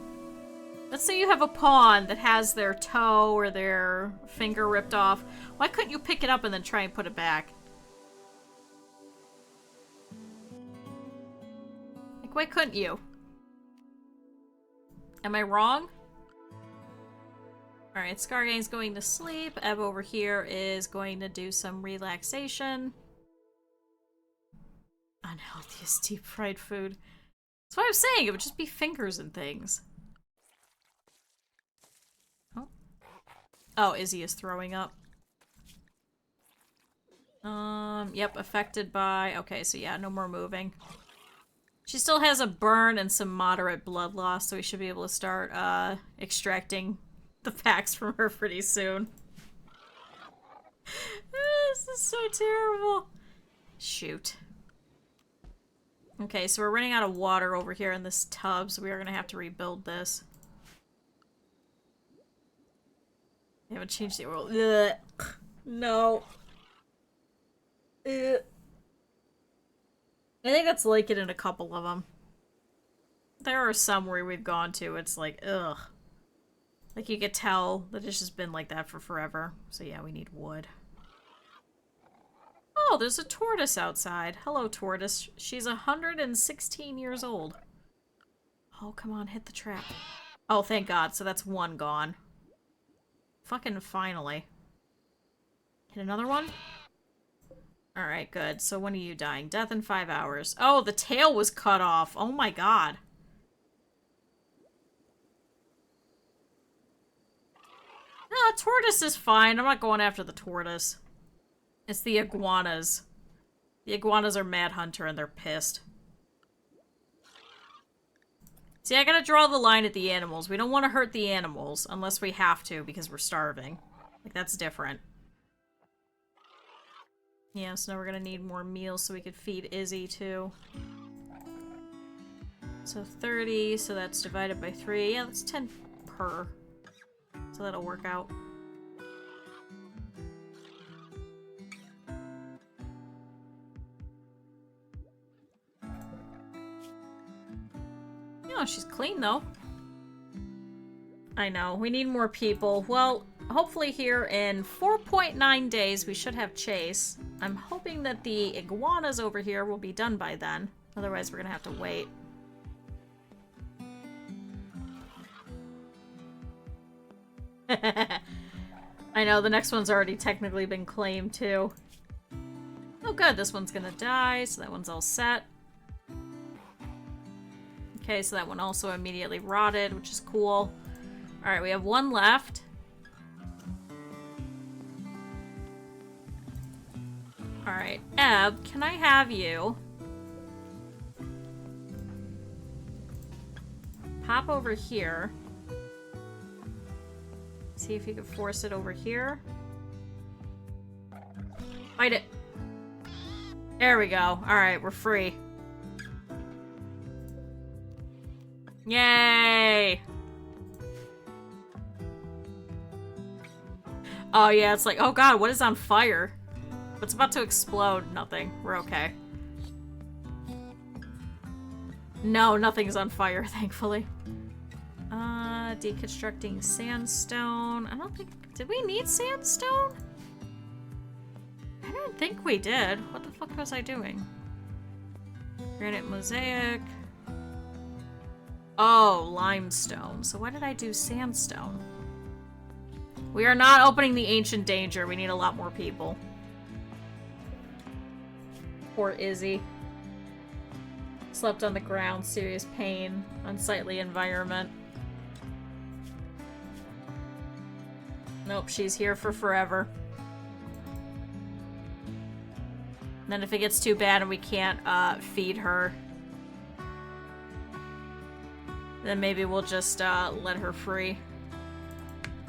a pawn that has their toe or their finger ripped off. Why couldn't you pick it up and then try and put it back? Like, why couldn't you? Am I wrong? Alright, Scargang's going to sleep. Eb over here is going to do some relaxation. Unhealthiest deep fried food. That's what I was saying, it would just be fingers and things. Oh. Oh, Izzy is throwing up. Yep, affected by... Okay, so yeah, no more moving. She still has a burn and some moderate blood loss, so we should be able to start, extracting the packs from her pretty soon. This is so terrible. Shoot. Okay, so we're running out of water over here in this tub, so we are gonna have to rebuild this. We haven't changed the oil. Ugh. No. Ugh. I think that's like it in a couple of them. There are some where we've gone to, it's like, ugh. Like, you could tell that it's just been like that for forever. So yeah, we need wood. Oh, there's a tortoise outside. Hello, tortoise. She's 116 years old. Oh, come on, hit the trap. Oh, thank God. So that's one gone. Fucking finally. Hit another one? Alright, good. So when are you dying? Death in 5 hours. Oh, the tail was cut off. Oh my God. Ah, tortoise is fine. I'm not going after the tortoise. It's the iguanas. The iguanas are Mad Hunter and they're pissed. See, I gotta draw the line at the animals. We don't want to hurt the animals unless we have to because we're starving. Like, that's different. Yeah, so now we're gonna need more meals so we could feed Izzy too. So 30, so that's divided by 3. Yeah, that's 10 per. So that'll work out. Yeah, she's clean though. I know, we need more people. Well, hopefully here in 4.9 days we should have Chase. I'm hoping that the iguanas over here will be done by then. Otherwise we're gonna have to wait. I know, the next one's already technically been claimed, too. Oh, good, this one's gonna die, so that one's all set. Okay, so that one also immediately rotted, which is cool. Alright, we have one left. Alright, Eb, can I have you pop over here? See if you can force it over here. Fight it. There we go. Alright, we're free. Yay! Oh yeah, it's like, oh god, what is on fire? What's about to explode? Nothing. We're okay. No, nothing's on fire, thankfully. Deconstructing sandstone. I don't think... Did we need sandstone? I don't think we did. What the fuck was I doing? Granite mosaic. Oh, limestone. So why did I do sandstone? We are not opening the Ancient Danger. We need a lot more people. Poor Izzy. Slept on the ground. Serious pain. Unsightly environment. Nope, she's here for forever. And then if it gets too bad and we can't feed her, then maybe we'll just let her free.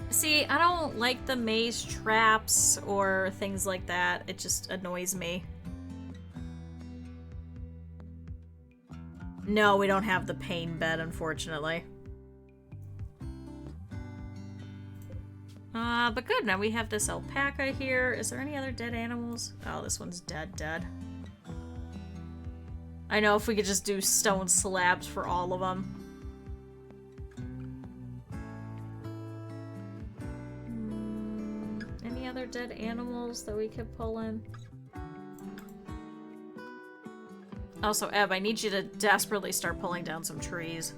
See, I don't like the maze traps or things like that. It just annoys me. No, we don't have the pain bed, unfortunately. But good, now we have this alpaca here. Is there any other dead animals? Oh, this one's dead. I know, if we could just do stone slabs for all of them. Any other dead animals that we could pull in? Also, Eb, I need you to desperately start pulling down some trees.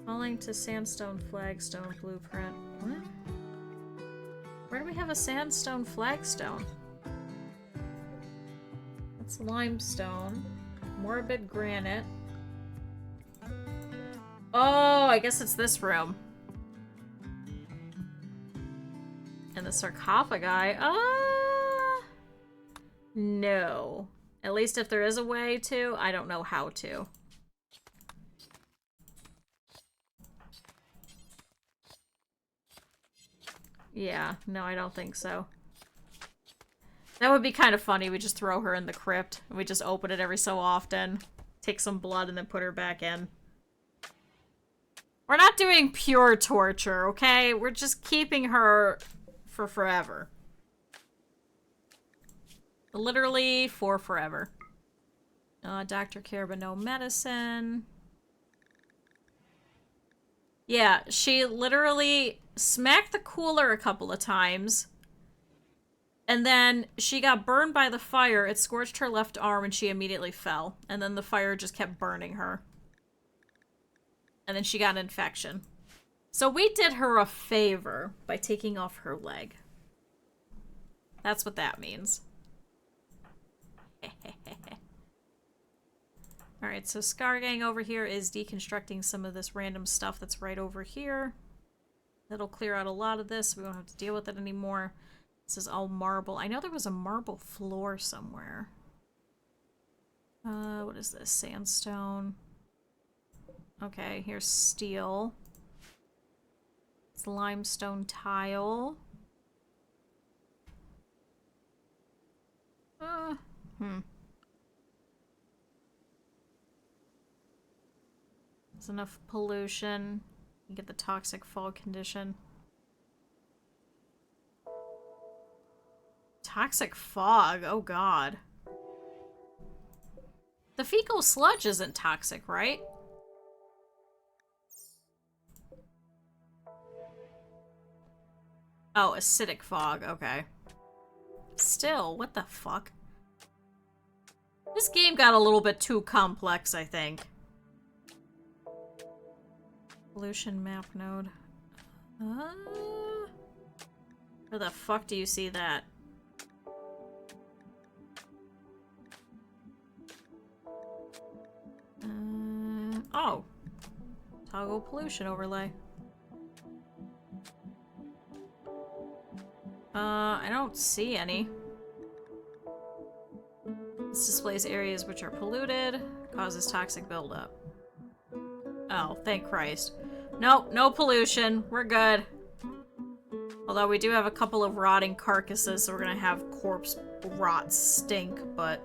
Falling to sandstone flagstone blueprint. What? Where do we have a sandstone flagstone? That's limestone. Morbid granite. Oh, I guess it's this room. And the sarcophagi. No. At least if there is a way to, I don't know how to. Yeah, no, I don't think so. That would be kind of funny. We just throw her in the crypt. And we just open it every so often. Take some blood and then put her back in. We're not doing pure torture, okay? We're just keeping her for forever. Literally for forever. Doctor care but no medicine. Yeah, she literally smacked the cooler a couple of times. And then she got burned by the fire. It scorched her left arm and she immediately fell. And then the fire just kept burning her. And then she got an infection. So we did her a favor by taking off her leg. That's what that means. Alright, so Scar Gang over here is deconstructing some of this random stuff that's right over here. That'll clear out a lot of this. We won't have to deal with it anymore. This is all marble. I know there was a marble floor somewhere. What is this? Sandstone. Okay, here's steel. It's limestone tile. There's enough pollution. You get the toxic fog condition. Toxic fog? Oh god. The fecal sludge isn't toxic, right? Oh, acidic fog. Okay. Still, what the fuck? This game got a little bit too complex, I think. Pollution map node. Where the fuck do you see that? Oh. Toggle pollution overlay. I don't see any. This displays areas which are polluted, causes toxic buildup. Oh, thank Christ. Nope, no pollution. We're good. Although we do have a couple of rotting carcasses, so we're gonna have corpse rot stink, but...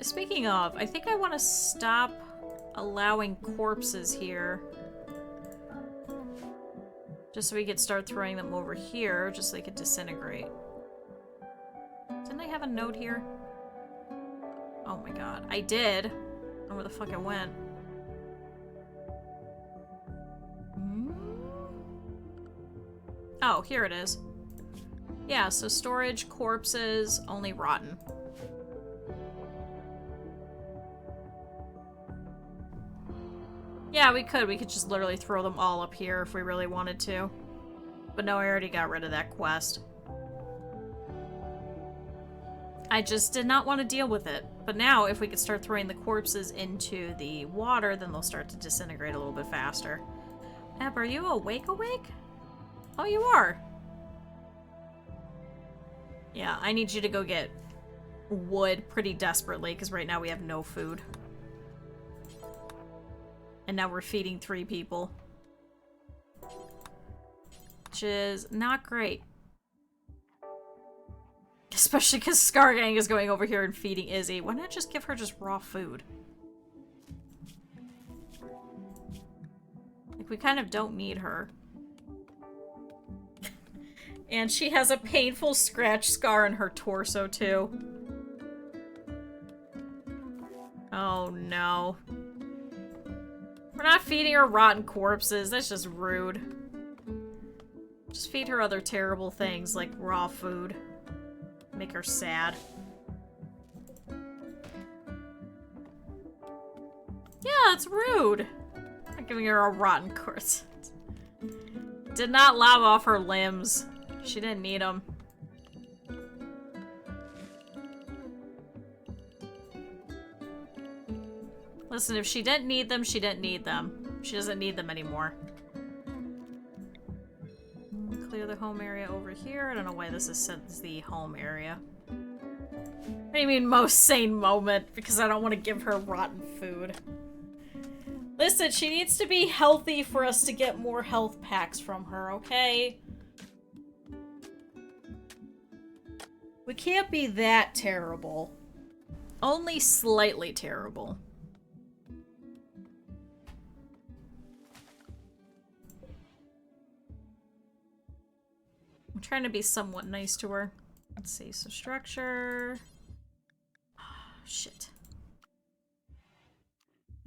speaking of, I think I want to stop allowing corpses here. Just so we could start throwing them over here, just so they could disintegrate. Didn't I have a note here? Oh my god. I did. I don't know where the fuck it went. Oh, here it is. Yeah, so storage, corpses, only rotten. Yeah, we could. We could just literally throw them all up here if we really wanted to. But no, I already got rid of that quest. I just did not want to deal with it. But now, if we could start throwing the corpses into the water, then they'll start to disintegrate a little bit faster. Ab, are you awake? Oh, you are. Yeah, I need you to go get wood pretty desperately, because right now we have no food. And now we're feeding 3 people. Which is not great. Especially because Scargang is going over here and feeding Izzy. Why not just give her just raw food? Like, we kind of don't need her. And she has a painful scratch scar on her torso, too. Oh, no. We're not feeding her rotten corpses. That's just rude. Just feed her other terrible things, like raw food. Make her sad. Yeah, it's rude. I'm giving her a rotten corpse. Did not lob off her limbs. She didn't need them. Listen, if she didn't need them, she didn't need them. She doesn't need them anymore. Clear the home area over here. I don't know why this is set as the home area. What do you mean, most sane moment? Because I don't want to give her rotten food. Listen, she needs to be healthy for us to get more health packs from her, okay? We can't be that terrible. Only slightly terrible. I'm trying to be somewhat nice to her. Let's see, so structure... Oh, shit.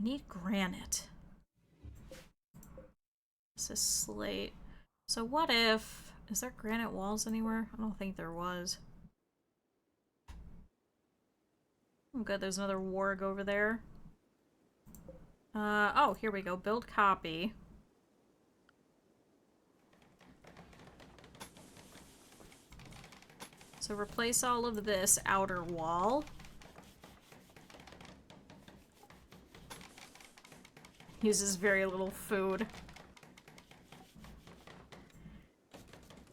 I need granite. This is slate. So what if... Is there granite walls anywhere? I don't think there was. Oh good, there's another warg over there. Oh, here we go. Build copy. So replace all of this outer wall. Uses very little food.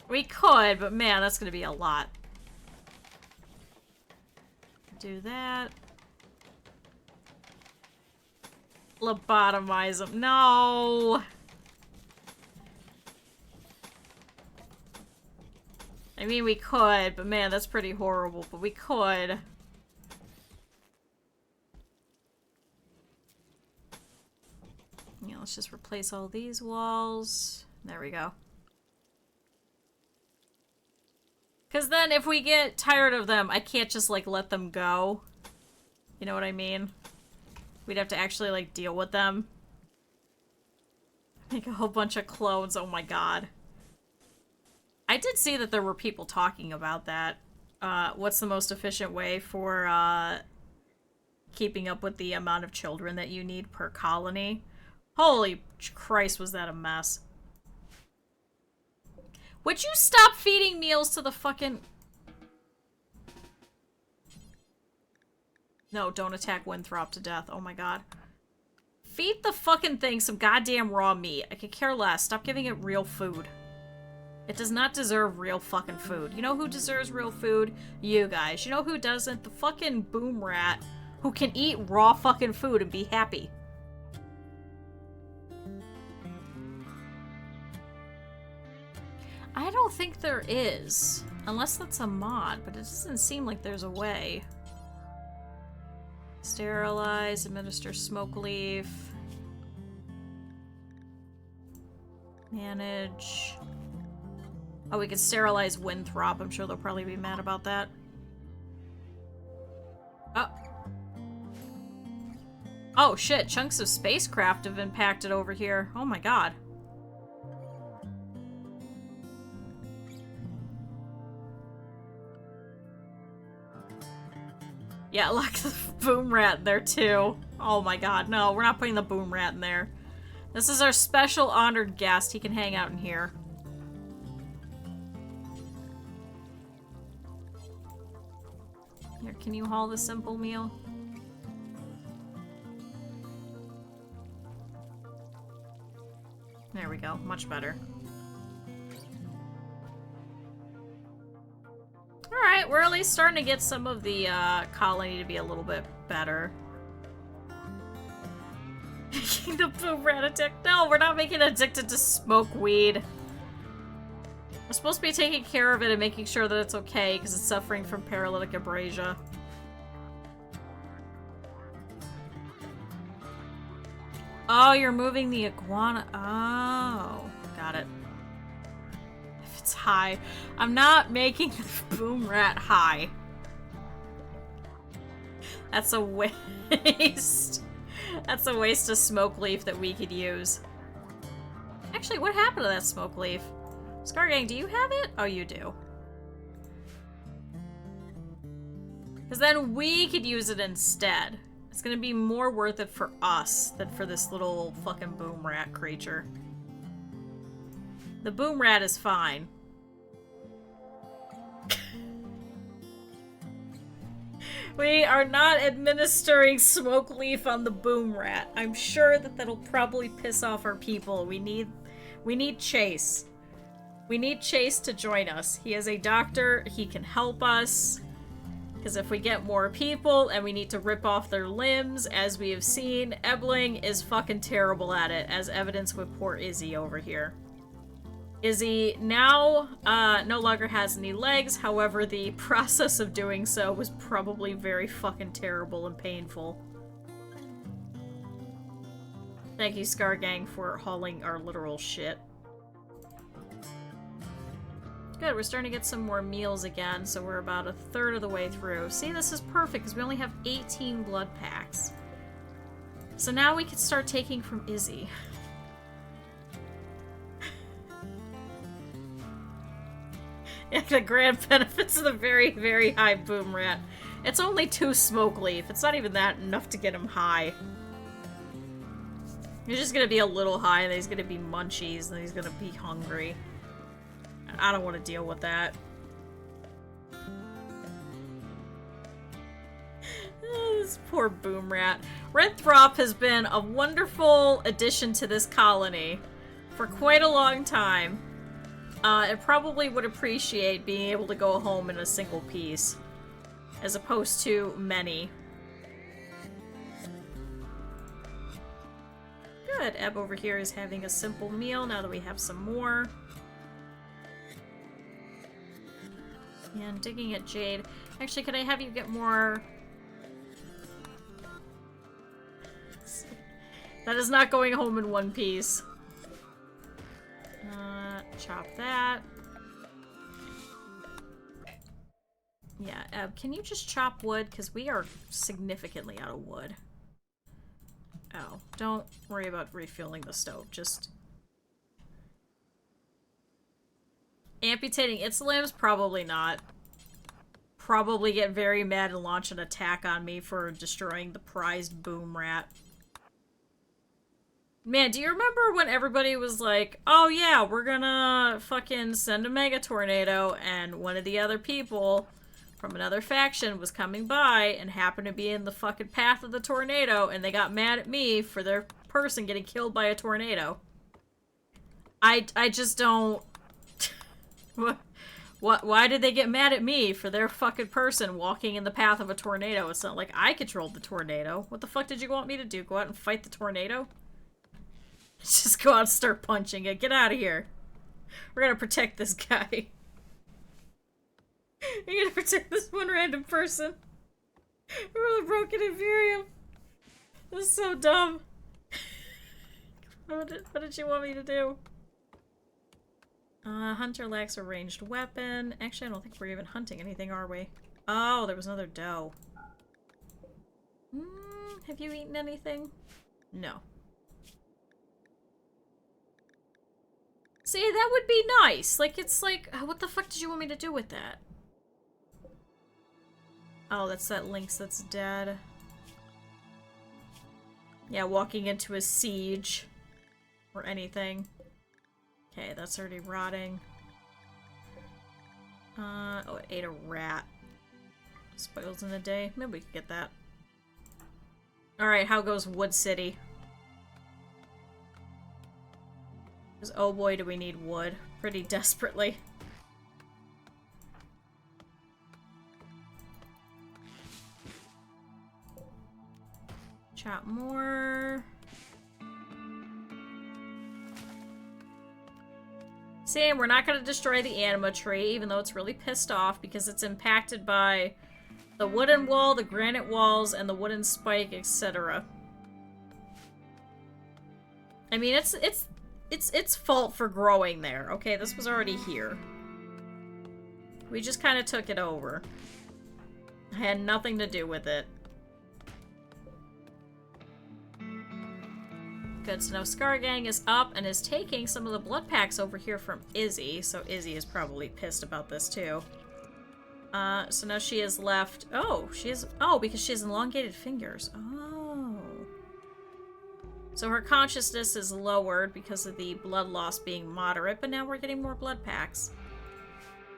We could, but man, that's gonna be a lot. Do that. Lobotomize him. No! I mean, we could, but man, that's pretty horrible, but we could. Yeah, let's just replace all these walls. There we go. Because then if we get tired of them, I can't just, like, let them go. You know what I mean? We'd have to actually, like, deal with them. Make a whole bunch of clones, oh my god. I did see that there were people talking about that. What's the most efficient way for, keeping up with the amount of children that you need per colony. Holy Christ, was that a mess. Would you stop feeding meals to the fucking... No, don't attack Winthrop to death. Oh my god. Feed the fucking thing some goddamn raw meat. I could care less. Stop giving it real food. It does not deserve real fucking food. You know who deserves real food? You guys. You know who doesn't? The fucking boom rat who can eat raw fucking food and be happy. I don't think there is. Unless that's a mod, but it doesn't seem like there's a way. Sterilize, administer smoke leaf. Manage. Oh, we could sterilize Winthrop. I'm sure they'll probably be mad about that. Oh. Oh shit, chunks of spacecraft have impacted over here. Oh my god. Yeah, lock the boom rat there too. Oh my god, no, we're not putting the boom rat in there. This is our special honored guest. He can hang out in here. Here, can you haul the simple meal? There we go, much better. Alright, we're at least starting to get some of the colony to be a little bit better. Making the boom rat addict. No, we're not making it addicted to smoke weed. We're supposed to be taking care of it and making sure that it's okay because it's suffering from paralytic abrasia. Oh, you're moving the iguana. Oh, got it. If it's high. I'm not making the boom rat high. That's a waste. That's a waste of smoke leaf that we could use. Actually, what happened to that smoke leaf? Scargang, do you have it? Oh, you do. Because then we could use it instead. It's gonna be more worth it for us than for this little fucking boom rat creature. The boom rat is fine. We are not administering smoke leaf on the boom rat. I'm sure that that'll probably piss off our people. We need Chase. We need Chase to join us. He is a doctor. He can help us. Because if we get more people and we need to rip off their limbs, as we have seen, Ebling is fucking terrible at it, as evidenced with poor Izzy over here. Izzy now no longer has any legs, however the process of doing so was probably very fucking terrible and painful. Thank you, Scargang, for hauling our literal shit. Good, we're starting to get some more meals again, so we're about a third of the way through. See, this is perfect, because we only have 18 blood packs. So now we can start taking from Izzy. Yeah, the grand benefits of the very, very high boom rat. It's only 2 smoke leaf. It's not even that enough to get him high. He's just gonna be a little high, and then he's gonna be munchies, and then he's gonna be hungry. And I don't want to deal with that. This poor boom rat. Winthrop has been a wonderful addition to this colony for quite a long time. It probably would appreciate being able to go home in a single piece, as opposed to many. Good. Eb over here is having a simple meal now that we have some more. And digging at Jade. Actually, could I have you get more... That is not going home in one piece. Chop that. Yeah, Eb, can you just chop wood? Because we are significantly out of wood. Oh, don't worry about refueling the stove. Just... Amputating its limbs? Probably not. probably get very mad and launch an attack on me for destroying the prized boom rat. Man, do you remember when everybody was like, oh yeah, we're gonna fucking send a mega tornado, and one of the other people from another faction was coming by and happened to be in the fucking path of the tornado, and they got mad at me for their person getting killed by a tornado? I just don't... Why did they get mad at me for their fucking person walking in the path of a tornado? It's not like I controlled the tornado. What the fuck did you want me to do? Go out and fight the tornado? Just go out and start punching it. Get out of here. We're gonna protect this guy. You're gonna protect this one random person. We're really broken Imperium. This is so dumb. What did you want me to do? Hunter lacks a ranged weapon. Actually, I don't think we're even hunting anything, are we? Oh, there was another doe. Have you eaten anything? No. See, that would be nice. Like, it's like, what the fuck did you want me to do with that? Oh, that's that lynx that's dead. Yeah, walking into a siege. Or anything. Okay, that's already rotting. Oh, it ate a rat. Spoils in a day. Maybe we could get that. Alright, how goes Wood City? Because, oh boy, do we need wood. Pretty desperately. Chop more. See, we're not going to destroy the anima tree, even though it's really pissed off because it's impacted by the wooden wall, the granite walls, and the wooden spike, etc. I mean, it's its fault for growing there, okay? This was already here. We just kind of took it over. I had nothing to do with it. Good to know Scargang is up and is taking some of the blood packs over here from Izzy, so Izzy is probably pissed about this too. So now she is left... Oh, she is... Oh, because she has elongated fingers. Oh. So her consciousness is lowered because of the blood loss being moderate, but now we're getting more blood packs.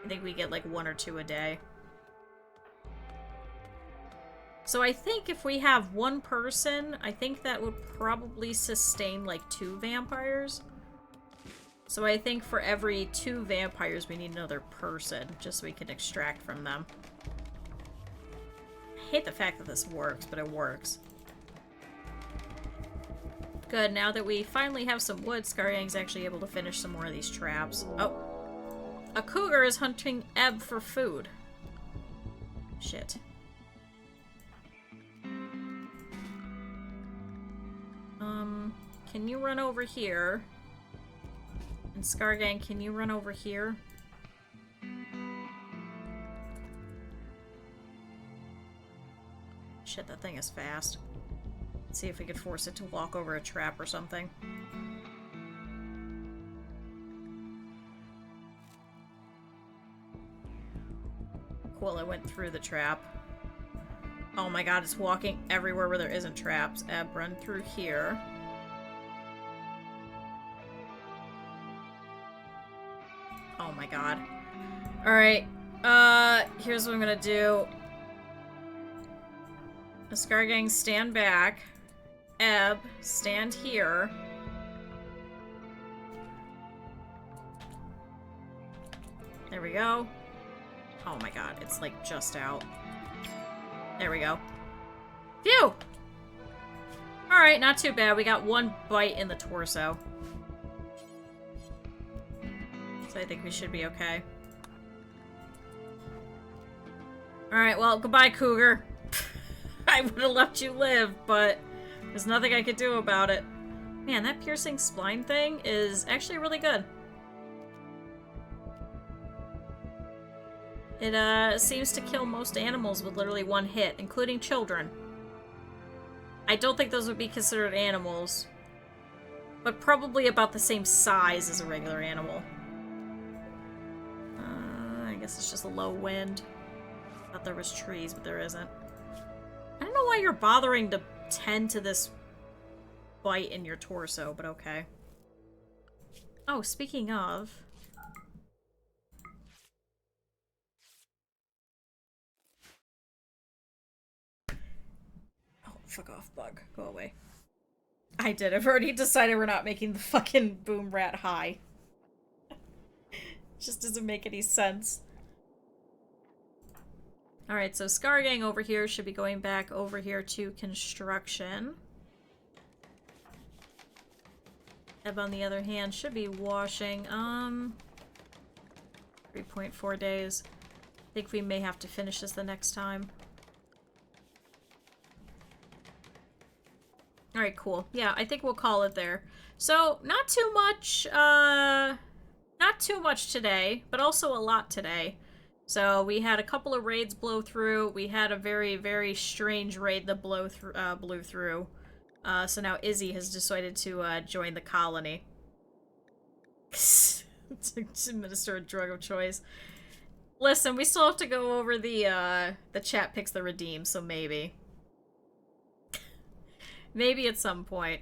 I think we get like 1 or 2 a day. So I think if we have one person, I think that would probably sustain like 2 vampires. So I think for every 2 vampires we need another person, just so we can extract from them. I hate the fact that this works, but it works. Good, now that we finally have some wood, Scaryang's actually able to finish some more of these traps. Oh. A cougar is hunting Ebb for food. Shit. Can you run over here? And Scargang, can you run over here? Shit, that thing is fast. Let's see if we could force it to walk over a trap or something. Cool, I went through the trap. Oh my god, it's walking everywhere where there isn't traps. Ebb, run through here. Oh my god. Alright, here's what I'm gonna do. Scargang, stand back. Ebb, stand here. There we go. Oh my god, it's like just out. There we go. Phew! Alright, not too bad. We got 1 bite in the torso. So I think we should be okay. Alright, well, goodbye, Cougar. I would have let you live, but there's nothing I could do about it. Man, that piercing spline thing is actually really good. It seems to kill most animals with literally 1 hit, including children. I don't think those would be considered animals, but probably about the same size as a regular animal. I guess it's just a low wind. Thought there was trees, but there isn't. I don't know why you're bothering to tend to this bite in your torso, but okay. Oh, speaking of... Oh, fuck off, bug. Go away. I did. I've already decided we're not making the fucking boom rat high. Just doesn't make any sense. Alright, so Scar Gang over here should be going back over here to construction. Eb, on the other hand, should be washing. 3.4 days. I think we may have to finish this the next time. Alright, cool. Yeah, I think we'll call it there. So, not too much today, but also a lot today. So, we had a couple of raids blow through. We had a very, very strange raid that blew through. So now Izzy has decided to join the colony. To administer a drug of choice. Listen, we still have to go over the chat picks the redeem, so maybe. Maybe at some point.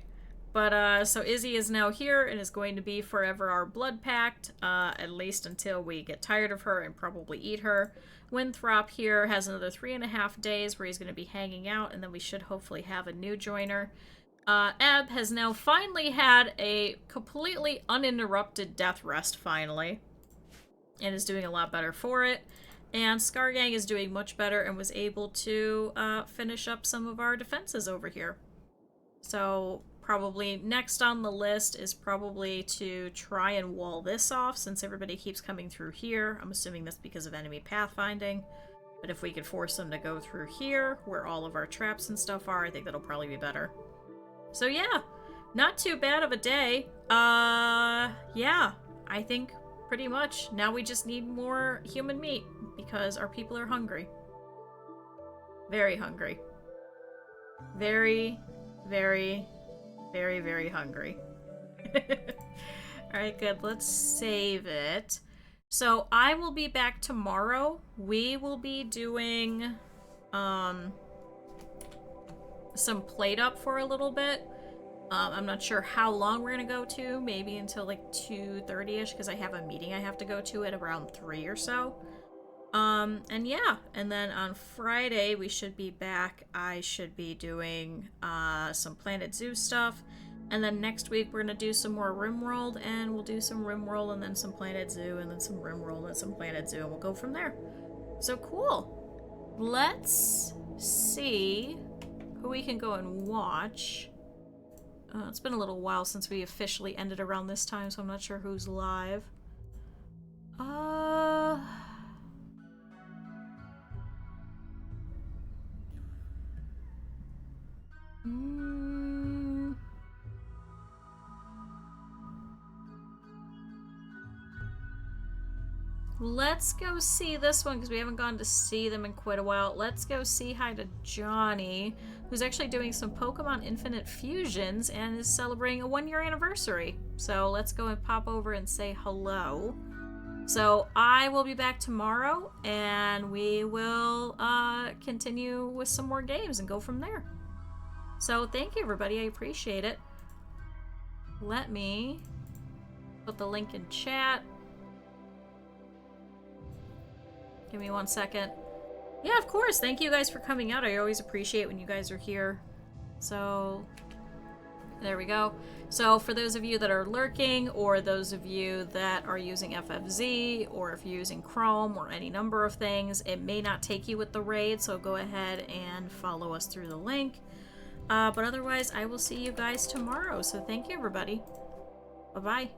But, so Izzy is now here and is going to be forever our blood pact, at least until we get tired of her and probably eat her. Winthrop here has another 3.5 days where he's going to be hanging out, and then we should hopefully have a new joiner. Eb has now finally had a completely uninterrupted death rest, finally, and is doing a lot better for it. And Scargang is doing much better and was able to finish up some of our defenses over here. So probably next on the list is probably to try and wall this off since everybody keeps coming through here. I'm assuming that's because of enemy pathfinding. But if we could force them to go through here, where all of our traps and stuff are, I think that'll probably be better. So yeah, not too bad of a day. Yeah, I think pretty much. Now we just need more human meat because our people are hungry. Very hungry. Very, very, very, very hungry. Alright, good. Let's save it. So I will be back tomorrow. We will be doing some plate up for a little bit. I'm not sure how long we're gonna go to. Maybe until like 2:30ish because I have a meeting I have to go to at around 3 or so. And yeah, and then on Friday we should be back. I should be doing some Planet Zoo stuff. And then next week we're gonna do some more Rimworld, and we'll do some Rimworld and then some Planet Zoo and then some Rimworld and some Planet Zoo, and we'll go from there. So cool. Let's see who we can go and watch. It's been a little while since we officially ended around this time, so I'm not sure who's live. Let's go see this one, because we haven't gone to see them in quite a while. Let's go say hi to Johnny, who's actually doing some Pokemon Infinite Fusions and is celebrating a 1-year anniversary. So let's go and pop over and say hello. So I will be back tomorrow, and we will continue with some more games and go from there. So thank you, everybody. I appreciate it. Let me put the link in chat. Give me 1 second. Yeah, of course. Thank you guys for coming out. I always appreciate when you guys are here. So, there we go. So, for those of you that are lurking, or those of you that are using FFZ, or if you're using Chrome, or any number of things, it may not take you with the raid, so go ahead and follow us through the link. But otherwise, I will see you guys tomorrow. So, thank you, everybody. Bye-bye.